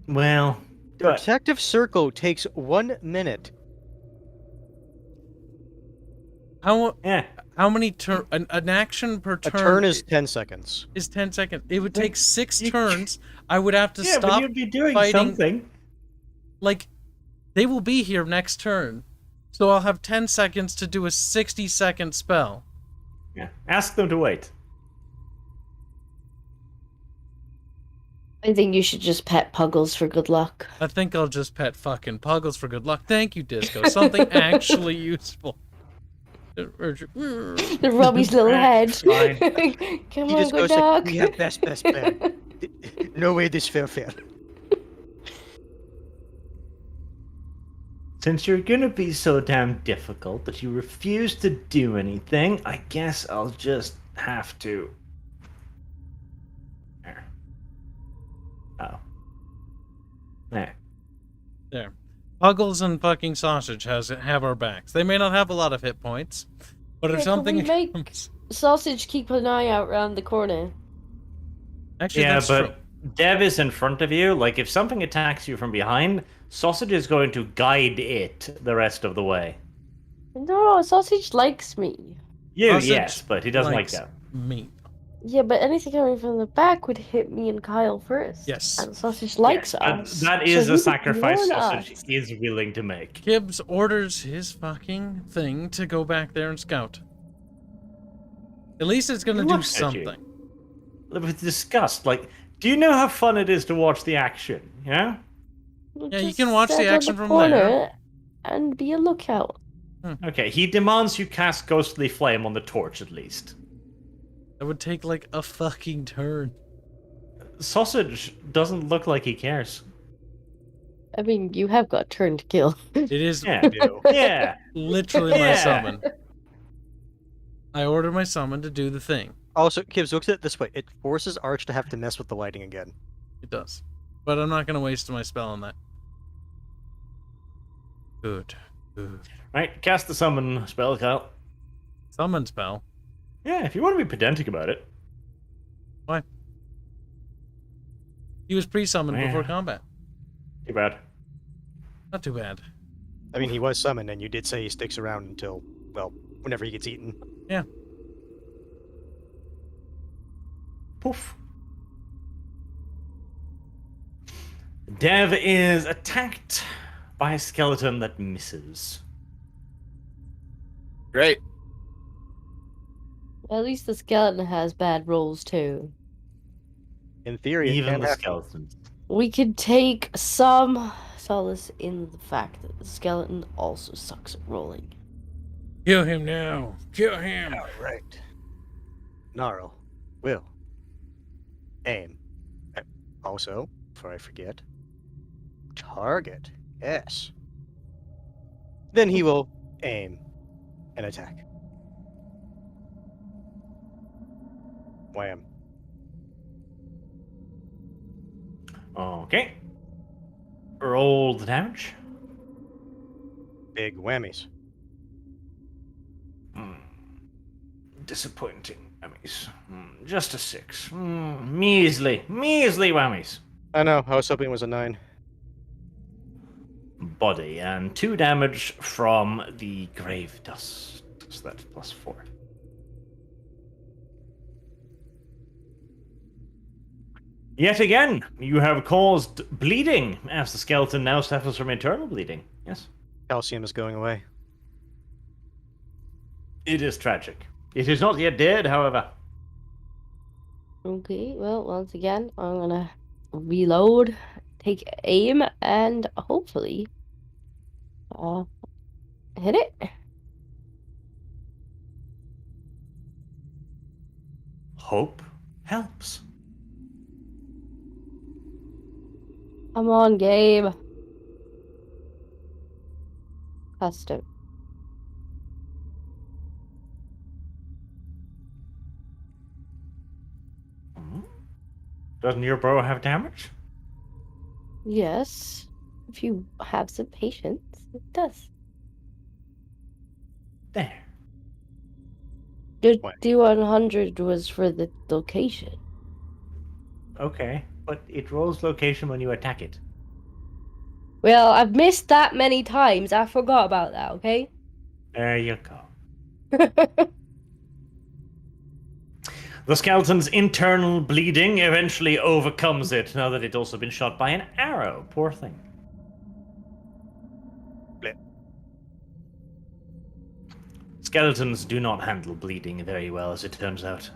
do it. Protective circle takes 1 minute. How Yeah. how many turn an action per A turn? turn is 10 seconds. Is 10 seconds. It would take 6 you- turns. I would have to Yeah, but stop you'd be doing fighting. something. Like, they will be here next turn. So I'll have 10 seconds to do a 60-second spell. Yeah. Ask them to wait. I think you should just pet Puggles for good luck. I think I'll just pet fucking Puggles for good luck. Thank you, Disco. Something actually useful. The Robbie's little head. Fine. Come He on, just good goes like, dog. we have best plan. No way this fair. Since you're gonna be so damn difficult that you refuse to do anything, I guess I'll just have to. There. Oh. There. There. Puggles and fucking Sausage have our backs. They may not have a lot of hit points, but if Yeah, can something we make comes... Sausage keep an eye out round the corner? Actually, Yeah, that's but true. Dev is in front of you. Like, if something attacks you from behind, Sausage is going to guide it the rest of the way. No, Sausage likes me. You, Sausage yes, but he doesn't like likes that. me. Yeah, but anything coming from the back would hit me and Kyle first. Yes. And Sausage likes Yes, us. that so is he a would sacrifice warn Sausage us. is willing to make. Gibbs orders his fucking thing to go back there and scout. At least it's gonna He do looks at you. something. With disgust, like, do you know how fun it is to watch the action? Yeah? Yeah, you Just can watch the stand on action from corner there. And be a lookout. Okay, he demands you cast Ghostly Flame on the torch at least. That would take like a fucking turn. Sausage doesn't look like he cares. I mean, you have got turn to kill. It is Yeah. Yeah. literally my Yeah. summon. I order my summon to do the thing. Also, Kibbs, look at it this way. It forces Arch to have to mess with the lighting again. It does. But I'm not gonna waste my spell on that. Good. Good. Right, cast the summon spell, Kyle. Summon spell? Yeah, if you want to be pedantic about it. Why? He was pre-summoned Yeah. before combat. Too bad. Not too bad. I mean, he was summoned, and you did say he sticks around until, well, whenever he gets eaten. Yeah. Poof. Dev is attacked by a skeleton that misses. Great. At least the skeleton has bad rolls too. In theory, it Even can the happen. skeletons. We could take some solace in the fact that the skeleton also sucks at rolling. Kill him now. Kill him. Right. Gnarl. Will. Aim. Also, before I forget, target. Yes. Then he will aim and attack. Wham. Okay. Roll the damage. Big whammies. Disappointing whammies. Just a 6. Measly whammies. I know, I was hoping it was a 9. Body, and 2 damage from the grave dust. So that's +4. Yet again, you have caused bleeding, as the skeleton now suffers from internal bleeding. Yes. Calcium is going away. It is tragic. It is not yet dead, however. Okay, well, once again, I'm gonna reload, take aim, and hopefully hit it. Hope helps. Come on, game. Custom. Doesn't your bow have damage? Yes. If you have some patience, it does. There. The What? D100 was for the location. Okay, but it rolls location when you attack it. Well, I've missed that many times. I forgot about that, okay? There you go. The skeleton's internal bleeding eventually overcomes it, now that it's also been shot by an arrow. Poor thing. Blech. Skeletons do not handle bleeding very well, as it turns out.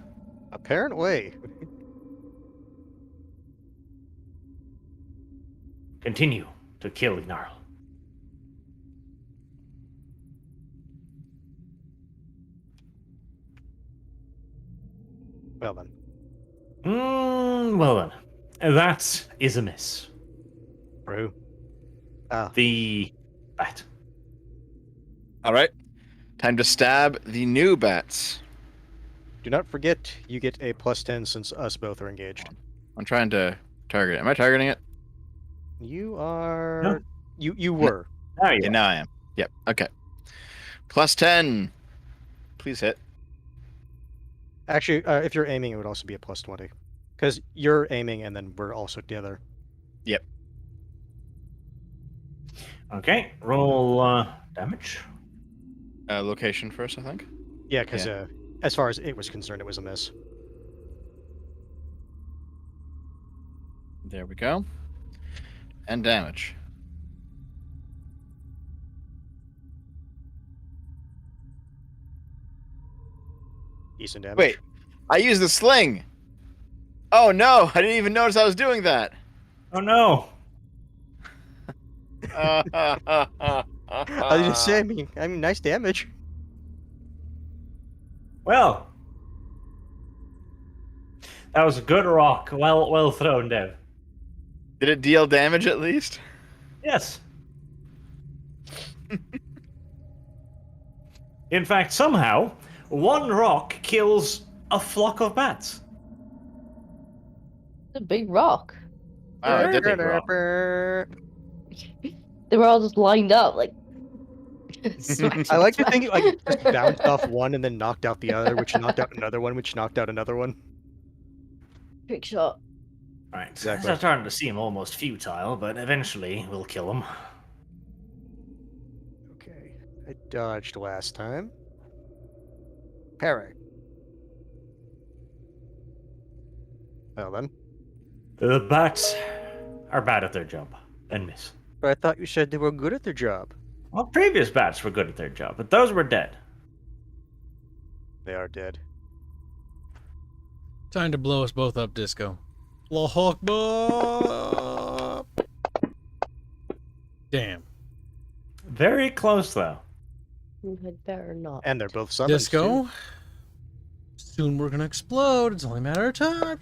Apparently. Continue to kill Gnarl. Well then. Well then. That is a miss. Brew. Ah. The bat. All right. Time to stab the new bats. Do not forget, you get a +10 since us both are engaged. I'm trying to target it. Am I targeting it? You are. No. You were. There you Yeah, are. now I am. Yep. Okay. +10. Please hit. Actually, if you're aiming, it would also be a +20. Because you're aiming and then we're also together. Yep. Okay, roll damage. Location first, I think. Yeah, because as far as it was concerned, it was a miss. There we go. And damage. Decent damage. Wait, I used the sling. Oh no, I didn't even notice I was doing that. Oh no! I was just saying, I mean, nice damage. Well, that was a good rock. Well thrown, Dev. Did it deal damage at least? Yes. In fact, somehow, one rock kills a flock of bats. It's a big rock. Wow, it did big rock. They were all just lined up, like. I like to think it like just bounced off one and then knocked out the other, which knocked out another one, which knocked out another one. Trick shot. Right, Exactly. it's starting to seem almost futile, but eventually we'll kill him. Okay, I dodged last time. Parry. Well then. The bats are bad at their job and miss. But I thought you said they were good at their job. Well, previous bats were good at their job, but those were dead. They are dead. Time to blow us both up, Disco. Allahu Akbar! Damn. Very close, though. You had better not. And they're both summoned. Disco. too. Soon we're gonna explode. It's only a matter of time.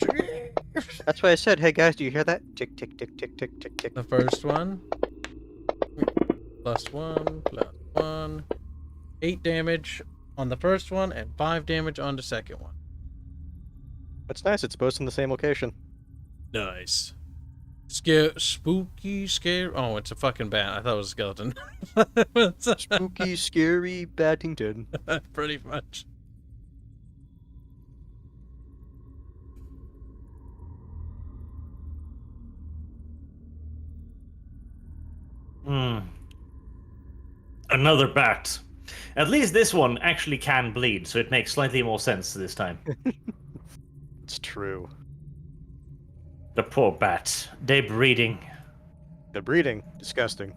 That's why I said, hey guys, do you hear that? Tick, tick, tick, tick, tick, tick, tick. The first one. +1. 8 damage on the first one and 5 damage on the second one. That's nice, it's both in the same location. Nice. Spooky, scary. Oh, it's a fucking bat. I thought it was a skeleton. Spooky, scary Battington. Pretty much. Another bat. At least this one actually can bleed, so it makes slightly more sense this time. It's true. The poor bats. They're breeding. The breeding, disgusting.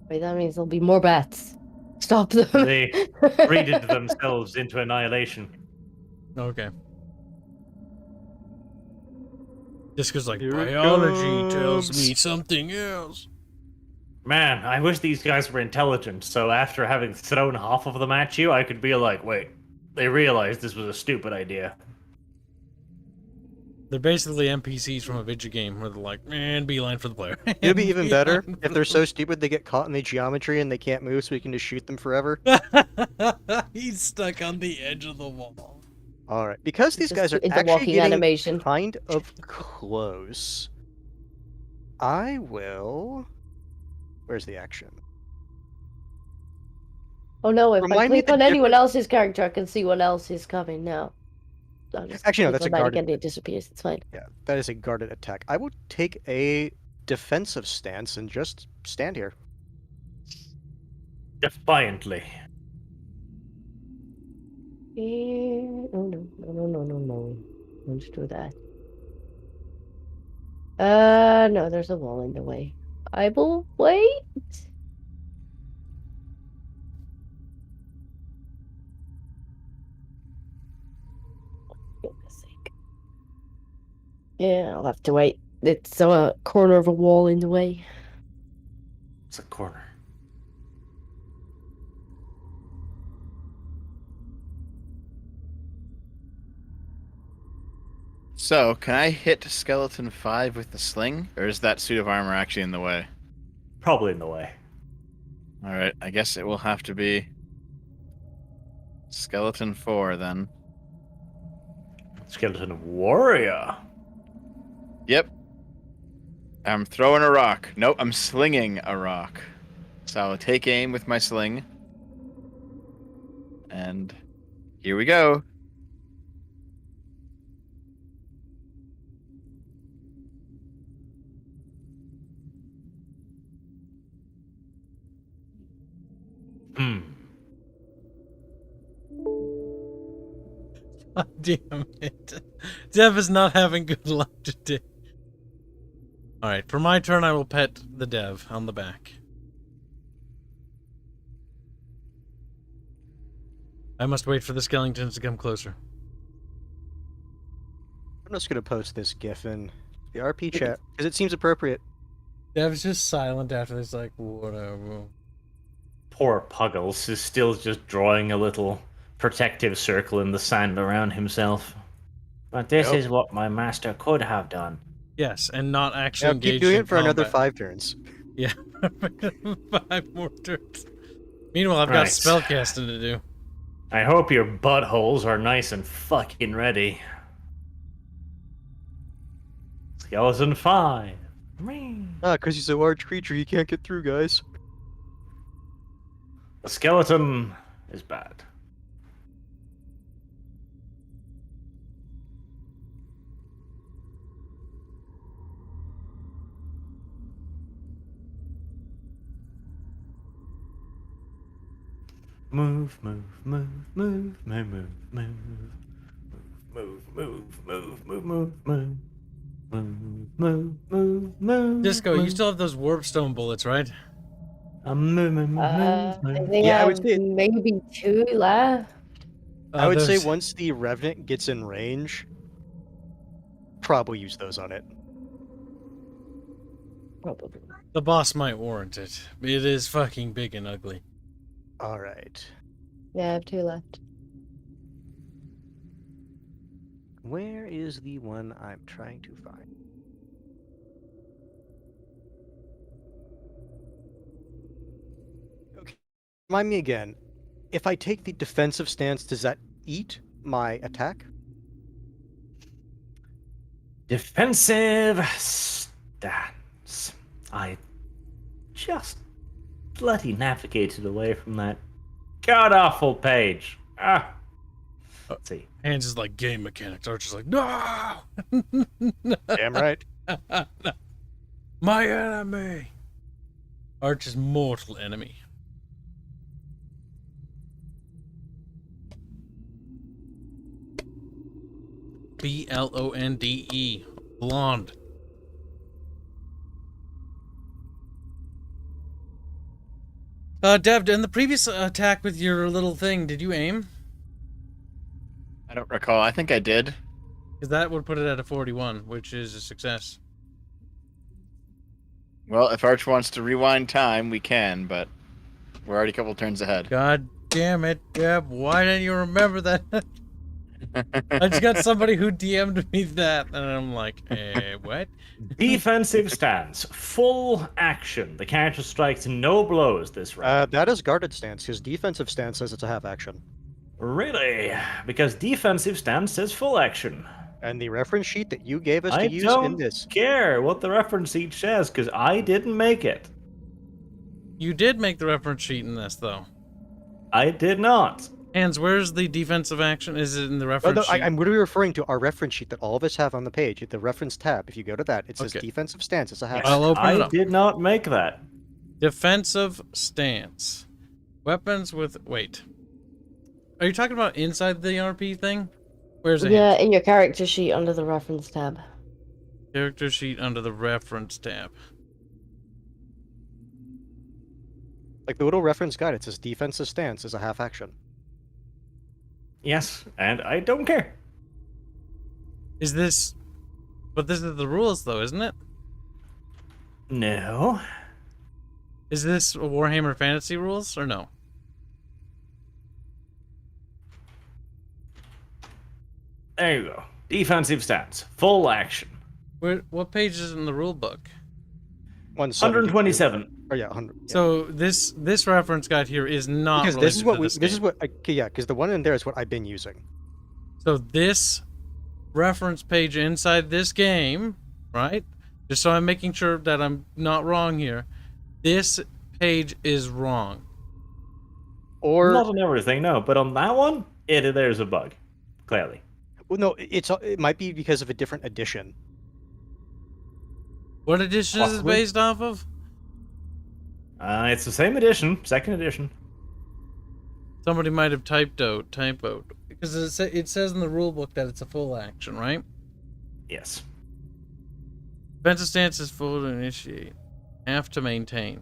Wait, that means there'll be more bats. Stop them. They breeded themselves into annihilation. Okay. Just because, like, Here it biology tells comes. me something else. Man, I wish these guys were intelligent, so after having thrown half of them at you, I could be like, wait, they realized this was a stupid idea. They're basically NPCs from a video game where they're like, man, beeline for the player. It'd be even better if they're so stupid they get caught in the geometry and they can't move, so we can just shoot them forever. He's stuck on the edge of the wall. Alright, because these guys are It's a actually walking getting animation. kind of close, I will Where's the action? Oh no, if I Remind me click the on anyone difference- else's character, I can see what else is coming now. I'll just Actually, no, click that's on a that guarded. again, it disappears. It's fine. Yeah, that is a guarded attack. I will take a defensive stance and just stand here. Defiantly. Oh no. Don't do that. No, there's a wall in the way. I will wait. For goodness sake. Yeah, I'll have to wait. It's a corner of a wall in the way. It's a corner. So, can I hit Skeleton 5 with the sling? Or is that suit of armor actually in the way? Probably in the way. Alright, I guess it will have to be Skeleton 4 then. Skeleton warrior. Yep. I'm throwing a rock. Nope, I'm slinging a rock. So I'll take aim with my sling. And here we go. Hmm. God damn it. Dev is not having good luck today. Alright, for my turn, I will pet the dev on the back. I must wait for the skeletons to come closer. I'm just gonna post this GIF in the RP chat because it seems appropriate. Dev's just silent after this, like, whatever. Poor Puggles is still just drawing a little protective circle in the sand around himself. But this is what my master could have done. Yes, and not actually Now engaged keep doing in it for another combat. 5 turns. Yeah, 5 more turns. Meanwhile, I've got Right. spellcasting to do. I hope your buttholes are nice and fucking ready. Skeleton 5. Ah, because he's a large creature, he can't get through, guys. The skeleton is bad. Move, move, move, move, move, move, move, move, move, move, move, move, move, move, move, move. Disco, you still have those warpstone bullets, right? I think Yeah, I I would have say- maybe 2 left. I would say those- once the Revenant gets in range, probably use those on it. Probably. the boss might warrant it. It is fucking big and ugly. Alright. Yeah, I have 2 left. Where is the one I'm trying to find? Okay. Remind me again. If I take the defensive stance, does that eat my attack? Defensive stance. I just bloody navigated away from that god awful page. Let's see. Hands is like game mechanics. Archer's like, no! Damn right. My enemy! Archer's mortal enemy. Blonde. Blonde. Dev, in the previous attack with your little thing, did you aim? I don't recall. I think I did. Because that would put it at a 41, which is a success. Well, if Arch wants to rewind time, we can, but we're already a couple turns ahead. God damn it, Dev. Why didn't you remember that? I just got somebody who DM'd me that, and I'm like, what? Defensive stance. Full action. The character strikes no blows this round. That is guarded stance, because defensive stance says it's a half action. Really? Because defensive stance says full action. And the reference sheet that you gave us I to use don't in this. care what the reference sheet says, because I didn't make it. You did make the reference sheet in this, though. I did not. Hans, where's the defensive action? Is it in the Oh, reference no, sheet? I'm literally referring to our reference sheet that all of us have on the page. At the reference tab, if you go to that, it says Okay. defensive stance. It's a half. I'll open it I up. did not make that. Defensive stance. Weapons with... Wait. Are you talking about inside the RP thing? Where's it? Yeah, in your character sheet under the reference tab. Character sheet under the reference tab. Like the little reference guide, it says defensive stance is a half action. Yes, and I don't care. Is this... But this is the rules, though, isn't it? No. Is this Warhammer Fantasy rules, or no? There you go. Defensive stance. Full action. What page is it in the rule book? 127. Oh yeah, 100. Yeah. So this reference guide here is not Because this is what related to this is game. what okay, yeah, because the one in there is what I've been using. So this reference page inside this game, right? Just so I'm making sure that I'm not wrong here. This page is wrong. Or Not on everything, no, but on that one, there's a bug. Clearly. well, no, it might be because of a different edition. What edition is it Possibly. based off of? It's the same edition, second edition. Somebody might have typoed because it says in the rule book that it's a full action, right? Yes. Defensive stance is full to initiate. Have to maintain.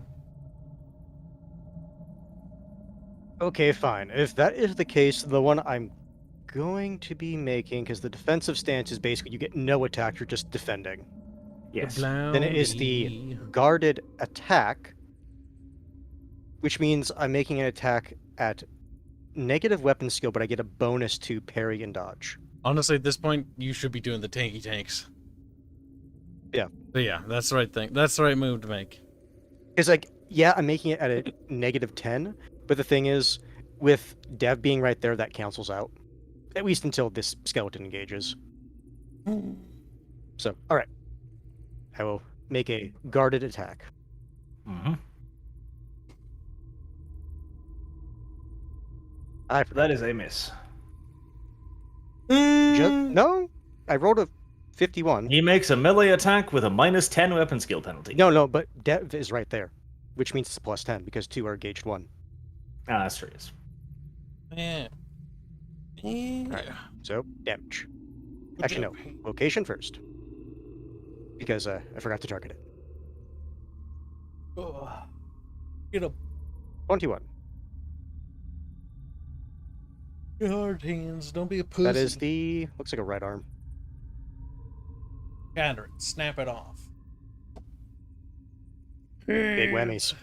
Okay, fine. If that is the case, the one I'm going to be making, because the defensive stance is basically you get no attack, you're just defending. Yes. Then it is the guarded attack, which means I'm making an attack at negative weapon skill, but I get a bonus to parry and dodge. Honestly, at this point, you should be doing the tanky tanks. Yeah. But yeah, that's the right thing. That's the right move to make. Because, like, yeah, I'm making it at a negative 10, but the thing is, with Dev being right there, that cancels out. At least until this skeleton engages. So, alright. I will make a guarded attack. Mm-hmm. That is a miss. No, I rolled a 51. He makes a melee attack with a minus 10 weapon skill penalty. No, but Dev is right there, which means it's a plus 10 because 2 are engaged 1. Ah, that's true. Yeah. Alright, so damage. Actually, no, location first. Because I forgot to target it. Get up. 21. Your hard hands. Don't be a pussy. That is the... looks like a right arm. Counter it. Snap it off. Big whammies.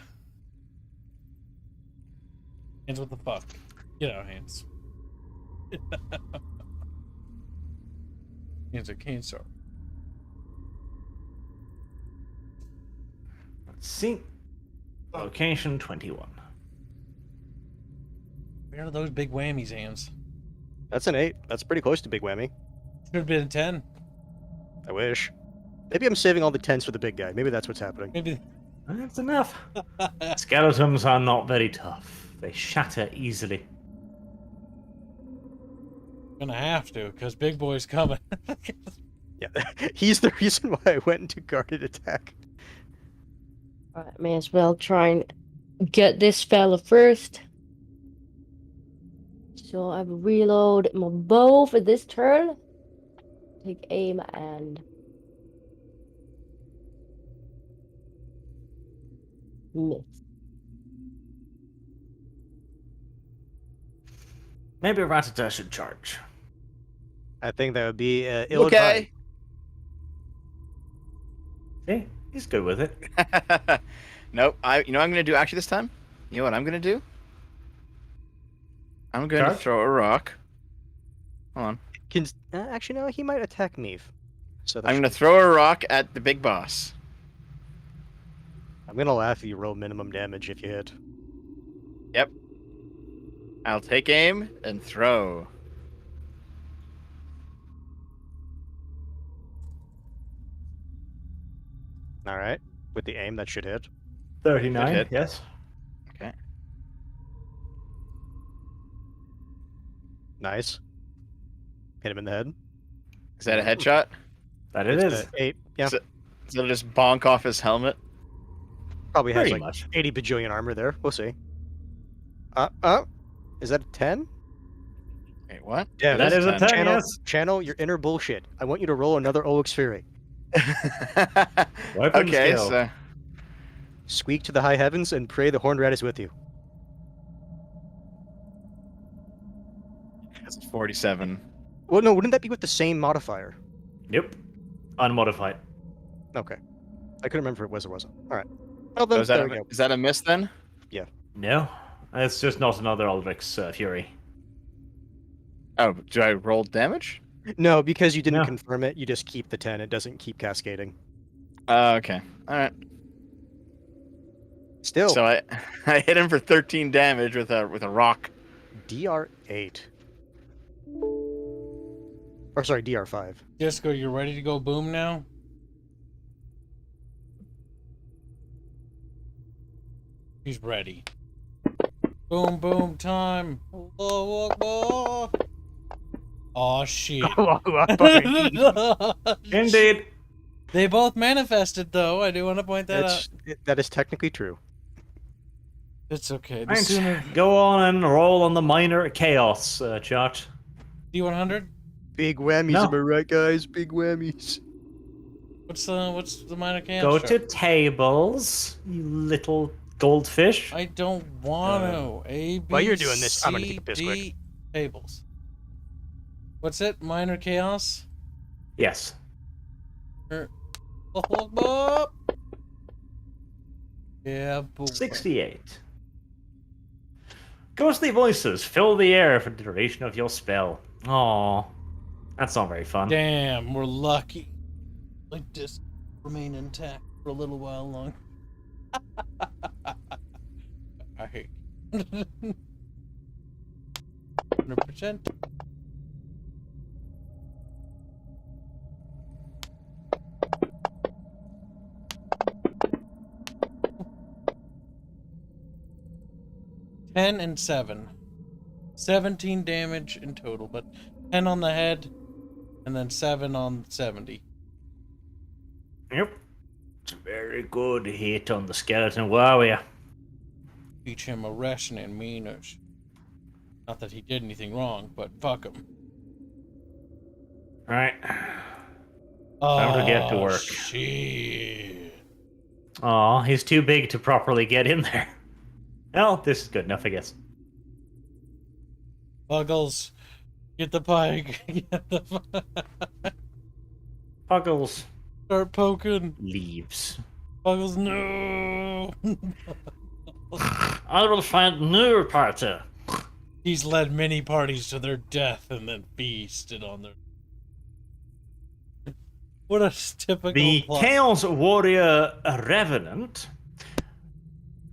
Hands what the fuck? Get out, hands. Hands are cancer. Let's see. Location 21. Where are those big whammies, hands? That's an 8. That's pretty close to big whammy. Should have been a 10. I wish. Maybe I'm saving all the 10s for the big guy. Maybe that's what's happening. Maybe. That's enough. Skeletons are not very tough. They shatter easily. Gonna have to, because big boy's coming. Yeah, he's the reason why I went into guarded attack. Alright, may as well try and get this fella first. So I will reload my bow for this turn. Take aim and miss. Maybe Ratata should charge. I think that would be ill Okay. See? He's good with it. Nope. You know what I'm gonna do actually this time? You know what I'm gonna do? I'm going to Charge? throw a rock. Hold on. Actually, no, he might attack me. So I'm gonna throw a rock at the big boss. I'm gonna laugh if you roll minimum damage if you hit. Yep. I'll take aim and throw. All right, with the aim, that should hit. 39, Good hit. yes. Nice. Hit him in the head. Is that a headshot? That it It's is. a 8. Yeah. So it'll just bonk off his helmet. Probably has Pretty like much. 80 bajillion armor there. We'll see. Is that a 10? Wait, what? Yeah, That is a 10, Channel, yes. channel your inner bullshit. I want you to roll another OX Fury. Weapon Okay, skill. so Squeak to the high heavens and pray the horned rat is with you. that's 47. Well, no, wouldn't that be with the same modifier? Yep. Unmodified. Okay. I couldn't remember if it was or wasn't. All right. Well, So then, is that there we go. is that a miss then? No. It's just not another Aldrich's Fury. Oh, do I roll damage? No, because you didn't No. confirm it, you just keep the 10. It doesn't keep cascading. Okay. All right. Still, So I hit him for 13 damage with a rock. DR8. Or sorry, DR5. Disco, you ready to go boom now? He's ready. Boom, boom time. Allahu Akbar. Oh shit. Indeed. They both manifested, though. I do want to point that out. That is technically true. It's okay. The Right. sooner Go on and roll on the minor chaos chart. D100. Big whammies, No. am I right, guys? Big whammies. What's the minor chaos? Go chart? to tables, you little goldfish. I don't want to. A, B, while you're doing this, I'm gonna C, take a piss quick. D, tables. What's it? Minor chaos? Yes. Yeah, boy. 68. Ghostly voices fill the air for the duration of your spell. Aww. That's not very fun. Damn, we're lucky. Like this remain intact for a little while longer. I hate 100%.10 and 7. 17 damage in total, but 10 on the head, and then 7 on 70. Yep. It's a very good hit on the skeleton warrior. Teach him a rationing manners. Not that he did anything wrong, but fuck him. Alright. Time to get to work. Shit. Aw, he's too big to properly get in there. Well, this is good enough, I guess. Puggles, get the pike. Get the Puggles Start poking. leaves. Puggles, no. I will find new party. He's led many parties to their death and then feasted on their. What a typical The plot. Chaos Warrior Revenant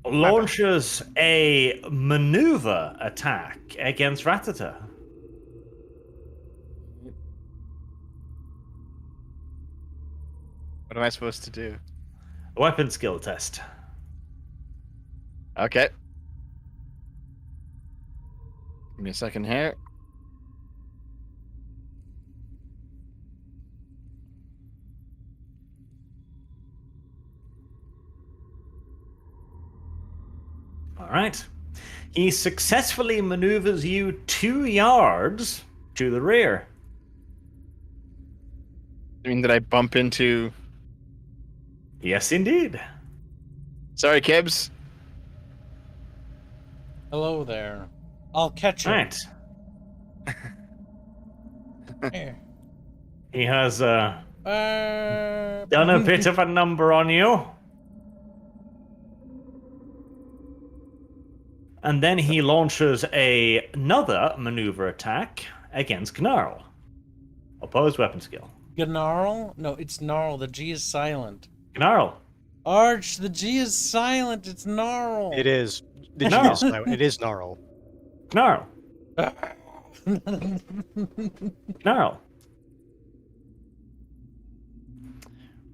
launches a maneuver attack against Ratata. What am I supposed to do? Weapon skill test. Okay. Give me a second here. Alright. He successfully maneuvers you 2 yards to the rear. I mean, did I bump into... Yes, indeed. Sorry, Kibs. Hello there. I'll catch you. Right. Here. He has done a bit of a number on you. And then he launches another maneuver attack against Gnarl. Opposed weapon skill. Gnarl? No, it's gnarl. The G is silent. Gnarl. Arch, the G is silent. It's gnarl. It is. The G No. is silent. It is Gnarl. Gnarl. Gnarl.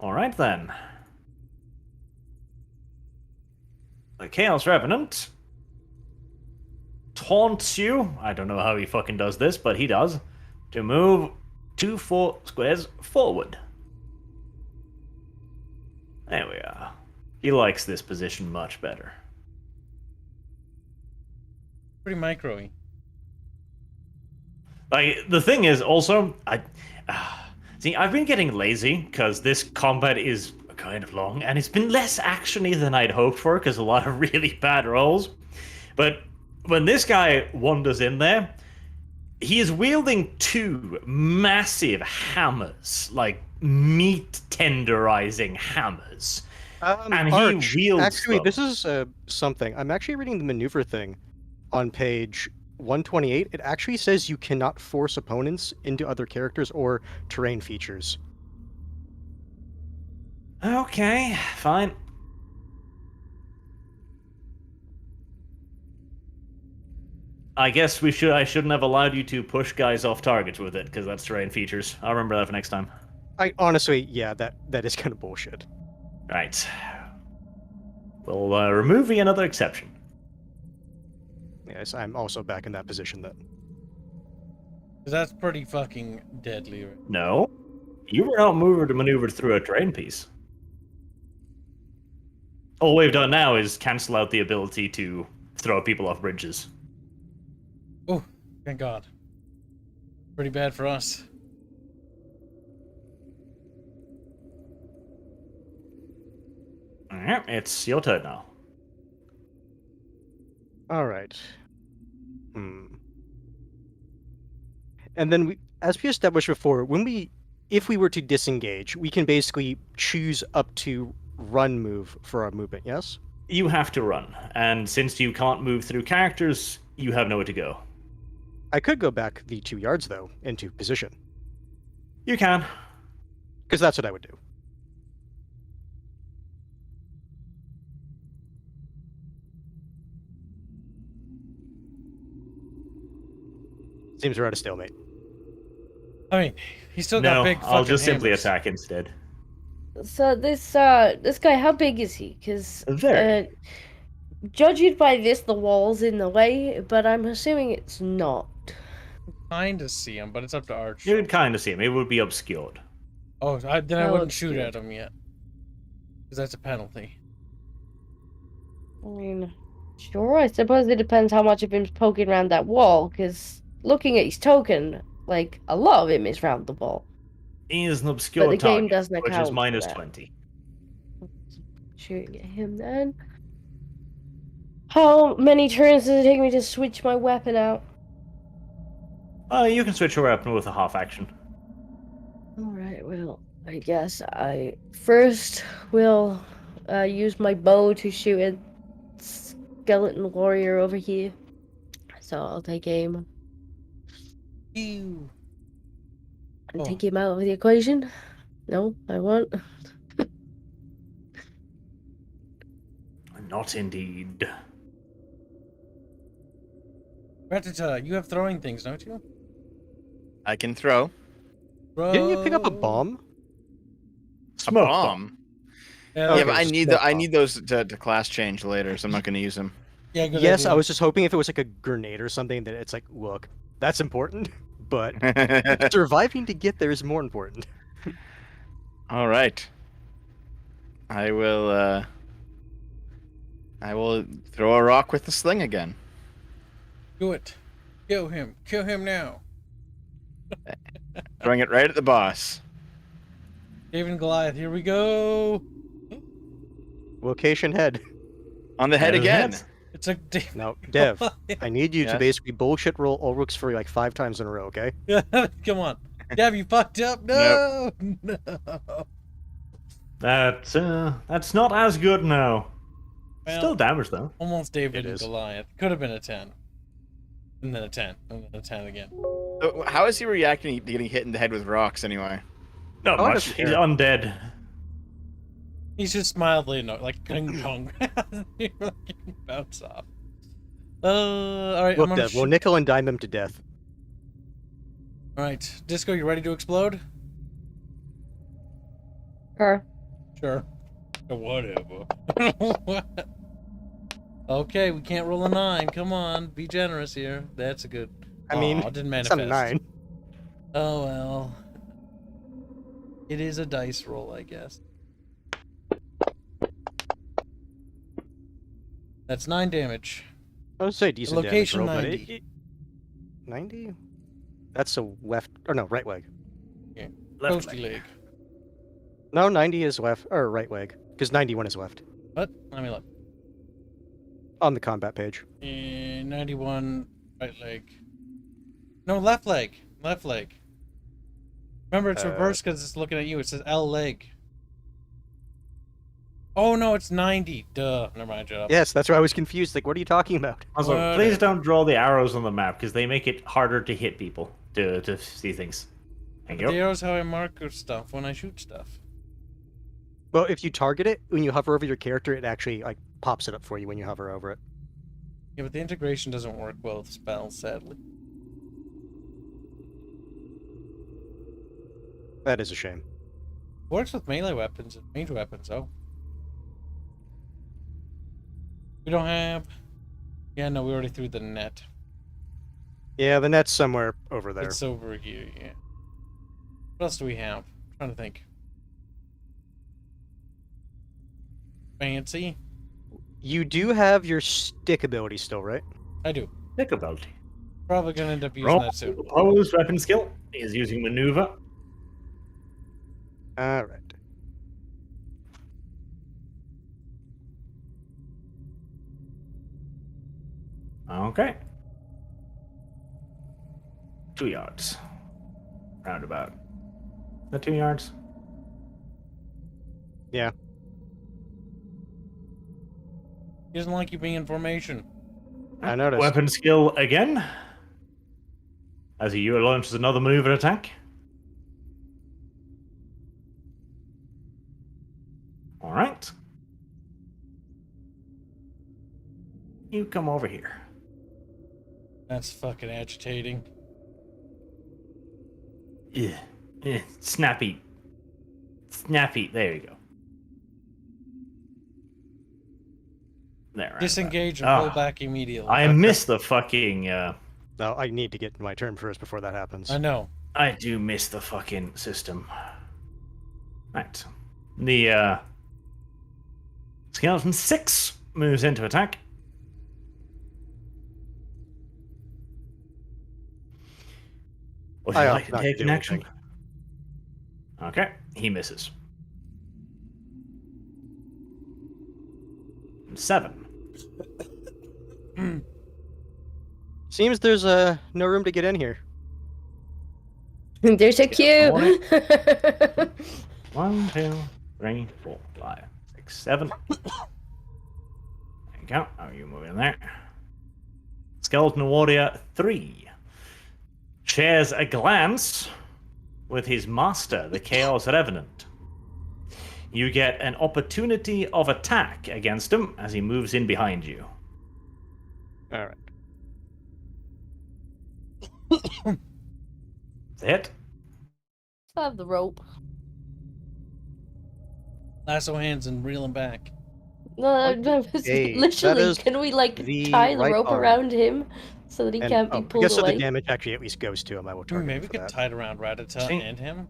Alright then. The Chaos Revenant taunts you. I don't know how he fucking does this, but he does. To move 4 squares forward. There we are. He likes this position much better. Pretty micro-y. Like, the thing is, also, see, I've been getting lazy, because this combat is kind of long, and it's been less actiony than I'd hoped for, because a lot of really bad rolls. But when this guy wanders in there, he is wielding 2 massive hammers, like meat tenderizing hammers. And Arch, he wields actually, them. this is something. I'm actually reading the maneuver thing on page 128. It actually says you cannot force opponents into other characters or terrain features. Okay, fine. I guess I shouldn't have allowed you to push guys off targets with it, because that's terrain features. I'll remember that for next time. I honestly, yeah, that is kind of bullshit. Right. We'll remove the another exception. Yes, I'm also back in that position then. 'Cause that's pretty fucking deadly. No. You were not maneuvered through a terrain piece. All we've done now is cancel out the ability to throw people off bridges. Oh, thank God. Pretty bad for us. Alright, it's your turn now. All right. And then as we established before, if we were to disengage, we can basically choose up to run move for our movement, yes? You have to run, and since you can't move through characters, you have nowhere to go. I could go back the 2 yards, though, into position. You can. Because that's what I would do. Seems we're at a stalemate. I mean, he's still No, got big fucking I'll just simply hammers. attack instead. So this guy, how big is he? Because Very. judging by this, the wall's in the way, but I'm assuming it's not. Kind of see him, but it's up to Arch. You would kind of see him. It would be obscured. Oh, then I How wouldn't shoot obscure? at him yet. Because that's a penalty. I mean, sure, I suppose it depends how much of him's poking around that wall, because looking at his token, like, a lot of him is round the wall. He is an obscure But the game target, doesn't which account is for minus that. 20. Shooting at him then. How many turns does it take me to switch my weapon out? You can switch your weapon with a half action. Alright, well, I guess I first will use my bow to shoot at skeleton warrior over here. So I'll take aim Ew. and Oh. take him out of the equation. No, I won't. Not indeed. Ratata, you have throwing things, don't you? I can throw Didn't you pick up a bomb? a Smoke bomb. Yeah, Yeah, Okay, but I need smoke I bomb. need those to class change later, so I'm not going to use them. yeah, good Yes, idea. I was just hoping if it was like a grenade or something that it's like, look, that's important, but surviving to get there is more important. All right. I will throw a rock with the sling again. Do it. Kill him. Kill him now. Throwing it right at the boss. David and Goliath, here we go. Location head. On the head That is again. it. It's a David. Now, Dev, I need you Yes? to basically bullshit roll Ulrich's for like 5 times in a row, okay? Come on. Dev, you fucked up. No. No. That's not as good now. Well, Still damage though. almost David It and is. Goliath. Could have been a 10. And then a 10. And then a 10 again. So how is he reacting to getting hit in the head with rocks anyway? Not Oh, much. doesn't He's care. undead. He's just mildly annoyed, like kung kong. He fucking bounce off. Alright, Look, Dev, we'll nickel and dime him to death. Alright, Disco, you ready to explode? Her. Sure. Whatever. Okay, we can't roll a 9. Come on, be generous here. That's a good. I mean, Aw, it didn't it's a manifest. 9. Oh well. It is a dice roll, I guess. That's 9 damage. I would say decent damage Location roll, but 90. 90? That's a left, or no, right leg. Yeah. Left Toasty leg. No, 90 is left, or right leg, because 91 is left. What? Let me look. On the combat page. 91 right leg. No, left leg. Left leg. Remember, it's reversed because it's looking at you. It says L leg. Oh no, it's 90. Duh. Never mind, shut up. Yes, that's why I was confused. Like, what are you talking about? Also, What? please don't draw the arrows on the map because they make it harder to hit people to see things. Thank The you. arrow's how I mark stuff when I shoot stuff. Well, if you target it, when you hover over your character, it actually, like, pops it up for you when you hover over it. Yeah, but the integration doesn't work well with spells, sadly. That is a shame. Works with melee weapons and range weapons, though. We don't have... Yeah, no, we already threw the net. Yeah, the net's somewhere over there. It's over here, yeah. What else do we have? I'm trying to think. Fancy? You do have your stick ability still, right? I do. Pick ability. Probably gonna end up using Roll that soon. opposed weapon skill. He is using maneuver. Alright. Okay. 2 yards. Roundabout. Is that 2 yards? Yeah. He doesn't like you being in formation. I noticed. Weapon skill again. As he launches another maneuver attack. Alright. You come over here. That's fucking agitating. Yeah. Snappy. Snappy. There you go. There. Disengage and pull back immediately. I miss the fucking. No, I need to get my turn first before that happens. I know. I do miss the fucking system. Right. The skeleton 6 moves into attack. Would you like to not take do an action? anything. Okay, he misses. 7. Seems there's no room to get in here. There's a queue. 1, 2, 3, 4, 5, 6, 7. There you go. How are you moving there? Skeleton Warrior 3 shares a glance with his master, the Chaos Revenant. You get an opportunity of attack against him as he moves in behind you. Alright. Hit. I have the rope. Lasso hands and reel him back. No, Okay, that literally, is can we like the tie the right rope arm. around him so that he And, can't be I pulled guess so away? the damage actually at least goes to him. I will target him Maybe we for could that. tie it around Ratata See? and him.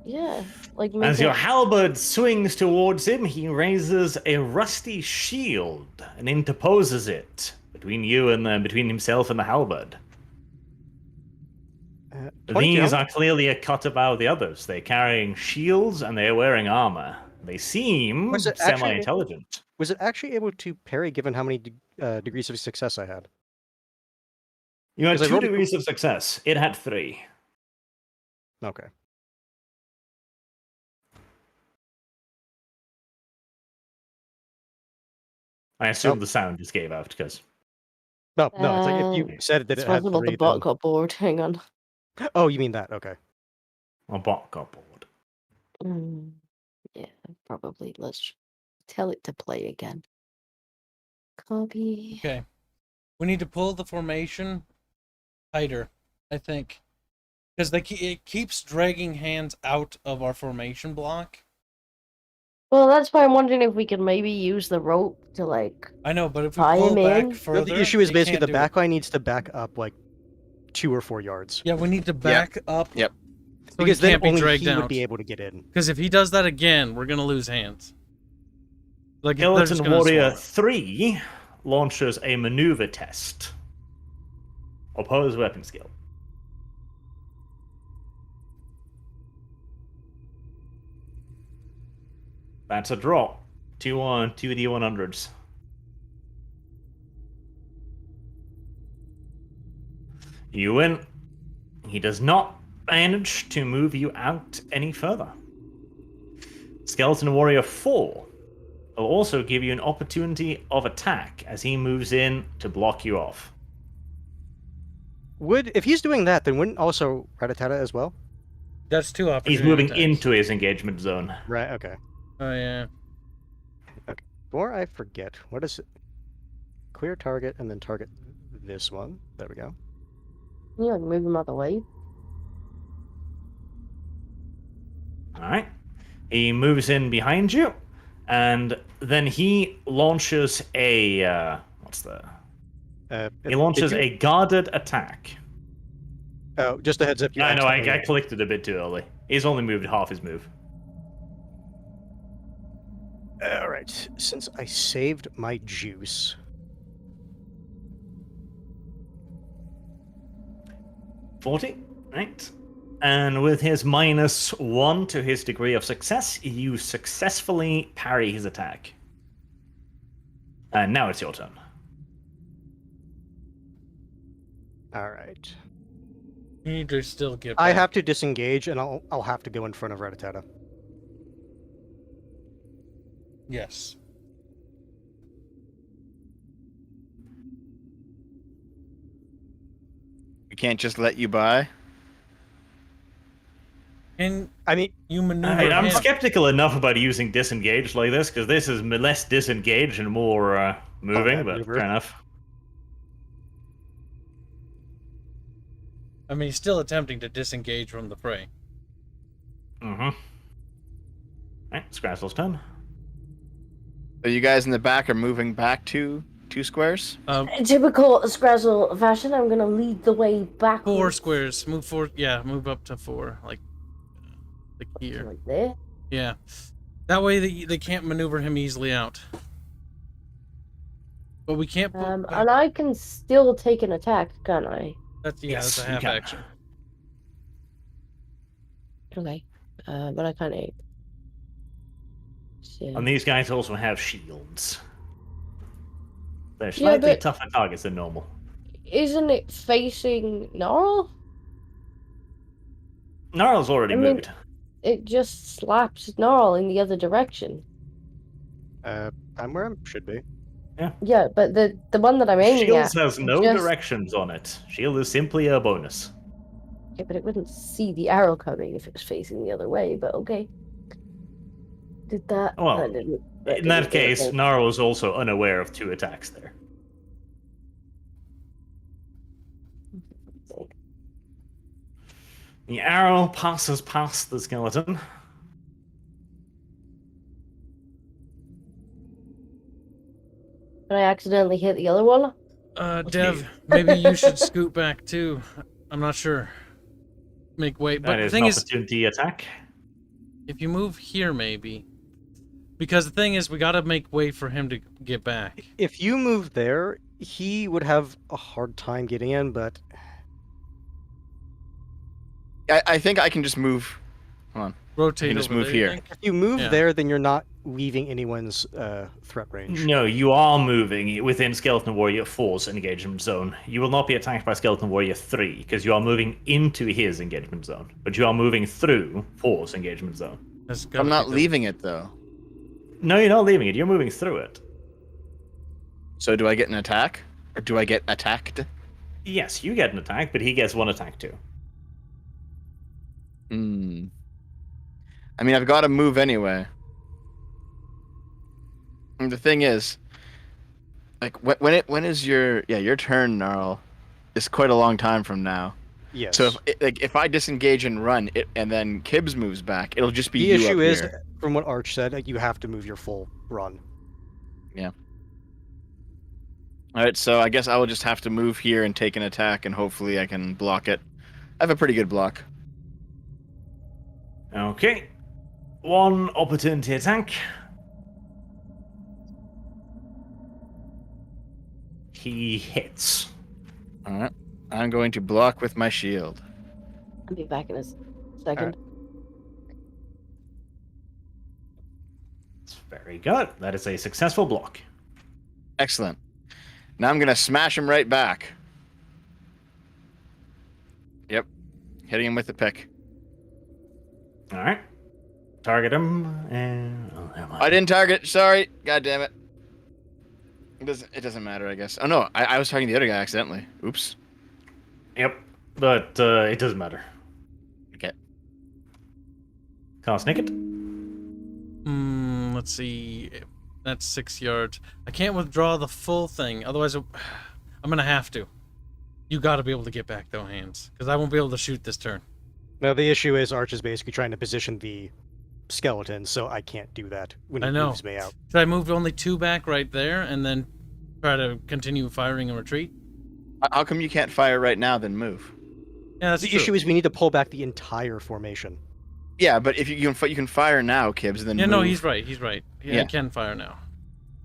Yeah, like As make your it... halberd swings towards him, he raises a rusty shield and interposes it between you and between himself and the halberd. 22. These are clearly a cut above the others. They're carrying shields and they're wearing armor. They seem Was it actually- semi-intelligent. Was it actually able to parry given how many degrees of success I had? You had Because I 2 rolled a- degrees of success. It had 3. Okay. I assume Oh. the sound just gave out because No, it's like if you said that It's it had wasn't on the 3, bot then... got bored. Hang on. Oh, you mean that? Okay. a bot got bored. Yeah, probably. Let's tell it to play again. Copy. Okay. We need to pull the formation tighter, I think. Because it keeps dragging hands out of our formation block. Well, that's why I'm wondering if we can maybe use the rope to like. I know, but if we Tie pull him back in? further, The issue is they basically can't the do back it. line needs to back up like 2 or 4 yards. Yeah, we need to back up. Yep. So Because he then can't be only dragged he out. would be able to get in. Because if he does that again, we're gonna lose hands. Like they're just Skeleton gonna Warrior swallow it. 3 launches a maneuver test. Opposed weapon skill. That's a draw. 2d100s. You win. He does not manage to move you out any further. Skeleton Warrior 4 will also give you an opportunity of attack as he moves in to block you off. If he's doing that, then wouldn't also Rattata as well? That's 2 opportunities. He's moving into his engagement zone. Right, okay. Oh yeah. Before I forget, what is it? Clear target and then target this one. There we go. You know, move him out of the way. Alright. He moves in behind you, and then he launches a... He launches a guarded attack. Oh, just a heads up. I know, I clicked it a bit too early. He's only moved half his move. Alright, since I saved my juice... 40, right? And with his -1 to his degree of success, you successfully parry his attack. And now it's your turn. Alright. You need to still get. I back. have to disengage, and I'll have to go in front of Rattata. Yes. We can't just let you by. And I mean, you maneuver. I'm him. skeptical enough about using disengage like this, because this is less disengage and more moving, but maneuver. fair enough. I mean, he's still attempting to disengage from the fray. Mm-hmm. Alright, Scrazzle's turn. So you guys in the back are moving back 2 squares? In typical Scrazzle fashion, I'm gonna lead the way back. 4 squares. Move 4. Yeah, move up to 4. Like here. Like there. Yeah. That way they can't maneuver him easily out. But we can't. And I can still take an attack, can't I? That's Yes, that's a you half can. action. Okay. But I can't aim. So... And these guys also have shields. They're slightly but- tougher targets than normal. Isn't it facing Gnarl? Gnarl's already I mean- moved. It just slaps Gnarl in the other direction. I'm where I should be. Yeah, but the one that I'm aiming Shields at... has no just- directions on it. Shield is simply a bonus. Yeah, but it wouldn't see the arrow coming if it was facing the other way, but okay. Did that... Well, that didn't, In that case, Gnarl is also unaware of 2 attacks there. The arrow passes past the skeleton. Did I accidentally hit the other one? Dev, maybe you should scoot back too. I'm not sure. Make way, but That the is thing an is, opportunity attack. if you move here, maybe. Because the thing is, we gotta make way for him to get back. If you move there, he would have a hard time getting in, but... I think I can just move. Hold on. Rotate You can just over move there, you here. think? If you move Yeah. there, then you're not leaving anyone's threat range. No, you are moving within Skeleton Warrior 4's engagement zone. You will not be attacked by Skeleton Warrior 3, because you are moving into his engagement zone. But you are moving through 4's engagement zone. That's gotta I'm not be the- leaving it though. No, you're not leaving it. You're moving through it. So do I get an attack? Or do I get attacked? Yes, you get an attack, but he gets 1 attack too. Hmm. I mean, I've got to move anyway. And the thing is, like, when is your turn, Gnarl? It's quite a long time from now. Yes. So if I disengage and run, and then Kibbs moves back, it'll just be the you issue up is, here. From what Arch said, like, you have to move your full run. All right, so I guess I will just have to move here and take an attack, and hopefully I can block it. I have a pretty good block. Okay. One opportunity attack. He hits. All right, I'm going to block with my shield. I'll be back in a second. It's very good. That is a successful block. Excellent. Now I'm going to smash him right back. Yep. Hitting him with the pick. All right. Target him, and oh, never mind. I didn't target. Sorry. God damn it. It doesn't matter, I guess. Oh, no. I was targeting the other guy accidentally. Oops. Yep, but it doesn't matter. Okay. Cast naked. Let's see. That's 6 yards. I can't withdraw the full thing. Otherwise, I'm going to have to. You got to be able to get back, though, Hands. Because I won't be able to shoot this turn. Now, the issue is Arch is basically trying to position the skeleton, so I can't do that when he moves me out. Should I move only 2 back right there and then try to continue firing and retreat? How come you can't fire right now, then move? Yeah, that's The true. issue is we need to pull back the entire formation. Yeah, but if you can fire now, Kibbs, and then Yeah, move. no, he's right. He's right. Yeah, I Yeah. can fire now.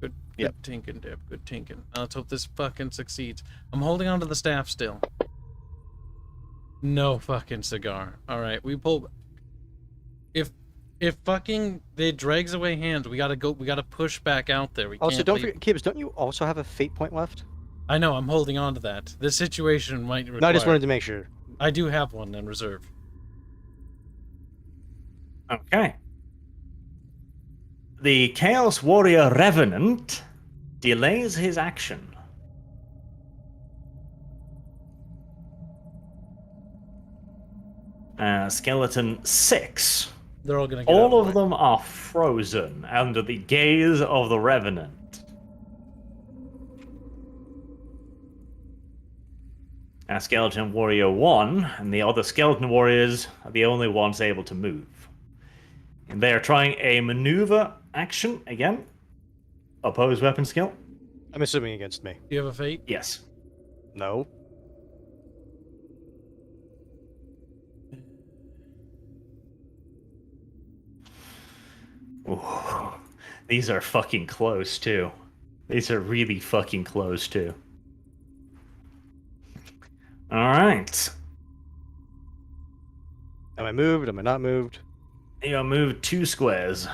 Good Yep. tinking, Deb. Good tinking. Now let's hope this fucking succeeds. I'm holding onto the staff still. No fucking cigar. All right, we pull. If fucking they drags away Hands, we gotta go. We gotta push back out there. We Also, can't don't leave. forget, Kibbs, don't you also have a fate point left? I know. I'm holding on to that. This situation might require. No, I just wanted to make sure. I do have one in reserve. Okay. The Chaos Warrior Revenant delays his action. Skeleton 6. They're all gonna get out All the of way. them are frozen under the gaze of the Revenant. Skeleton Warrior 1 and the other Skeleton Warriors are the only ones able to move. And they are trying a maneuver action again. Opposed weapon skill? I'm assuming against me. Do you have a fate? Yes. No. Ooh. These are fucking close, too. These are really fucking close, too. Alright. Am I moved? Am I not moved? You move 2 squares.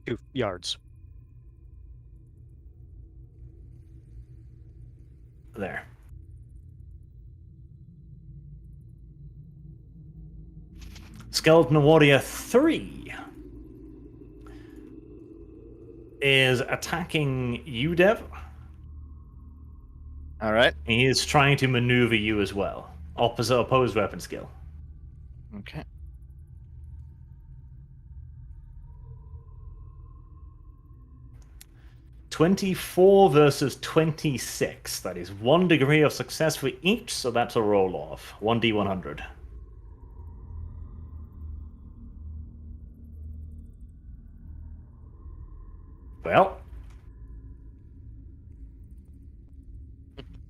2 yards. There. Skeleton Warrior 3 is attacking you, Dev. All right. He is trying to maneuver you as well. Opposed weapon skill. Okay. $24 versus 26. That is 1 degree of success for each, so that's a roll off. 1d100. Well,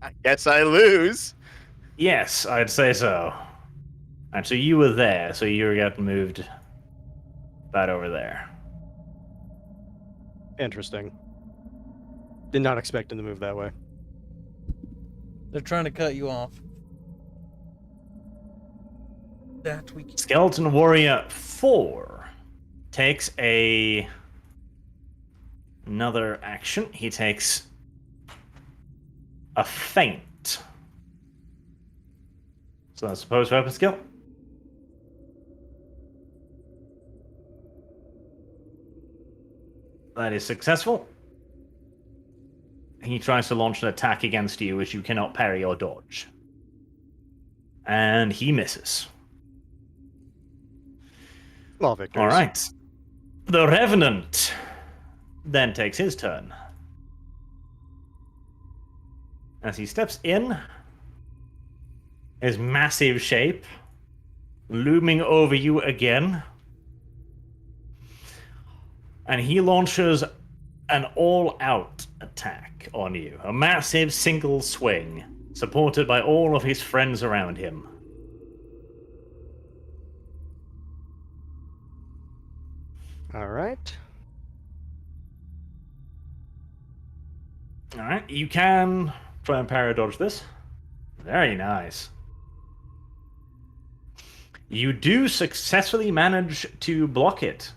I guess I lose. yes, I'd say so. And so you were there, so you were getting moved that over there. Interesting. Did not expect him to move that way. They're trying to cut you off. That we can... Skeleton Warrior 4 takes another action. He takes a feint. So that's opposed weapon skill. That is successful. He tries to launch an attack against you, which you cannot parry or dodge. And he misses. Small victories. All right. The Revenant then takes his turn. As he steps in, his massive shape looming over you again, and he launches an all-out attack on you. A massive single swing, supported by all of his friends around him. All right. Alright, you can try and parry-dodge this. Very nice. You do successfully manage to block it.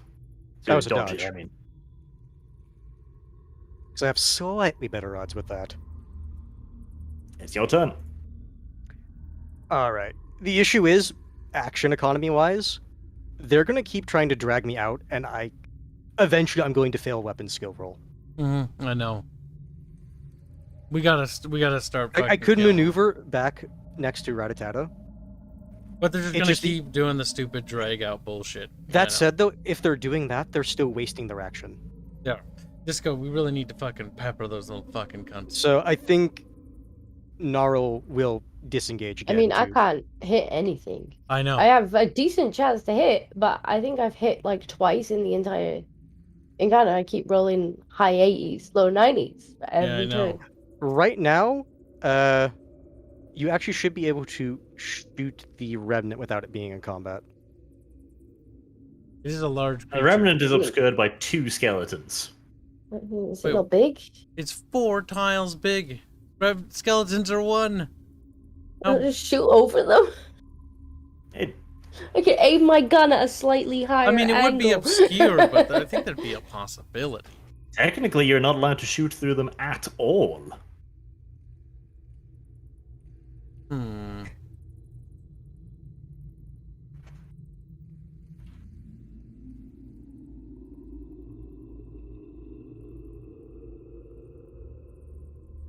That was a Dodge dodge. it, I mean. Because I have slightly better odds with that. It's your turn. All right. The issue is, action economy-wise, they're going to keep trying to drag me out, and eventually I'm going to fail a weapon skill roll. I know. We gotta start. I could maneuver back next to Rattata. But they're just gonna keep doing the stupid drag out bullshit. That said, though, if they're doing that, they're still wasting their action. Yeah. Disco, we really need to fucking pepper those little fucking cunts. So I think Gnarl will disengage again. I mean, I can't hit anything. I know. I have a decent chance to hit, but I think I've hit like twice in the entire encounter. I keep rolling high 80s, low 90s every turn. Right now, you actually should be able to shoot the Revenant without it being in combat. This is a large The Revenant is obscured by 2 skeletons. Is it not big? It's 4 tiles big. Skeletons are 1. I'll just shoot over them. I could aim my gun at a slightly higher I mean, it would be angle. obscure, but I think there'd be a possibility. Technically, you're not allowed to shoot through them at all.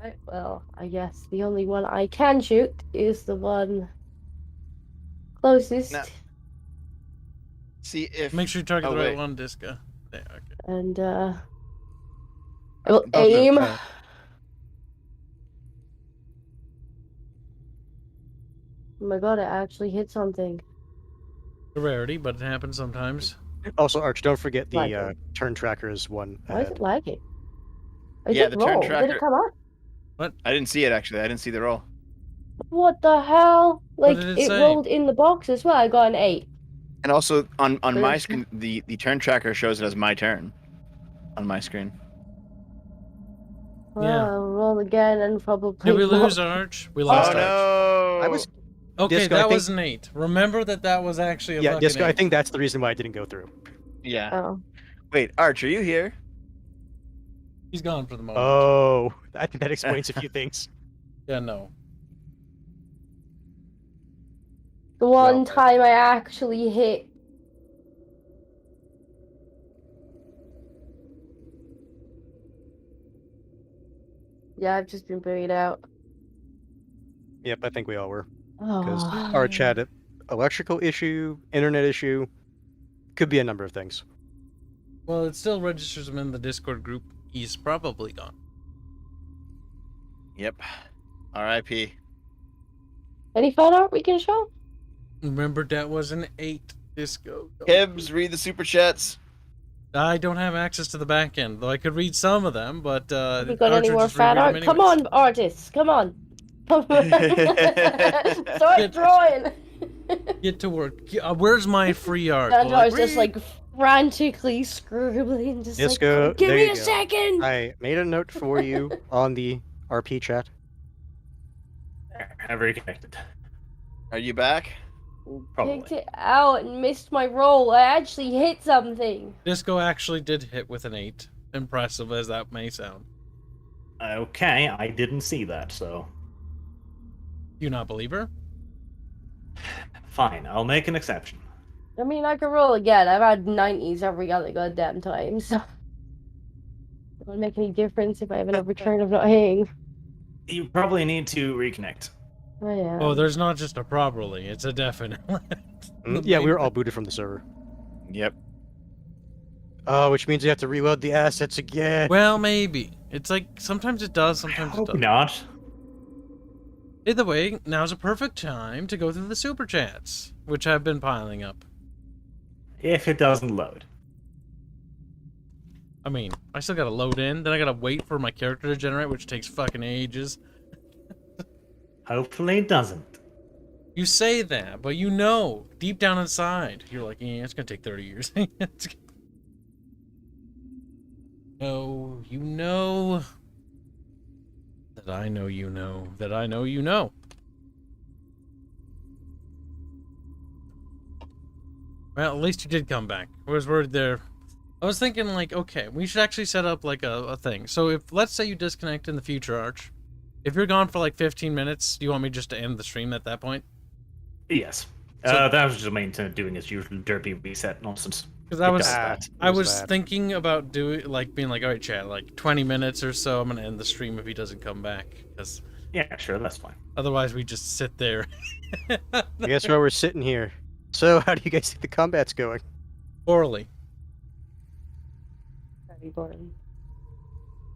Right, well, I guess the only one I can shoot is the one closest. Now, see if Make sure you target the right wait. one, Disco. There, okay. And I will aim. Oh my god, it actually hit something. A rarity, but it happens sometimes. Also, Arch, don't forget the Lagging. turn tracker is one Why is ahead. it lagging? Yeah, Did the turn roll. Did tracker- it come up? I didn't see it actually. I didn't see the roll. What the hell? Like, did it it say? rolled in the box as well. I got an 8. And also on my Really? screen, the turn tracker shows it as my turn on my screen. Yeah. I'll roll again and probably. Did we lose not. Arch? We lost Arch. no! I was Okay, Disco, that I think- was an 8. Remember that was actually a yeah, fucking Disco. 8. I think that's the reason why I didn't go through. Yeah. Oh. Wait, Arch, are you here? He's gone for the moment. Oh, I think that explains a few things. Yeah, no. The one Well, time I actually hit. Yeah, I've just been buried out. Yep, I think we all were. Because Oh. Arch had an electrical issue, internet issue. Could be a number of things. Well, it still registers him in the Discord group. He's probably gone. Yep. R.I.P. Any fan art we can show? Remember, that was an 8. Disco. Hibbs, read the super chats. I don't have access to the back end, though I could read some of them, but Have we got any Archer more just fan reread art? them Come anyways. on, artists. Come on. Start drawing. Get to work. Where's my free art? Sandrar's Like, just like frantically scribbling, just Disco, like, give there me you a go. second. I made a note for you on the RP chat. Have reconnected. Are you back? Probably. Picked it out and missed my roll. I actually hit something. Disco actually did hit with an 8. Impressive as that may sound. Okay, I didn't see that, so... Do you not believe her? Fine, I'll make an exception. I mean, I could roll again. I've had 90s every other goddamn time, so... It won't make any difference if I have another turn of not hitting. You probably need to reconnect. Oh, yeah. Oh, there's not just a probably, it's a definite. Yeah, we were all booted from the server. Yep. Oh, which means you have to reload the assets again. Well, maybe. It's like, sometimes it does, sometimes it Hope doesn't. not. Either way, now's a perfect time to go through the super chats, which have been piling up. If it doesn't load. I mean, I still gotta load in, then I gotta wait for my character to generate, which takes fucking ages. Hopefully it doesn't. You say that, but you know, deep down inside, you're like, yeah, it's gonna take 30 years. No, you know that I know you know that I know you know. Well, at least you did come back. I was worried there. I was thinking, like, okay, we should actually set up, like, a thing. So if, let's say you disconnect in the future, Arch. If you're gone for, like, 15 minutes, do you want me just to end the stream at that point? Yes. So- that was just Maintenance doing its usual derpy reset nonsense. Because I was, that. I It was was that. thinking about doing, like, being like, all right, chat, like, 20 minutes or so, I'm gonna end the stream if he doesn't come back. Because Yeah, sure, that's fine. otherwise we just sit there. I guess while we're sitting here. So, how do you guys think the combat's going? Poorly. Very boring.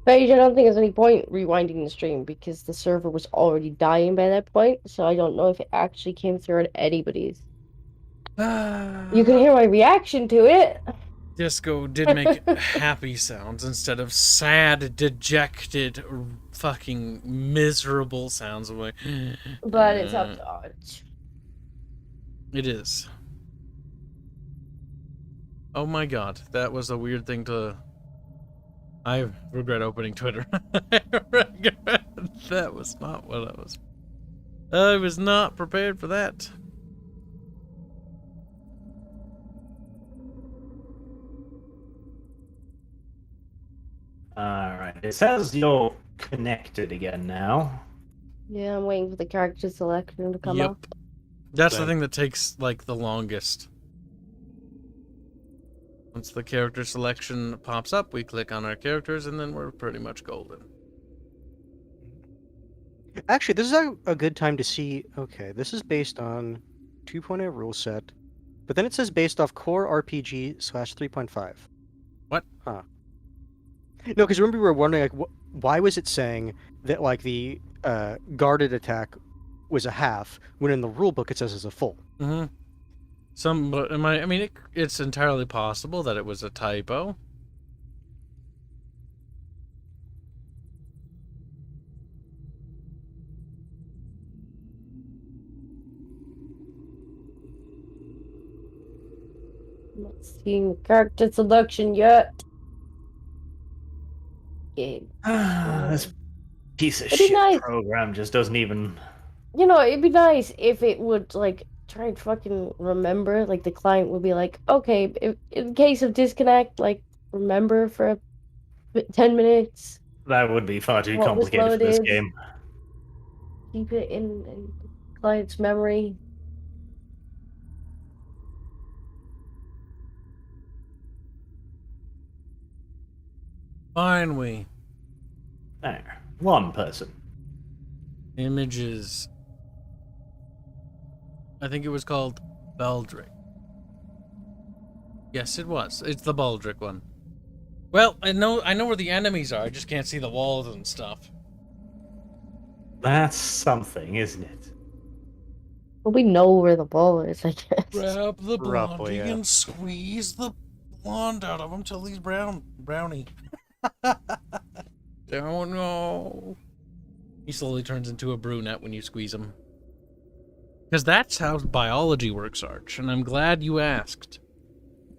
Paige, I don't think there's any point rewinding the stream because the server was already dying by that point, so I don't know if it actually came through on anybody's. You can hear my reaction to it. Disco did make happy sounds instead of sad, dejected, fucking miserable sounds. I'm like, But it's up to Arch. It is. Oh my god, that was a weird thing to... I regret opening Twitter. I regret... That was not what I was... I was not prepared for that. Alright, it says you're connected again now. Yeah, I'm waiting for the character selection to come Yep. up. That's the Same. thing that takes, like, the longest. Once the character selection pops up, we click on our characters, and then we're pretty much golden. Actually, this is a good time to see. Okay, this is based on 2.0 rule set, but then it says based off core RPG / 3.5. What? Huh. No, because remember we were wondering like why was it saying that like the guarded attack was a half when in the rule book it says it's a full. Mm-hmm. But I mean, it's entirely possible that it was a typo. I'm not seeing the character selection yet. Okay. This piece of It'd be shit nice. program just doesn't even... You know, it'd be nice if it would, like, try and fucking remember. Like, the client would be like, okay, if, in case of disconnect, like, remember for 10 minutes. That would be far too What was complicated for this loaded? game. Keep it in the client's memory. Fine, we. There. One person. Images. I think it was called Baldric. Yes, it was. It's the Baldric one. Well, I know where the enemies are. I just can't see the walls and stuff. That's something, isn't it? Well, we know where the ball is, I guess. Grab the blondie Roughly, yeah. and squeeze the blonde out of him till he's brownie. Don't know. He slowly turns into a brunette when you squeeze him. Because that's how biology works, Arch, and I'm glad you asked.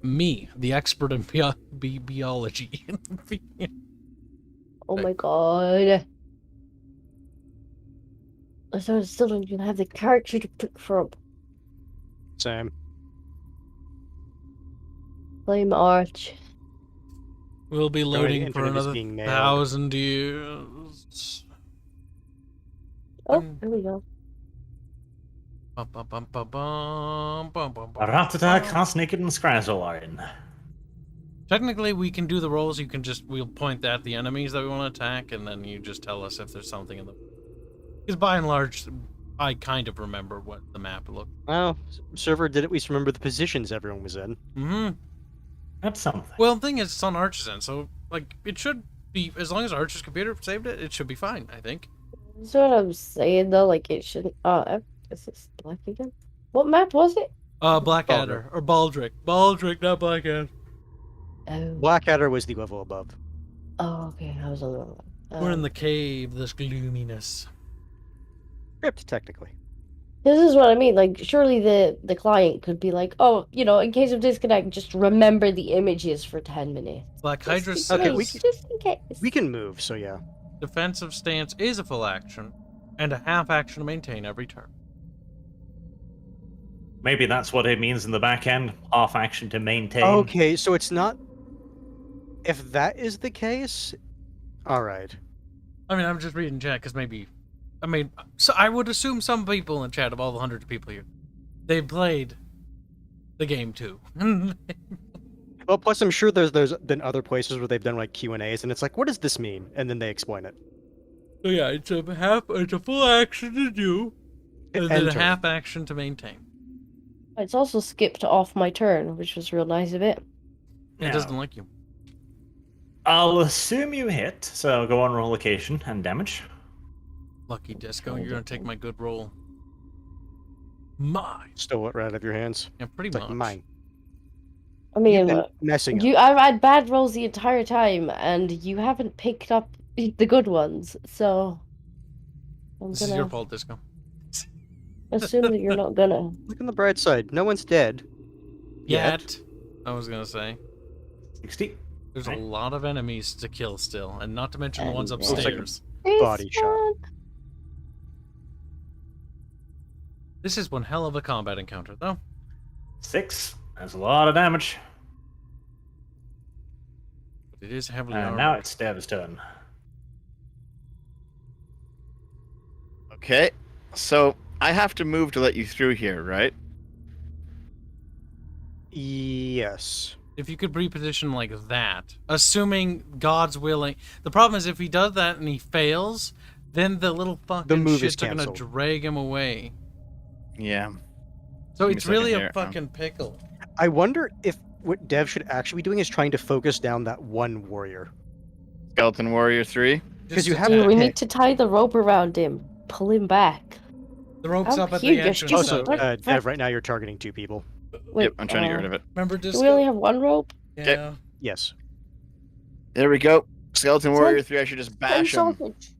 Me, the expert in biology. Oh my god. So I still don't even have the character to pick from. Same. Blame Arch. We'll be loading for internet is another being mailed. 1,000 years. Oh, there we go. Bum, bum, bum, bum, bum, bum, bum, bum, Ratata, bum. Cast Naked, and Scrazzle are in. Technically, we can do the rolls. We'll point at the enemies that we want to attack, and then you just tell us if there's something in them. Because by and large, I kind of remember what the map looked. Well, server did at least remember the positions everyone was in. Mm-hmm. That's something. Well, the thing is, it's on Arch's end, so, like, it should be, as long as Arch's computer saved it, it should be fine, I think. That's what I'm saying, though. Like, it shouldn't. Oh, is this black again? What map was it? Blackadder, or Baldric. Baldric, not Blackadder. Oh. Blackadder was the level above. Oh, okay. I was on the wrong one. We're in the cave, this gloominess. Crypt, technically. This is what I mean. Like, surely the client could be like, oh, in case of disconnect, just remember the images for 10 minutes. Black Hydra Just in says case, just in case. We can move, so yeah. defensive stance is a full action, and a half action to maintain every turn. Maybe that's what it means in the back end. Half action to maintain. Okay, so it's not... If that is the case... Alright. I mean, I'm just reading chat because maybe... so I would assume some people in chat, of all the hundreds of people here, they've played the game too. Well, plus I'm sure there's been other places where they've done like Q&As, and it's like, what does this mean? And then they explain it. So yeah, it's a full action to do, and then a Enter. half action to maintain. It's also skipped off my turn, which was real nice of it. It Now, doesn't like you. I'll assume you hit, so go on roll location and damage. Lucky Disco, you're gonna take my good roll. Mine. Stole it right out of your hands. Yeah, pretty It's much. like mine. I You've mean, been messing up. I've had bad rolls the entire time, and you haven't picked up the good ones, so I'm This is your gonna fault, Disco. assume that you're not gonna. Look on the bright side. No one's dead. Yet, I was gonna say. 60. There's a Okay. lot of enemies to kill still, and not to mention the ones And looks like- upstairs. Body shot. This is one hell of a combat encounter, though. 6. That's a lot of damage. But it is heavily And armored. now it's Dev's turn. Okay, so I have to move to let you through here, right? Yes. If you could reposition like that, assuming God's willing. The problem is if he does that and he fails, then the little fucking move is shits are gonna canceled. drag him away. Yeah. So Give me a it's second really here. a fucking pickle. I wonder if what Dev should actually be doing is trying to focus down that one warrior. Skeleton Warrior 3. Because you Just have attack. We Okay. need to tie the rope around him, pull him back. The rope's I'm up at here, the you're entrance. stupid. Also, What? Dev, right now you're targeting 2 people. Wait, Yep, I'm trying to get rid of it. Remember Do Disco? we only have one rope? Yeah. Yes. There we go. Skeleton Son- Warrior 3, I should just bash him. Sausage.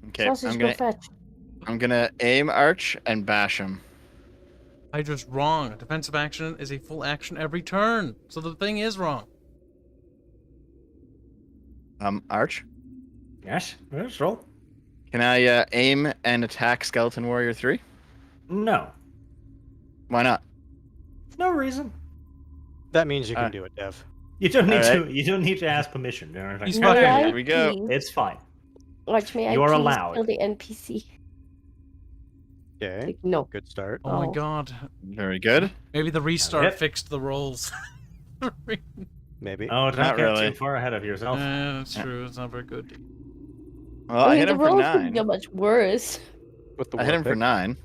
Okay, Sausage, go fetch. I'm gonna aim arch and bash him. Hydra's wrong. Defensive action is a full action every turn. So the thing is wrong. Arch. Yes, let's roll. Can I aim and attack Skeleton Warrior 3? No. Why not? No reason. That means you can Uh, do it, Dev. You don't need Alright. to. You don't need to ask permission. or anything. He's May fucking- I Here we go. please- It's fine. Watch me. I You are please allowed. kill the NPC. Okay. Like, no. Good start. Oh my Oh. god. Very good. Maybe the restart Yep. fixed the rolls. Maybe. Oh, don't Not get really. too far ahead of yourself. That's true. It's not very good. Well, I mean, hit the him for rolls couldn't 9. get much worse. With the I hit him for warpick. 9.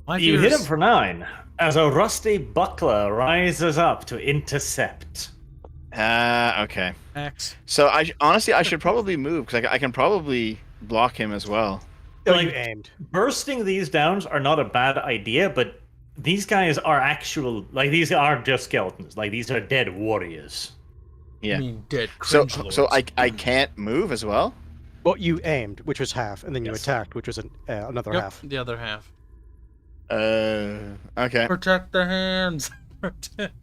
My You fear hit him is- for 9 as a rusty buckler rises up to intercept. Okay. Axe. So honestly, I should probably move because I can probably block him as well. Oh, Like- you aimed. Bursting these downs are not a bad idea, but these guys are these aren't just skeletons. Like, these are dead warriors. Yeah. I mean, dead So cringe so lords. I can't move as well. Well, you aimed, which was half, and then you Yes. attacked, which was another Yep, half. the other half. Okay. Protect the hands. Protect.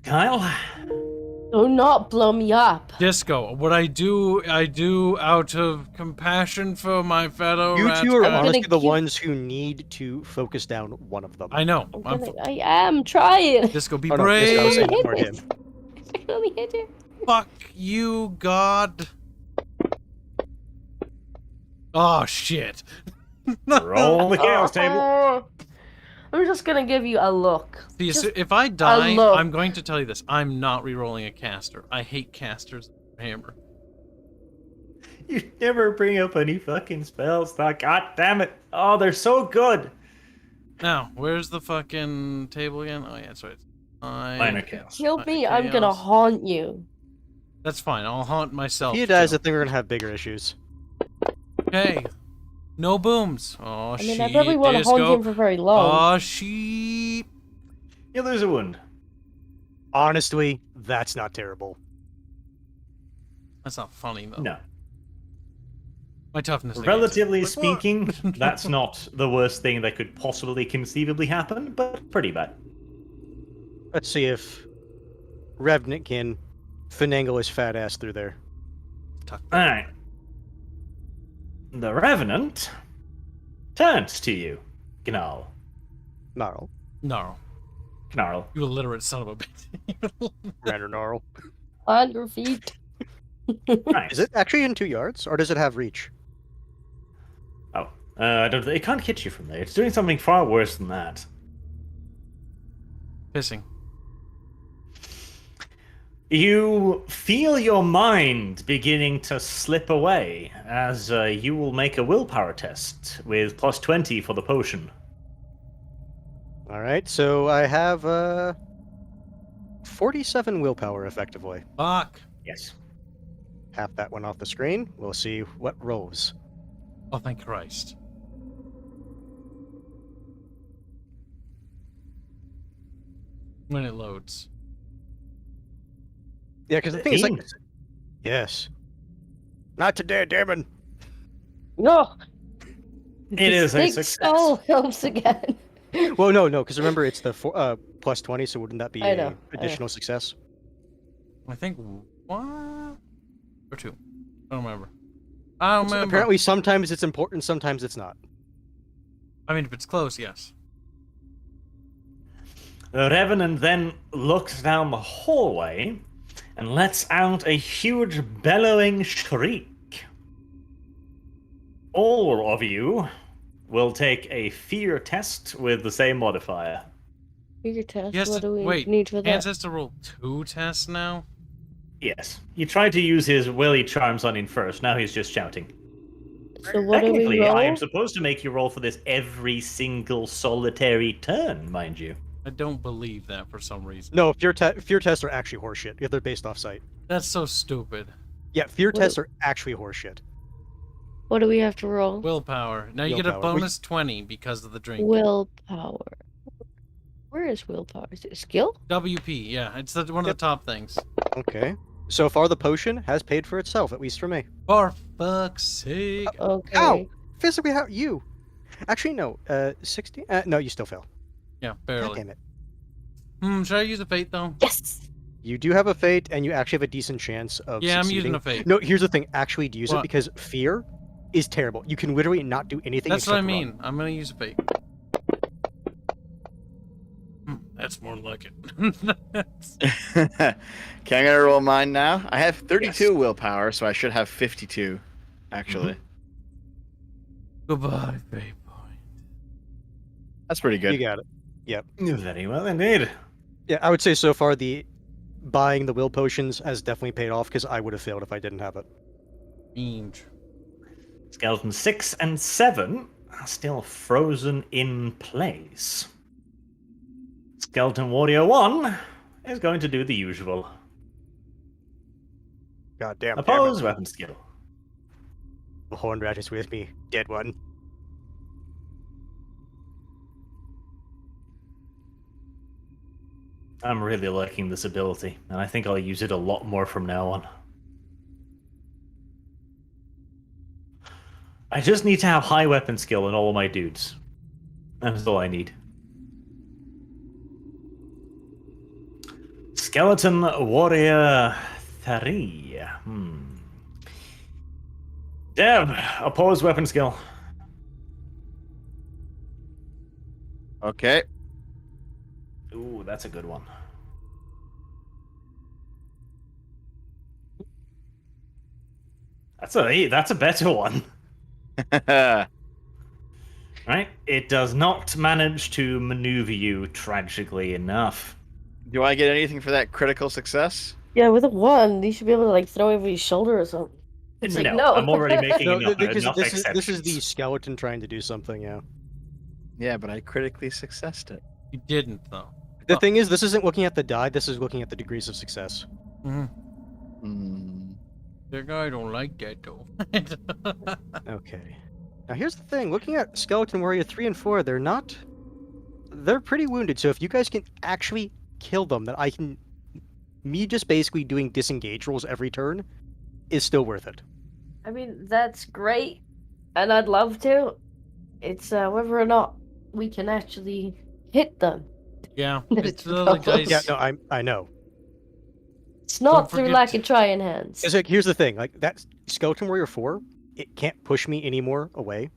Kyle? Do not blow me up. Disco. What I do out of compassion for my fellow You rat two are guys. honestly the keep- ones who need to focus down one of them. I know. I am trying. Disco, be Oh, no, Disco, I was brave. saying for him. I can only hit him. Fuck you, God. Oh shit. Roll the chaos table. I'm just gonna give you a look. See, Just if I die, look. I'm going to tell you this. I'm not re-rolling a caster. I hate casters. Hammer. You never bring up any fucking spells. God damn it. Oh, they're so good. Now, where's the fucking table again? Oh yeah, that's right. Minor chaos. Kill me, Okay, I'm gonna Alice. haunt you. That's fine. I'll haunt myself. If he dies, I too. think we're gonna have bigger issues. Okay. No booms. Oh I shit. mean, I probably won't haunt Disco. him for very long. Oh sheep. You lose a wound. Honestly, that's not terrible. That's not funny though. No. My toughness. Relatively negates it. Like, what? speaking, that's not the worst thing that could possibly conceivably happen, but pretty bad. Let's see if Revenant can finagle his fat ass through there. Alright. The Revenant turns to you, Gnarl. Gnarl. No, Gnarl. you illiterate son of a bitch. Random Gnarl. On your feet. Nice. Is it actually in 2 yards, or does it have reach? Oh, I don't. It can't hit you from there. It's doing something far worse than that. Pissing. You feel your mind beginning to slip away as you will make a willpower test with plus 20 for the potion. All right, so I have 47 willpower effectively. Fuck. Yes. Half that one off the screen. We'll see what rolls. Oh, thank Christ. When it loads. Yeah, because the thing is, like, 15. yes. Not today, Damon. No. It is a Big success. skull helps again. Well, no, because remember it's the plus 20, so wouldn't that be I know, an additional success? I think one or two. I don't remember. I don't So remember. apparently, sometimes it's important, sometimes it's not. I mean, if it's close, yes. The Revenant then looks down the hallway and lets out a huge bellowing shriek. All of you will take a fear test with the same modifier. Fear test. Yes. What do we Wait. need for that? Hans has to roll 2 tests now. Yes. You tried to use his willy charms on him first, now he's just shouting. So what do we Technically, roll? I am supposed to make you roll for this every single solitary turn, mind you. I don't believe that for some reason. No, fear tests are actually horseshit if they're based off sight. That's so stupid. Yeah, fear What- tests are actually horseshit. What do we have to roll? Willpower. Now you get a Willpower. bonus 20 because of the drink. Willpower. Where is willpower? Is it skill? WP, yeah. It's one of Yep. the top things. Okay. So far, the potion has paid for itself, at least for me. For fuck's sake. Okay. Ow! Physically, how you? Actually, no. 60. No, you still fail. Yeah, God barely. damn it. Should I use a fate though? Yes. You do have a fate, and you actually have a decent chance of Yeah, I'm succeeding. using a fate. No, here's the thing. Actually, use it What? because fear is terrible. You can literally not do anything. That's what I except run. mean. I'm gonna use a fate. That's more like it. Okay, I'm gonna roll mine now. I have 32 willpower, so I should have 52, actually. Goodbye, fate point. That's pretty good. You got it. Very well indeed. Yeah, I would say so far the buying the will potions has definitely paid off because I would have failed if I didn't have it. Inch. Skeleton 6 and 7 are still frozen in place. Skeleton Warrior 1 is going to do the usual. God damn. Oppose weapon skill. The horned rat is with me. Dead one. I'm really liking this ability, and I think I'll use it a lot more from now on. I just need to have high weapon skill in all of my dudes. That's all I need. Skeleton Warrior 3. Dev, oppose weapon skill. Okay. Ooh, that's a good one. That's a better one. Right? It does not manage to maneuver you, tragically enough. Do I get anything for that critical success? Yeah, with a 1, you should be able to like throw over his shoulder or something. It's like, no. I'm already making No, enough, because enough this is the exceptions. skeleton trying to do something, yeah. Yeah, but I critically successed it. You didn't though. The Oh. thing is, this isn't looking at the die, this is looking at the degrees of success. Mm-hmm. Hmm. That guy don't like that though. Okay. Now here's the thing, looking at Skeleton Warrior 3 and 4, they're pretty wounded, so if you guys can actually kill them, then I can me just basically doing disengage rolls every turn is still worth it. I mean, that's great, and I'd love to. It's whether or not we can actually hit them. Yeah, That's it's the the problem. guys. Yeah, no, I know. It's not Don't through forget lack to- of trying hands. It's like, here's the thing, like that Skeleton Warrior 4, it can't push me anymore away.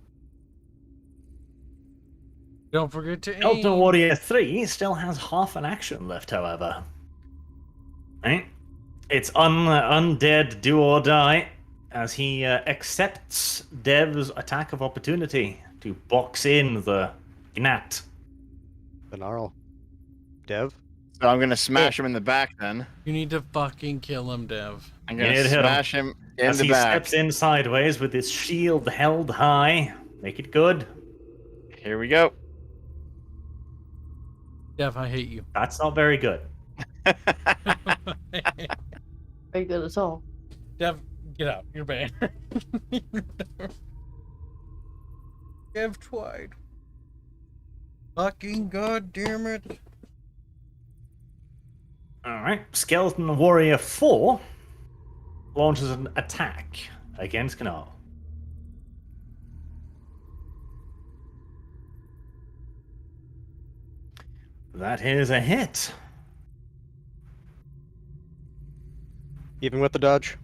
Don't forget to Skeleton aim. Warrior 3 still has half an action left, however. Right? It's undead, do or die, as he accepts Dev's attack of opportunity to box in the Gnat. The Gnarl. Dev? So I'm gonna smash him in the back then. You need to fucking kill him, Dev. I'm You gonna need to hit him. smash him in As the he back. steps in sideways with his shield held high. Make it good. Here we go. Dev, I hate you. That's not very good. Very good at all. Dev, get out. You're banned. Dev Twide. Fucking goddamn it. Alright. Skeleton Warrior 4 launches an attack against Gnar. That is a hit. Even with the dodge?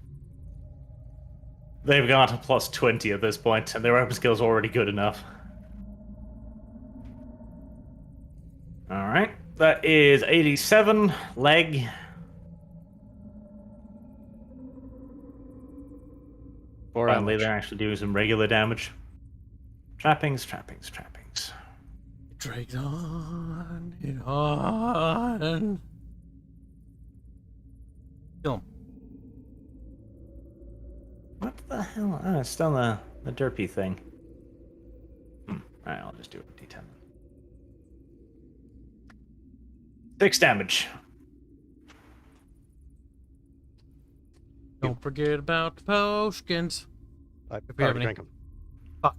They've got a plus 20 at this point, and their weapon skill's already good enough. Alright. That is 87 leg. Finally, damage. they're actually doing some regular damage. Trappings, trappings, trappings. Drags on and on. Kill him. What the hell? Oh, it's still the derpy thing. Alright, I'll just do a d10. 6 damage. Don't forget about the potions. I If we have already any. drank them. Fuck.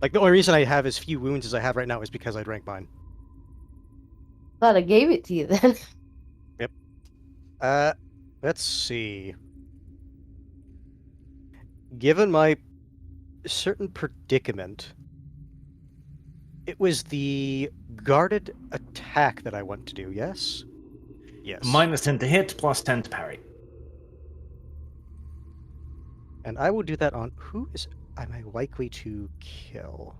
Like, the only reason I have as few wounds as I have right now is because I drank mine. Glad I gave it to you then. Let's see. Given my certain predicament, it was the guarded attack that I want to do, yes? Yes. Minus 10 to hit, plus 10 to parry. And I will do that on... Who am I likely to kill?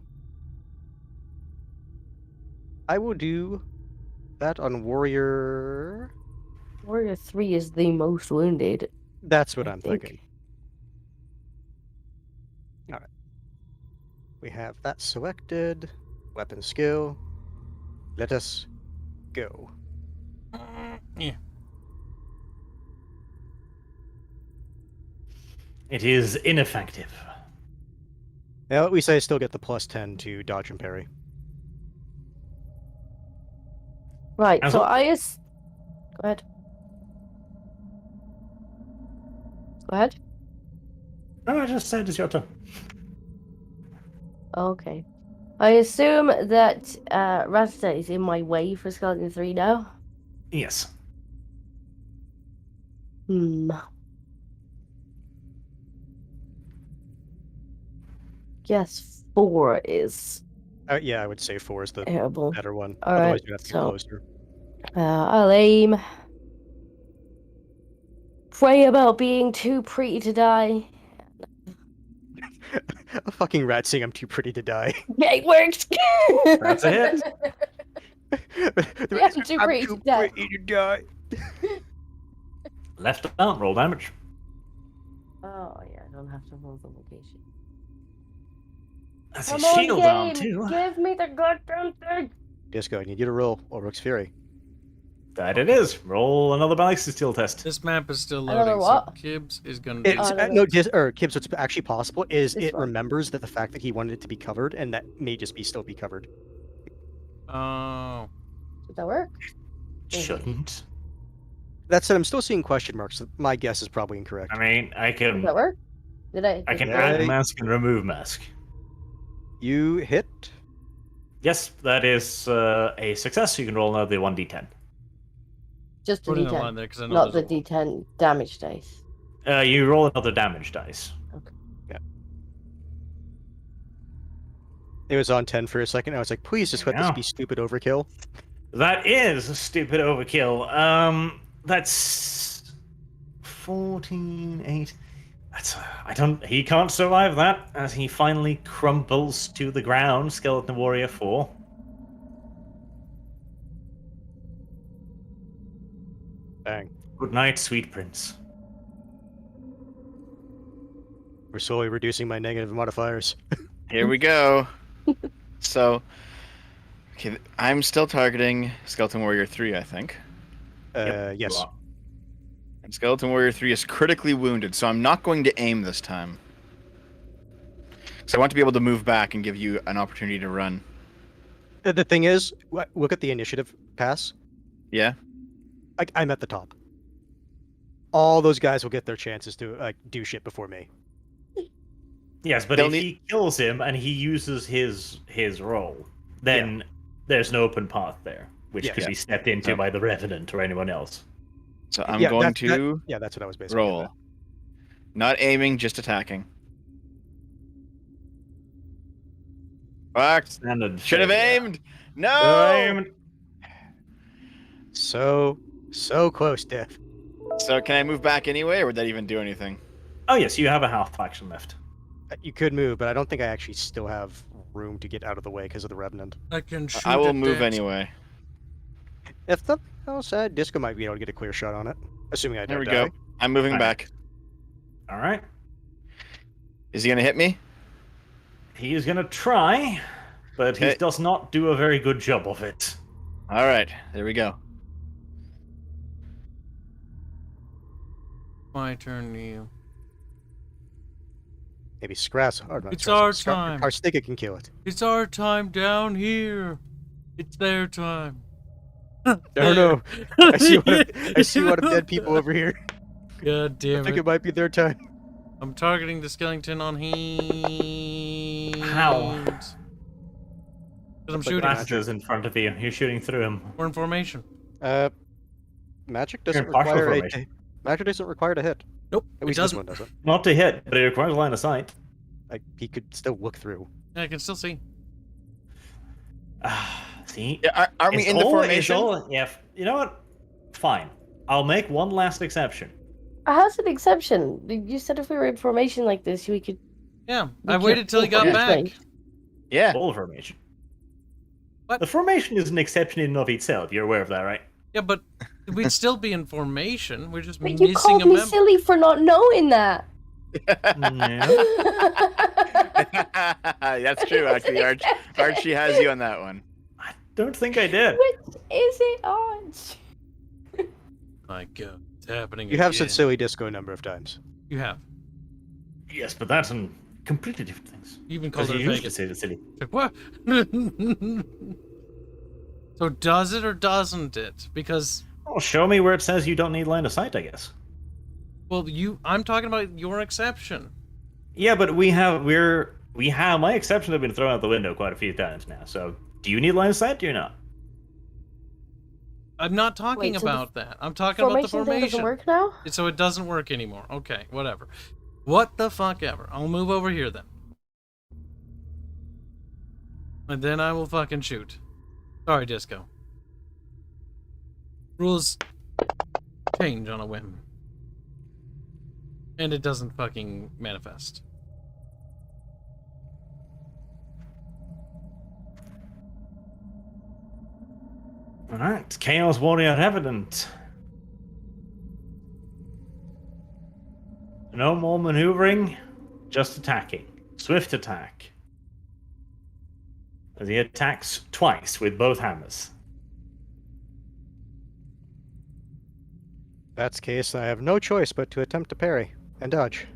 I will do that on Warrior... Warrior 3 is the most wounded. That's what I I'm think. thinking. Alright. We have that selected. Weapon skill. Let us go. Yeah. It is ineffective. Now, at least I still get the plus 10 to dodge and parry. Right, As so well- Go ahead. Go ahead. No, I just said it's your turn. Okay. I assume that Ratata is in my way for Skeleton 3 now. Yes. Guess 4 is Yeah, I would say 4 is the terrible. better one. All Otherwise, right, you have to get so- closer. I'll aim. Pray about being too pretty to die. A fucking rat saying I'm too pretty to die. Yeah, it worked! That's a hit. The Yeah, rat I'm says, too pretty to die." pretty to die. Left out, roll damage. Oh, yeah, I don't have to roll the location. That's Come his on, shield down, game! too. Give me the goddamn thing! Disco, I need you to roll Ulrich's Fury. That it is. Roll another ballistic steel test. This map is still Another loading, what? so Kibbs is gonna do It's, Oh, no, no. no, Kibbs, what's actually possible is This it one. remembers that the fact that he wanted it to be covered, and that may just still be covered. Oh. Did that work? Shouldn't. That said, I'm still seeing question marks. So my guess is probably incorrect. I mean, I Did can that work? Did I? I can did add I- mask and remove mask. You hit. Yes, that is a success. You can roll another 1d10. Just a Put in a D10, line there because I know not the there's a wall. D10 damage dice. You roll another damage dice. It was on 10 for a second. I was like, please just let this Yeah. be stupid overkill. That is a stupid overkill. That's 14, 8. That's he can't survive that as he finally crumbles to the ground. Skeleton Warrior 4. Bang. Good night, sweet prince. We're slowly reducing my negative modifiers. Here we go. So, okay, I'm still targeting Skeleton Warrior 3, I think. Yep, Yes. you are. And Skeleton Warrior 3 is critically wounded, so I'm not going to aim this time. So I want to be able to move back and give you an opportunity to run. The thing is, look at the initiative pass. Yeah? I'm at the top. All those guys will get their chances to do shit before me. Yes, but They'll if he kills him and he uses his role, then there's an open path there, which could be stepped into by the Revenant or anyone else. So I'm going to that's what I was basically roll. getting Not aiming, just attacking. Fuck. Standard. Should have failure. aimed! No! Aimed. at. So close, Diff. So can I move back anyway, or would that even do anything? Oh yes, you have a half action left. You could move, but I don't think I actually still have room to get out of the way because of the Revenant. I can shoot I will at move that. anyway. If the sad Disco might be able to get a clear shot on it, assuming I There don't we die. go. I'm moving Alright. back. All right. Is he gonna hit me? He is gonna try, but he Okay. does not do a very good job of it. Alright, there we go. My turn to you. Maybe Scrass. Or not It's Scrass, our Scar- time. Carstica can kill it. It's our time down here. It's their time. No. I see a lot of dead people over here. God I damn think it. it might be their time. I'm targeting the skeleton on him. How? Because I'm Looks like shooting. Masters in front of you. You're shooting through him. We're in formation. Magic doesn't in partial require formation. Magic doesn't require to hit. Nope, At it least this doesn't. one doesn't. Not to hit, but it requires line of sight. He could still look through. I can still see. See? Yeah, aren't we It's in the all- it's formation? all- yeah, you know what? Fine. I'll make one last exception. How's an exception? You said if we were in formation like this, we could. Yeah, we I could waited till he got full back. formation. Yeah. Full formation. What? The formation is an exception in and of itself. You're aware of that, right? Yeah, but we'd still be in formation. We're just But you missing called a me member. silly for not knowing that. No. That's true, actually. Archie has you on that one. I don't think I did. Which is it, Arch? My God, it's happening. You have said again. silly Disco a number of times. You have. Yes, but that's on completely different things. You even called Because it you a used to faggot. say the silly. Like, what? So does it or doesn't it? Because, Well, show me where it says you don't need line of sight, I guess. well, I'm talking about your exception. Yeah, but my exceptions have been thrown out the window quite a few times now. So, do you need line of sight or not? I'm not talking Wait, so the about that. I'm talking about the Formation thing doesn't formation. work now? So it doesn't work anymore. Okay, whatever. What the fuck ever. I'll move over here then. And then I will fucking shoot. Sorry, Disco. Rules change on a whim. And it doesn't fucking manifest. Alright, Chaos Warrior Revenant. No more maneuvering, just attacking. Swift attack. As he attacks twice with both hammers. That's the case, I have no choice but to attempt to parry and dodge.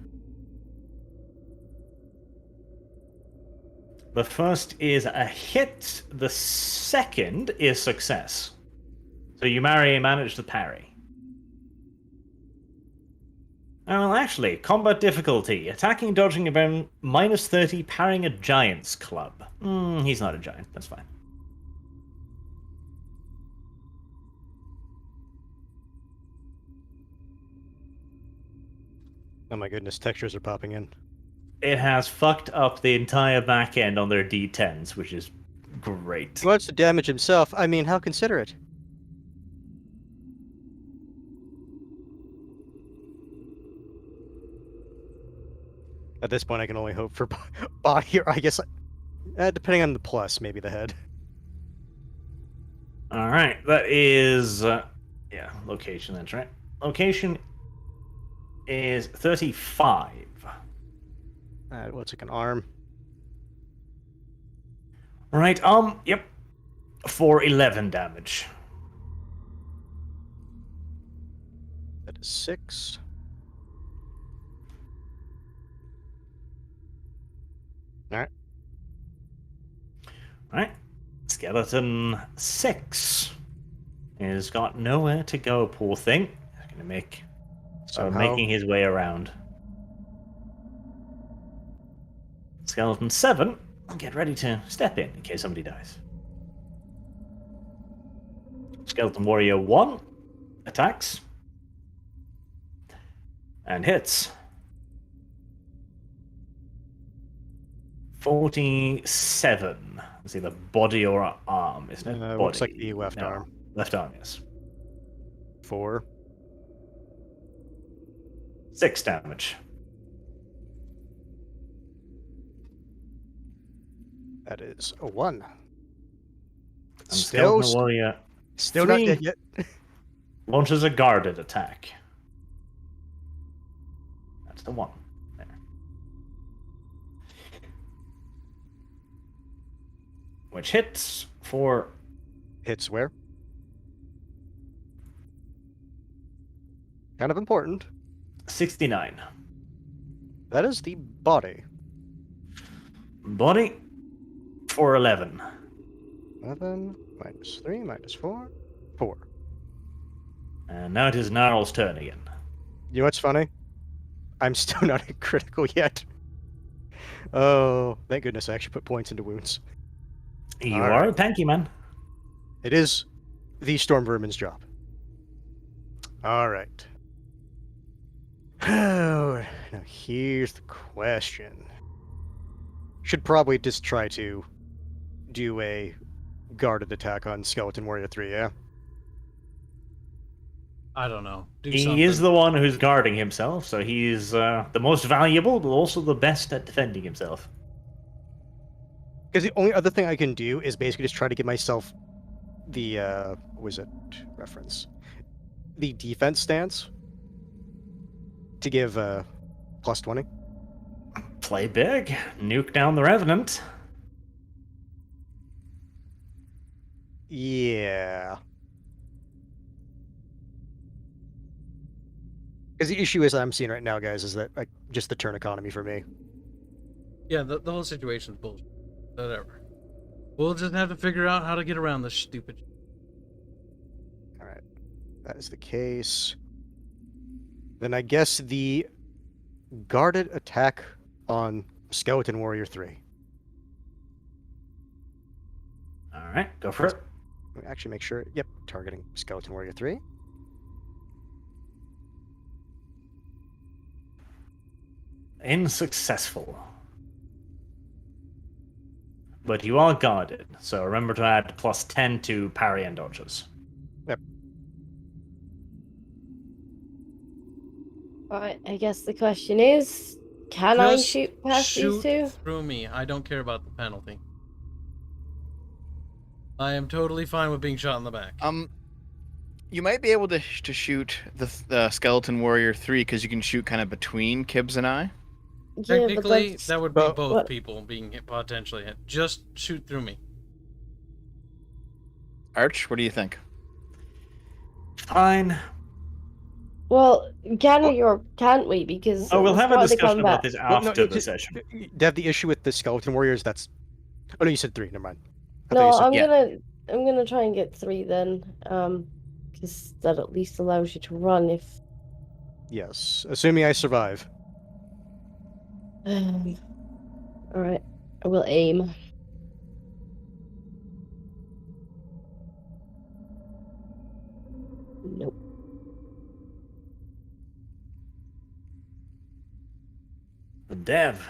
The first is a hit, the second is success. So you manage the parry. Oh, well, actually, combat difficulty. Attacking, dodging around -30, parrying a giant's club. He's not a giant, that's fine. Oh my goodness, textures are popping in. It has fucked up the entire back end on their D10s, which is great. He wants to damage himself. I mean, how considerate. At this point, I can only hope for body, or I guess, depending on the plus, maybe the head. All right, that is yeah, location. That's right. Location is 35. What's like an arm? Right. Yep. For 11 damage. That is 6. All right. Right. Skeleton 6 has got nowhere to go. Poor thing. He's gonna make making his way around. Skeleton 7, get ready to step in case somebody dies. Skeleton Warrior 1 attacks and hits. 47. It's either body or arm, isn't it? Body. Looks like the left arm. Left arm, yes. 4. 6 damage. That is a 1. And Skeleton Warrior Still not 3 dead yet. launches a guarded attack. That's the 1. There. Which hits for Hits where? Kind of important. 69. That is the body. Body for 11. 11 minus 3 minus 4. 4. And now it is Gnarl's turn again. You know what's funny? I'm still not at critical yet. Oh, thank goodness I actually put points into wounds. You All are right. a tanky man. It is the Storm Vermin's job. All right. Oh, now here's the question. Should probably just try to do a guarded attack on Skeleton Warrior 3, yeah? I don't know. Do He something. is the one who's guarding himself, so he's the most valuable, but also the best at defending himself. Because the only other thing I can do is basically just try to give myself the, what was it? Reference. The defense stance. To give, plus 20. Play big. Nuke down the Revenant. Yeah. Because the issue is I'm seeing right now, guys, is that like just the turn economy for me. Yeah, the whole situation's bullshit. Whatever. We'll just have to figure out how to get around this stupid. All right, that is the case. Then I guess the guarded attack on Skeleton Warrior 3. All right, go for it. Let me actually make sure. Yep, targeting Skeleton Warrior 3. Unsuccessful. But you are guarded, so remember to add plus 10 to parry and dodges. Yep. Right, I guess the question is, can I Just shoot past shoot these two? through me. I don't care about the penalty. I am totally fine with being shot in the back. You might be able to shoot the Skeleton Warrior 3 because you can shoot kind of between Kibbs and I. Yeah, but Technically, that's... that would be both what? people being potentially hit. Just shoot through me. Arch, what do you think? Fine. Well, can we or can't we? Because Oh, we'll as have a part of the discussion about combat- this Well, no, after it the just- session. Dev, the issue with the Skeleton Warriors, that's... Oh, no, you said 3. Never mind. I No, thought you said... I'm gonna try and get 3 then. Because that at least allows you to run if... Yes, assuming I survive. Alright, I will aim. Nope. Dev.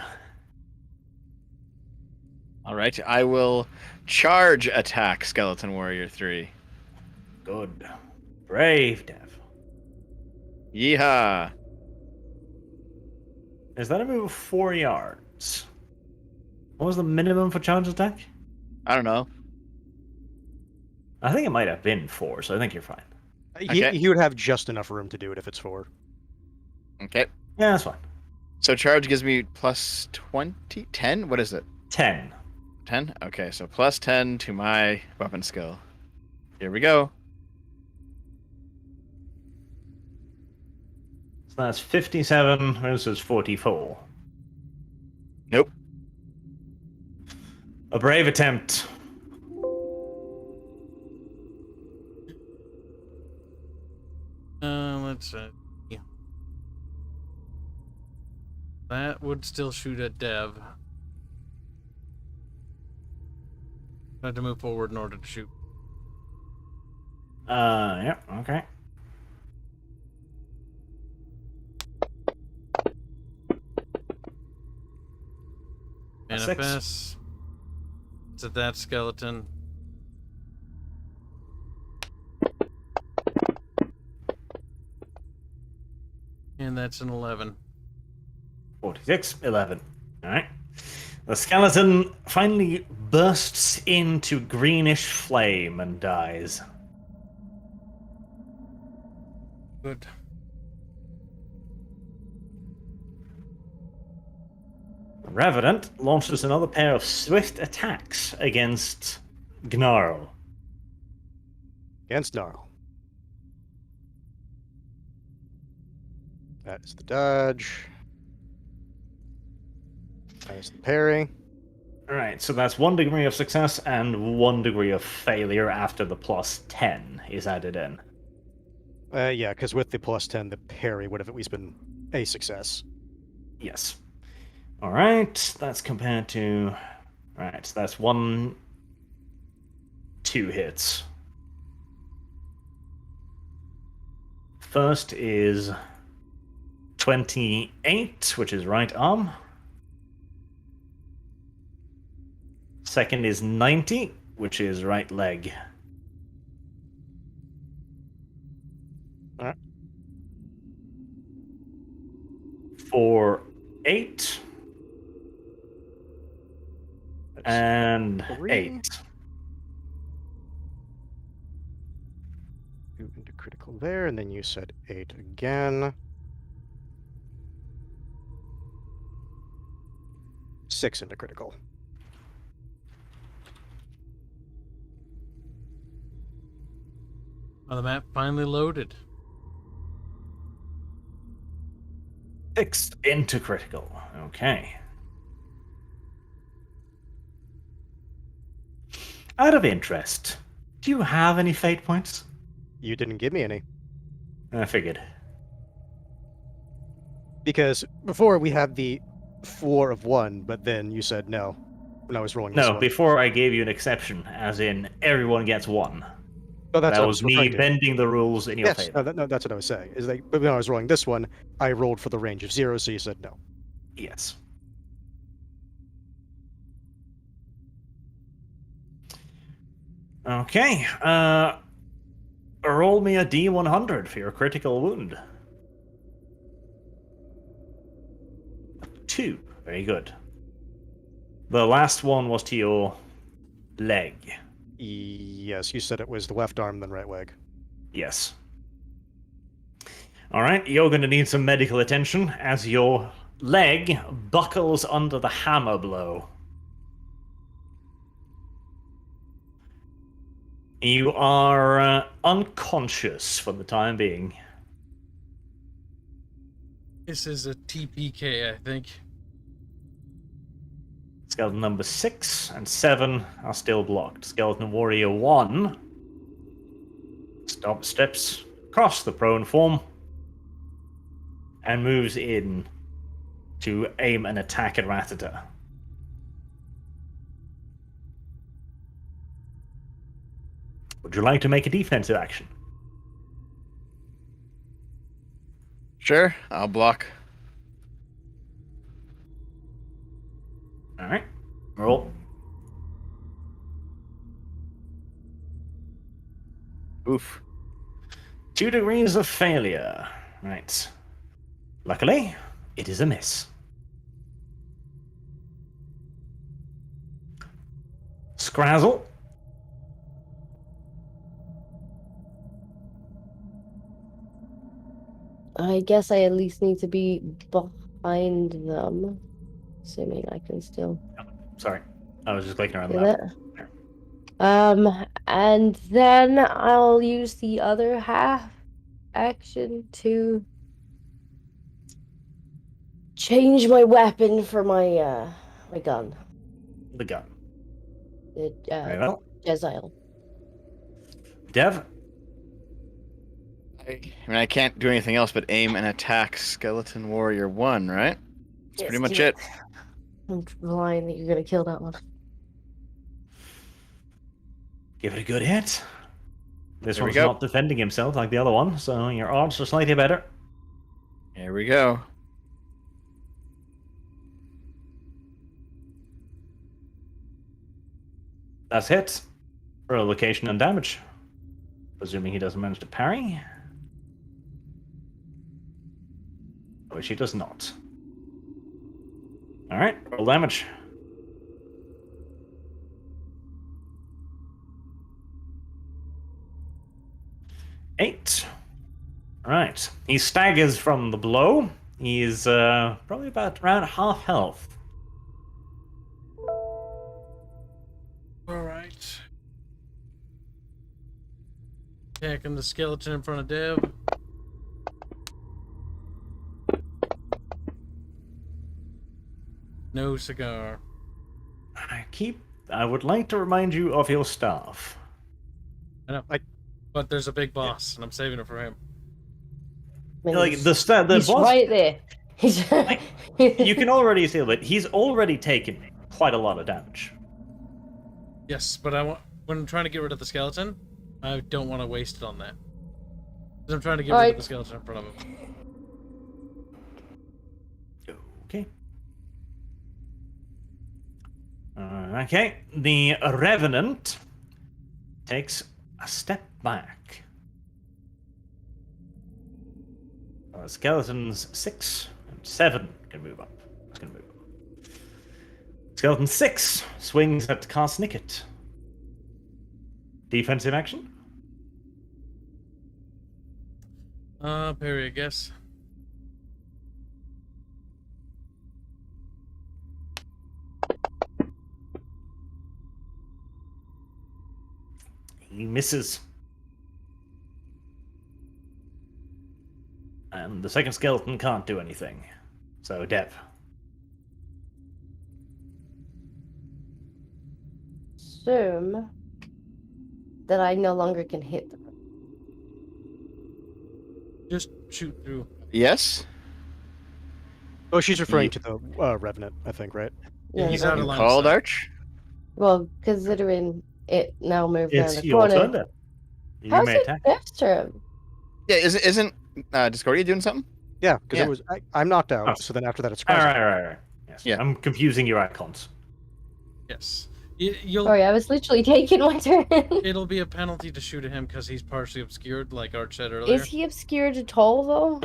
All right, I will charge attack Skeleton Warrior 3. Good. Brave Dev. Yeehaw! Is that a move of 4 yards? What was the minimum for charge attack? I don't know. I think it might have been 4, so I think you're fine. Okay. He would have just enough room to do it if it's 4. Okay. Yeah, that's fine. So charge gives me plus 20? 10? What is it? 10. 10? Okay, so plus 10 to my weapon skill. Here we go. So that's 57 versus 44. Nope. A brave attempt. Let's see. Yeah. That would still shoot at Dev. I had to move forward in order to shoot. Yeah, okay. A 6. Manifest. It's at that skeleton. And that's an 11. 46, 11. Alright. The skeleton finally bursts into greenish flame and dies. Good. Revenant launches another pair of swift attacks against Gnarl. Against Gnarl. That is the dodge. That is the parry. Alright, so that's 1 degree of success and 1 degree of failure after the plus 10 is added in. Yeah, because with the plus 10, the parry would have at least been a success. Yes. Alright, that's compared to... Alright, so that's 2 hits. First is 28, which is right arm. Second is 90, which is right leg. Alright. For 8 and 3. 8. 2 into critical there, and then you said 8 again. 6 into critical. Oh, the map finally loaded. 6 into critical. Okay. Out of interest, do you have any fate points? You didn't give me any. I figured. Because before we had the 4 of 1, but then you said no when I was rolling this No, one. before I gave you an exception, as in everyone gets 1. Oh, that's That what I was me referring to. bending the rules in your Yes, favor. no, that's what I was saying. Is like, but when I was rolling this one, I rolled for the range of 0, so you said no. Yes. Okay. Roll me a D100 for your critical wound. 2. Very good. The last one was to your leg. Yes, you said it was the left arm, then right leg. Yes. Alright, you're going to need some medical attention as your leg buckles under the hammer blow. You are unconscious for the time being. This is a TPK, I think. Skeleton number 6 and 7 are still blocked. Skeleton Warrior 1 steps across the prone form and moves in to aim an attack at Ratata. Would you like to make a defensive action? Sure, I'll block. Roll. Oof. 2 degrees of failure. Right. Luckily, it is a miss. Scrazzle. I guess I at least need to be behind them. Assuming I can still Sorry. I was just clicking around the do map. that. And then I'll use the other half action to change my weapon for my my gun. The gun. The Very well. Jezzail. Dev. I mean, I can't do anything else but aim and attack Skeleton Warrior 1, right? That's pretty much it. I'm relying that you're gonna kill that one. Give it a good hit. This There we one's go. not defending himself like the other one, so your odds are slightly better. Here we go. That's hit. Roll location and damage. Presuming he doesn't manage to parry. Which he does not. Alright, roll damage. Eight. Alright. He staggers from the blow. He's probably about around half health. Alright. Attacking the skeleton in front of Dev. No cigar. I would like to remind you of your staff. I know. But there's a big boss, and I'm saving it for him. I mean, Like he's the boss, right there. He's you can already see that he's already taken quite a lot of damage. Yes, but when I'm trying to get rid of the skeleton, I don't want to waste it on that. Because I'm trying to get rid of the skeleton in front of him. Okay. Okay, the Revenant takes a step back. Skeletons 6 and 7 can move up. It's going to move up. Skeleton 6 swings at Karsnicket. Defensive action? Parry, I guess. He misses. And the second skeleton can't do anything. So, Dev. Assume that I no longer can hit them. Just shoot through. Yes? Oh, she's referring to the Revenant, I think, right? Yeah, He's no. out of You line. called of sight. Arch? Well, considering it now moved around It's the your corner. turn, Dev. You How's may it attack. Dev's turn? Yeah, isn't Discordia doing something? Yeah, because Yeah. I'm knocked out, Oh. so then after that it's Alright, Scrazzle. alright. Yes. Yeah. I'm confusing your icons. Yes. You'll. Sorry, I was literally taking my turn. It'll be a penalty to shoot at him because he's partially obscured, like Arch said earlier. Is he obscured at all, though?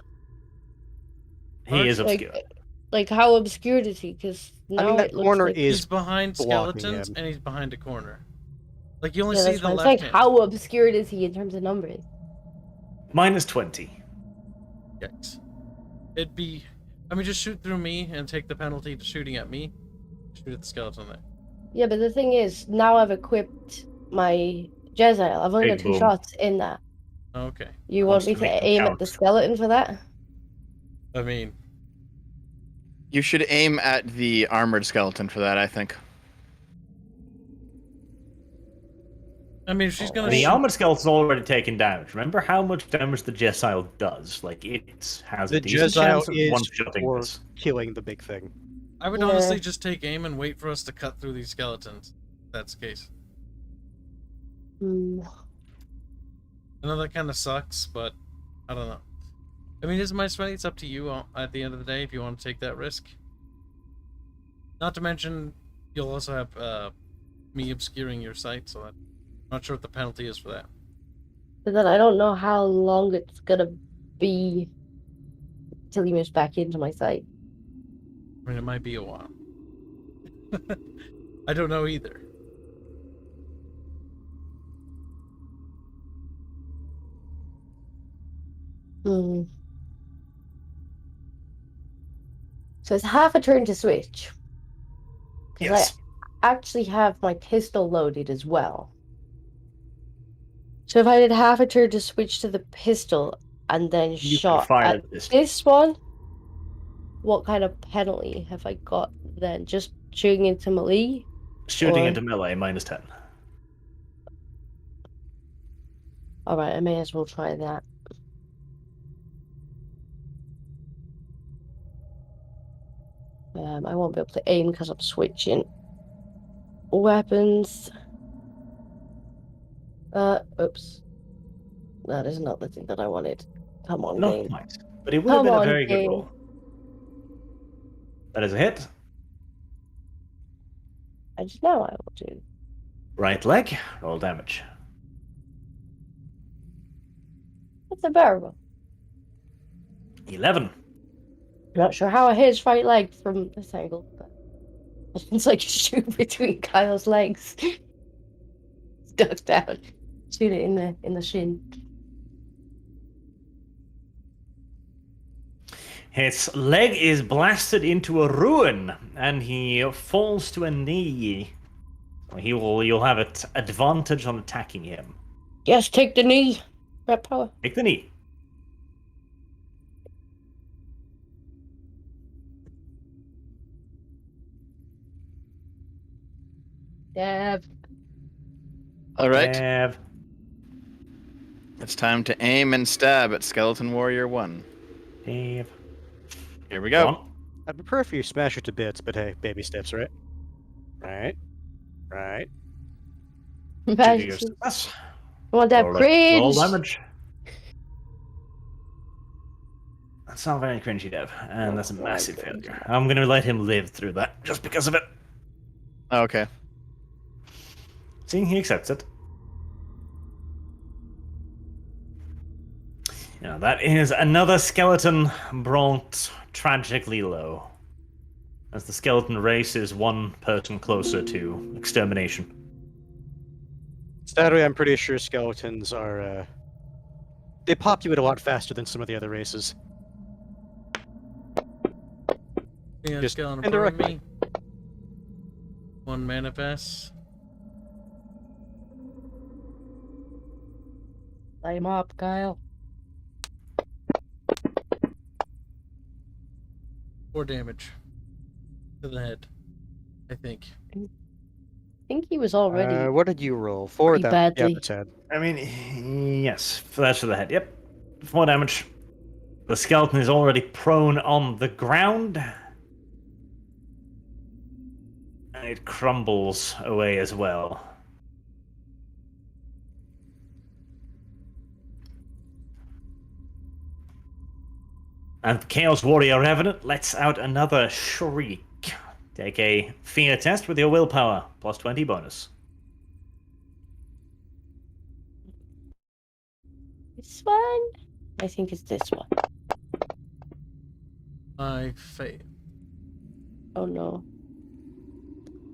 He is Like, obscure. like how obscured is he? Because now that it looks corner like... is He's behind blocking skeletons him. and he's behind a corner. Like you only Yeah, see that's the what I'm left saying. hand. How obscured is he in terms of numbers? Minus 20. Yikes. It'd be. I mean, just shoot through me and take the penalty to shooting at me. Shoot at the skeleton there. Yeah, but the thing is, now I've equipped my Jezzail. I've only got Big 2 boom. shots in that. Okay. You want me to Constantly aim count. at the skeleton for that? I mean, You should aim at the armored skeleton for that, I think. if she's gonna The shoot, armored skeleton's already taken damage. Remember how much damage the Jezzail does? Like, it has The a decent Jezzail chance of is one-shotting for this. killing the big thing. I would Yeah. honestly just take aim and wait for us to cut through these skeletons. If that's the case. Hmm. I know that kind of sucks, but I don't know. I mean, it's minus 20. It's up to you at the end of the day if you want to take that risk. Not to mention, You'll also have me obscuring your sight, so I'm not sure what the penalty is for that. But then I don't know how long it's gonna be till he moves back into my sight. I mean, it might be a while. I don't know either. Hmm. So it's half a turn to switch. Because Yes. I actually have my pistol loaded as well. So if I did half a turn to switch to the pistol and then You can shot fire at this. this one, what kind of penalty have I got then? Just shooting into melee? Shooting Or- into melee, -10. Alright, I may as well try that. I won't be able to aim because I'm switching weapons. Oops. That is not the thing that I wanted. Come on, Not game. quite. But it would have Come been a on, very good game. roll. That is a hit. I just know I will do. Right leg, roll damage. That's a bearable. 11. Not sure how I hit his right leg from this angle, but it's like a shoot between Kyle's legs. Ducked down. Shoot it in the shin. His leg is blasted into a ruin, and he falls to a knee. You'll have it advantage on attacking him. Yes, take the knee. Red power. Take the knee. Dev. All right. Dev. It's time to aim and stab at Skeleton Warrior 1. Dev. Here we Go go. on. I'd prefer if you smash it to bits, but hey, baby steps, right? Right. Right. Give you your success. I want that Roll cringe. damage. That's not very cringy, Dev, and that's a massive failure. I'm gonna let him live through that just because of it. Okay. See, he accepts it. Now that is another skeleton brought tragically low, as the skeleton race is one person closer to extermination. Sadly, I'm pretty sure skeletons are, they populate a lot faster than some of the other races. Yeah, Just skeleton indirectly. me. One manifests. Light him up, Kyle. 4 damage to the head, I think. I think he was already What did you roll? 4? pretty Yeah, badly. that's sad. I mean, yes, that's for the head. Yep, 4 damage. The skeleton is already prone on the ground, and it crumbles away as well. And Chaos Warrior Revenant lets out another shriek. Take a fear test with your willpower, plus 20 bonus. This one? I think it's this one. I fail. Oh no.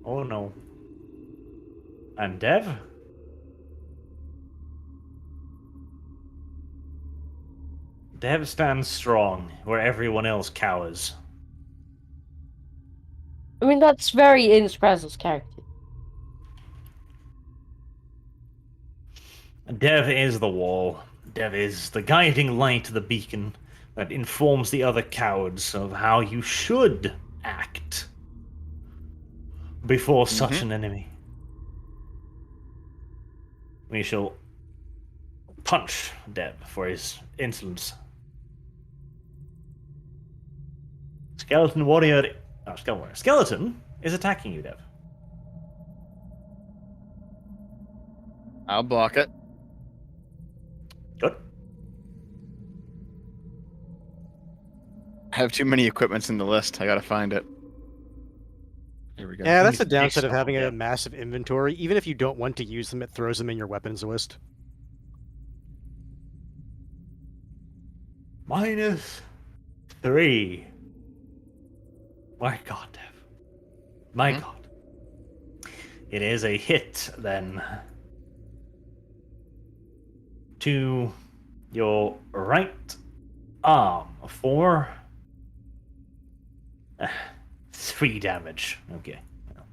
Oh no. And Dev? Dev stands strong, where everyone else cowers. I mean, that's very in Scrazzle's character. Dev is the wall. Dev is the guiding light, the beacon that informs the other cowards of how you should act before such an enemy. We shall punch Dev for his insolence. Skeleton warrior. Oh, skeleton warrior. Skeleton is attacking you, Dev. I'll block it. Good. I have too many equipments in the list. I gotta find it. Here we go. Yeah, that's Use the downside of Jigsaw, having yeah. a massive inventory. Even if you don't want to use them, it throws them in your weapons list. -3. My God, Dev. My God. It is a hit, then. To your right arm for 3 damage. Okay. Well,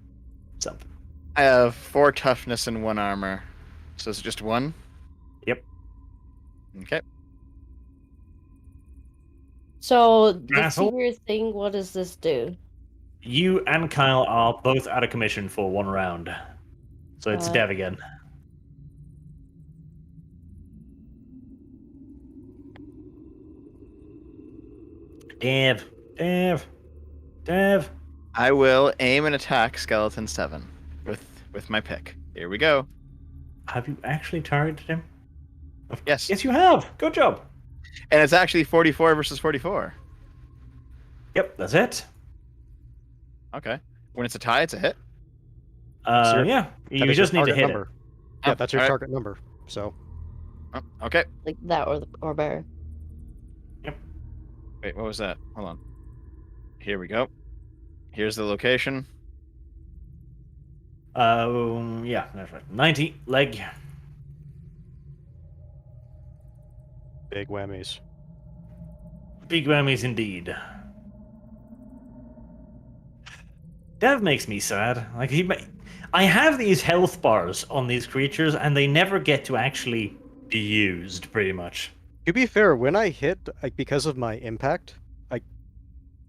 something. I have 4 toughness and 1 armor. So it's just 1? Yep. Okay. So the Asshole. severe thing, what does this do? You and Kyle are both out of commission for 1 round. So it's Dev again. Dev. I will aim and attack Skeleton 7 with my pick. Here we go. Have you actually targeted him? Yes. Yes, you have. Good job. And it's actually 44 versus 44. Yep, that's it. Okay. When it's a tie, it's a hit. Sure. Yeah. That You is just your need to target hit number. Oh, Yeah, that's your alright. target number. So Oh, okay. Like that or better? Wait, what was that? Hold on. Here we go. Here's the location. Yeah, that's right. 90 leg. big whammies. Big whammies indeed. Dev makes me sad. Like I have these health bars on these creatures, and they never get to actually be used. Pretty much. To be fair, when I hit, like because of my impact, like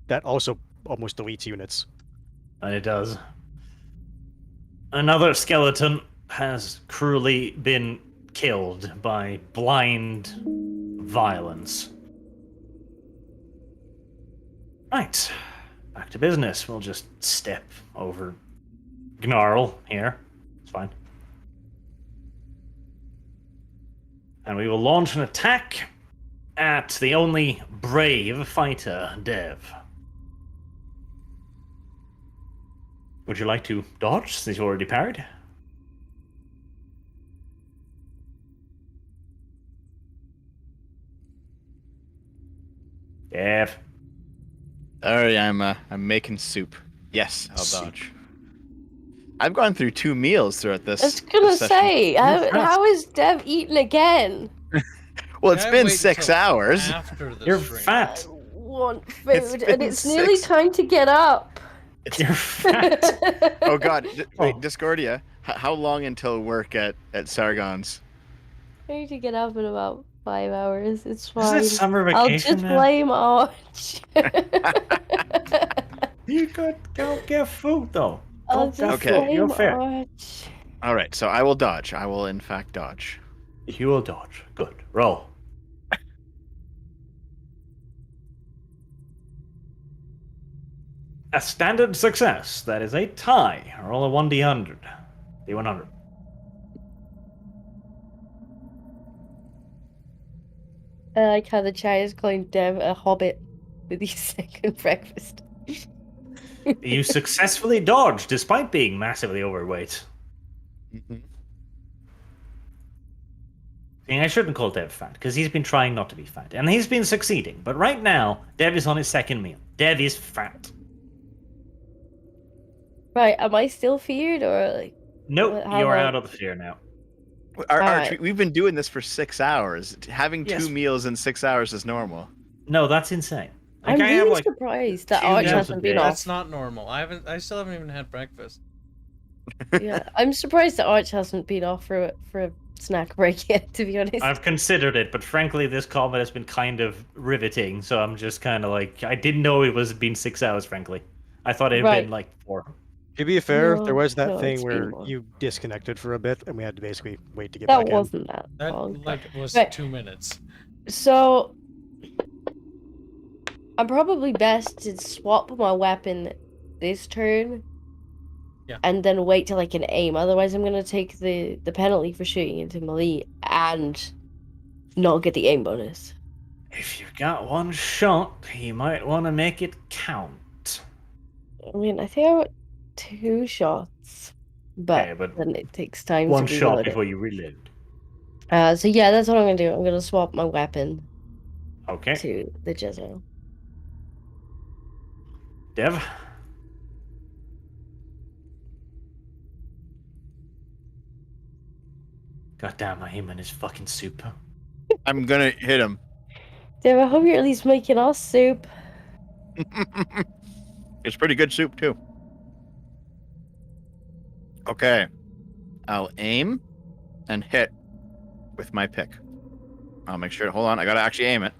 that also almost deletes units. And it does. Another skeleton has cruelly been killed by blind violence. Right. Back to business. We'll just step over Gnarl here. It's fine. And we will launch an attack at the only brave fighter, Dev. Would you like to dodge, since you already parried? Dev. Sorry, I'm making soup. Yes, I'll Soup. dodge. I've gone through 2 meals throughout this. I was gonna this session. say, how is Dev eating again? Well, it's Yeah, been wait 6 until hours. After the You're stream. fat. I want It's food, been and it's nearly 6 time to get up. You're fat. Oh God! Wait, Oh. Discordia. How long until work at Sargon's? I need to get up in about 5 hours. It's Is fine. it summer I'll vacation just now? blame Arch. You could go get food, though. I'll Go just get Okay. food. blame You're fair. Arch. All right, so I will dodge. I will in fact dodge. You will dodge. Good. Roll. A standard success. That is a tie. Roll a 1d100. D100. I like how the chat is calling Dev a hobbit with his second breakfast. You successfully dodged despite being massively overweight. Mhm. I shouldn't call Dev fat, because he's been trying not to be fat. And he's been succeeding. But right now, Dev is on his second meal. Dev is fat. Right, am I still feared or like? Nope, How you're long- out of the fear now. Arch, Alright. we've been doing this for 6 hours. Having Yes. 2 meals in 6 hours is normal. No, that's insane. I'm Like, I have, really like, surprised that 2 Arch meals a hasn't been day. off. That's not normal. I still haven't even had breakfast. Yeah, I'm surprised that Arch hasn't been off for a snack break yet. To be honest, I've considered it, but frankly, this combat has been kind of riveting, so I'm just kind of like, I didn't know it was been 6 hours, frankly. I thought it had Right. been like 4. To be fair, No, there was that no, thing it's been where more. you disconnected for a bit, and we had to basically wait to get that back wasn't that That long. like was Right. 2 minutes. So, I'm probably best to swap my weapon this turn. Yeah. And then wait till I can aim. Otherwise, I'm gonna take the penalty for shooting into melee and not get the aim bonus. If you've got one shot, you might want to make it count. I mean, I think 2 shots, but Okay, but then it takes time one to shot reload before it. you reload. So yeah, that's what I'm gonna do. I'm gonna swap my weapon Okay. to the Jezzo. Dev. God damn, my aiming is fucking super. I'm gonna hit him. Dave, I hope you're at least making us soup. It's pretty good soup too. Okay. I'll aim and hit with my pick. I'll make sure. Hold on, I gotta actually aim it.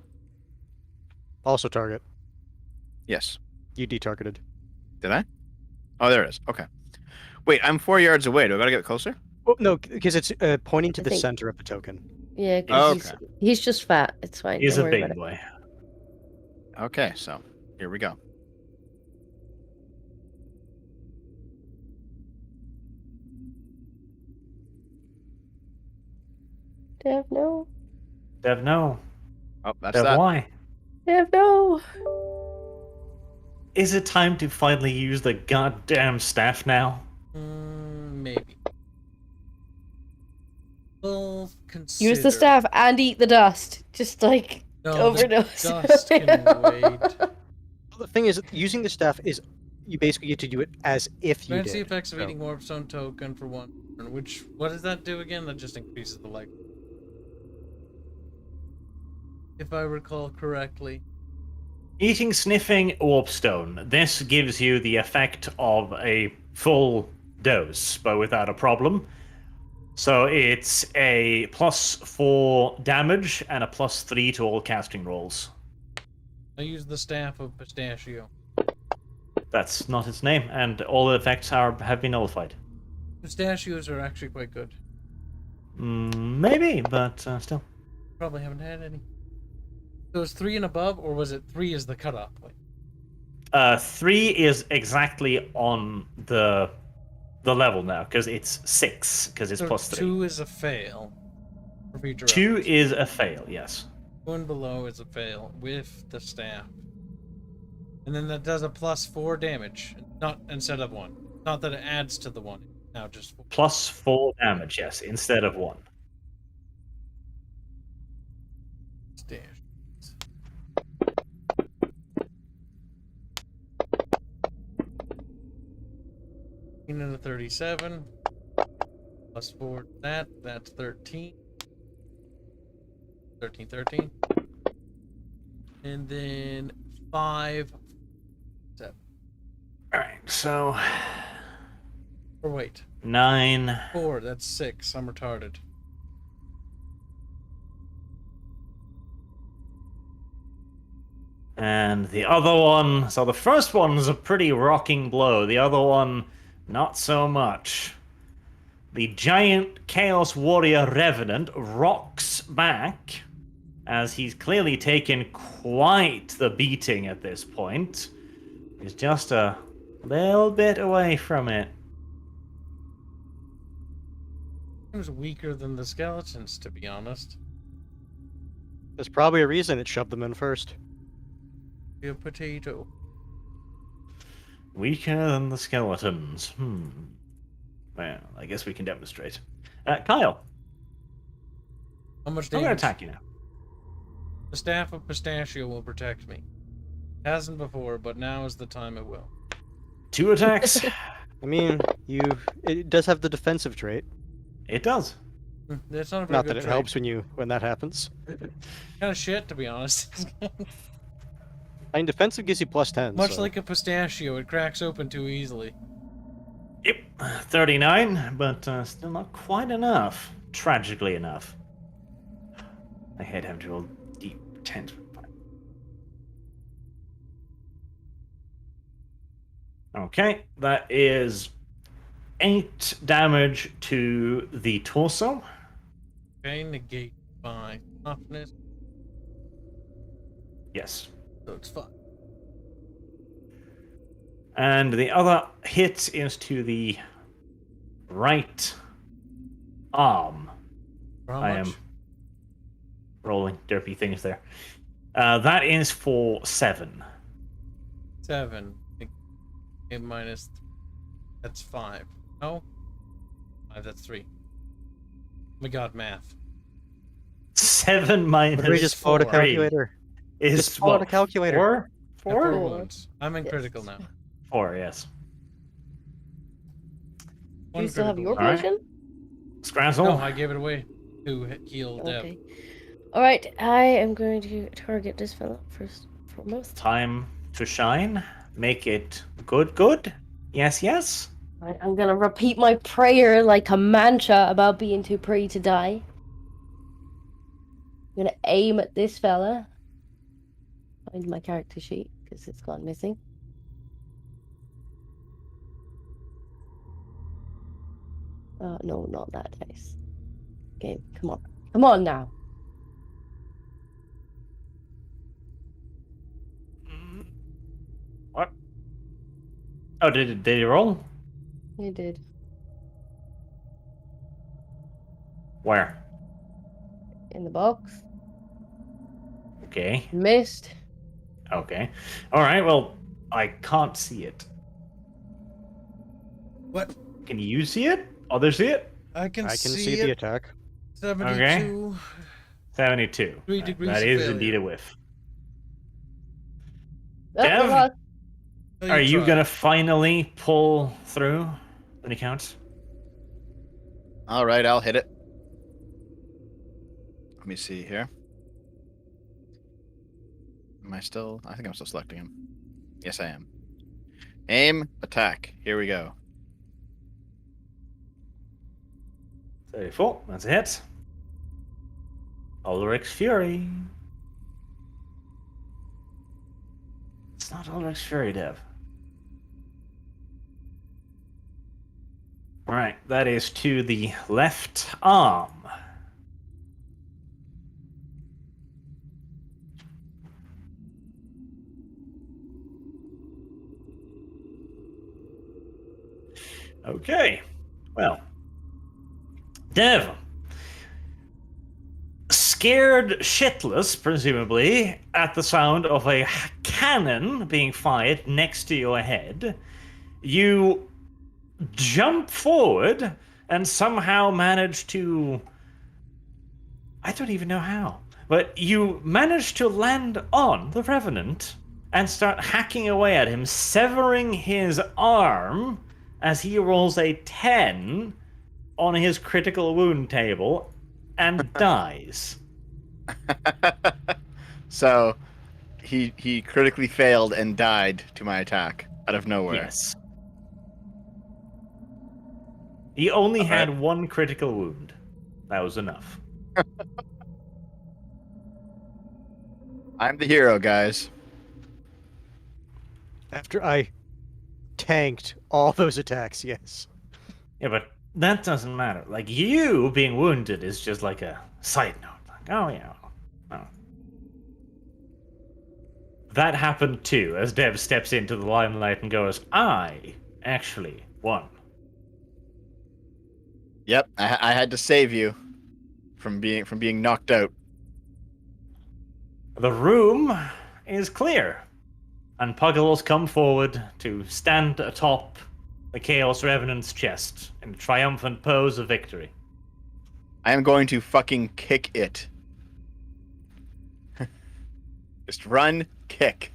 Also target. Yes. You detargeted. Did I? Oh, there it is. Okay. Wait, I'm 4 yards away. Do I gotta get closer? Well, no, because it's pointing to I the think- center of the token. Yeah, Oh, because he's just fat. It's fine. He's Don't a worry about big it. boy. Okay, so here we go. Dev, no. Dev, no. Oh, that's Dev, that. why? Dev, no. Is it time to finally use the goddamn staff now? Maybe. We'll consider. Use the staff and eat the dust. Just like No, overdose. the dust can wait. Well, the thing is, using the staff is you basically get to do it as if you Grants the did. effects of So- eating Warpstone token for 1 turn, which, what does that do again? That just increases the life. If I recall correctly. Eating Sniffing Warpstone. This gives you the effect of a full dose, but without a problem. So it's a +4 damage and a +3 to all casting rolls. I use the staff of Pistachio. That's not its name, and all the effects have been nullified. Pistachios are actually quite good. Maybe, but still. Probably haven't had any. So it's 3 and above, or was it 3 is the cutoff point? 3 is exactly on the level now, because it's 6, because it's So +3. 2 is a fail. For future 2 reference. is a fail, yes. 2 and below is a fail with the staff. And then that does a +4 damage, not instead of 1. Not that it adds to the 1. Now just 4. +4 damage, yes, instead of 1. Stash. And a 37 +4 that's 13. 13. And then 5 7. Alright, so Or wait, 9. 4, that's 6. I'm retarded. And the other one, so the first one's a pretty rocking blow. The other one, not so much. The giant Chaos Warrior Revenant rocks back, as he's clearly taken quite the beating at this point. He's just a little bit away from it. Seems weaker than the skeletons, to be honest. There's probably a reason it shoved them in first. Be a potato. Weaker than the skeletons. Well, I guess we can demonstrate. Kyle, How much I'm going to damage? attack you now. The staff of Pistachio will protect me. Hasn't before, but now is the time it will. 2 attacks. I mean, it does have the defensive trait. It does. That's not a very Not good that it trait. helps when that happens. Kind of shit, to be honest. I mean, defensive gives you +10. Much so- like a pistachio, it cracks open too easily. Yep, 39, but still not quite enough. Tragically enough. I hit him to a deep 10. Okay, that is 8 damage to the torso. Okay, negate by toughness, Yes. so it's fine. And the other hit is to the right arm. For how I much? am rolling derpy things there. That is for 7. 7. Okay, minus That's 5. No? 5, that's 3. We got math. 7 minus What do we just pull out a 3 calculator? is Just pull out a what, calculator. 4? I have 4 Four. wounds. I'm in Yes. critical now. 4, yes. Do you still have your Alright. potion? Scrazzle. No, I gave it away to heal Deb. Okay. Alright, I am going to target this fella first foremost. Time to shine. Make it good. Yes, yes. Right, I'm gonna repeat my prayer like a mantra about being too pretty to die. I'm gonna aim at this fella. Find my character sheet, because it's gone missing. No, not that dice. Game, come on. Come on now. What? Oh, did he roll? You did. Where? In the box. Okay. Missed. Okay. Alright, well, I can't see it. What? Can you see it? Others see it? I can see it. the attack. 72. 72. 3 Right, degrees that of is failure. indeed a whiff. Oh, we Dev? lost. Oh, Are you tried. gonna finally pull through any counts? All right, I'll hit it. Let me see here. Am I still? I think I'm still selecting him. Yes, I am. Aim, attack. Here we go. 34. That's a hit. Ulrich's Fury. It's not Ulrich's Fury, Dev. Alright, that is to the left arm. Okay, well, Dev, scared shitless, presumably, at the sound of a cannon being fired next to your head, you jump forward and somehow manage to... I don't even know how, but you manage to land on the Revenant and start hacking away at him, severing his arm as he rolls a 10 on his critical wound table and dies. So, he critically failed and died to my attack out of nowhere. Yes. He only All had right. 1 critical wound. That was enough. I'm the hero, guys. After I tanked all those attacks, yes. Yeah, but that doesn't matter. Like, you being wounded is just like a side note. Like, oh yeah. Oh. That happened too, as Deb steps into the limelight and goes, I actually won. Yep, I had to save you from being knocked out. The room is clear, and Puggles come forward to stand atop the Chaos Revenant's chest in a triumphant pose of victory. I am going to fucking kick it. Just run, kick.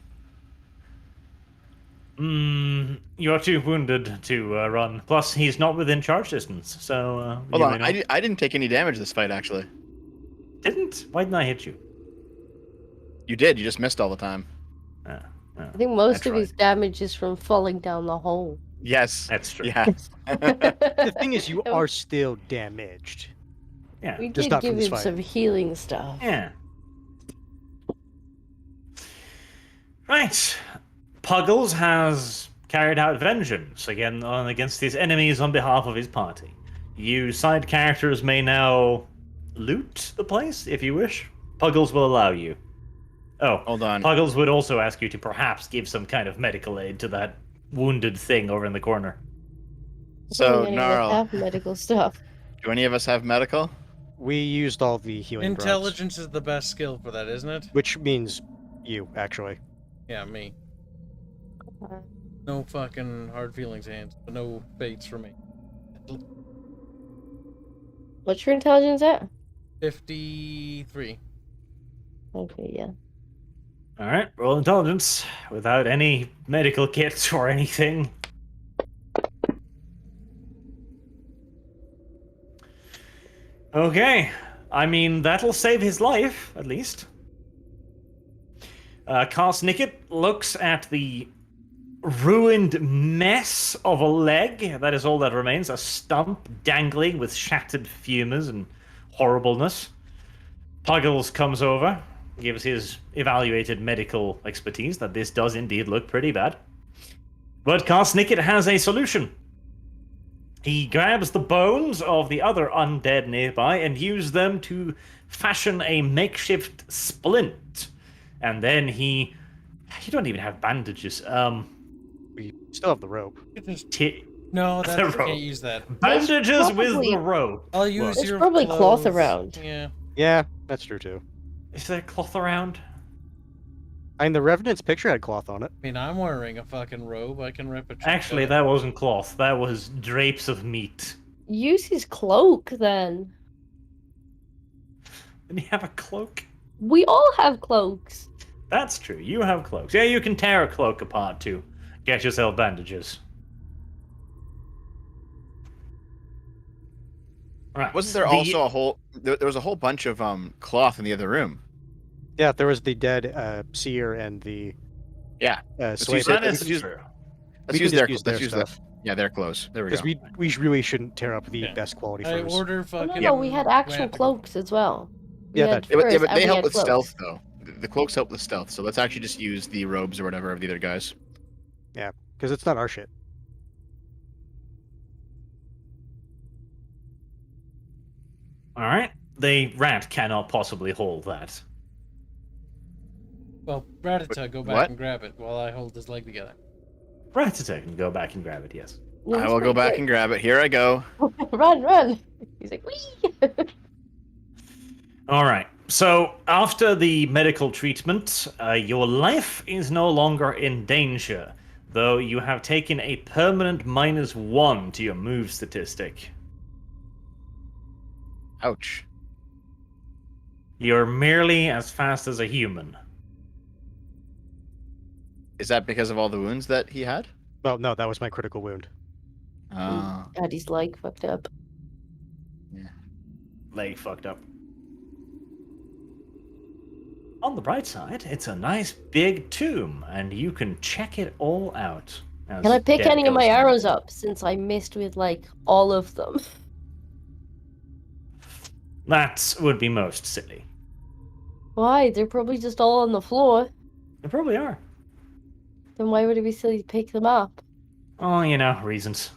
You're too wounded to run. Plus, he's not within charge distance, so... Hold you on, may not- I didn't take any damage this fight, actually. Didn't? Why didn't I hit you? You did, you just missed all the time. Ah, ah, I think most I of his damage is from falling down the hole. Yes. that's true. Yeah. The thing is, you are still damaged. Yeah. We Just did not from give this him fight. some healing stuff. Yeah. Right. Puggles has carried out vengeance against his enemies on behalf of his party. You side characters may now loot the place if you wish. Puggles will allow you. Oh, Hold on. Puggles would also ask you to perhaps give some kind of medical aid to that wounded thing over in the corner. So, Any of us Gnarl, have medical stuff. do any of us have medical? We used all the healing drops, Intelligence is the best skill for that, isn't it? which means you, actually. Yeah, me. No fucking hard feelings, hands, but no fates for me. What's your intelligence at? 53. Okay, yeah. All right, roll intelligence without any medical kits or anything. Okay, I mean that'll save his life at least. Karsnicket looks at the ruined mess of a leg. That is all that remains. A stump dangling with shattered femurs and horribleness. Puggles comes over, gives his evaluated medical expertise that this does indeed look pretty bad. But Karsnicket has a solution. He grabs the bones of the other undead nearby and uses them to fashion a makeshift splint. And then he... You don't even have bandages. We still have the rope. No, The that's, I rope. can't use that. Bandages with probably- the rope. I'll use There's your probably cloth clothes. around. Yeah. Yeah, that's true too. Is there cloth around? I mean, the Revenant's picture had cloth on it. I mean, I'm wearing a fucking robe. I can rip it. Actually, that wasn't cloth. That was drapes of meat. Use his cloak then. Didn't he have a cloak? We all have cloaks. That's true. You have cloaks. Yeah, you can tear a cloak apart to get yourself bandages. Right. Wasn't there also a whole? There was a whole bunch of cloth in the other room. Yeah, there was the dead seer and the Yeah. slave. That Let's is use- true. Let's We use can their. just use Let's their use their. stuff. Yeah, their clothes. There we go. Because we really shouldn't tear up the Yeah. best quality I furs. order No, fucking. no, we had actual Wham- cloaks as well. We Yeah, had that- Yeah, but, furs and they we help had with cloaks. stealth though. The cloaks help with stealth, so let's actually just use the robes or whatever of the other guys. Because it's not our shit. All right. The rat cannot possibly hold that. Well, Ratata, go back What? and grab it while I hold his leg together. Ratata can go back and grab it, yes. Yeah, I that's will go pretty back good. and grab it. Here I go. Run, run. He's like, wee. All right. So, after the medical treatment, your life is no longer in danger, though you have taken a permanent -1 to your move statistic. Ouch. You're merely as fast as a human. Is that because of all the wounds that he had? Well, no, that was my critical wound. Daddy's leg fucked up. Leg fucked up. On the bright side, it's a nice big tomb, and you can check it all out. as Can I pick Deb any of my goes on. arrows up since I missed with like all of them? That would be most silly. Why? They're probably just all on the floor. They probably are. Then why would it be silly to pick them up? Oh, you know, reasons.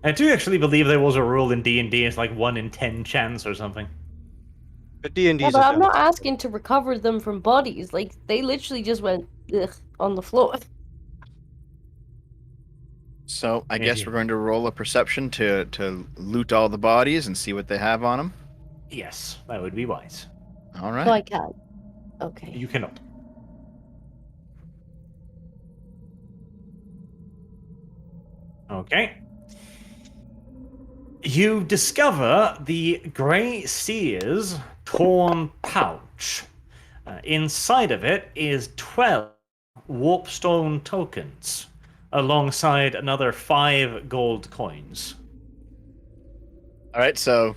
I do actually believe there was a rule in D&D, it's like 1 in 10 chance or something. But D&D Yeah, is but I'm not asking to recover them from bodies. Like, they literally just went ugh, on the floor. So I guess Maybe. we're going to roll a perception to loot all the bodies and see what they have on them. Yes, that would be wise. All So right. I can. Okay. You cannot. Okay. You discover the Grey Seer's torn pouch. Inside of it is 12 warpstone tokens, alongside another 5 gold coins. All right. So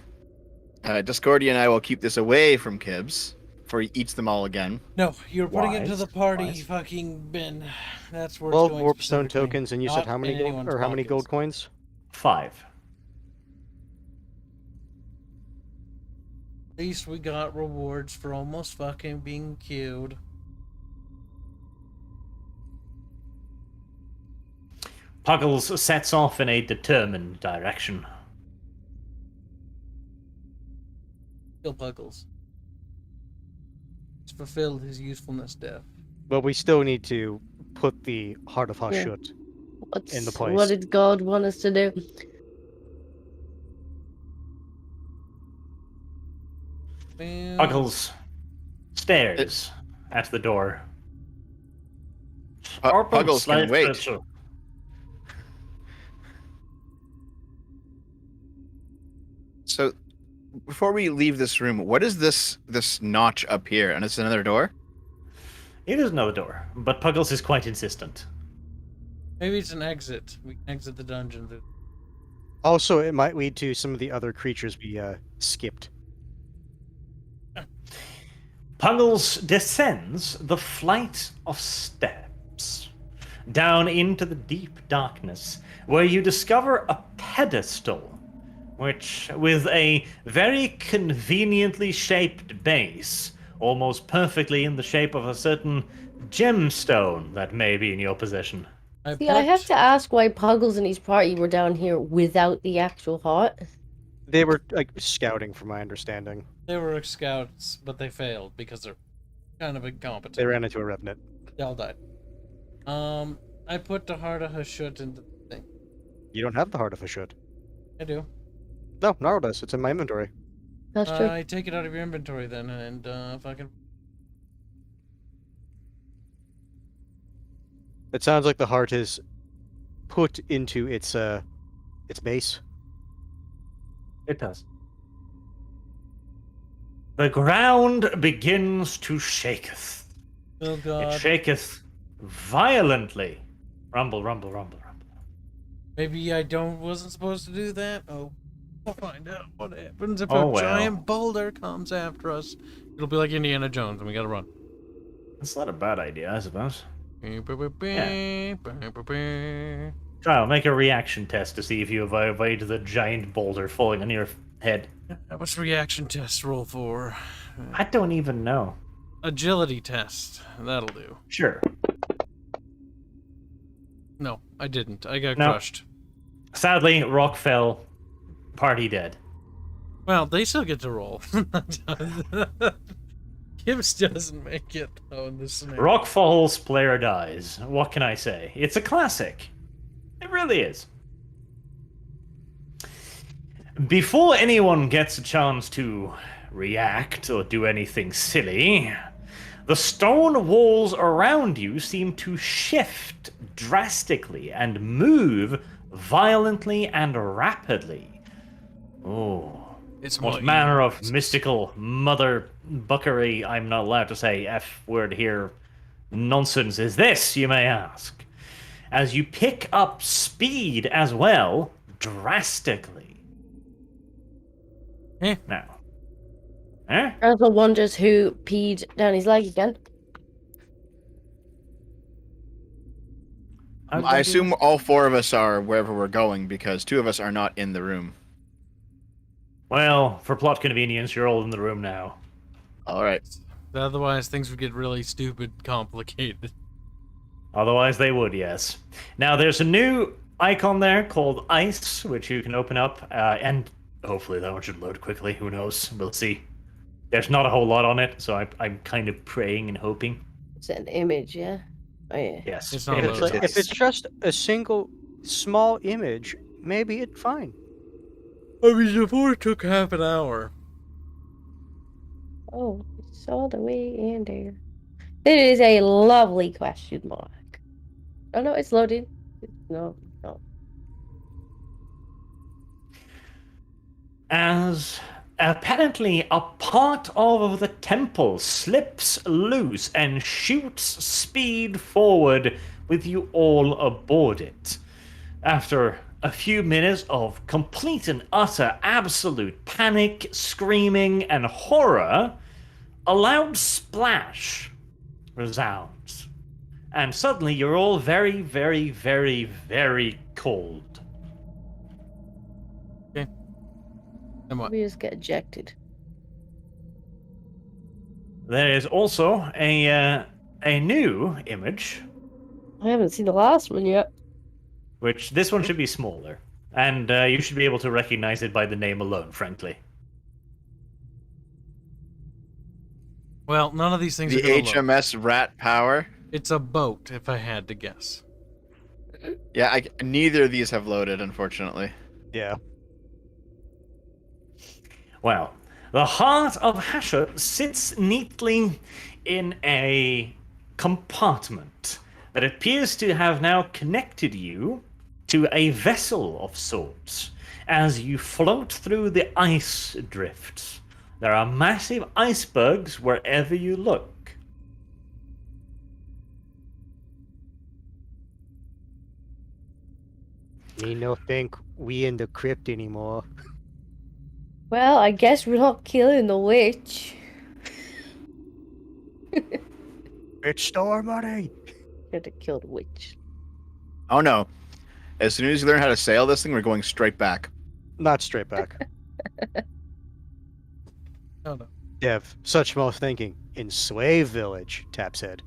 Discordia and I will keep this away from Kibbs before he eats them all again. No, you're putting it to Wise, the party wise. fucking bin. That's where 12 it's going warpstone specifically, tokens, and you said not how many in gold, anyone's or how many gold pockets. coins? 5. At least we got rewards for almost fucking being killed. Puggles sets off in a determined direction. Kill Puggles. He's fulfilled his usefulness death. But we still need to put the Heart of Yeah. Hashut. What's, in the place. What did God want us to do? Man, Puggles stares at the door. Puggles can wait. So, before we leave this room, what is this notch up here? And it's another door? It is another door, but Puggles is quite insistent. Maybe it's an exit. We can exit the dungeon. Also, it might lead to some of the other creatures we skipped. Puggles descends the flight of steps down into the deep darkness, where you discover a pedestal, which, with a very conveniently shaped base, almost perfectly in the shape of a certain gemstone that may be in your possession. See, I have to ask why Puggles and his party were down here without the actual hut. They were like scouting, from my understanding. They were scouts, but they failed because they're kind of incompetent. They ran into a Revenant. They all died. I put the heart of Hashut into the thing. You don't have the heart of a should. I do. No, Naro does. It's in my inventory. That's true. I take it out of your inventory then, and fucking. It sounds like the heart is put into its base. It does. The ground begins to shaketh. Oh god. It shaketh violently. Rumble, rumble, rumble, rumble. Maybe I wasn't supposed to do that. Oh, we'll find out what happens if Oh, a well. giant boulder comes after us. It'll be like Indiana Jones, and we gotta run. That's not a bad idea, I suppose. Yeah. Kyle, make a reaction test to see if you avoid the giant boulder falling on your head. What's reaction test roll for? I don't even know. Agility test. That'll do. Sure. No, I didn't. I got No. crushed. Sadly, rock fell. Party dead. Well, they still get to roll. Gibbs doesn't make it, though, in this scenario. Rock falls, player dies. What can I say? It's a classic. It really is. Before anyone gets a chance to react or do anything silly, the stone walls around you seem to shift drastically and move violently and rapidly. Oh. It's What more manner of mystical mother buckery, I'm not allowed to say F word here, nonsense is this, you may ask? As you pick up speed as well, drastically. Now. Also wonders who peed down his leg again. I assume all four of us are wherever we're going because two of us are not in the room. Well, for plot convenience, you're all in the room now. All right. Otherwise, things would get really stupid, complicated. Otherwise, they would, yes. Now, there's a new icon there called Ice, which you can open up, and hopefully that one should load quickly. Who knows? We'll see. There's not a whole lot on it, so I'm kind of praying and hoping. It's an image, yeah? Oh, yeah. Yes. It's not it loaded. is Like, Ice. if it's just a single small image, maybe it's fine. I mean, before it took half an hour. Oh, it's all the way in there. It is a lovely question mark. Oh, no, it's loaded. No. As apparently a part of the temple slips loose and shoots speed forward with you all aboard it. After a few minutes of complete and utter absolute panic, screaming, and horror, a loud splash resounds. And suddenly you're all very, very, very, very cold. And what? We just get ejected. There is also a new image, I haven't seen the last one yet. which this one should be smaller. And you should be able to recognize it by the name alone, frankly. Well, none of these things The are gonna load. HMS Rat Power. It's a boat, if I had to guess. Yeah, neither of these have loaded, unfortunately. Yeah. Well, the heart of Hasher sits neatly in a compartment that appears to have now connected you to a vessel of sorts as you float through the ice drifts. There are massive icebergs wherever you look. Me no think we in the crypt anymore. Well, I guess we're not killing the witch. It's store money. Should have killed the witch. Oh no. As soon as you learn how to sail this thing, we're going straight back. Not straight back. Oh, no. Dev, such small thinking. In Slave Village, Tap's head.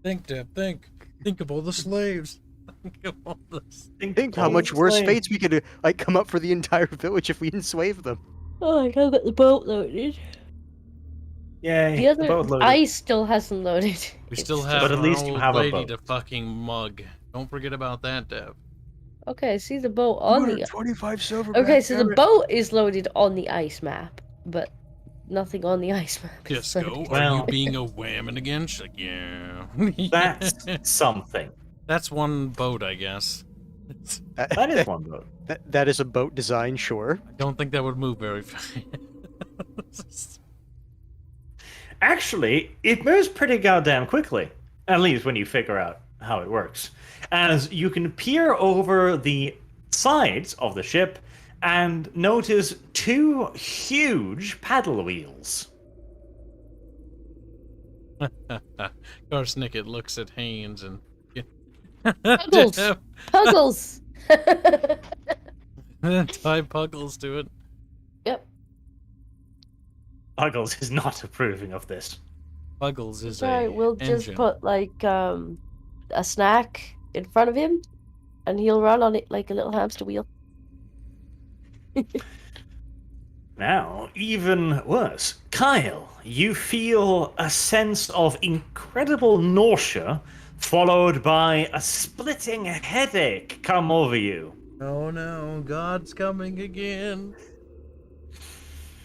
Think, Deb, think. Think of all the slaves. Think of all the... Think how much worse fates we could like come up for the entire village if we enslaved them. Oh, I gotta get the boat loaded. Yay, The other boat loaded. ice still hasn't loaded. We still It's have But at our least you old have a lady boat. to fucking mug. Don't forget about that, Deb. Okay, I see the boat on the... 25 silver. Okay, so the boat is loaded on the ice map, but nothing on the ice map. is Disco, loaded. are you Well- being a whammon again? She's like, yeah. That's something. That's one boat, I guess. That is one boat. That is a boat design, sure. I don't think that would move very fast. Actually, it moves pretty goddamn quickly. At least when you figure out how it works. As you can peer over the sides of the ship and notice two huge paddle wheels. Garsnicket looks at Haynes and... Puggles! Deb, Puggles! tie Puggles to it. Yep. Puggles is not approving of this. Puggles is Sorry, a we'll just engine. put like a snack in front of him, and he'll run on it like a little hamster wheel. Now, even worse, Kyle, you feel a sense of incredible nausea followed by a splitting headache come over you. Oh no, God's coming again.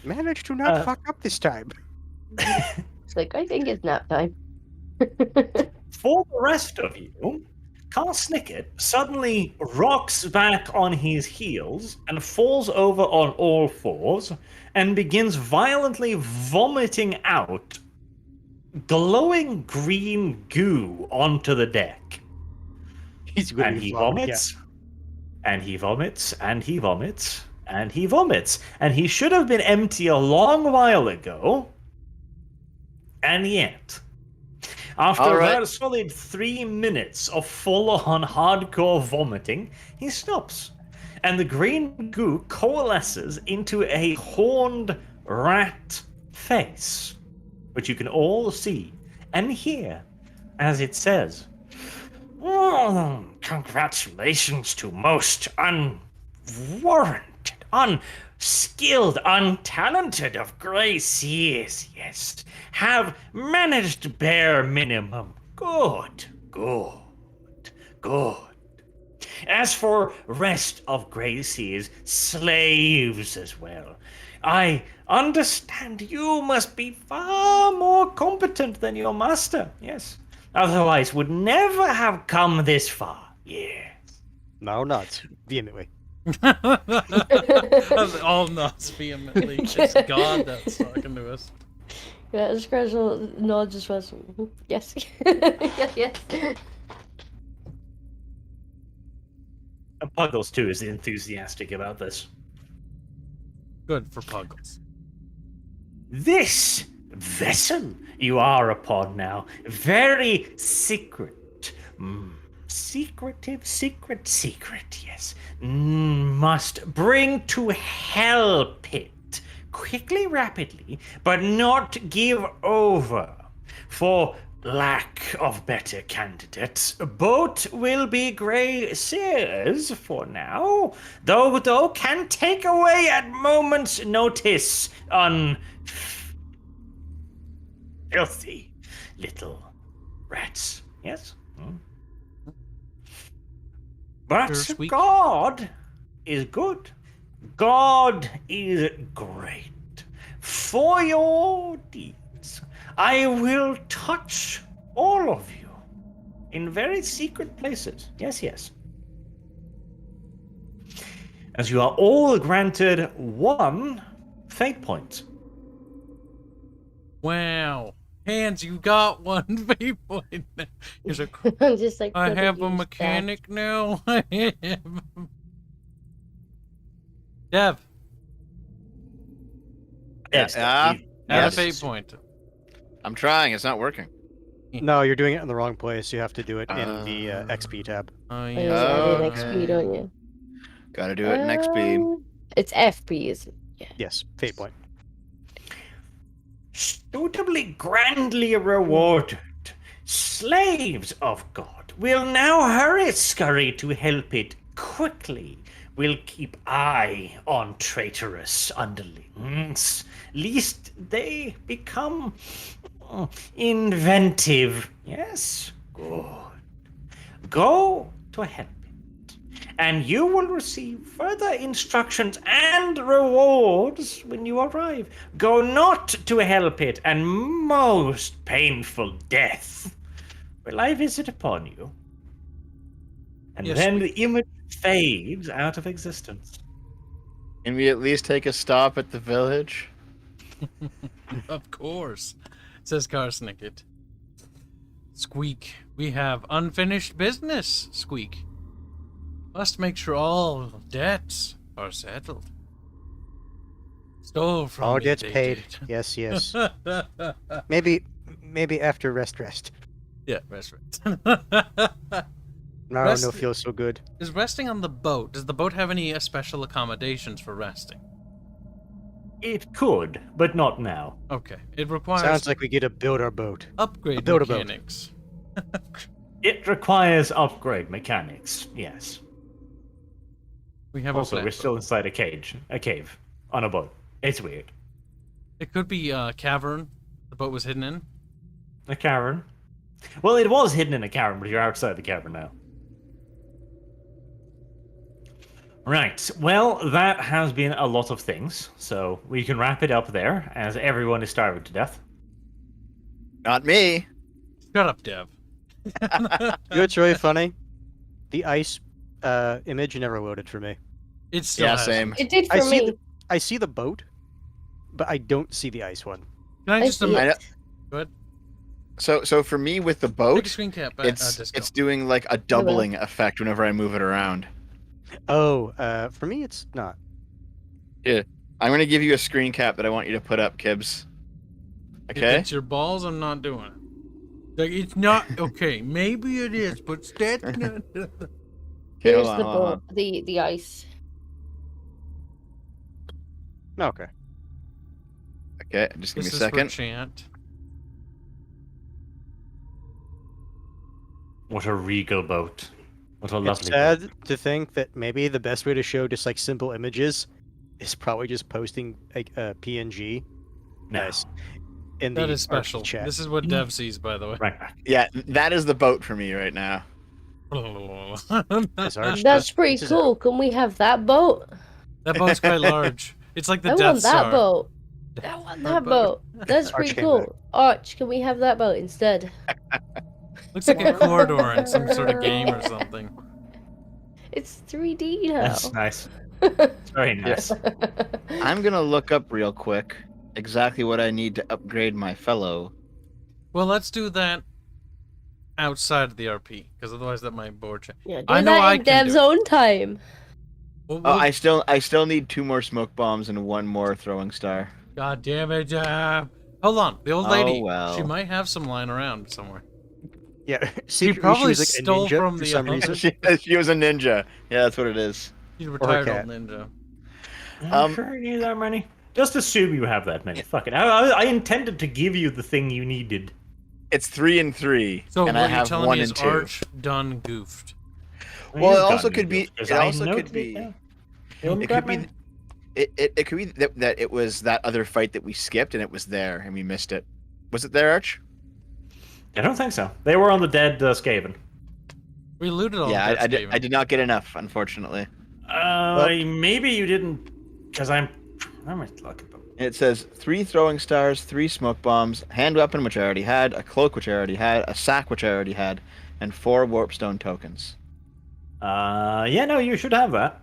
Managed to not Uh, fuck up this time. It's like, I think it's nap time. For the rest of you, Carl Snicket suddenly rocks back on his heels and falls over on all fours and begins violently vomiting out glowing green goo onto the deck. He's going And he vomits, and he vomits, and he vomits, and he vomits. And he should have been empty a long while ago, and yet, after All right. about a solid 3 minutes of full-on hardcore vomiting, he stops. And the green goo coalesces into a horned rat face, which you can all see and hear as it says, "Oh, congratulations to most unwarranted, unskilled, untalented of Grey Seers, yes, have managed bare minimum. Good, good, good. As for rest of Grey Seers, slaves as well, I understand you must be far more competent than your master, yes. Otherwise would never have come this far, yes. No, not vehemently. All nuts vehemently. It's God that's talking to us. Yeah, this guy's no, just was yes, yes, yes. And Puggles, too, is enthusiastic about this. Good for Puggles. This vessel you are upon now, very secret. Secretive, secret, yes. Must bring to Hell Pit. Quickly, rapidly, but not give over. For lack of better candidates, boat will be Grey Seers for now, though can take away at moment's notice on filthy little rats. Yes? But Bittersweet. God is good. God is great. For your deeds, I will touch all of you. in very secret places. Yes, yes. As you are all granted 1 fate point. Wow. Hands, you got 1 fate point. He's like, I'm just like, I could've have a used mechanic now. I have. Dev, Yes, Yeah. add a Yes. fate point. I'm trying. It's not working. No, you're doing it in the wrong place. You have to do it in the XP tab. Oh, that. yeah. You add in XP, Okay. don't you? Gotta do it in XP. It's FP, isn't it? Yes, fate point. suitably grandly rewarded. Slaves of God will now scurry to help it quickly. We'll keep eye on traitorous underlings, lest they become inventive. Yes, good. Go to help it, and you will receive further instructions and rewards when you arrive. Go not to help it, and most painful death will I visit upon you. And Yes, then we- the image fades out of existence. Can we at least take a stop at the village? Of course, says Karsnicket. Squeak, we have unfinished business, Squeak. Must make sure all debts are settled. Stole from All me, debts they paid. did. Yes, yes. Maybe after rest. Yeah, restaurant. No, Rest- no feel so good. Is resting on the boat? Does the boat have any special accommodations for resting? It could, but not now. Okay, it requires Sounds like we get to build our boat. upgrade build a boat. mechanics. It requires upgrade mechanics, yes. We have Also, a we're plan. still inside a cave, on a boat. It's weird. It could be a cavern the boat was hidden in. A cavern. Well, it was hidden in a cavern, but you're outside the cavern now. Right, well, that has been a lot of things, so we can wrap it up there, as everyone is starving to death. Not me. Shut up, Dev. You know what's really funny? The ice image never loaded for me. It still Yeah, has. same. It did I for see me. I see the boat, but I don't see the ice one. Can I I just see I know- Go ahead. So for me with the Take a boat, screen cap. it's Disco. it's doing like a doubling effect whenever I move it around. Oh, for me it's not. I'm gonna give you a screen cap that I want you to put up, Kibbs. If Okay. it's your balls, I'm not doing it. Like, it's not okay. Maybe it is, but that's not. Okay, Here's hold on, the hold on. boat, the ice. Okay. Okay, just give me This a is for second. chant. What a regal boat. What a It's lovely boat. sad to think that maybe the best way to show just like simple images is probably just posting like a PNG No. Nice. in That the is special. RP chat. This is what Dev sees, by the way. Right back. Yeah, that is the boat for me right now. This arch That's does pretty pieces cool. Can we have that boat? That boat's quite large. It's like the I Death want that Star. boat. I want that boat. That's Arch pretty came cool. Arch, can we have that boat instead? Looks like a corridor in some sort of game or something. It's 3D now. That's nice. It's very nice. I'm gonna look up real quick exactly what I need to upgrade my fellow. Well, let's do that outside of the RP, because otherwise that might bore you. Yeah, do I know that I in can Dev's do it. own time. We'll- Oh, we'll- I still need 2 more smoke bombs and 1 more throwing star. God damn it, Dev. Hold on, the old Oh, lady. well. She might have some lying around somewhere. Yeah, She secretly probably was like stole a ninja from for the some other- reason. She was a ninja. Yeah, that's what it is. She's a retired cat. old ninja. I'm sure you need that many. Just assume you have that many. Fuck it. I intended to give you the thing you needed. It's 3 and 3, So and what I you're have telling 1 me is and 2. Arch done goofed. Well, You've it also gotten could be- because it I also could noted be- yeah. It could be. It could be that it was that other fight that we skipped and it was there and we missed it. Was it there, Arch? I don't think so. They were on the dead Skaven. We looted all Yeah, of I that did. I did not get enough, unfortunately. Maybe you didn't, because I'm. Let me look at them. It says 3 throwing stars, 3 smoke bombs, hand weapon which I already had, a cloak which I already had, a sack which I already had, and 4 warpstone tokens. Yeah, no, you should have that.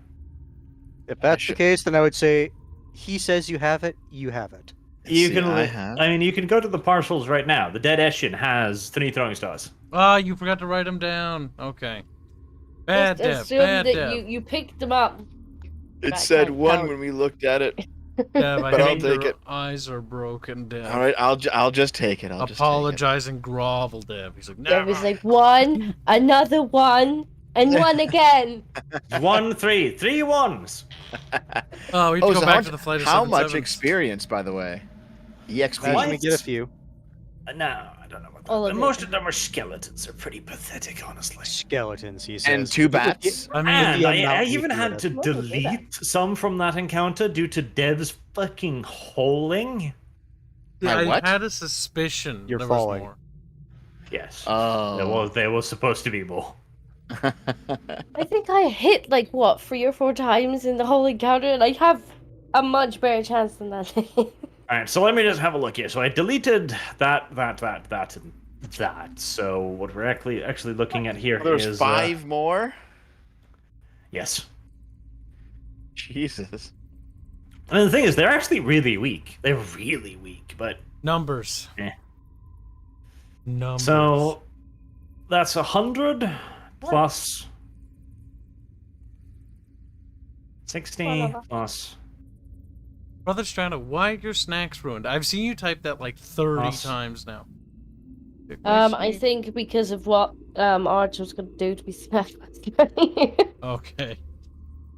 If that's the should- case, then I would say he says you have it, you have it. Let's You see, can. I have. I mean, you can go to the parcels right now. The Dead Eshin has 3 throwing stars. Ah, you forgot to write them down. Okay. Bad Just dev. assume Bad that dev. you picked them up. It That said can't 1 count. when we looked at it. Dev, I But I'll think take your it. eyes are broken, Dev. All right, I'll just take it. I'll just take Apologize and grovel, Dev. He's like, It never. was like 1, another 1, and 1 again. 1, 3, 3 ones. Oh, we it. have to Oh, go so back to the flight of how 7 much sevens. experience, by the way? EXP. Imagine we What? get a few. No, I don't know about that. All of And it. most of them are skeletons. They're pretty pathetic, honestly. Skeletons, he says. And 2 bats. I mean, And the I amount we even do had it. to What was that? delete some from that encounter due to Dev's fucking holing. My I what? had a suspicion You're there falling. was more. Yes. Oh. There was supposed to be more. I think I hit like what 3 or 4 times in the whole encounter, and I have a much better chance than that. Alright, so let me just have a look here. So I deleted that, and that. So what we're actually looking at here There's is 5 more? yes. Jesus. And the thing is, they're actually really weak. They're really weak, but Numbers. Eh. Numbers. so that's 100 plus 60 Whatever. plus. Brother Strata, why are your snacks ruined? I've seen you type that like 30 Awesome. times now. I think because of what Arch was going to do to be snapped. Okay.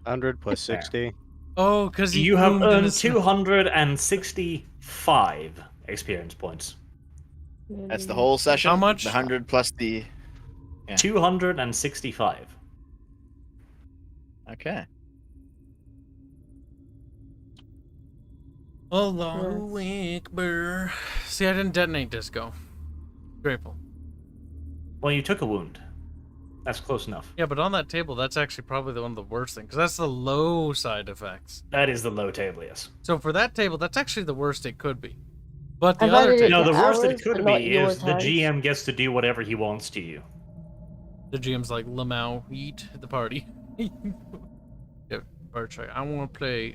100 plus 60. Oh, because You have earned 265 experience points. That's the whole session? How much? The 100 plus the... Yeah. 265. Okay. Allahu Akbar. See, I didn't detonate disco. Grateful. Well, you took a wound. That's close enough. Yeah, but on that table, that's actually probably one of the worst things, because that's the low side effects. That is the low table, yes. So for that table, that's actually the worst it could be. But the I other thought it- table, No, the Yeah, worst ours, it could but not be your is the times. GM gets to do whatever he wants to you. the GM's like, Lamau, eat the party. Yeah, Arch, I want to play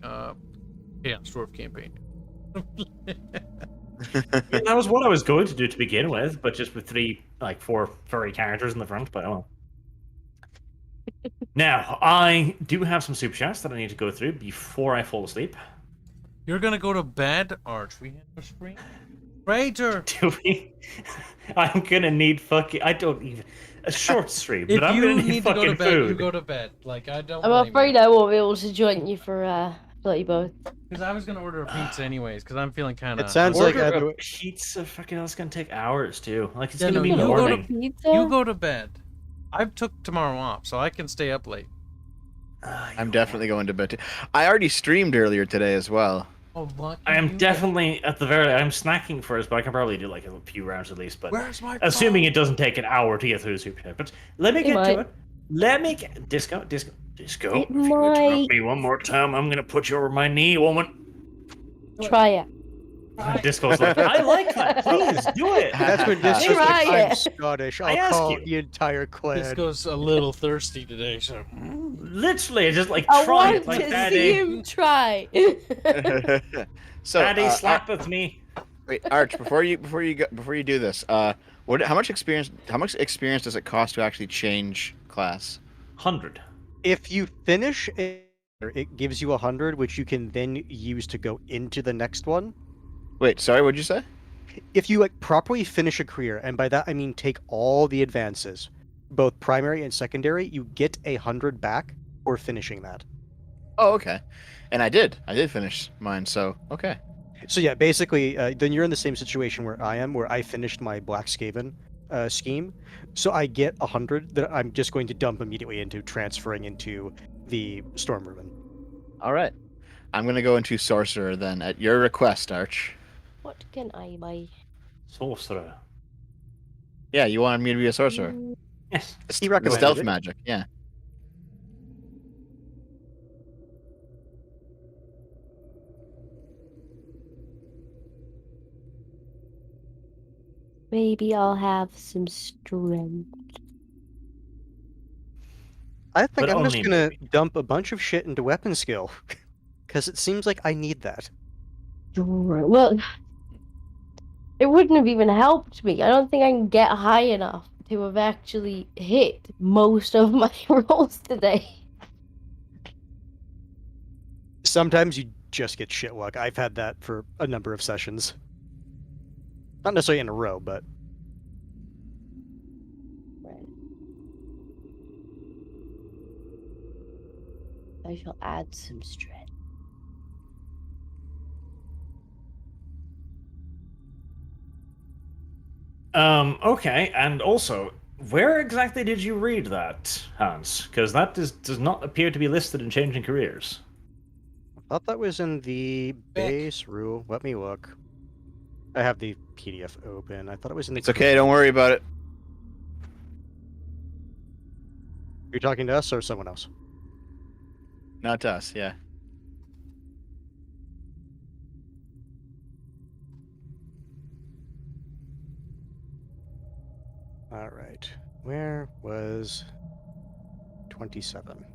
Chaos Dwarf campaign. That was what I was going to do to begin with, but just with 4 furry characters in the front, but oh well. Now, I do have some super chats that I need to go through before I fall asleep. You're gonna go to bed, Arch. We have a screen. Traitor! Do we? I'm gonna need fucking. I don't even. A short stream, If but I'm you gonna need need to go fucking to bed, food. you go to bed. Like, I don't I'm blame afraid you. I won't be able to join you for Bloody Both. Because I was gonna order a pizza anyways, because I'm feeling kind of... It sounds like Order either a pizza. Fucking, that's gonna take hours too. Like it's Yeah, gonna no, be you go to morning. Pizza? You go to bed. I took tomorrow off, so I can stay up late. I'm definitely going to bed too. I already streamed earlier today as well. Oh, what? I am definitely at the very. I'm snacking first, but I can probably do like a few rounds at least. But Where's my assuming phone? it doesn't take an hour to get through the super chat. But let me It get might. to it. Let me get disco. It If you might. interrupt me one more time, I'm gonna put you over my knee, woman. Try it. Disco's like, I like that. Please do it. That's when this Try is like, I'm it. Scottish. I I'll ask call you. the entire clan. Disco's a little thirsty today, so... Literally, just like I try want it, like to Daddy. see him try. So, Daddy slappeth me. wait, Arch, before you do this, how much experience does it cost to actually change class? 100. If you finish it, it gives you 100, which you can then use to go into the next one. Wait, sorry, what'd you say? If you like properly finish a career, and by that I mean take all the advances, both primary and secondary, you get 100 back for finishing that. Oh, okay. And I did finish mine, so okay. So yeah, basically, then you're in the same situation where I am, where I finished my Black Skaven scheme. So I get 100 that I'm just going to dump immediately into transferring into the Storm Ruin. All right. I'm gonna go into Sorcerer then, at your request, Arch. What can I buy? Sorcerer. Yeah, you wanted me to be a Sorcerer. Yes. He The recommended stealth it. magic, yeah. maybe I'll have some strength. I think But I'm just only gonna maybe. dump a bunch of shit into weapon skill. Because it seems like I need that. Well, it wouldn't have even helped me. I don't think I can get high enough to have actually hit most of my rolls today. Sometimes you just get shit luck. I've had that for a number of sessions. Not necessarily in a row, but Right. I shall add some strength. Okay, and also, where exactly did you read that, Hans? Because that does not appear to be listed in Changing Careers. I thought that was in the base rule. Let me look. I have the PDF open. I thought it was in the. It's okay. Don't worry about it. You're talking to us or someone else? Not to us. Yeah. All right. Where was 27?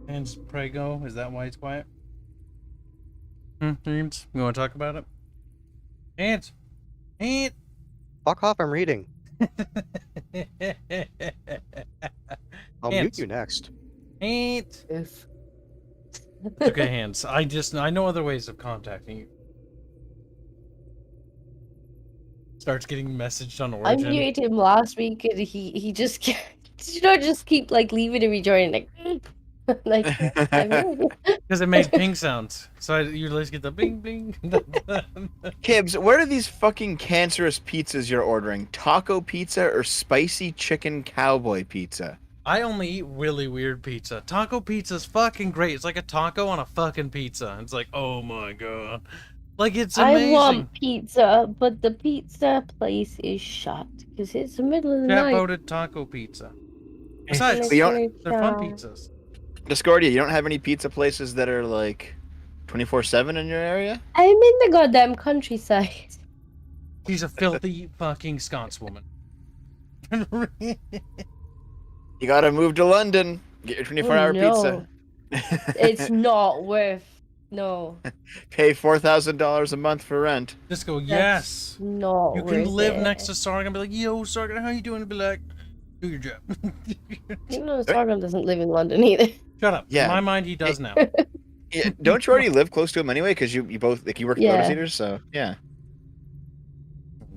And Prego, is that why it's quiet? Dreams, you want to talk about it? Ants! Ant! Fuck off! I'm reading. I'll mute Ants. you next. Ant! If Okay, Hands. I know other ways of contacting you. Starts getting messaged on I Origin. muted him last week and he just just keep like leaving him rejoining like like I muted him. Because it made ping sounds. So you at least get the bing bing. Kibbs, where are these fucking cancerous pizzas you're ordering? Taco pizza or spicy chicken cowboy pizza? I only eat really weird pizza. Taco pizza's fucking great. It's like a taco on a fucking pizza. It's like, oh my god. Like, it's amazing. I want pizza, but the pizza place is shut because it's the middle of the Chat night. voted taco pizza. Besides, But you don't- they're fun pizzas. Discordia, you don't have any pizza places that are like 24/7 in your area? I'm in the goddamn countryside. She's a filthy fucking Scots woman. You gotta move to London. Get your 24-hour no. pizza. It's not worth. No, Pay $4,000 a month for rent. Just go, that's yes. not. You can worth live it. next to Sargon and be like, yo, Sargon, how you doing? And be like, do your job. You know, Sargon doesn't live in London either. Shut up. Yeah. In my mind, he does now. Yeah, don't you already live close to him anyway? Because you both like you work at Yeah. Lotus Eaters, so yeah.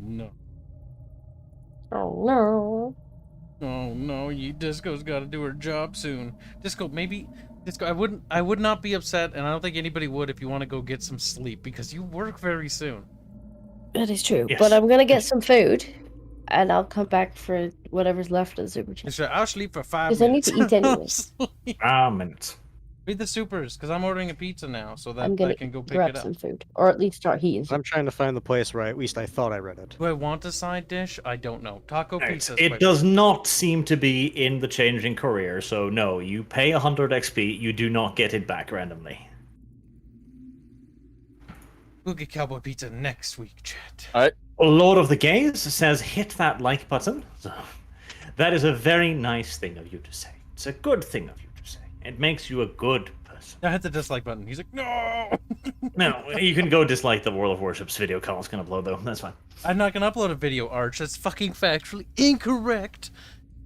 No. Oh no. Oh no, Disco's got to do her job soon. Disco, I would not be upset, and I don't think anybody would if you want to go get some sleep because you work very soon. That is true. Yes. But I'm gonna get some food, and I'll come back for whatever's left of the super chat. So I'll sleep for 5 'Cause I need minutes. to eat anyway. I'll sleep. Minutes. Read the supers, because I'm ordering a pizza now, so that I'm I gonna can go pick grab it up. some food, or at least start heating. I'm trying to find the place where at least I thought I read it. Do I want a side dish? I don't know. Taco pizza. It does not seem to be in the Changing Career, so no, you pay 100 XP, you do not get it back randomly. We'll get cowboy pizza next week, chat. All right. Lord of the Gaze says hit that like button. So, that is a very nice thing of you to say. It's a good thing of you to say. It makes you a good person. I hit the dislike button. He's like, no! No, you can go dislike the World of Warships video Colin's gonna upload though. That's fine. I'm not gonna upload a video, Arch. That's fucking factually incorrect.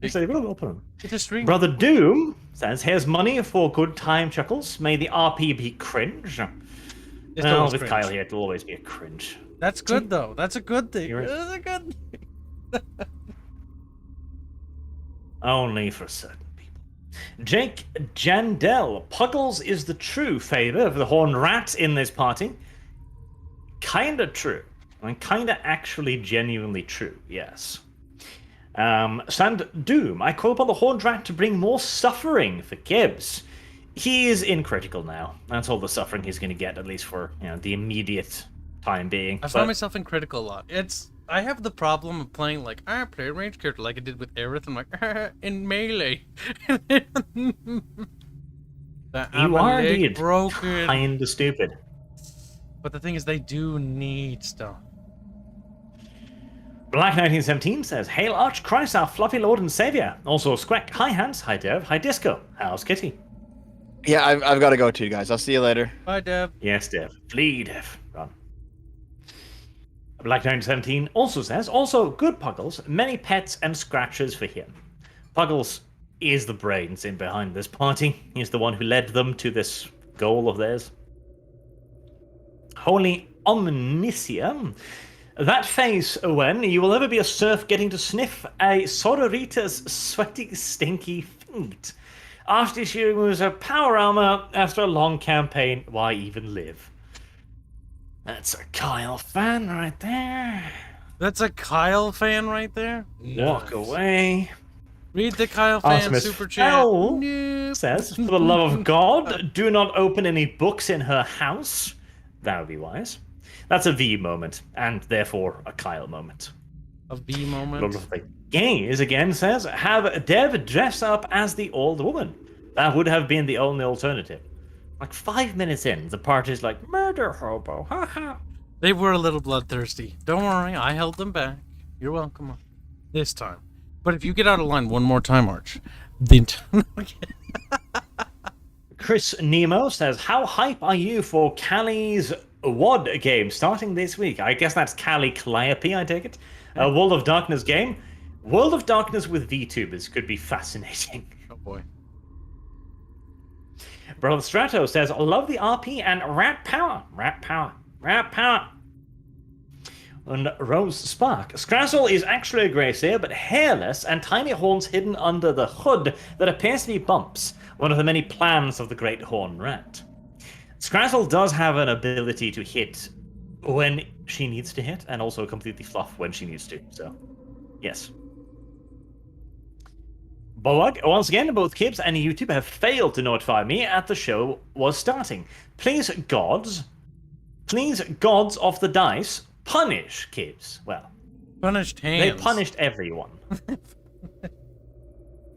You say, well, open. It's a stream. Brother Doom says, here's money for good time chuckles. May the RP be cringe. It's Well, always with cringe. Kyle here, it'll always be a cringe. That's good, though. That's a good thing. You're right. That's a good thing. Only for certain people. Jake Jandel. Puggles is the true favor of the Horned Rat in this party. Kinda true. I mean, kinda actually genuinely true, yes. Sand Doom. I call upon the Horned Rat to bring more suffering for Gibbs. He is in critical now. That's all the suffering he's going to get, at least for the immediate time being. I find myself in critical a lot. I have the problem of playing like I play a range character like I did with Aerith. I'm like in melee. You are indeed broken. kinda stupid. But the thing is, they do need stuff. Black 1917 says, Hail Arch Christ, our fluffy lord and savior. Also Squeck, hi Hans, hi Dev, hi Disco. How's Kitty? Yeah, I've got to go too, guys. I'll see you later. Bye, Dev. Yes, Dev. Flee, Dev. Run. Black 1917 also says, also good Puggles, many pets and scratches for him. Puggles is the brains in behind this party. He's the one who led them to this goal of theirs. Holy Omnisia. That face, Owen, you will ever be a serf getting to sniff a Sororita's sweaty, stinky feet. After she removes her power armor after a long campaign, why even live? That's a Kyle fan right there. That's a Kyle fan right there. Walk away. Read the Kyle fan Artemis super chat. Fowl Nope. says, for the love of God, do not open any books in her house. That would be wise. That's a V moment, and therefore a Kyle moment. A V moment. Lord of the Gaze again says, have Dev dress up as the old woman. That would have been the only alternative. Like 5 minutes in, the party's like, murder hobo, haha. They were a little bloodthirsty. Don't worry, I held them back. You're welcome. This time. But if you get out of line one more time, Arch, the Chris Nemo says, how hype are you for Callie's WOD game starting this week? I guess that's Callie Calliope, I take it. A World of Darkness game. World of Darkness with VTubers could be fascinating. Oh boy. Brother Strato says, I love the RP and rat power. Rat power. Rat power. And Rose Spark. Scrazzle is actually a Greyseer, but hairless and tiny horns hidden under the hood that appears to be bumps. One of the many plans of the Great Horn Rat. Scrazzle does have an ability to hit when she needs to hit, and also completely fluff when she needs to, so yes. Boag, once again, both Kibs and YouTube have failed to notify me at the show was starting. Please, gods of the dice, punish Kibs. Well, Punished hands. they punished everyone.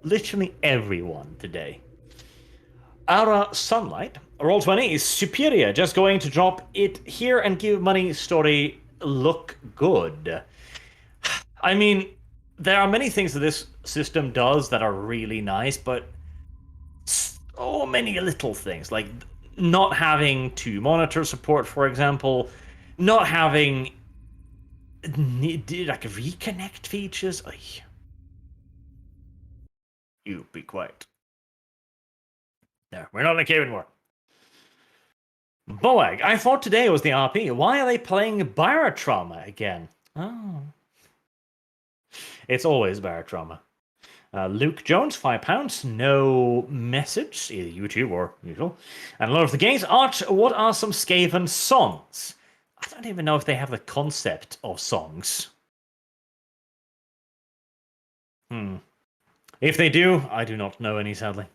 Literally everyone today. Our Sunlight, Roll20 is superior, just going to drop it here and give money story look good. I mean, there are many things that this system does that are really nice, but so many little things, like not having to monitor support, for example, not having like reconnect features. You be quiet. No, we're not in a cave anymore. Boag, I thought today was the RP. Why are they playing Barotrauma again? Oh. It's always Barotrauma. Luke Jones, £5. No message, either YouTube or usual. And a lot of the games. Arch, what are some Skaven songs? I don't even know if they have the concept of songs. If they do, I do not know any, sadly.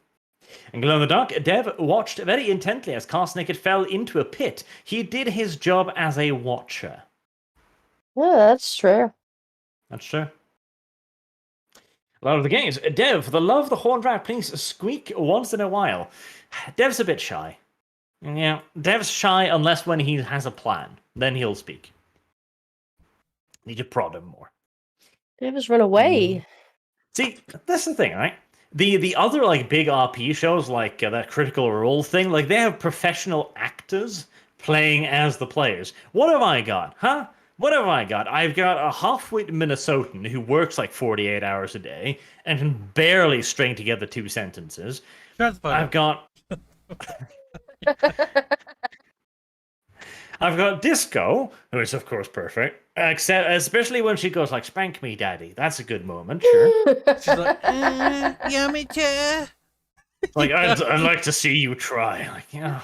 And Glow in the Dark, Dev watched very intently as Carsnicket fell into a pit. He did his job as a watcher. Yeah, that's true. That's true. A lot of the games. Dev, for the love of the Horned Rat, please squeak once in a while. Dev's a bit shy. Yeah, Dev's shy unless when he has a plan. Then he'll speak. Need to prod him more. They just run away. See, that's the thing, right? The other like big RP shows like that Critical Role thing, like they have professional actors playing as the players. What have I got, huh? What have I got? I've got a half-wit Minnesotan who works like 48 hours a day and can barely string together 2 sentences. I've got I've got Disco, who is of course perfect, except especially when she goes like, "Spank me, daddy." That's a good moment, sure. She's like, yummy chair. Like, I'd like to see you try. Like,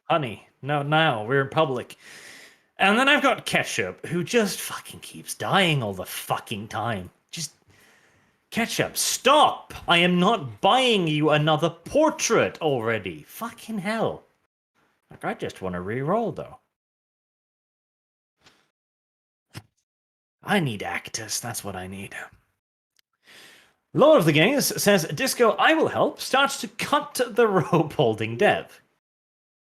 honey, no, now we're in public. And then I've got Ketchup, who just fucking keeps dying all the fucking time. Just, Ketchup, stop! I am not buying you another portrait already. Fucking hell. Like, I just want to re-roll, though. I need actors, that's what I need. Lord of the Games says, Disco, I will help, starts to cut the rope holding Dev.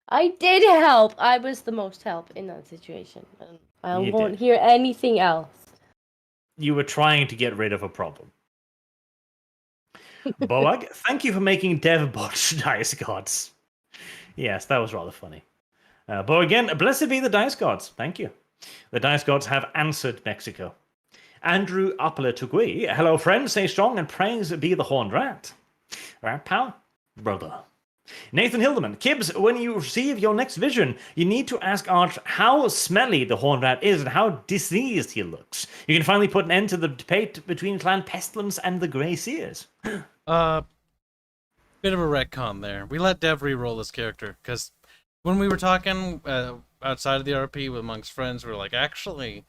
I did help. I was the most help in that situation. And I You won't did. hear anything else. You were trying to get rid of a problem. Boag, thank you for making Dev botch dice gods. Yes, that was rather funny. Bo again, blessed be the dice gods. Thank you. The dice gods have answered Mexico. Andrew Apala hello friends, stay strong and praise be the horned rat. Rat power, brother. Nathan Hildeman, Kibbs, when you receive your next vision, you need to ask Arch how smelly the horned rat is and how diseased he looks. You can finally put an end to the debate between Clan Pestilence and the Grey Seers. Bit of a retcon there. We let Dev re-roll this character, because when we were talking outside of the RP amongst friends, we were like, actually,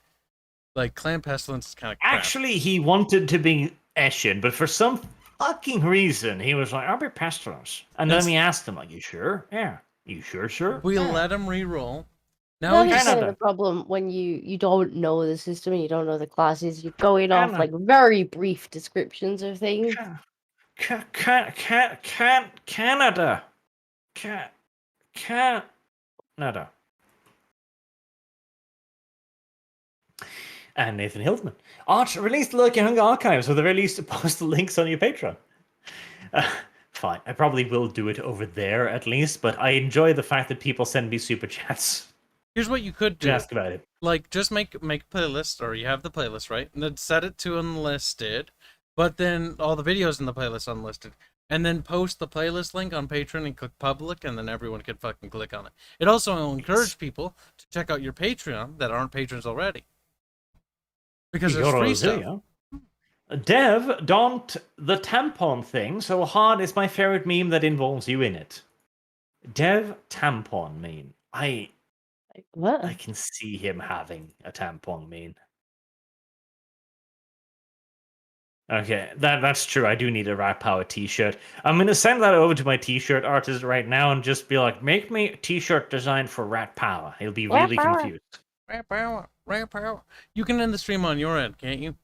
like, Clan Pestilence is kind of crap. Actually, he wanted to be Eshin, but for some fucking reason, he was like, I'll be Pestilence. And then we asked him, like, you sure? Yeah. You sure, sir? We Yeah. let him re-roll. Now That we is just... kind of the problem when you don't know the system and you don't know the classes. You're going off like very brief descriptions of things. Canada. Canada. And Nathan Hildman. Arch released the Lurking Hunger archives, or the very least post the links on your Patreon. Fine, I probably will do it over there at least, but I enjoy the fact that people send me super chats. Here's what you could do. Just about it. Like, just make a playlist, or you have the playlist, right? And then set it to unlisted, but then all the videos in the playlist unlisted. And then post the playlist link on Patreon and click public, and then everyone can fucking click on it. It also will encourage people to check out your Patreon that aren't patrons already. Because there's free stuff. Dev, don't the tampon thing so hard is my favorite meme that involves you in it. Dev tampon meme. What? I can see him having a tampon meme. Okay, that's true. I do need a Rat Power t-shirt. I'm going to send that over to my t-shirt artist right now and just be like, make me a t-shirt designed for Rat Power. He'll be really confused. Rat Power, Rat Power. You can end the stream on your end, can't you?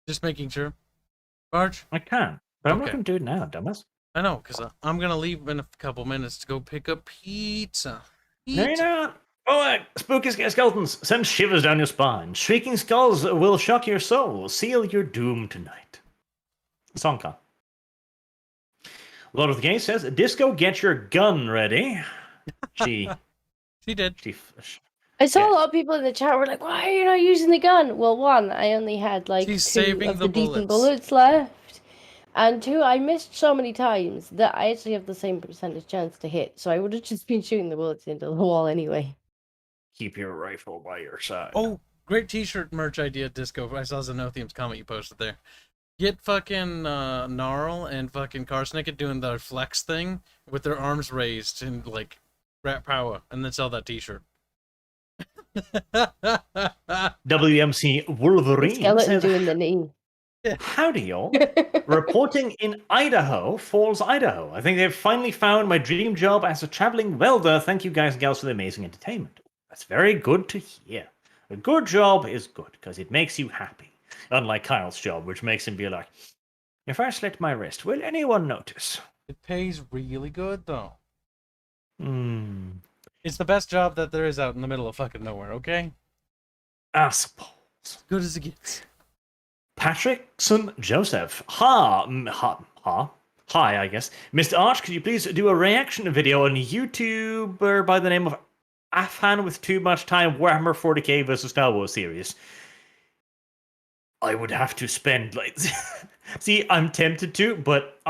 Just making sure. Barge? I can, but I'm not Okay. going to do it now, dumbass. I know, because I'm going to leave in a couple minutes to go pick up pizza. No, you're not. Oh, spooky skeletons send shivers down your spine. Shrieking skulls will shock your soul. Seal your doom tonight. Songka. Lord of the Games says, Disco, get your gun ready. She did. I saw a lot of people in the chat were like, why are you not using the gun? Well, one, I only had like She's two saving of the the decent bullets. bullets left. And two, I missed so many times that I actually have the same percentage chance to hit. So I would have just been shooting the bullets into the wall anyway. Keep your rifle by your side. Oh, great t-shirt merch idea, Disco. I saw Xenothium's comment you posted there. Get fucking Gnarl and fucking Carsnicket doing the flex thing with their arms raised and like Rat Power, and then sell that t-shirt. WMC Wolverine Skeleton says, doing the knee. howdy y'all. Reporting in Idaho, Falls, Idaho. I think they've finally found my dream job as a traveling welder. Thank you guys and gals for the amazing entertainment. That's very good to hear. A good job is good because it makes you happy. Unlike Kyle's job, which makes him be like, if I slit my wrist, will anyone notice? It pays really good, though. Hmm. It's the best job that there is out in the middle of fucking nowhere, okay? I suppose. Good as it gets. Patrickson Joseph. Hi, I guess. Mr. Arch, could you please do a reaction video on a YouTuber by the name of Afan with too much time Warhammer 40k versus Star Wars series? I would have to spend like see, I'm tempted to, but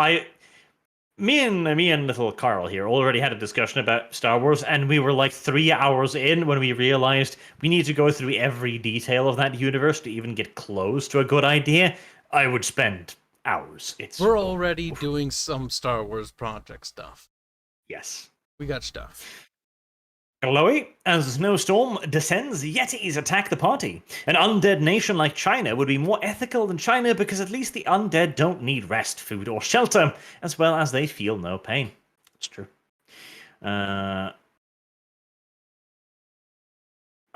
me and little Carl here already had a discussion about Star Wars, and we were like 3 hours in when we realized we need to go through every detail of that universe to even get close to a good idea. I would spend hours. We're already doing some Star Wars project stuff. Yes. We got stuff. Chloe, as a snowstorm descends, Yetis attack the party. An undead nation like China would be more ethical than China because at least the undead don't need rest, food, or shelter, as well as they feel no pain. It's true.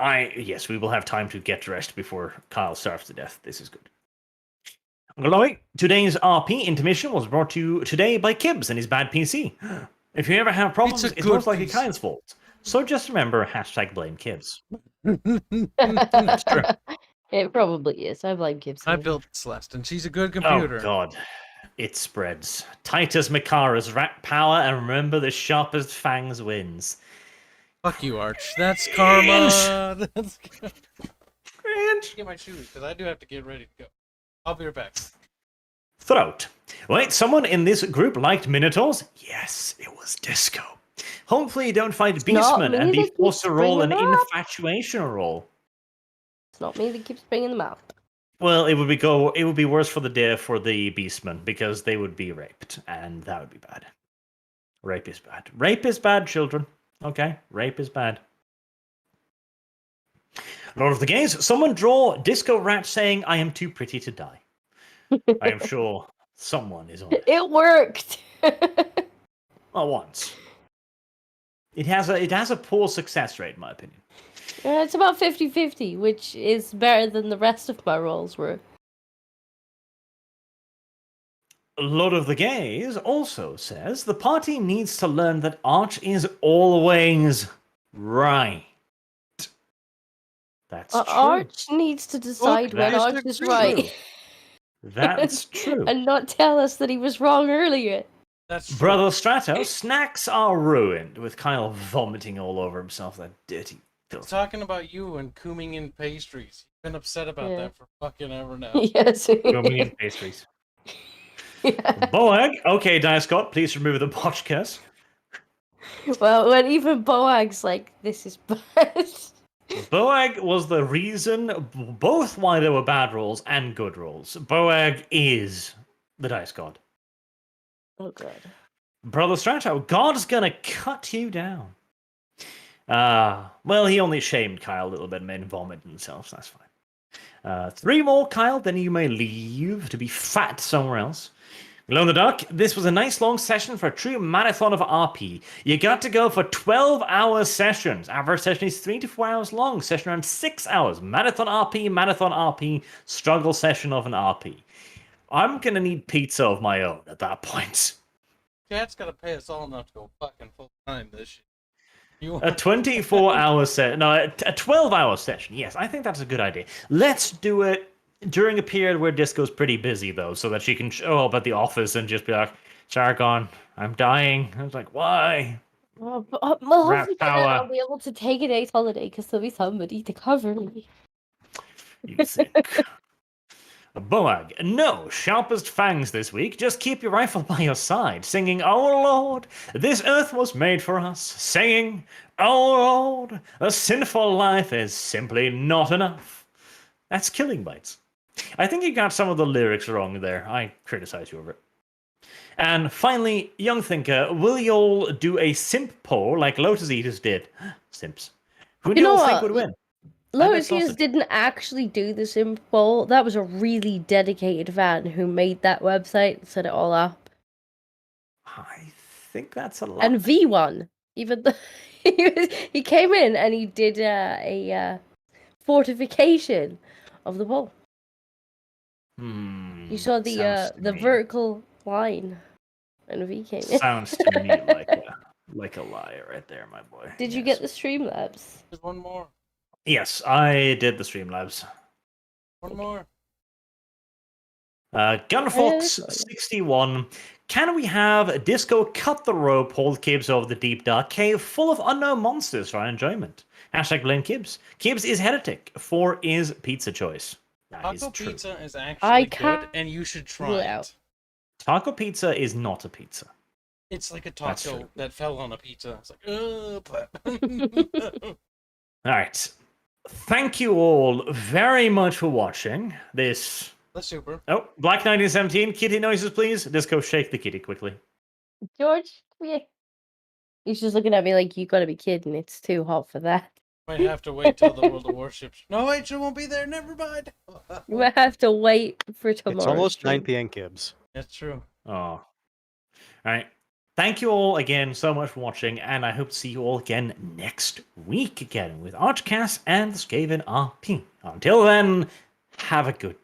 Yes, we will have time to get dressed before Kyle starves to death. This is good. Glowy, today's RP intermission was brought to you today by Kibbs and his bad PC. If you ever have problems, it's good most likely PC. Kyle's fault. So just remember, #blame Kibbs. That's true. It probably is. I blame Gibson. I built Celeste, and she's a good Oh, computer. God. It spreads. Titus Makara's rat power, and remember the sharpest fangs wins. Fuck you, Arch. That's karma. That's good. Cringe. Get my shoes, because I do have to get ready to go. I'll be right back. Throat. Wait, someone in this group liked Minotaurs? Yes, it was Disco. Hopefully you don't find not Beastmen me and be that forced keeps to roll an bringing them up. infatuation roll. It's not me that keeps bringing them out. Well, it would be worse for the Beastmen because they would be raped, and that would be bad. Rape is bad. Rape is bad, children. Okay, rape is bad. Lord of the Games, someone draw Disco Rat saying, "I am too pretty to die." I am sure someone is on it. It worked. Well, once. It has a poor success rate, in my opinion. It's about 50-50, which is better than the rest of my rolls were. Lord of the Gaze also says the party needs to learn that Arch is always right. That's true. Arch needs to decide when that's Arch is true. right. That's true. And not tell us that he was wrong earlier. That's true. Brother Strato, snacks are ruined, with Kyle vomiting all over himself, that dirty filth. Talking about you and cooming in pastries. You've been upset about Yeah. that for fucking ever now. Yes. Romanian pastries. Yeah. Boag, okay, Dice Scott, please remove the botch curse. Well, when even Boag's like, this is bad. Boag was the reason both why there were bad rolls and good rolls. Boag is the Dice God. Oh, God. Brother Strato, God's gonna cut you down. Well, he only shamed Kyle a little bit and made him vomit himself, so that's fine. 3 more, Kyle, then you may leave to be fat somewhere else. Glow in the Dark, this was a nice long session for a true marathon of RP. You got to go for 12-hour sessions. Average session is 3 to 4 hours long. Session around 6 hours. Marathon RP, struggle session of an RP. I'm gonna need pizza of my own at that point. Cat's gotta pay us all enough to go fucking full time this shit. A 24-hour set, no, a 12-hour session. Yes, I think that's a good idea. Let's do it during a period where Disco's pretty busy, though, so that she can show up at the office and just be like, Sargon, I'm dying. I was like, why? Well, Rat hopefully by then power. I'll be able to take a day's holiday because there'll be somebody to cover me. You think? Boag, no sharpest fangs this week. Just keep your rifle by your side, singing, "Oh Lord, this earth was made for us." Saying, "Oh Lord, a sinful life is simply not enough." That's Killing Bites. I think you got some of the lyrics wrong there. I criticize you over it. And finally, Young Thinker, will you all do a simp poll like Lotus Eaters did? Simps. Who do you know all think what? would win? Lotus I bet Eaters sausage. didn't actually do the simp poll. That was a really dedicated fan who made that website and set it all up. I think that's a lot. And V won. Even though he came in and he did a fortification of the poll. You saw the Sounds to me- vertical line, and V came in. Sounds to me like a lie right there, my boy. Did you Yes. get the Streamlabs? There's one more. Yes, I did the Streamlabs. One more. Gunfox61. Can we have Disco cut the rope, hold Kibbs over the deep dark cave full of unknown monsters for our enjoyment? #blame Kibbs. Kibbs is heretic. 4 is pizza choice. That is Taco true. pizza is I actually good, can't and you should try rule it. out. Taco pizza is not a pizza. It's like a That's taco true. that fell on a pizza. It's like, All right. Thank you all very much for watching this. That's super. Oh, Black 1917, kitty noises, please. Disco, shake the kitty quickly. George, come here. He's just looking at me like, you gotta be kidding. It's too hot for that. Might have to wait till the World of Warships. No, wait, she won't be there. Never mind. You might have to wait for tomorrow. It's almost 9 p.m. Kibbs. That's true. Oh. All right. thank you all again so much for watching, and I hope to see you all again next week again with Archcast and the Skaven RP. Until then, have a good